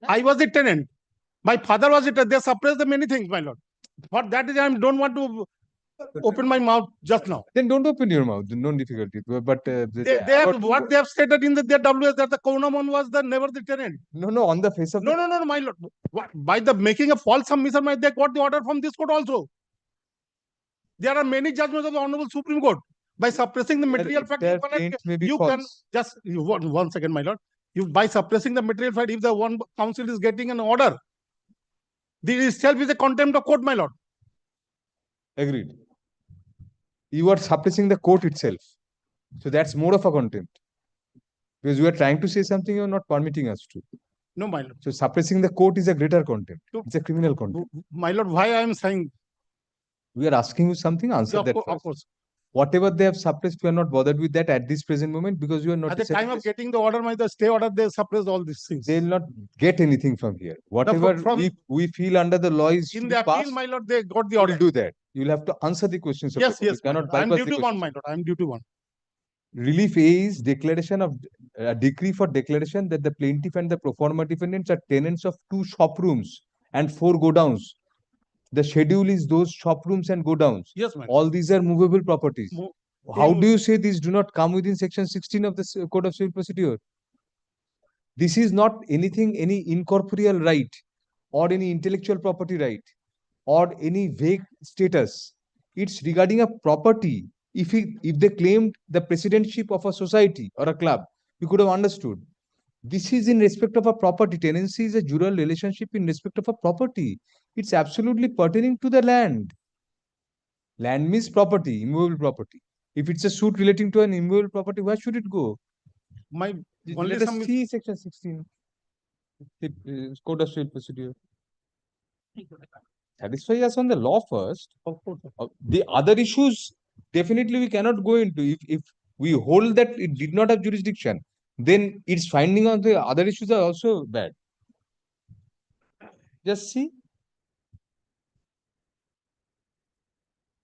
I was the tenant. My father was it. They suppressed the many things, my lord. For that is I don't want to open my mouth just now. Then don't open your mouth. No difficulty. But They have what they have stated in their WS that the Konamon was the never the tenant. no, on the face of No, my lord. By the making a false submission, they got the order from this court also. There are many judgments of the Honorable Supreme Court. By suppressing the material fact, you can just one second, my lord. You by suppressing the material fact, if the one council is getting an order, this itself is a contempt of court, my lord. Agreed. You are suppressing the court itself. So that's more of a contempt. Because you are trying to say something you are not permitting us to. No, my lord. So suppressing the court is a greater contempt. It's a criminal contempt. My lord, why I am saying? We are asking you something, answer that first. Of course. Whatever they have suppressed, we are not bothered with that at this present moment because you are not. At the time of getting the order, the stay order, they suppressed all these things. They will not get anything from here. Whatever we feel under the law is in the appeal, my lord, they got the order. We'll do that. You will have to answer the questions. Yes. You cannot I am bypass due to one, my lord. I am due to one. Relief A is declaration of a decree for declaration that the plaintiff and the pro forma defendants are tenants of 2 shop rooms and 4 godowns. The schedule is those shop rooms and godowns. Yes, ma'am. All these are movable properties. How do you say these do not come within section 16 of the Code of Civil Procedure? This is not anything, any incorporeal right or any intellectual property right or any vague status. It's regarding a property. If they claimed the presidentship of a society or a club, you could have understood. This is in respect of a property. Tenancy is a jural relationship in respect of a property. It's absolutely pertaining to the land. Land means property, immovable property. If it's a suit relating to an immovable property, where should it go? Let us see section 16. Code of Civil Procedure. Satisfy us on the law first. The other issues, definitely we cannot go into. If we hold that it did not have jurisdiction, then its finding on the other issues are also bad. Just see.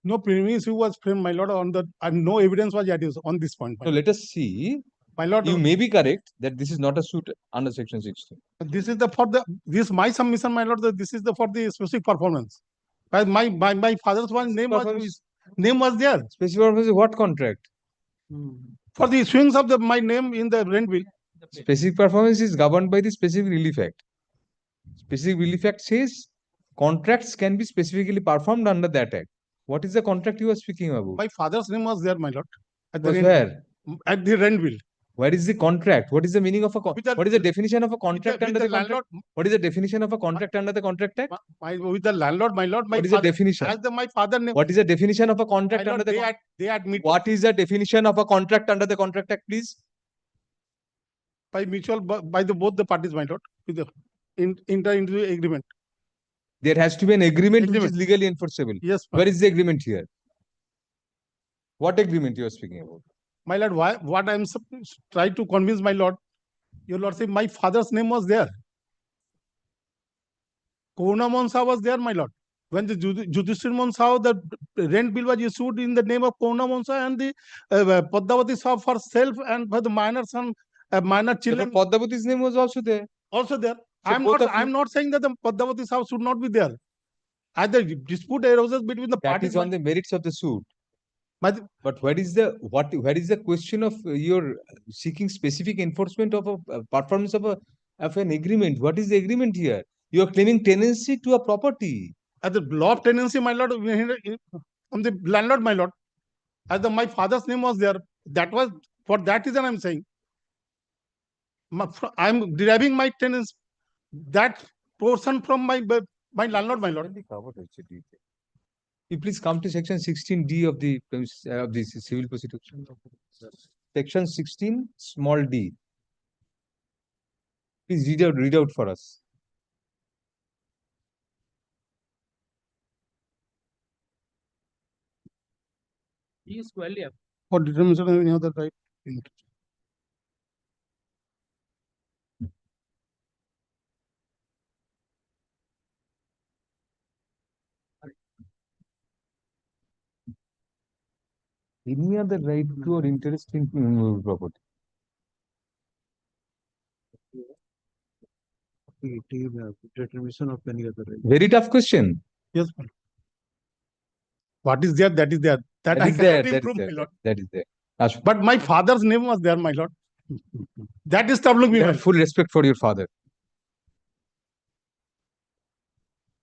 No premise was framed, my lord, on the and no evidence was adduced on this point. So let us see. My lord, you may be correct that this is not a suit under section 16. This is this my submission, my lord. This is for the specific performance. My father's name was there. Specific performance is what contract? For the issuance of my name in the rent bill. Specific performance is governed by the Specific Relief Act. Specific Relief Act says contracts can be specifically performed under that act. What is the contract you are speaking about? My father's name was there, my lord. Where? At the rent bill. Where is the contract? What is the meaning of a contract? What is the definition of a contract under the contract? What is the definition of a contract under the Contract Act? With the landlord, my lord. What is the definition? As my father name. What is the definition of a contract under the contract? They admit. What is the definition of a contract under the Contract Act, please? By mutual, by both the parties, my lord, with the enter into the agreement. There has to be an agreement which is legally enforceable. Yes. Where is the agreement here? What agreement you are speaking about? My lord, what I am trying to convince my lord, your lordship, my father's name was there. Corona Monsa was there, my lord. When the Judicial Monsa, the rent bill was issued in the name of Corona Monsa and the Padmavati Saab for self and for the minors and minor children. Padmavati's name was also there. Also there. So I'm not saying that the Padmavati Saab should not be there. As the dispute arises between the That parties. is on the merits of the suit. But where is the question of your seeking specific enforcement of a performance of an agreement? What is the agreement here? You are claiming tenancy to a property. as the law of tenancy, my lord, from the landlord, my lord, as my father's name was there, that was for that reason I'm saying. I'm deriving my tenants, that portion from my landlord, my lord. You please come to section 16D of the civil procedure. Section 16, small d. Please read out for us. He is squarely up. For determination of any other right. Any other right to or interest in immovable property. Determination of any other right. Very tough question. Yes, my lord. What is there, that is there. That I is there. cannot improve, my lord. That is there. But my father's name was there, my lord. That is troubling me. I have full respect for your father.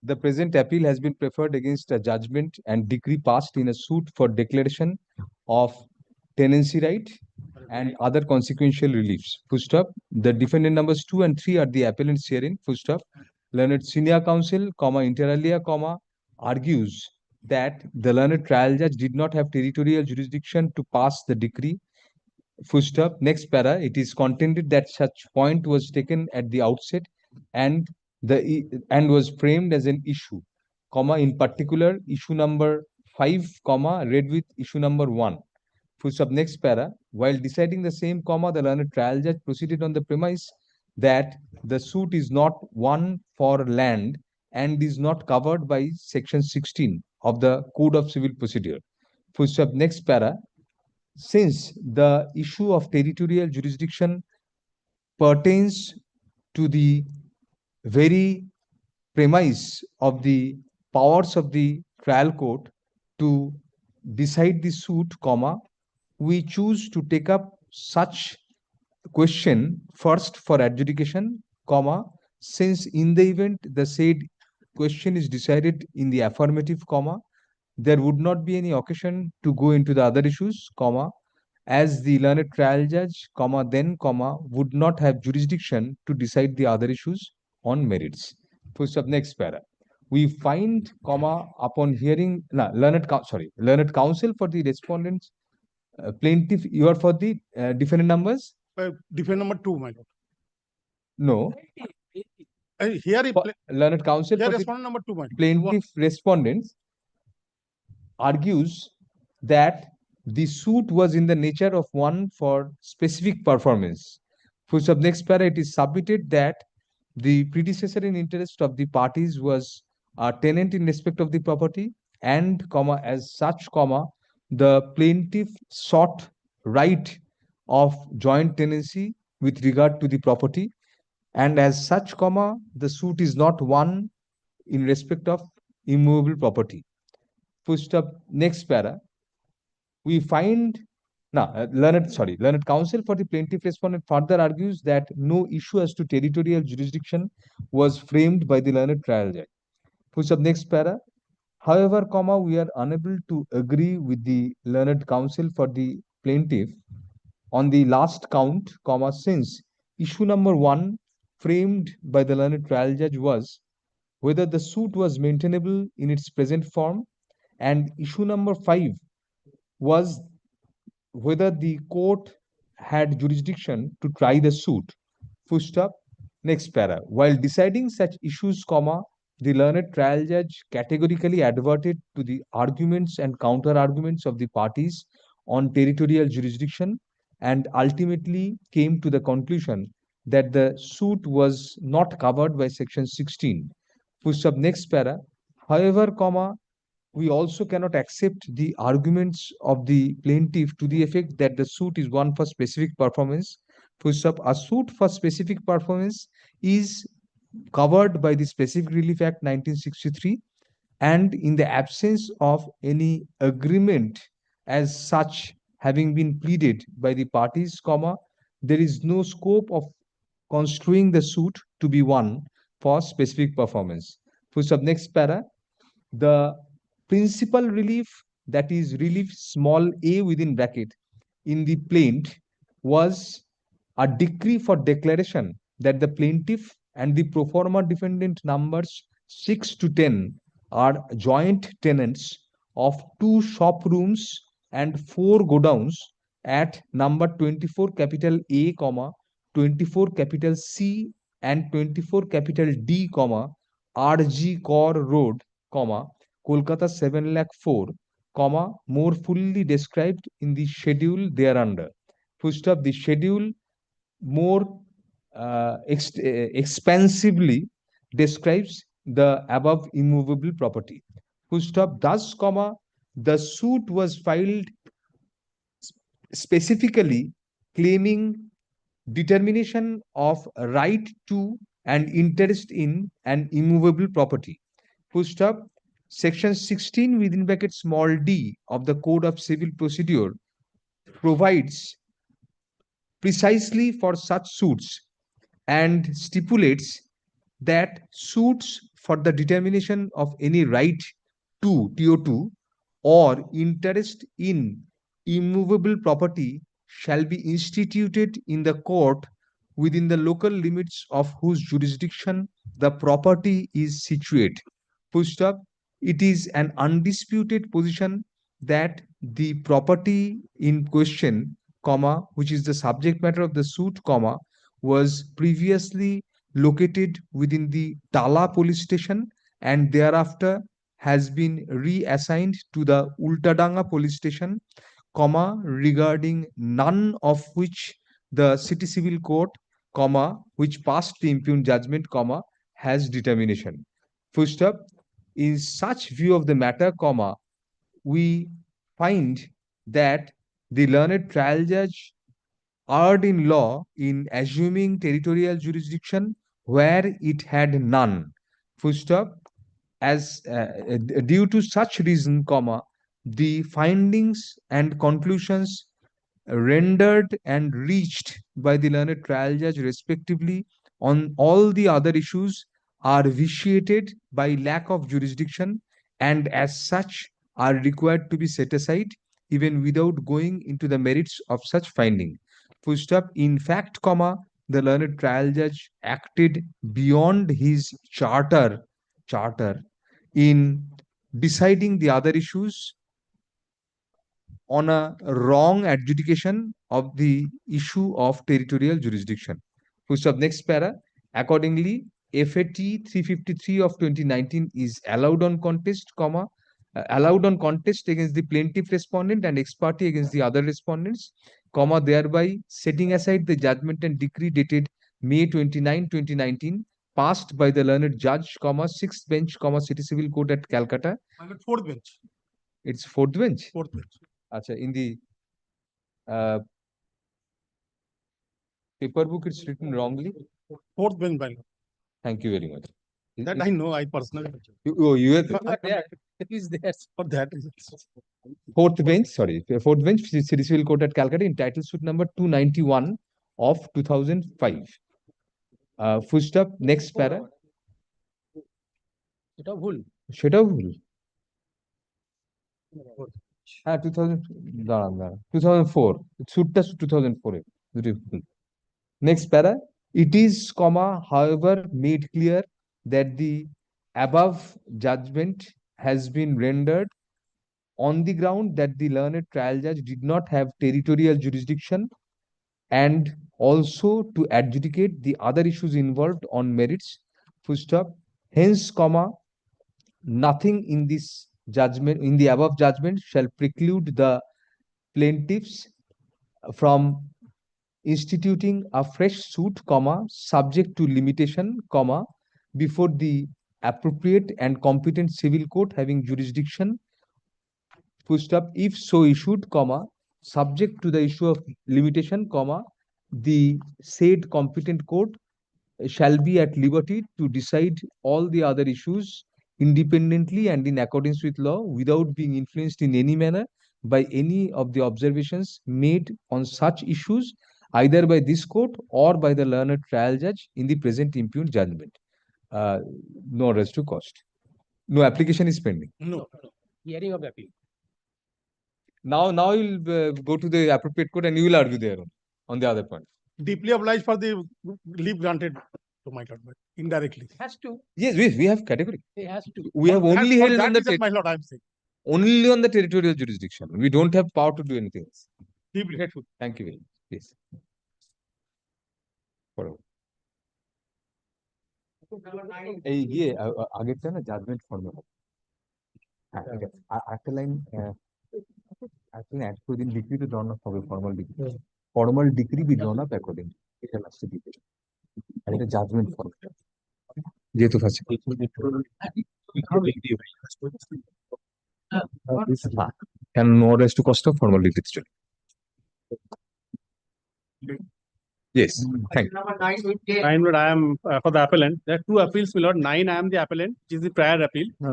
The present appeal has been preferred against a judgment and decree passed in a suit for declaration of tenancy right and other consequential reliefs. Full stop. The defendant numbers 2 and 3 are the appellants herein. Full stop. Learned senior counsel, inter alia, argues that the learned trial judge did not have territorial jurisdiction to pass the decree. Full stop. Next para, it is contended that such point was taken at the outset and was framed as an issue, in particular issue number 5, read with issue number 1. Full stop. Next para, while deciding the same, the learned trial judge proceeded on the premise that the suit is not one for land and is not covered by section 16 of the Code of Civil Procedure. Full stop. Next para, since the issue of territorial jurisdiction pertains to the very premise of the powers of the trial court to decide the suit, we choose to take up such question first for adjudication, since in the event the said question is decided in the affirmative, there would not be any occasion to go into the other issues, as the learned trial judge, would not have jurisdiction to decide the other issues on merits. First up, next para. We find, upon hearing, learned counsel for the respondents, plaintiff, you are for the defendant numbers? Defendant number 2, my lord. No. Here, learned counsel here for respondent number 2, my lord. Plaintiff respondents argues that the suit was in the nature of one for specific performance. For sub next para, it is submitted that the predecessor in interest of the parties was a tenant in respect of the property and, as such, the plaintiff sought right of joint tenancy with regard to the property, and as such, the suit is not one in respect of immovable property. First up, next para, we find learned counsel for the plaintiff respondent further argues that no issue as to territorial jurisdiction was framed by the learned trial judge. First up, next para, however, we are unable to agree with the learned counsel for the plaintiff on the last count, since issue number 1 framed by the learned trial judge was whether the suit was maintainable in its present form, and issue number 5 was whether the court had jurisdiction to try the suit. Full stop. Next para. While deciding such issues, the learned trial judge categorically adverted to the arguments and counter arguments of the parties on territorial jurisdiction and ultimately came to the conclusion that the suit was not covered by section 16. Full stop, next para. However, comma, we also cannot accept the arguments of the plaintiff to the effect that the suit is one for specific performance. Full stop, a suit for specific performance is covered by the Specific Relief Act 1963, and in the absence of any agreement as such having been pleaded by the parties, comma, there is no scope of construing the suit to be one for specific performance. Full stop, next para. The principal relief, that is relief small a within bracket, in the plaint was a decree for declaration that the plaintiff and the pro forma defendant numbers 6 to 10 are joint tenants of 2 shop rooms and 4 godowns at number 24 capital A, comma, 24 capital C and 24 capital D, comma, RG Kor Road, comma, Kolkata 7 lakh 4, comma, more fully described in the schedule thereunder. Full stop, the schedule more expansively describes the above immovable property. Full stop, thus, comma, the suit was filed specifically claiming determination of right to and interest in an immovable property. Full stop. Section 16 within bracket small d of the Code of Civil Procedure provides precisely for such suits and stipulates that suits for the determination of any right to TO2 or interest in immovable property shall be instituted in the court within the local limits of whose jurisdiction the property is situate. Full stop. It is an undisputed position that the property in question, comma, which is the subject matter of the suit, comma, was previously located within the Tala police station and thereafter has been reassigned to the Ultadanga police station, comma, regarding none of which the city civil court, comma, which passed the impugned judgment, comma, has determination. Full stop. In such view of the matter, comma, we find that the learned trial judge erred in law in assuming territorial jurisdiction where it had none. Full stop. As due to such reason, comma, the findings and conclusions rendered and reached by the learned trial judge respectively on all the other issues are vitiated by lack of jurisdiction and as such are required to be set aside even without going into the merits of such finding. Full stop. In fact, comma, the learned trial judge acted beyond his charter in deciding the other issues on a wrong adjudication of the issue of territorial jurisdiction. Full stop. Next para. Accordingly, FAT 353 of 2019 is allowed on contest, comma, allowed on contest against the plaintiff respondent and ex parte against the other respondents, comma, thereby setting aside the judgment and decree dated May 29, 2019, passed by the learned judge, comma, 6th bench, comma, City Civil Court at Calcutta. Fourth bench. It's fourth bench. Fourth bench. Acha, in the paper book, it's written wrongly. Fourth bench by law. Thank you very much. That I know, I personally. You have It is there for that reason. fourth bench, sorry, fourth bench, City Civil Court at Calcutta, in title suit number 291 of 2005. Full stop. Next para. এটা ভুল সেটাও ভুল। হ্যাঁ 2004 সুটটা 2004 এ দুটি ভুল। Next para. It is, comma, however, made clear that the above judgment has been rendered on the ground that the learned trial judge did not have territorial jurisdiction and also to adjudicate the other issues involved on merits. Full stop. Hence, comma, nothing in this judgment, in the above judgment, shall preclude the plaintiffs from instituting a fresh suit, comma, subject to limitation, comma, before the appropriate and competent civil court having jurisdiction, full stop, if so issued, comma, subject to the issue of limitation, comma, the said competent court shall be at liberty to decide all the other issues independently and in accordance with law without being influenced in any manner by any of the observations made on such issues either by this court or by the learned trial judge in the present impugned judgment. No arrest to cost. No application is pending. No. Hearing of appeal. Now you'll go to the appropriate court and you will argue there on the other point. Deeply obliged for the leave granted to my lord, but indirectly. Has to. Yes, we have category. He has to. We have only held on the my lord, I'm saying. only on the territorial jurisdiction. We don't have power to do anything else. Deeply grateful. Thank you very much. Yes. এই ইয়ে আগেরটা না judgement ফর্মে একটা line add করে দিন degree to drawn up হবে formal degree formal degree be drawn up according এটা লাস্টে দিতে আর এটা জাজমেন্ট ফর্ম যেহেতু first can no arrest to cost of formal ডিগ্রিতে চলে yes thank you. Nine, Lord, I am for the appellant. There are two appeals, my lord. 9, I am the appellant, which is the prior appeal. No,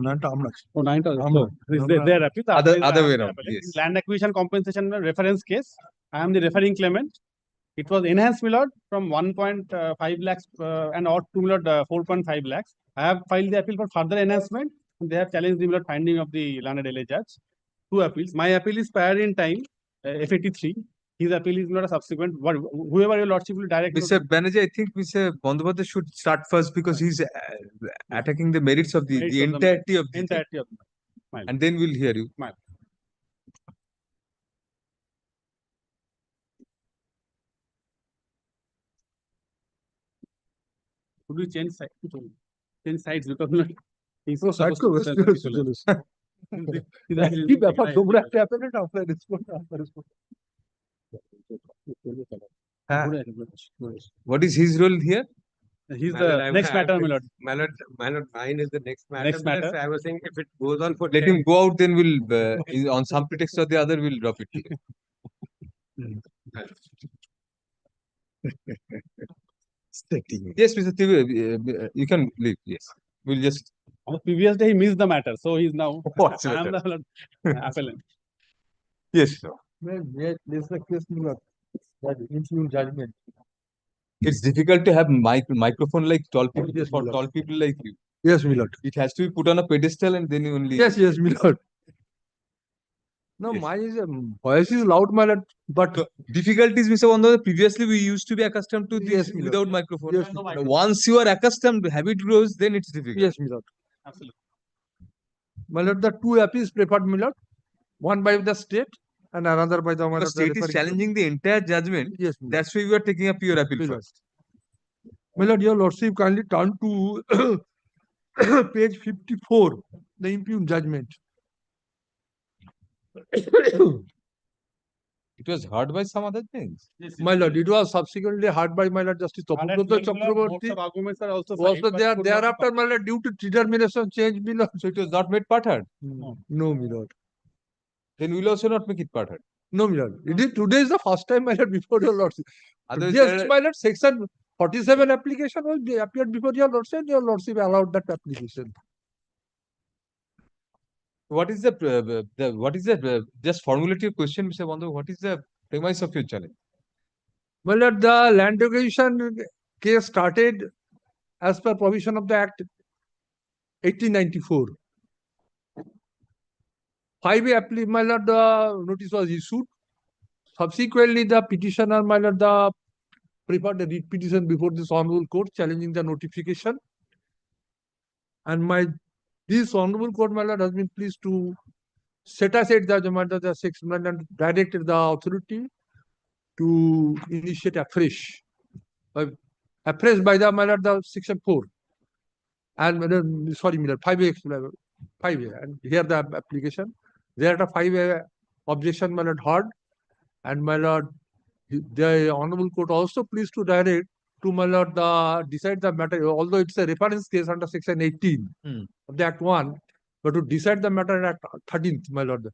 Oh, 9, no, this is their appeal. The Other- appeal is other I am way the around, appellant. yes. In land acquisition compensation reference case, I am the referring claimant. It was enhanced, my lord, from 1.5 lakhs and out to, my lord, 4.5 lakhs. I have filed the appeal for further enhancement. And they have challenged the, my lord, finding of the learned LA judge. Two appeals. My appeal is prior in time, F83. His appeal is not a subsequent. Whoever your lordship will direct. Mr. Banerjee, I think Mr. Bandyopadhyay should start first because he's attacking the merits of the entirety of the thing. entirety of And then we'll hear you. Could we change sides? Change sides because not. He's so supposed to present the titular. কি ব্যাপার তোমরা একটা অ্যাপেলেন্ট আপনার response What is his role here? He's the next matter, my lord. My lord, 9 is the next matter. Next matter. I was saying if it goes on for Let him go out, then we'll, on some pretext or the other, we'll drop it. Yes, Mr. Tibu, you can leave. Yes, we'll just. On the previous day, he missed the matter, so he's now. What's I am the the appellant. Yes, sir. There's the case, my lord, that impugned judgment. It's difficult to have microphone like tall people for tall people like you. Yes, my lord. It has to be put on a pedestal and then you only. Yes, my lord. No, Yes. my voice is loud, my lord, but Difficulties, Mr. Bandyopadhyay, previously we used to be accustomed to this Yes, my lord. without microphone. Yes, No my Now, once you are accustomed, habit grows, then it's difficult. yes, my lord. Absolutely. My lord, the two appeals preferred, my lord. One by the state and another by the my The lord, state is referring- challenging the entire judgment. Yes, my lord. That's why we are taking up your appeal My lord. first. My lord, your lordship kindly turn to page 54, the impugned judgment. It was heard by some other things. My lord, it was subsequently heard by my lord Justice Topbrata Chakraborty. Most of arguments are also. Also there, thereafter, my lord, due to determination change, my lord. So it was not made part heard. No, my lord. Then we'll also not make it part heard. No, my lord. It is today is the first time, my lord, before your lordship. Otherwise, Yes, there are- my lord, section 47 application was appeared before your lordship allowed that application. what is the just formulate your question, Mr. Bandyopadhyay, what is the premise of your challenge? My lord, the land acquisition case started as per provision of the Act 1894. 5A my lord, the notice was issued. Subsequently, the petitioner, my lord, the preferred a writ petition before this honorable court challenging the notification. And this honorable court, my lord, has been pleased to set aside the judgment of the section and directed the authority to initiate afresh. Afresh by the, my lord, the section 4. And, sorry, my lord, 5A, 5A. And here the application. There are 5A objection, my lord, heard. And my lord, the honorable court also pleased to direct to my lord decide the matter, although it's a reference case under section 18 of the Act 1, but to decide the matter at 13th, my lord.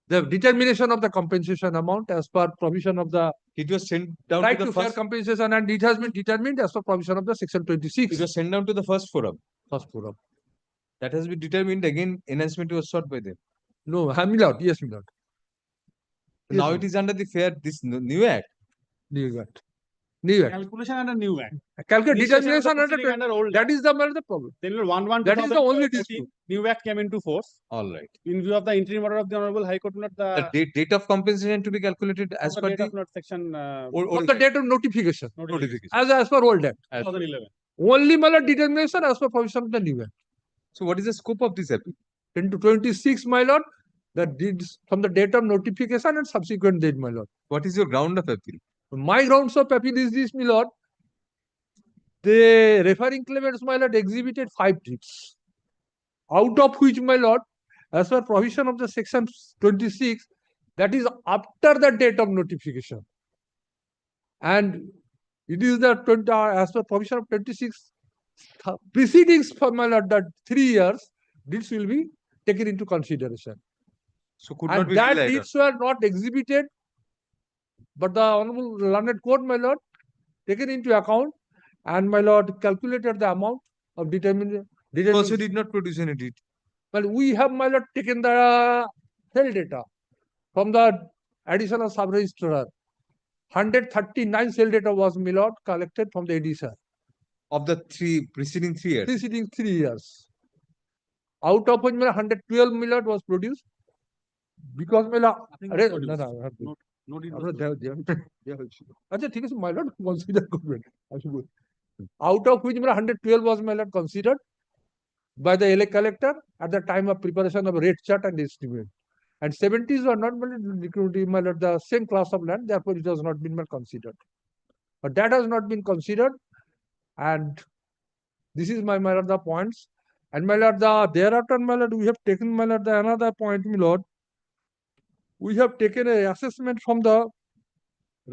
The determination of the compensation amount as per provision of the It was sent down right to the fair first. compensation, and it has been determined as per provision of the section 26. It was sent down to the first forum. First forum. That has been determined. Again, enhancement was sought by them. No, my lord. Yes, my lord. So now it is under the fair, this new act. New act. New act. Calculation under new act. Calculate Initiation of the determination proceeding under old that act. is the problem. Then 1/1 That is the only 2014, dispute. new act came into force. All right. In view of the interim order of the Honorable High Court, not The date of compensation to be calculated as per date the of not section On the date of notification. notification. As per old act. 2011. Only my lord determination as per provision of the new act. So what is the scope of this appeal? 10 to 26, my lord. That deeds from the date of notification and subsequent date, my lord. What is your ground of appeal? My grounds of appeal is this, my lord. The referring claimants, my lord, exhibited 5 deeds, out of which, my lord, as per provision of the section 26, that is after the date of notification, and it is the 20, as per provision of 26 proceedings for, my lord, that 3 years deeds will be taken into consideration. So could And not be that relied on. deeds were not exhibited, but the Honorable Learned Court, my lord, taken into account, and my lord calculated the amount of determination. Also did not produce any deed. Well, we have, my lord, taken the cell data from the additional sub-registrar. 139 cell data was, my lord, collected from the AD, sir. Of the preceding 3 years. Preceding 3 years. Out of which, 112, my lord, was produced. Because, my lord, আচ্ছা ঠিক আছে, my lord, consider করবেন। Out of which 112 was, my lord, considered by the LA collector at the time of preparation of rate chart and estimate. And 70s were not, my lord, the same class of land, therefore it has not been considered. But that has not been considered, and this is my lord, the points. And my lord, thereafter, my lord, we have taken, my lord, another point, my lord. We have taken an assessment from the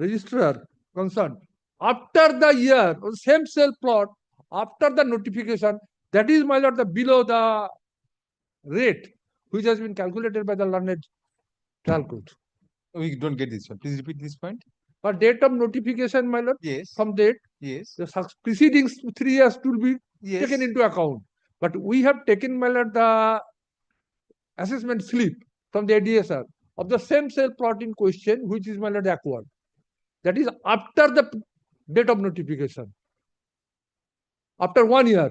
registrar concerned after the year, same cell plot, after the notification, that is, my lord, the below the rate which has been calculated by the learned trial court. We don't get this one. Please repeat this point. For date of notification, my lord, yes, from date, yes, the precedings 3 years to be yes, taken into account. But we have taken, my lord, the assessment slip from the ADSR of the same cell plot in question, which is, my lord, acquired. That is after the date of notification, after 1 year.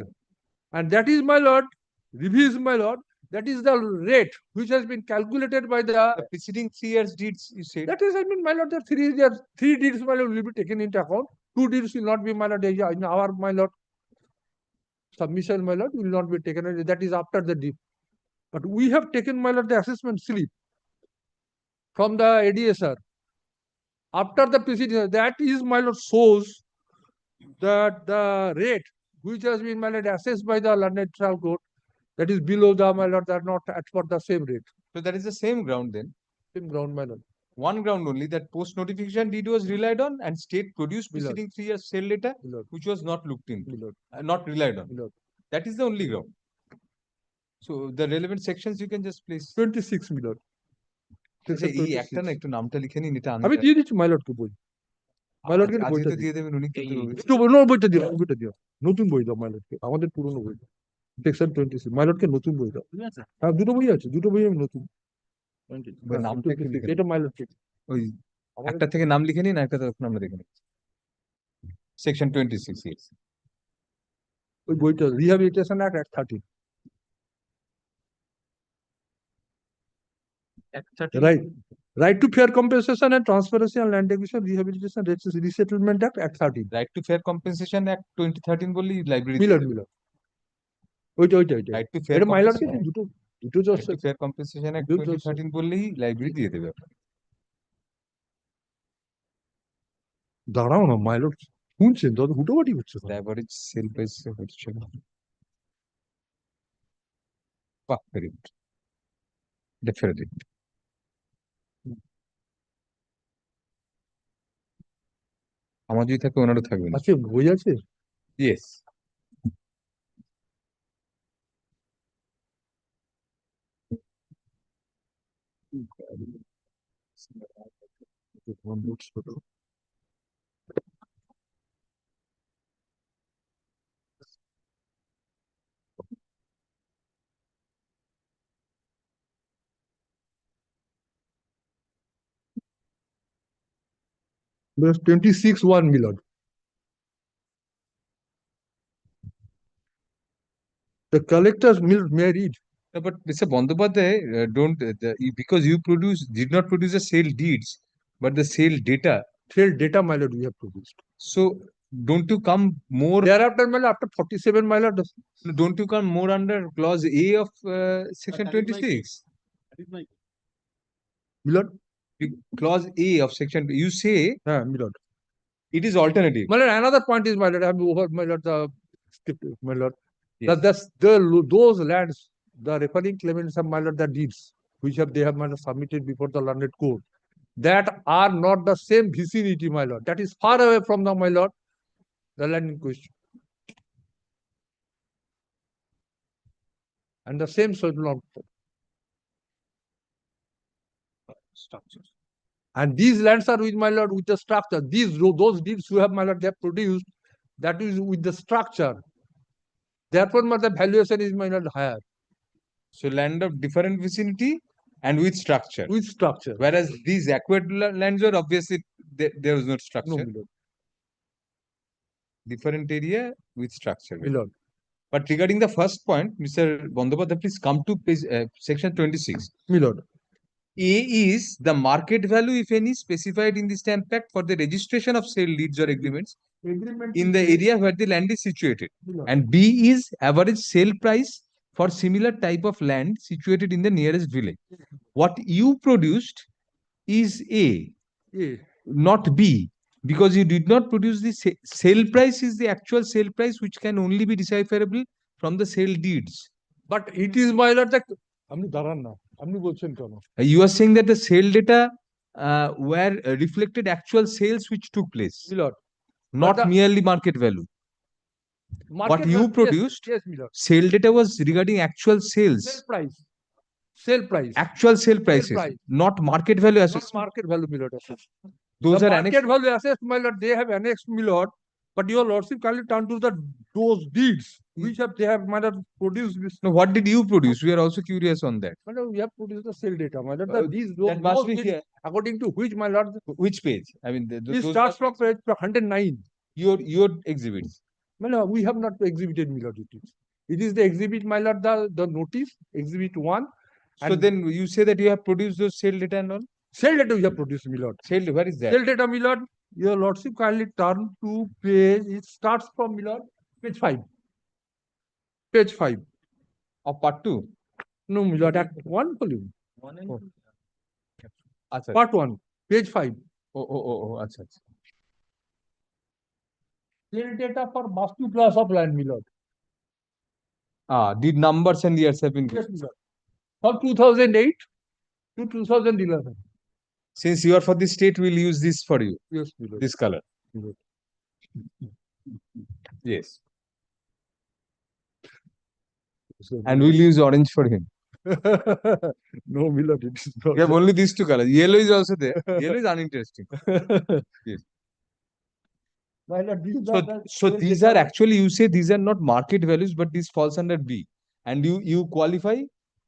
And that is, my lord, reviews, my lord, that is the rate which has been calculated by the preceding 3 years deeds, you said. That is, I mean, my lord, the 3 years, 3 deeds, my lord, will be taken into account. 2 deeds will not be, my lord, in our, my lord, submission, my lord, will not be taken. That is after the deed. But we have taken, my lord, the assessment slip from the ADSR after the preceding. That is, my lord, shows that the rate which has been, my lord, assessed by the learned trial court, that is below the, my lord, they are not at for the same rate. So that is the same ground then. Same ground, my lord. One ground only, that post notification deed was relied on and state produced preceding 3 years sale data, which was not looked into, not relied on. That is the only ground. So the relevant sections you can just place. 26, my lord. এই একটা না একটু নামটা লিখে নিন, এটা আমি দিয়ে দিচ্ছি my lord কে বই। my lord কে বইটা দিয়ে দেবেন, উনি কিন্তু বইটা দিও, বইটা দিও। নতুন বই দাও my lord কে, আমাদের পুরনো বই দাও। সেকশন 26 my lord কে নতুন বই দাও। হ্যাঁ, দুটো বই আছে, দুটো বই আমি নতুন। নামটা একটু লিখে এটা my lord কে। ওই একটা থেকে নাম লিখে নিন, একটা তখন আমরা দেখে নিই। Section 26, yes. ওই বইটা rehabilitation act 13। Right to fair compensation and transparency and land acquisition, rehabilitation, resettlement act 13. Right to fair compensation act 2013 বললি লাইব্রেরি মিলন ওইটা রাইট টু ফেয়ার এটা my lord কে দুটো ফেয়ার কম্পেনসেশন অ্যাক্ট 2013 বললেই লাইব্রেরি দিয়ে দেবে। দাঁড়াও না my lord, শুনছেন তো, হুটোবাটি হচ্ছে তো। অ্যাভারেজ সেল প্রাইস হচ্ছে না। বাহ, ভেরি গুড, ডেফিনেটলি। আমার যদি থাকে ওনারও থাকবে না। আছে বই আছে? Yes. There's 26-1, my lord. The collector's mill may read. No, but Mr. Bandyopadhyay, because you did not produce the sale deeds, but the sale data. Sale data, my lord, we have produced. So don't you come more? Thereafter, my lord, after 47, my lord. Don't you come more under clause A of section 26? My lord. Clause A of section, you say. My lord. It is alternative. My lord, another point is, my lord, I have over, my lord, my lord. Yes. Those lands, the referring claimants have, my lord, the deeds, which they have, my lord, submitted before the learned court, that are not the same vicinity, my lord. That is far away from the, my lord, the land in question. And the same soil not structures. And these lands are with, my lord, with the structure. Those deeds you have, my lord, they have produced, that is with the structure. Therefore, my the valuation is, my lord, higher. So land of different vicinity and with structure. With structure. Whereas these acquired lands are obviously there was no structure. No, my lord. Different area with structure. My lord. But regarding the first point, Mr. Bandyopadhyay, please come to page, section 26. My lord. A is the market value, if any, specified in the Stamp Act for the registration of sale deeds or agreements in the area where the land is situated. And B is average sale price for similar type of land situated in the nearest village. What you produced is A, not B, because you did not produce the sale price is the actual sale price, which can only be decipherable from the sale deeds. But it is, my lord, that you are saying that the sale data were reflected actual sales which took place, Lord. not merely market value. What you produced, yes, my lord. Sale data was regarding actual sales. Sale price. Sale price. Actual sale prices, price. not market value assessment. Not market value, my lord, assessed. Those the are market annexed. value assessed, my lord, they have annexed, my lord. But your lordship kindly turn to those deeds which they have, my lord, produced. No, what did you produce? We are also curious on that. My lord, we have produced the sale data, my lord. That must be here. According to which, my lord. Which page? I mean, It starts from page 109. Your exhibits. No, we have not exhibited, my lord. It is the exhibit, my lord, the notice, exhibit 1. So then you say that you have produced those sale data and all? Sale data we have produced, my lord. Sale, where is that? Sale data, my lord. Your lordship kindly turn to page, it starts from, my lord, page 5. Page 5. Of part 2? No, my lord, at 1 volume. Achha. Part 1, page 5. Achha. Sale data for Vastu class of land, my lord. Did numbers and years have been given? Yes, my lord. From 2008 to 2011. Since you are for the state, we'll use this for you. Yes, my lord. This color. Yes. And we'll use orange for him. No, my lord, it is not. We have only these two colors. Yellow is also there. Yellow is uninteresting. Yes. So these are actually, you say these are not market values, but this falls under B. And you qualify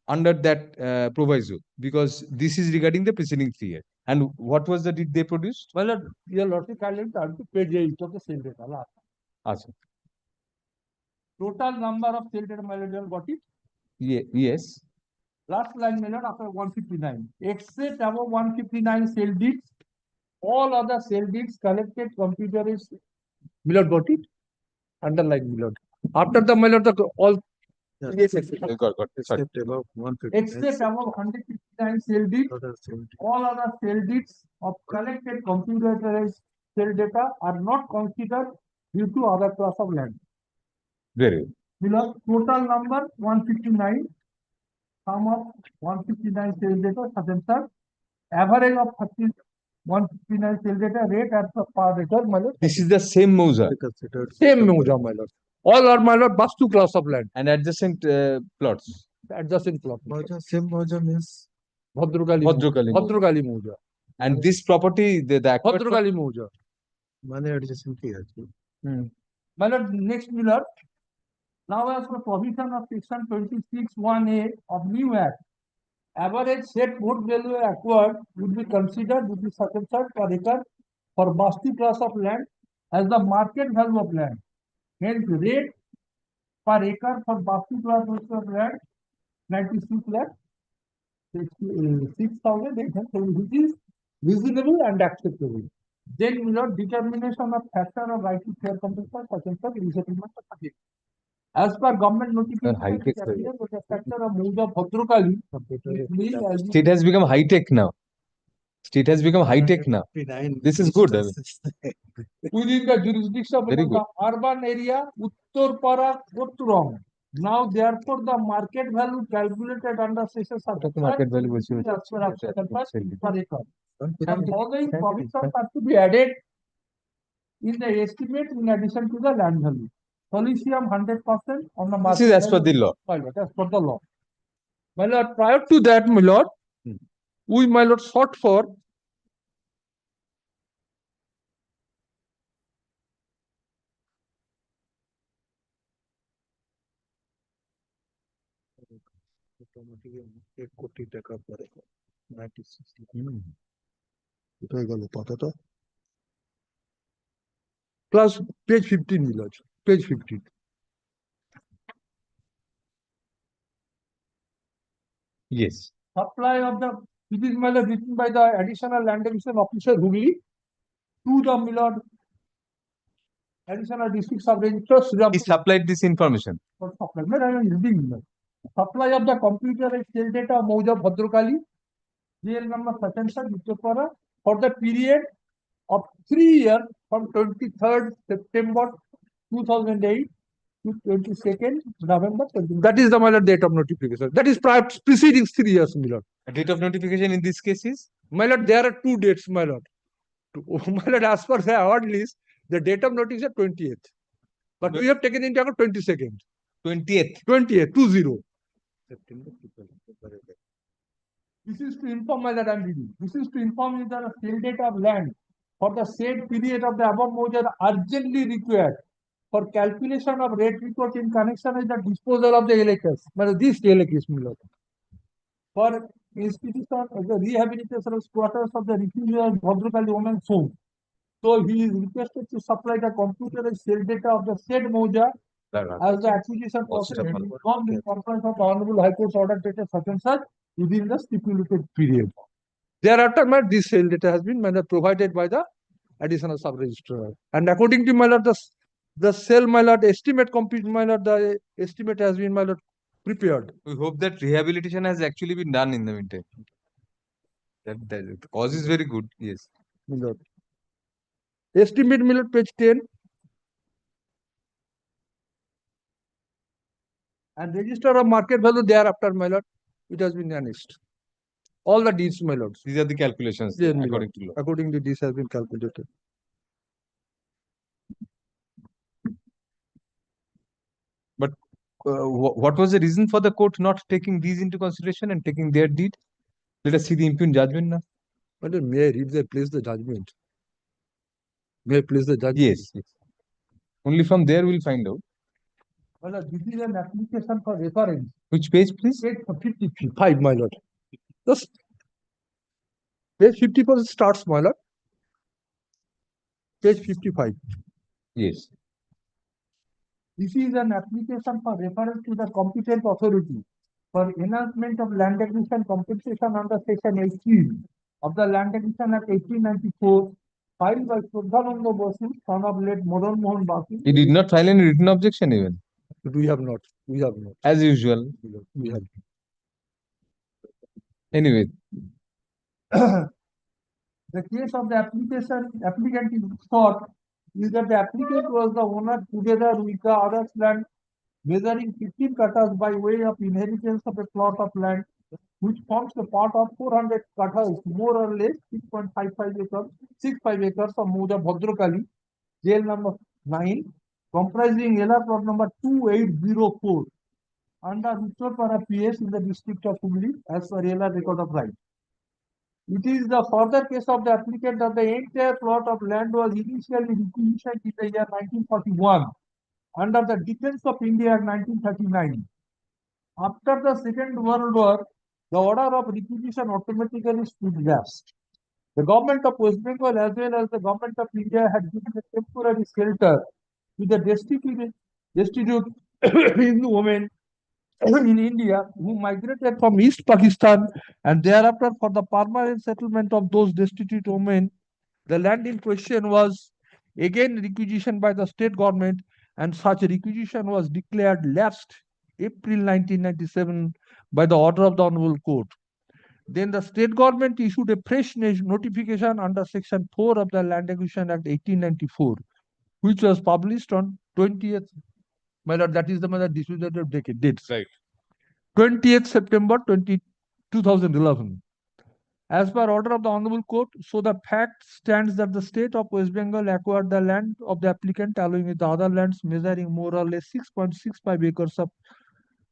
under that proviso because this is regarding the preceding 3 years. And what was the deed they produced? Well, your lordship kindly turn to page 8 of the sale data. Achha. Total number of sale data, my lord, you have got it? Yes. Last line, my lord, after 159. Except above 159 sale deeds, all other sale deeds collected computerized. My lord, got it? Underline, my lord. After the, my lord, all. Yes, got it. Except above 159 sale deeds, all other sale deeds of collected computerized sale data are not considered due to other class of land. Very good. Below total number 159, sum of 159 sale data, average of 159 sale data rate at the per acre, my lord. This is the same Mauza Same Mauza, my lord. All are, my lord, Bastu class of land. and adjacent plots. Adjacent plot. Same Mauza means Bhadrakali Bhadrakali. Bhadrakali Mauza. And this property, the acquired Bhadrakali Mauza. adjacent here. My lord, next, my lord. Now, as per provision of section 26(1)(a) of new act, average set book value acquired would be considered with the circumstance per acre for Basti class of land as the market value of land. Hence, rate per acre for Basti class of land 96 lakh 6,800, which is reasonable and acceptable. Then, without determination of factor of right to fair compensation, circumstance resettlement of again. As per government notification, it appears that the factor of Mauza Bhadrakali State has become high tech now. State has become high tech now. This is good. within the jurisdiction of Very good. the urban area, Uttar Para, Utturam. Now, therefore, the market value calculated under section market value was per acre. And The following provisions are to be added in the estimate in addition to the land value. Solicium 100% on the market. This is as per value. the law. My lord, as per the law. My lord, prior to that, my lord, we, my lord, sought for plus page 15, my lord, page 15. Yes. Supply of the, it is, my lord, written by the additional land division officer Hooghly to the, my lord, additional district sub-register He supplied this information. supply. I am reading, my lord. Supply of the computerized cell data of Mauza Bhadrakali, GL number such and such, Uttar for the period of 3 years from 23rd September 2008 to 22nd November 20. That is the, my lord, date of notification. That is preceding 3 years, my lord. A date of notification in this case is? My lord, there are 2 dates, my lord. My lord, as per the award list, the date of notice is 20th. But we have taken into account 22nd. 20th. 20th, 20. This is to inform, my lord, I am reading. This is to inform you that the sale data of land for the said period of the above Mauza are urgently required for calculation of rate report in connection with the disposal of the LHS. Well, this LHS, my lord. For institution of the rehabilitation of squatters of the refugee of Bhadrakali women's home. So he is requested to supply the computerized sale data of the said Mauza as the acquisition process is not in compliance of the Honorable High Court's order dated such and such within the stipulated period. Thereafter, my this sale data has been provided by the additional sub-registrar. And according to my lord, the sale, my lord, estimate complete, my lord, the estimate has been, my lord, prepared. We hope that rehabilitation has actually been done in the meantime. That the cause is very good. Yes. My lord. Estimate, my lord, page 10. And register of market value thereafter, my lord, it has been annexed. All the deeds, my lords. These are the calculations Yes, my according lord. to law. According to this has been calculated. But what was the reason for the court not taking these into consideration and taking their deed? Let us see the impugned judgment now. But may I read the place the judgment? May I place the judgment? Yes, yes. Only from there we'll find out. Well, this is an application for reference. Which page, please? Page 55, my lord. Just page 54 starts, my lord. Page 55. Yes. This is an application for reference to the competent authority for enhancement of land acquisition compensation under section 18 of the Land Acquisition Act 1894, filed by Shraddhananda Basu, son of late Madan Mohan Basu. He did not file any written objection even. We have not. We have not. As usual. We have. Anyway. The case of the applicant in short is that the applicant was the owner together with the others land measuring 15 katas by way of inheritance of a plot of land which forms a part of 400 kathas, more or less 6.55 acres, 65 acres of Muda Bhadrakali, jail number 9, comprising LR plot number 2804 under Uttarpara PS in the district of Hubli as per LR record of right. It is the further case of the applicant that the entire plot of land was initially requisitioned in the year 1941 under the Defense of India Act 1939. After the Second World War, the order of requisition automatically stood lapsed. The government of West Bengal as well as the government of India had given a temporary shelter to the destitute Hindu women in India who migrated from East Pakistan, and thereafter for the permanent settlement of those destitute women, the land in question was again requisitioned by the state government, and such requisition was declared lapsed April 1997 by the order of the Honorable Court. Then the state government issued a fresh notification under Section 4 of the Land Acquisition Act 1894, which was published on 20th, my lord, that is the dispositive date, right? 20th September 2011. As per order of the Honorable Court, so the fact stands that the state of West Bengal acquired the land of the applicant along with the other lands measuring more or less 6.65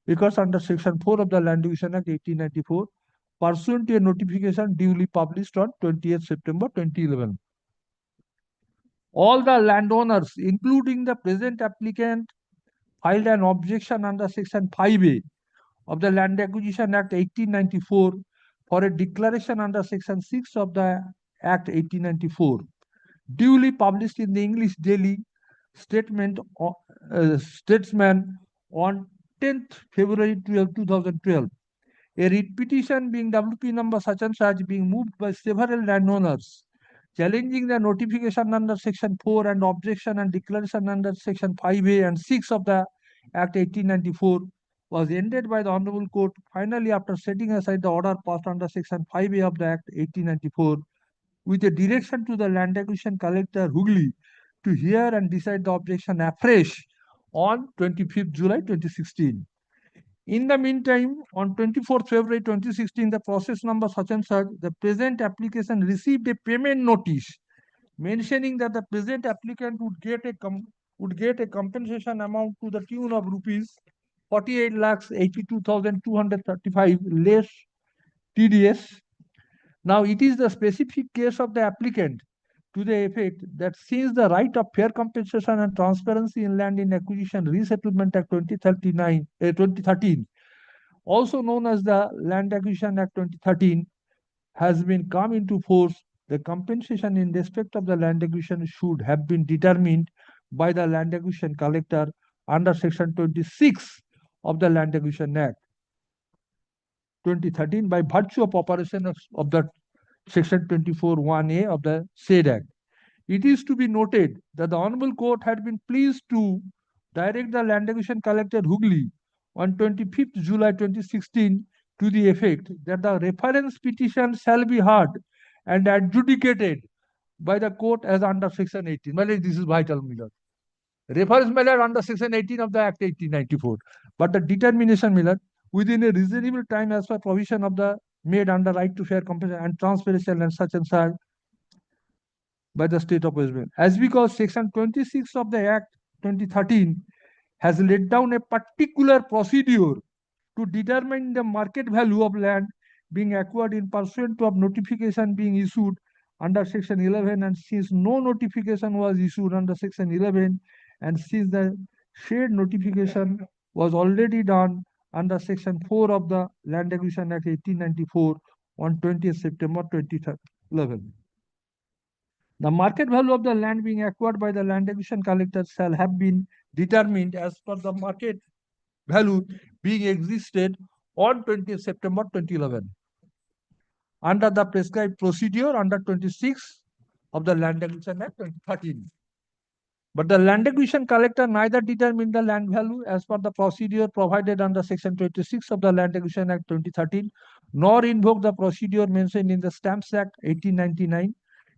acres under Section 4 of the Land Acquisition Act 1894, pursuant to a notification duly published on 20th September 2011. All the landowners, including the present applicant, filed an objection under Section 5A of the Land Acquisition Act 1894 for a declaration under Section 6 of the Act 1894, duly published in the English Daily Statesman on 10th February 2012. A writ petition being WP number such and such being moved by several landowners, challenging the notification under Section 4 and objection and declaration under Section 5A and 6 of the Act 1894 was ended by the Honorable Court finally after setting aside the order passed under Section 5A of the Act 1894 with a direction to the Land Acquisition Collector Hooghly to hear and decide the objection afresh on 25th July 2016. In the meantime, on 24th February 2016, the process number such and such, the present application received a payment notice mentioning that the present applicant would get a compensation amount to the tune of rupees 48,82,235 less TDS. Now, it is the specific case of the applicant to the effect that since the right of fair compensation and transparency in land in acquisition resettlement act 2013, also known as the Land Acquisition Act 2013, has been come into force, the compensation in respect of the land acquisition should have been determined by the Land Acquisition Collector under Section 26 of the Land Acquisition Act 2013 by virtue of operation of the Section 24(1)(a) of the said Act. It is to be noted that the Honorable Court had been pleased to direct the Land Acquisition Collector Hooghly on 25th July 2016 to the effect that the reference petition shall be heard and adjudicated by the court as under Section 18. This is vital, Miller. Reference Miller under Section 18 of the Act 1894. But the determination, Miller, within a reasonable time as per provision of the made under right to fair compensation and transparency and such by the state of West Bengal. As because Section 26 of the Act 2013 has laid down a particular procedure to determine the market value of land being acquired in pursuant of notification being issued under Section 11, and since no notification was issued under Section 11, and since the said notification was already done under Section 4 of the Land Acquisition Act 1894 on 20th September 2011. The market value of the land being acquired by the Land Acquisition Collector shall have been determined as per the market value being existed on 20th September 2011 under the prescribed procedure under 26 of the Land Acquisition Act 2013. But the Land Acquisition Collector neither determined the land value as per the procedure provided under Section 26 of the Land Acquisition Act 2013, nor invoked the procedure mentioned in the Stamps Act 1899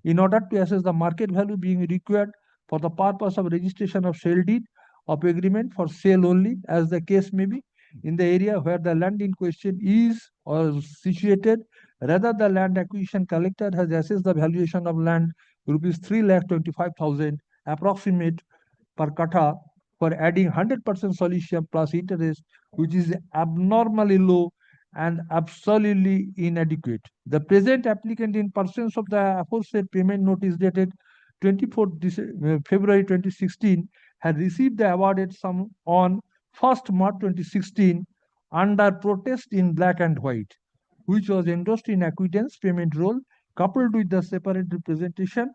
in order to assess the market value being required for the purpose of registration of sale deed of agreement for sale only, as the case may be, in the area where the land in question is or situated. Rather, the land acquisition collector has assessed the valuation of land rupees 3,25,000 approximate per kata for adding 100% solution plus interest, which is abnormally low and absolutely inadequate. The present applicant, in pursuance of the aforesaid payment notice dated 24th February 2016, had received the awarded sum on 1st March 2016 under protest in black and white, which was endorsed in acquittance payment roll, coupled with the separate representation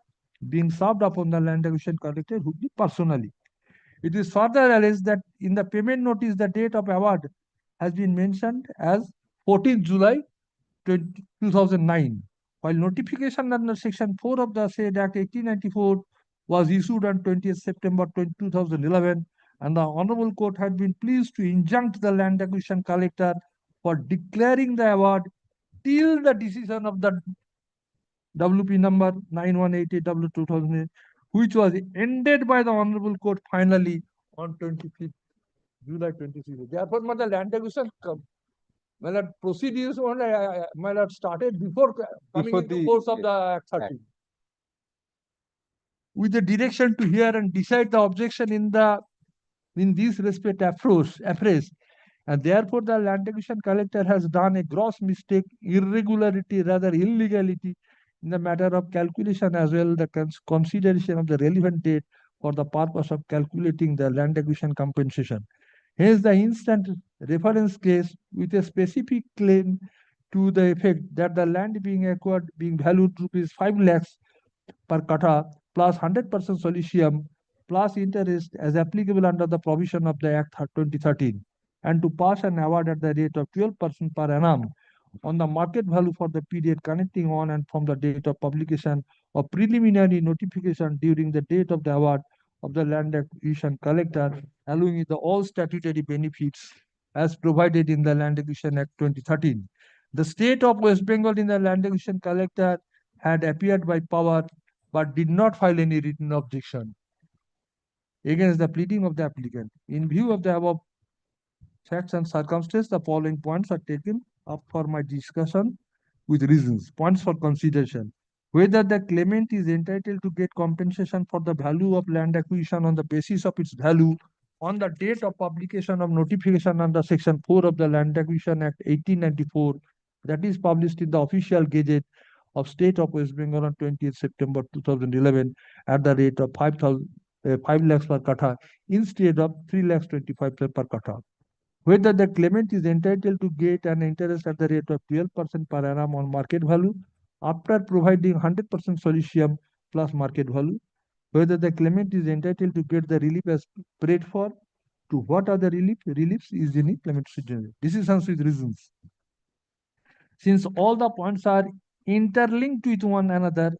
being served upon the land acquisition collector who did personally. It is further alleged that in the payment notice, the date of award has been mentioned as 14th July 2009, while notification under Section 4 of the said Act 1894 was issued on 20th September 2011, and the Honorable Court had been pleased to injunct the land acquisition collector for declaring the award till the decision of the WP number 9188/2008, which was ended by the Honorable Court finally on 25th July 2016. Therefore, the land acquisition proceedings started before coming into force of the Act 13. With the direction to hear and decide the objection in this respect appraised, and therefore the land acquisition collector has done a gross mistake, irregularity, rather illegality in the matter of calculation as well the consideration of the relevant date for the purpose of calculating the land acquisition compensation. Hence, the instant reference case with a specific claim to the effect that the land being acquired being valued rupees 5 lakhs per kata plus 100% solicium plus interest as applicable under the provision of the Act 2013, and to pass an award at the rate of 12% per annum on the market value for the period connecting on and from the date of publication of preliminary notification during the date of the award of the land acquisition collector, along with all statutory benefits as provided in the Land Acquisition Act 2013. The state of West Bengal in the land acquisition collector had appeared by power but did not file any written objection against the pleading of the applicant. In view of the above facts and circumstances, the following points are taken up for my discussion with reasons. Points for consideration: whether the claimant is entitled to get compensation for the value of land acquisition on the basis of its value on the date of publication of notification under Section 4 of the Land Acquisition Act 1894, that is published in the official gazette of State of West Bengal on 20th September 2011 at the rate of 5 lakhs per kata instead of 3 lakhs 25 per kata. Whether the claimant is entitled to get an interest at the rate of 12% per annum on market value after providing 100% solicium plus market value. Whether the claimant is entitled to get the relief as prayed for. To what are the reliefs is in claimant procedure. Decisions with reasons. Since all the points are interlinked with one another,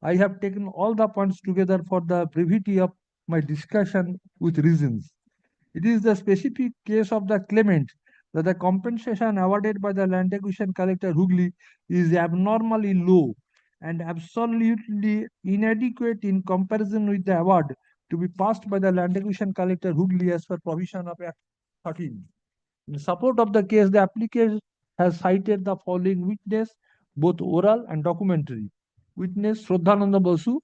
I have taken all the points together for the brevity of my discussion with reasons. It is the specific case of the claimant that the compensation awarded by the land acquisition collector Hooghly is abnormally low and absolutely inadequate in comparison with the award to be passed by the land acquisition collector Hooghly as per provision of Act 13. In support of the case, the applicant has cited the following witness, both oral and documentary. Witness Shraddhananda Basu,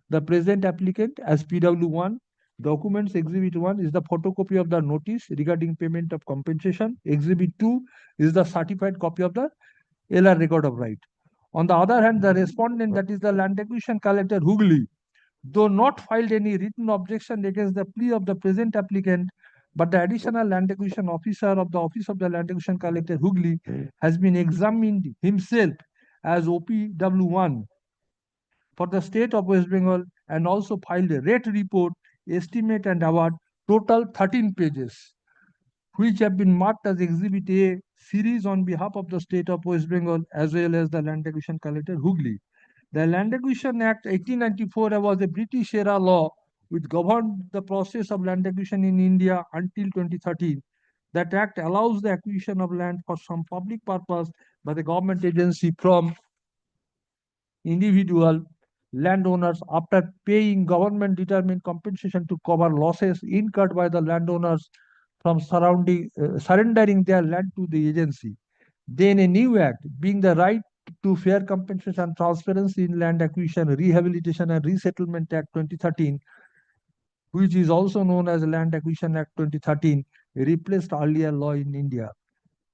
the present applicant, as PW1. Documents Exhibit 1 is the photocopy of the notice regarding payment of compensation. Exhibit 2 is the certified copy of the LR record of right. On the other hand, the respondent, that is the land acquisition collector Hooghly, though not filed any written objection against the plea of the present applicant, but the additional land acquisition officer of the Office of the Land Acquisition Collector Hooghly has been examined himself as OPW1 for the state of West Bengal and also filed a rate report, estimate and award, total 13 pages, which have been marked as Exhibit A series on behalf of the state of West Bengal as well as the Land Acquisition Collector Hooghly. The Land Acquisition Act 1894 was a British era law which governed the process of land acquisition in India until 2013. That act allows the acquisition of land for some public purpose by the government agency from individual landowners after paying government determined compensation to cover losses incurred by the landowners from surrendering their land to the agency. Then a new act, being the right to fair compensation and transparency in land acquisition, rehabilitation and resettlement Act 2013, which is also known as Land Acquisition Act 2013, replaced earlier law in India.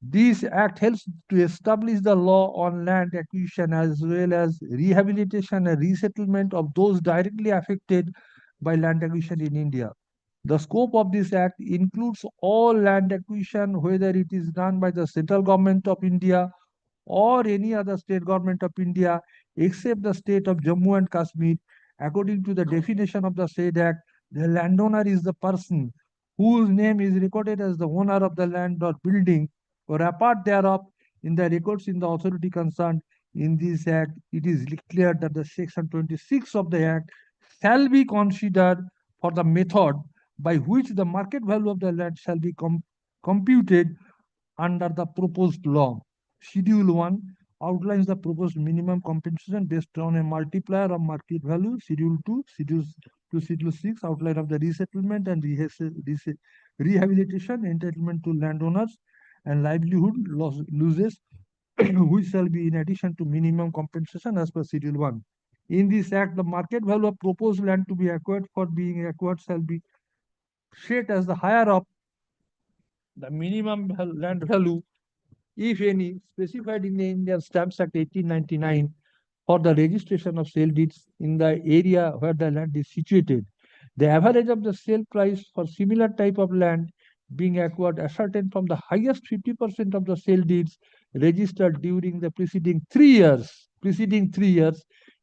This act helps to establish the law on land acquisition as well as rehabilitation and resettlement of those directly affected by land acquisition in India. The scope of this act includes all land acquisition, whether it is done by the central government of India or any other state government of India, except the state of Jammu and Kashmir. According to the definition of the said act, the landowner is the person whose name is recorded as the owner of the land or building or a part thereof in the records in the authority concerned. In this act, it is declared that the section 26 of the act shall be considered for the method by which the market value of the land shall be computed under the proposed law. Schedule 1 outlines the proposed minimum compensation based on a multiplier of market value. Schedule 2, Schedule 6, outline of the resettlement and rehabilitation, entitlement to landowners and livelihood losses, which shall be in addition to minimum compensation as per Schedule 1. In this act, the market value of proposed land to be acquired for being acquired shall be set as the higher of the minimum land value, if any, specified in the Indian Stamps Act 1899 for the registration of sale deeds in the area where the land is situated. The average of the sale price for similar type of land being acquired ascertained from the highest 50% of the sale deeds registered during the preceding 3 years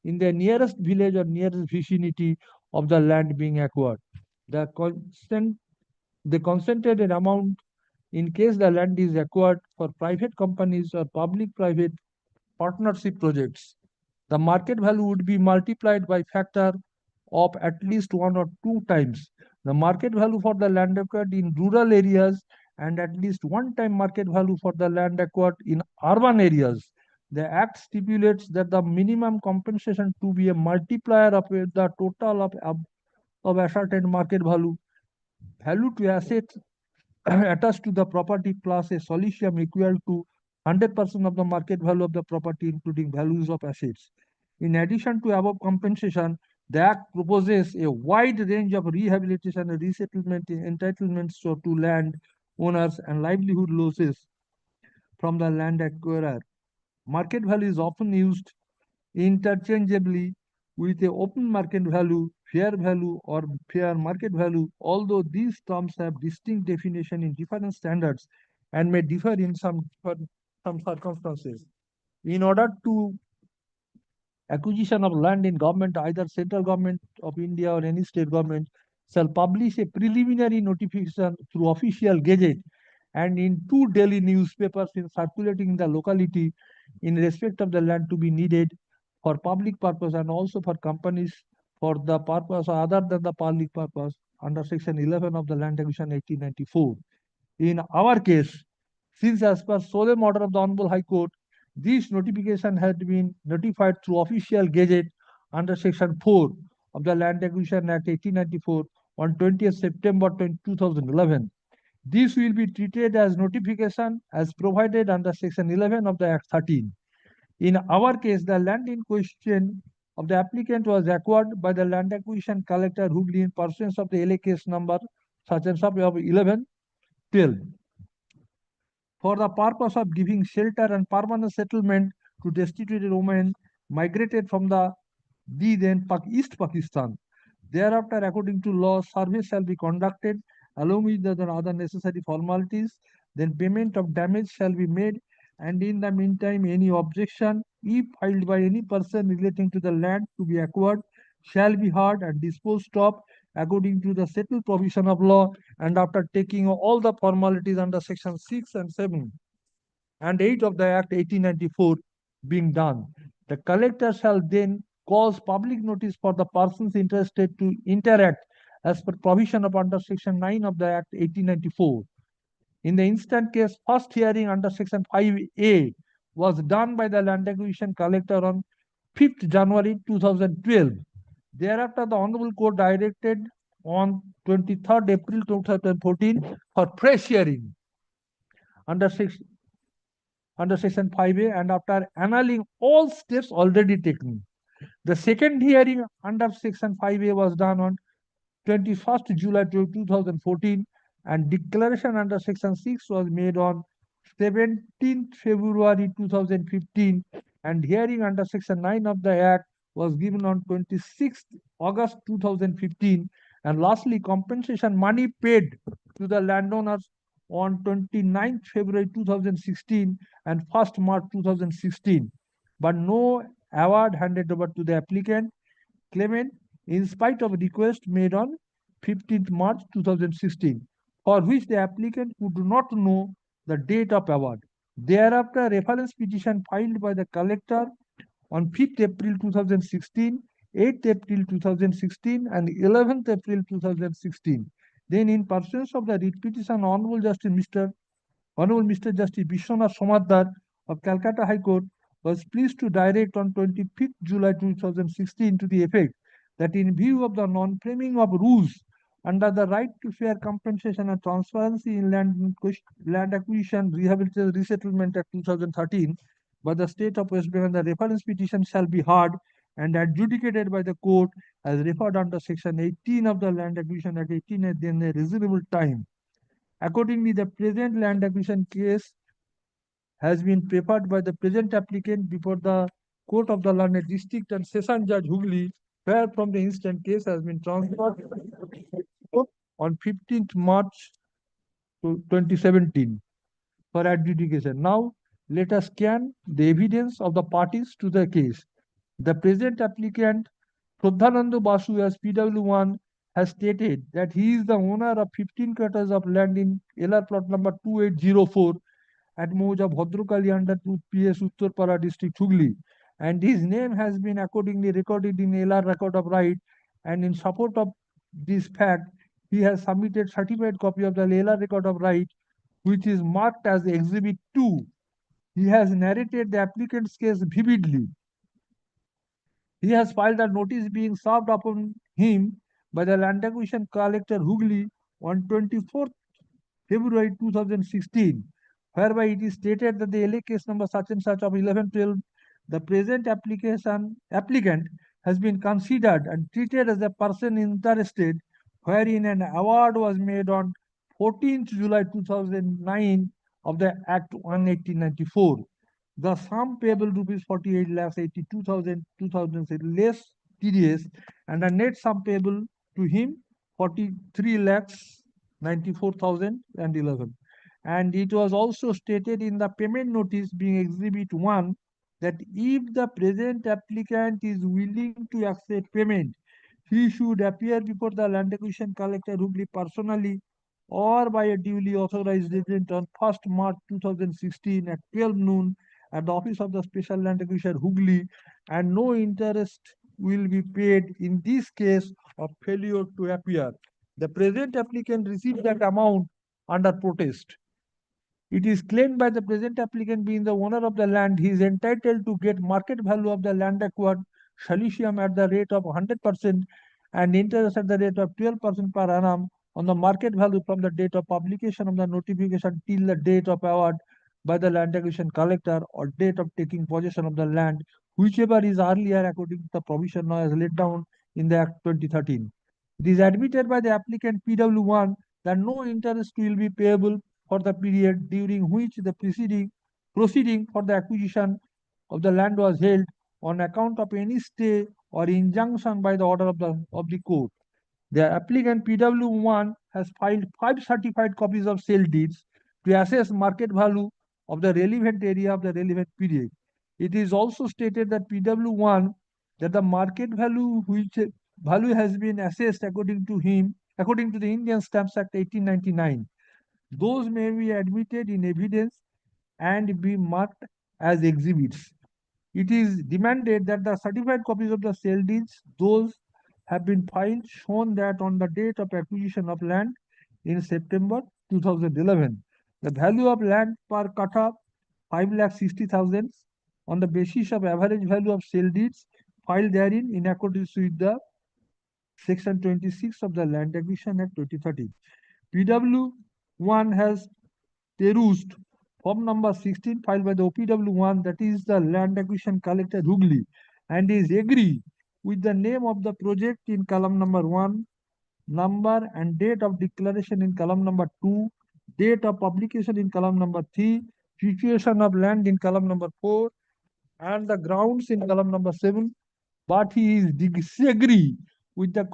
in the nearest village or nearest vicinity of the land being acquired. The consented amount in case the land is acquired for private companies or public-private partnership projects, the market value would be multiplied by factor of at least 1 or 2 times the market value for the land acquired in rural areas and at least 1 time market value for the land acquired in urban areas. The Act stipulates that the minimum compensation to be a multiplier of the total of ascertained market value to assets attached to the property plus a solicium equal to 100% of the market value of the property, including values of assets. In addition to above compensation, the Act proposes a wide range of rehabilitation and resettlement entitlements to land owners and livelihood losses from the land acquirer. Market value is often used interchangeably with a open market value, fair value, or fair market value, although these terms have distinct definition in different standards and may differ in some circumstances. In order to acquisition of land in government, either central government of India or any state government shall publish a preliminary notification through official gazette and in 2 daily newspapers in circulating in the locality in respect of the land to be needed for public purpose and also for companies for the purpose other than the public purpose under section 11 of the Land Acquisition 1894. In our case, since as per solemn order of the Honorable High Court, this notification had been notified through official gazette under section 4 of the Land Acquisition Act 1894 on 20th September 2011. This will be treated as notification as provided under section 11 of the Act 13. In our case, the land in question of the applicant was acquired by the land acquisition collector Hubli in pursuance of the LA case number such and such of 1112 for the purpose of giving shelter and permanent settlement to destitute women migrated from the then East Pakistan. Thereafter, according to law, survey shall be conducted along with the other necessary formalities. Then payment of damage shall be made, and in the meantime, any objection, if filed by any person relating to the land to be acquired, shall be heard and disposed of according to the settled provision of law, and after taking all the formalities under section 6 and 7 and 8 of the Act 1894 being done, the collector shall then cause public notice for the persons interested to interact as per provision of under section 9 of the Act 1894. In the instant case, first hearing under section 5A was done by the land acquisition collector on 5th January 2012. Thereafter, the Honorable Court directed on 23rd April 2014 for fresh hearing under section 5A, and after annulling all steps already taken. The second hearing under section 5A was done on 21st July 2014, and declaration under section 6 was made on 17th February 2015, and hearing under section 9 of the Act was given on 26th August 2015, and lastly compensation money paid to the landowners on 29th February 2016 and 1st March 2016, but no award handed over to the applicant claimant in spite of a request made on 15th March 2016, for which the applicant could not know the date of award. Thereafter, a reference petition filed by the collector on 5th April 2016, 8th April 2016, and 11th April 2016. Then, in pursuance of the writ petition, Honorable Mr. Justice Vishwanath Somadar of Calcutta High Court was pleased to direct on 25th July 2016 to the effect that in view of the non-framing of rules under the right to fair compensation and transparency in land acquisition, rehabilitation, resettlement Act 2013 by the state of West Bengal, the reference petition shall be heard and adjudicated by the court as referred under section 18 of the Land Acquisition Act 18 in a reasonable time. Accordingly, the present land acquisition case has been prepared by the present applicant before the Court of the Learned District and Session Judge Hooghly, where from the instant case has been transferred on 15th March 2017 for adjudication. Now, let us scan the evidence of the parties to the case. The present applicant, Pradhananda Basu, as PW1, has stated that he is the owner of 15 acres of land in LR plot number 2804 at Mouja Bhadrakali under PS Uttarpara district Hooghly, and his name has been accordingly recorded in LR record of right, and in support of this fact he has submitted certified copy of the LR record of right, which is marked as Exhibit 2. He has narrated the applicant's case vividly. He has filed a notice being served upon him by the Land Acquisition Collector Hooghly on 24th February 2016, whereby it is stated that the LA case number such and such of 1112, the present applicant has been considered and treated as a person interested, wherein an award was made on 14th July 2009 of the Act 1/1894. The sum payable rupees 48,82,000 less TDS, and the net sum payable to him 43,94,011. And it was also stated in the payment notice being Exhibit 1 that if the present applicant is willing to accept payment, he should appear before the Land Acquisition Collector Hooghly personally or by a duly authorized agent on 1st March 2016 at 12 noon at the office of the Special Land Acquisition Hooghly, and no interest will be paid in this case of failure to appear. The present applicant received that amount under protest. It is claimed by the present applicant, being the owner of the land, he is entitled to get market value of the land acquired silicium at the rate of 100% and interest at the rate of 12% per annum on the market value from the date of publication of the notification till the date of award by the Land Acquisition Collector or date of taking possession of the land, whichever is earlier according to the provision now as laid down in the Act 2013. It is admitted by the applicant PW1 that no interest will be payable for the period during which the proceeding for the acquisition of the land was held on account of any stay or injunction by the order of the court. The applicant PW1 has filed 5 certified copies of sale deeds to assess market value of the relevant area of the relevant period. It is also stated that PW1 that the market value has been assessed according to the Indian Stamps Act 1899. Those may be admitted in evidence and be marked as exhibits. It is demanded that the certified copies of the sale deeds, those have been filed, shown that on the date of acquisition of land in September 2011, the value of land per kata 5,60,000 on the basis of average value of sale deeds filed therein in accordance with the Section 26 of the Land Acquisition Act 2013. PW1 has terrorist form number 16 filed by the OPW1, that is the Land Acquisition Collector Hooghly, and is agree with the name of the project in column number 1, number and date of declaration in column number 2, date of publication in column number 3, situation of land in column number 4, and the grounds in column number 7, but he is disagree with the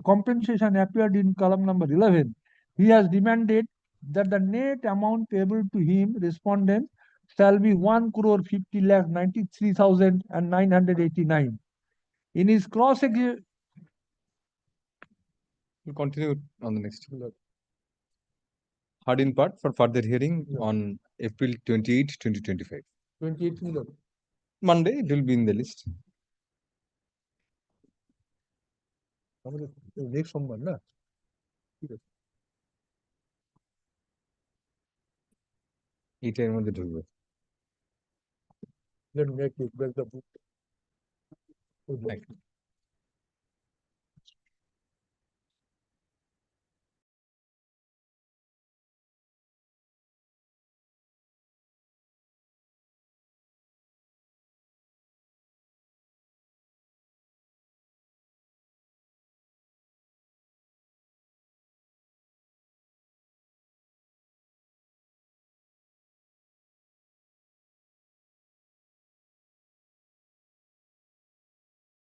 compensation appeared in column number 11. He has demanded that the net amount payable to him, respondent, shall be 1,50,93,989. In his cross We'll continue on the next. Hard in part for further hearing on April 28, 2025. 28 million. Monday, it will be in the list. Next someone, na? এইটার মধ্যে ঢুকবে। Let me make it, where's the book? Thank you.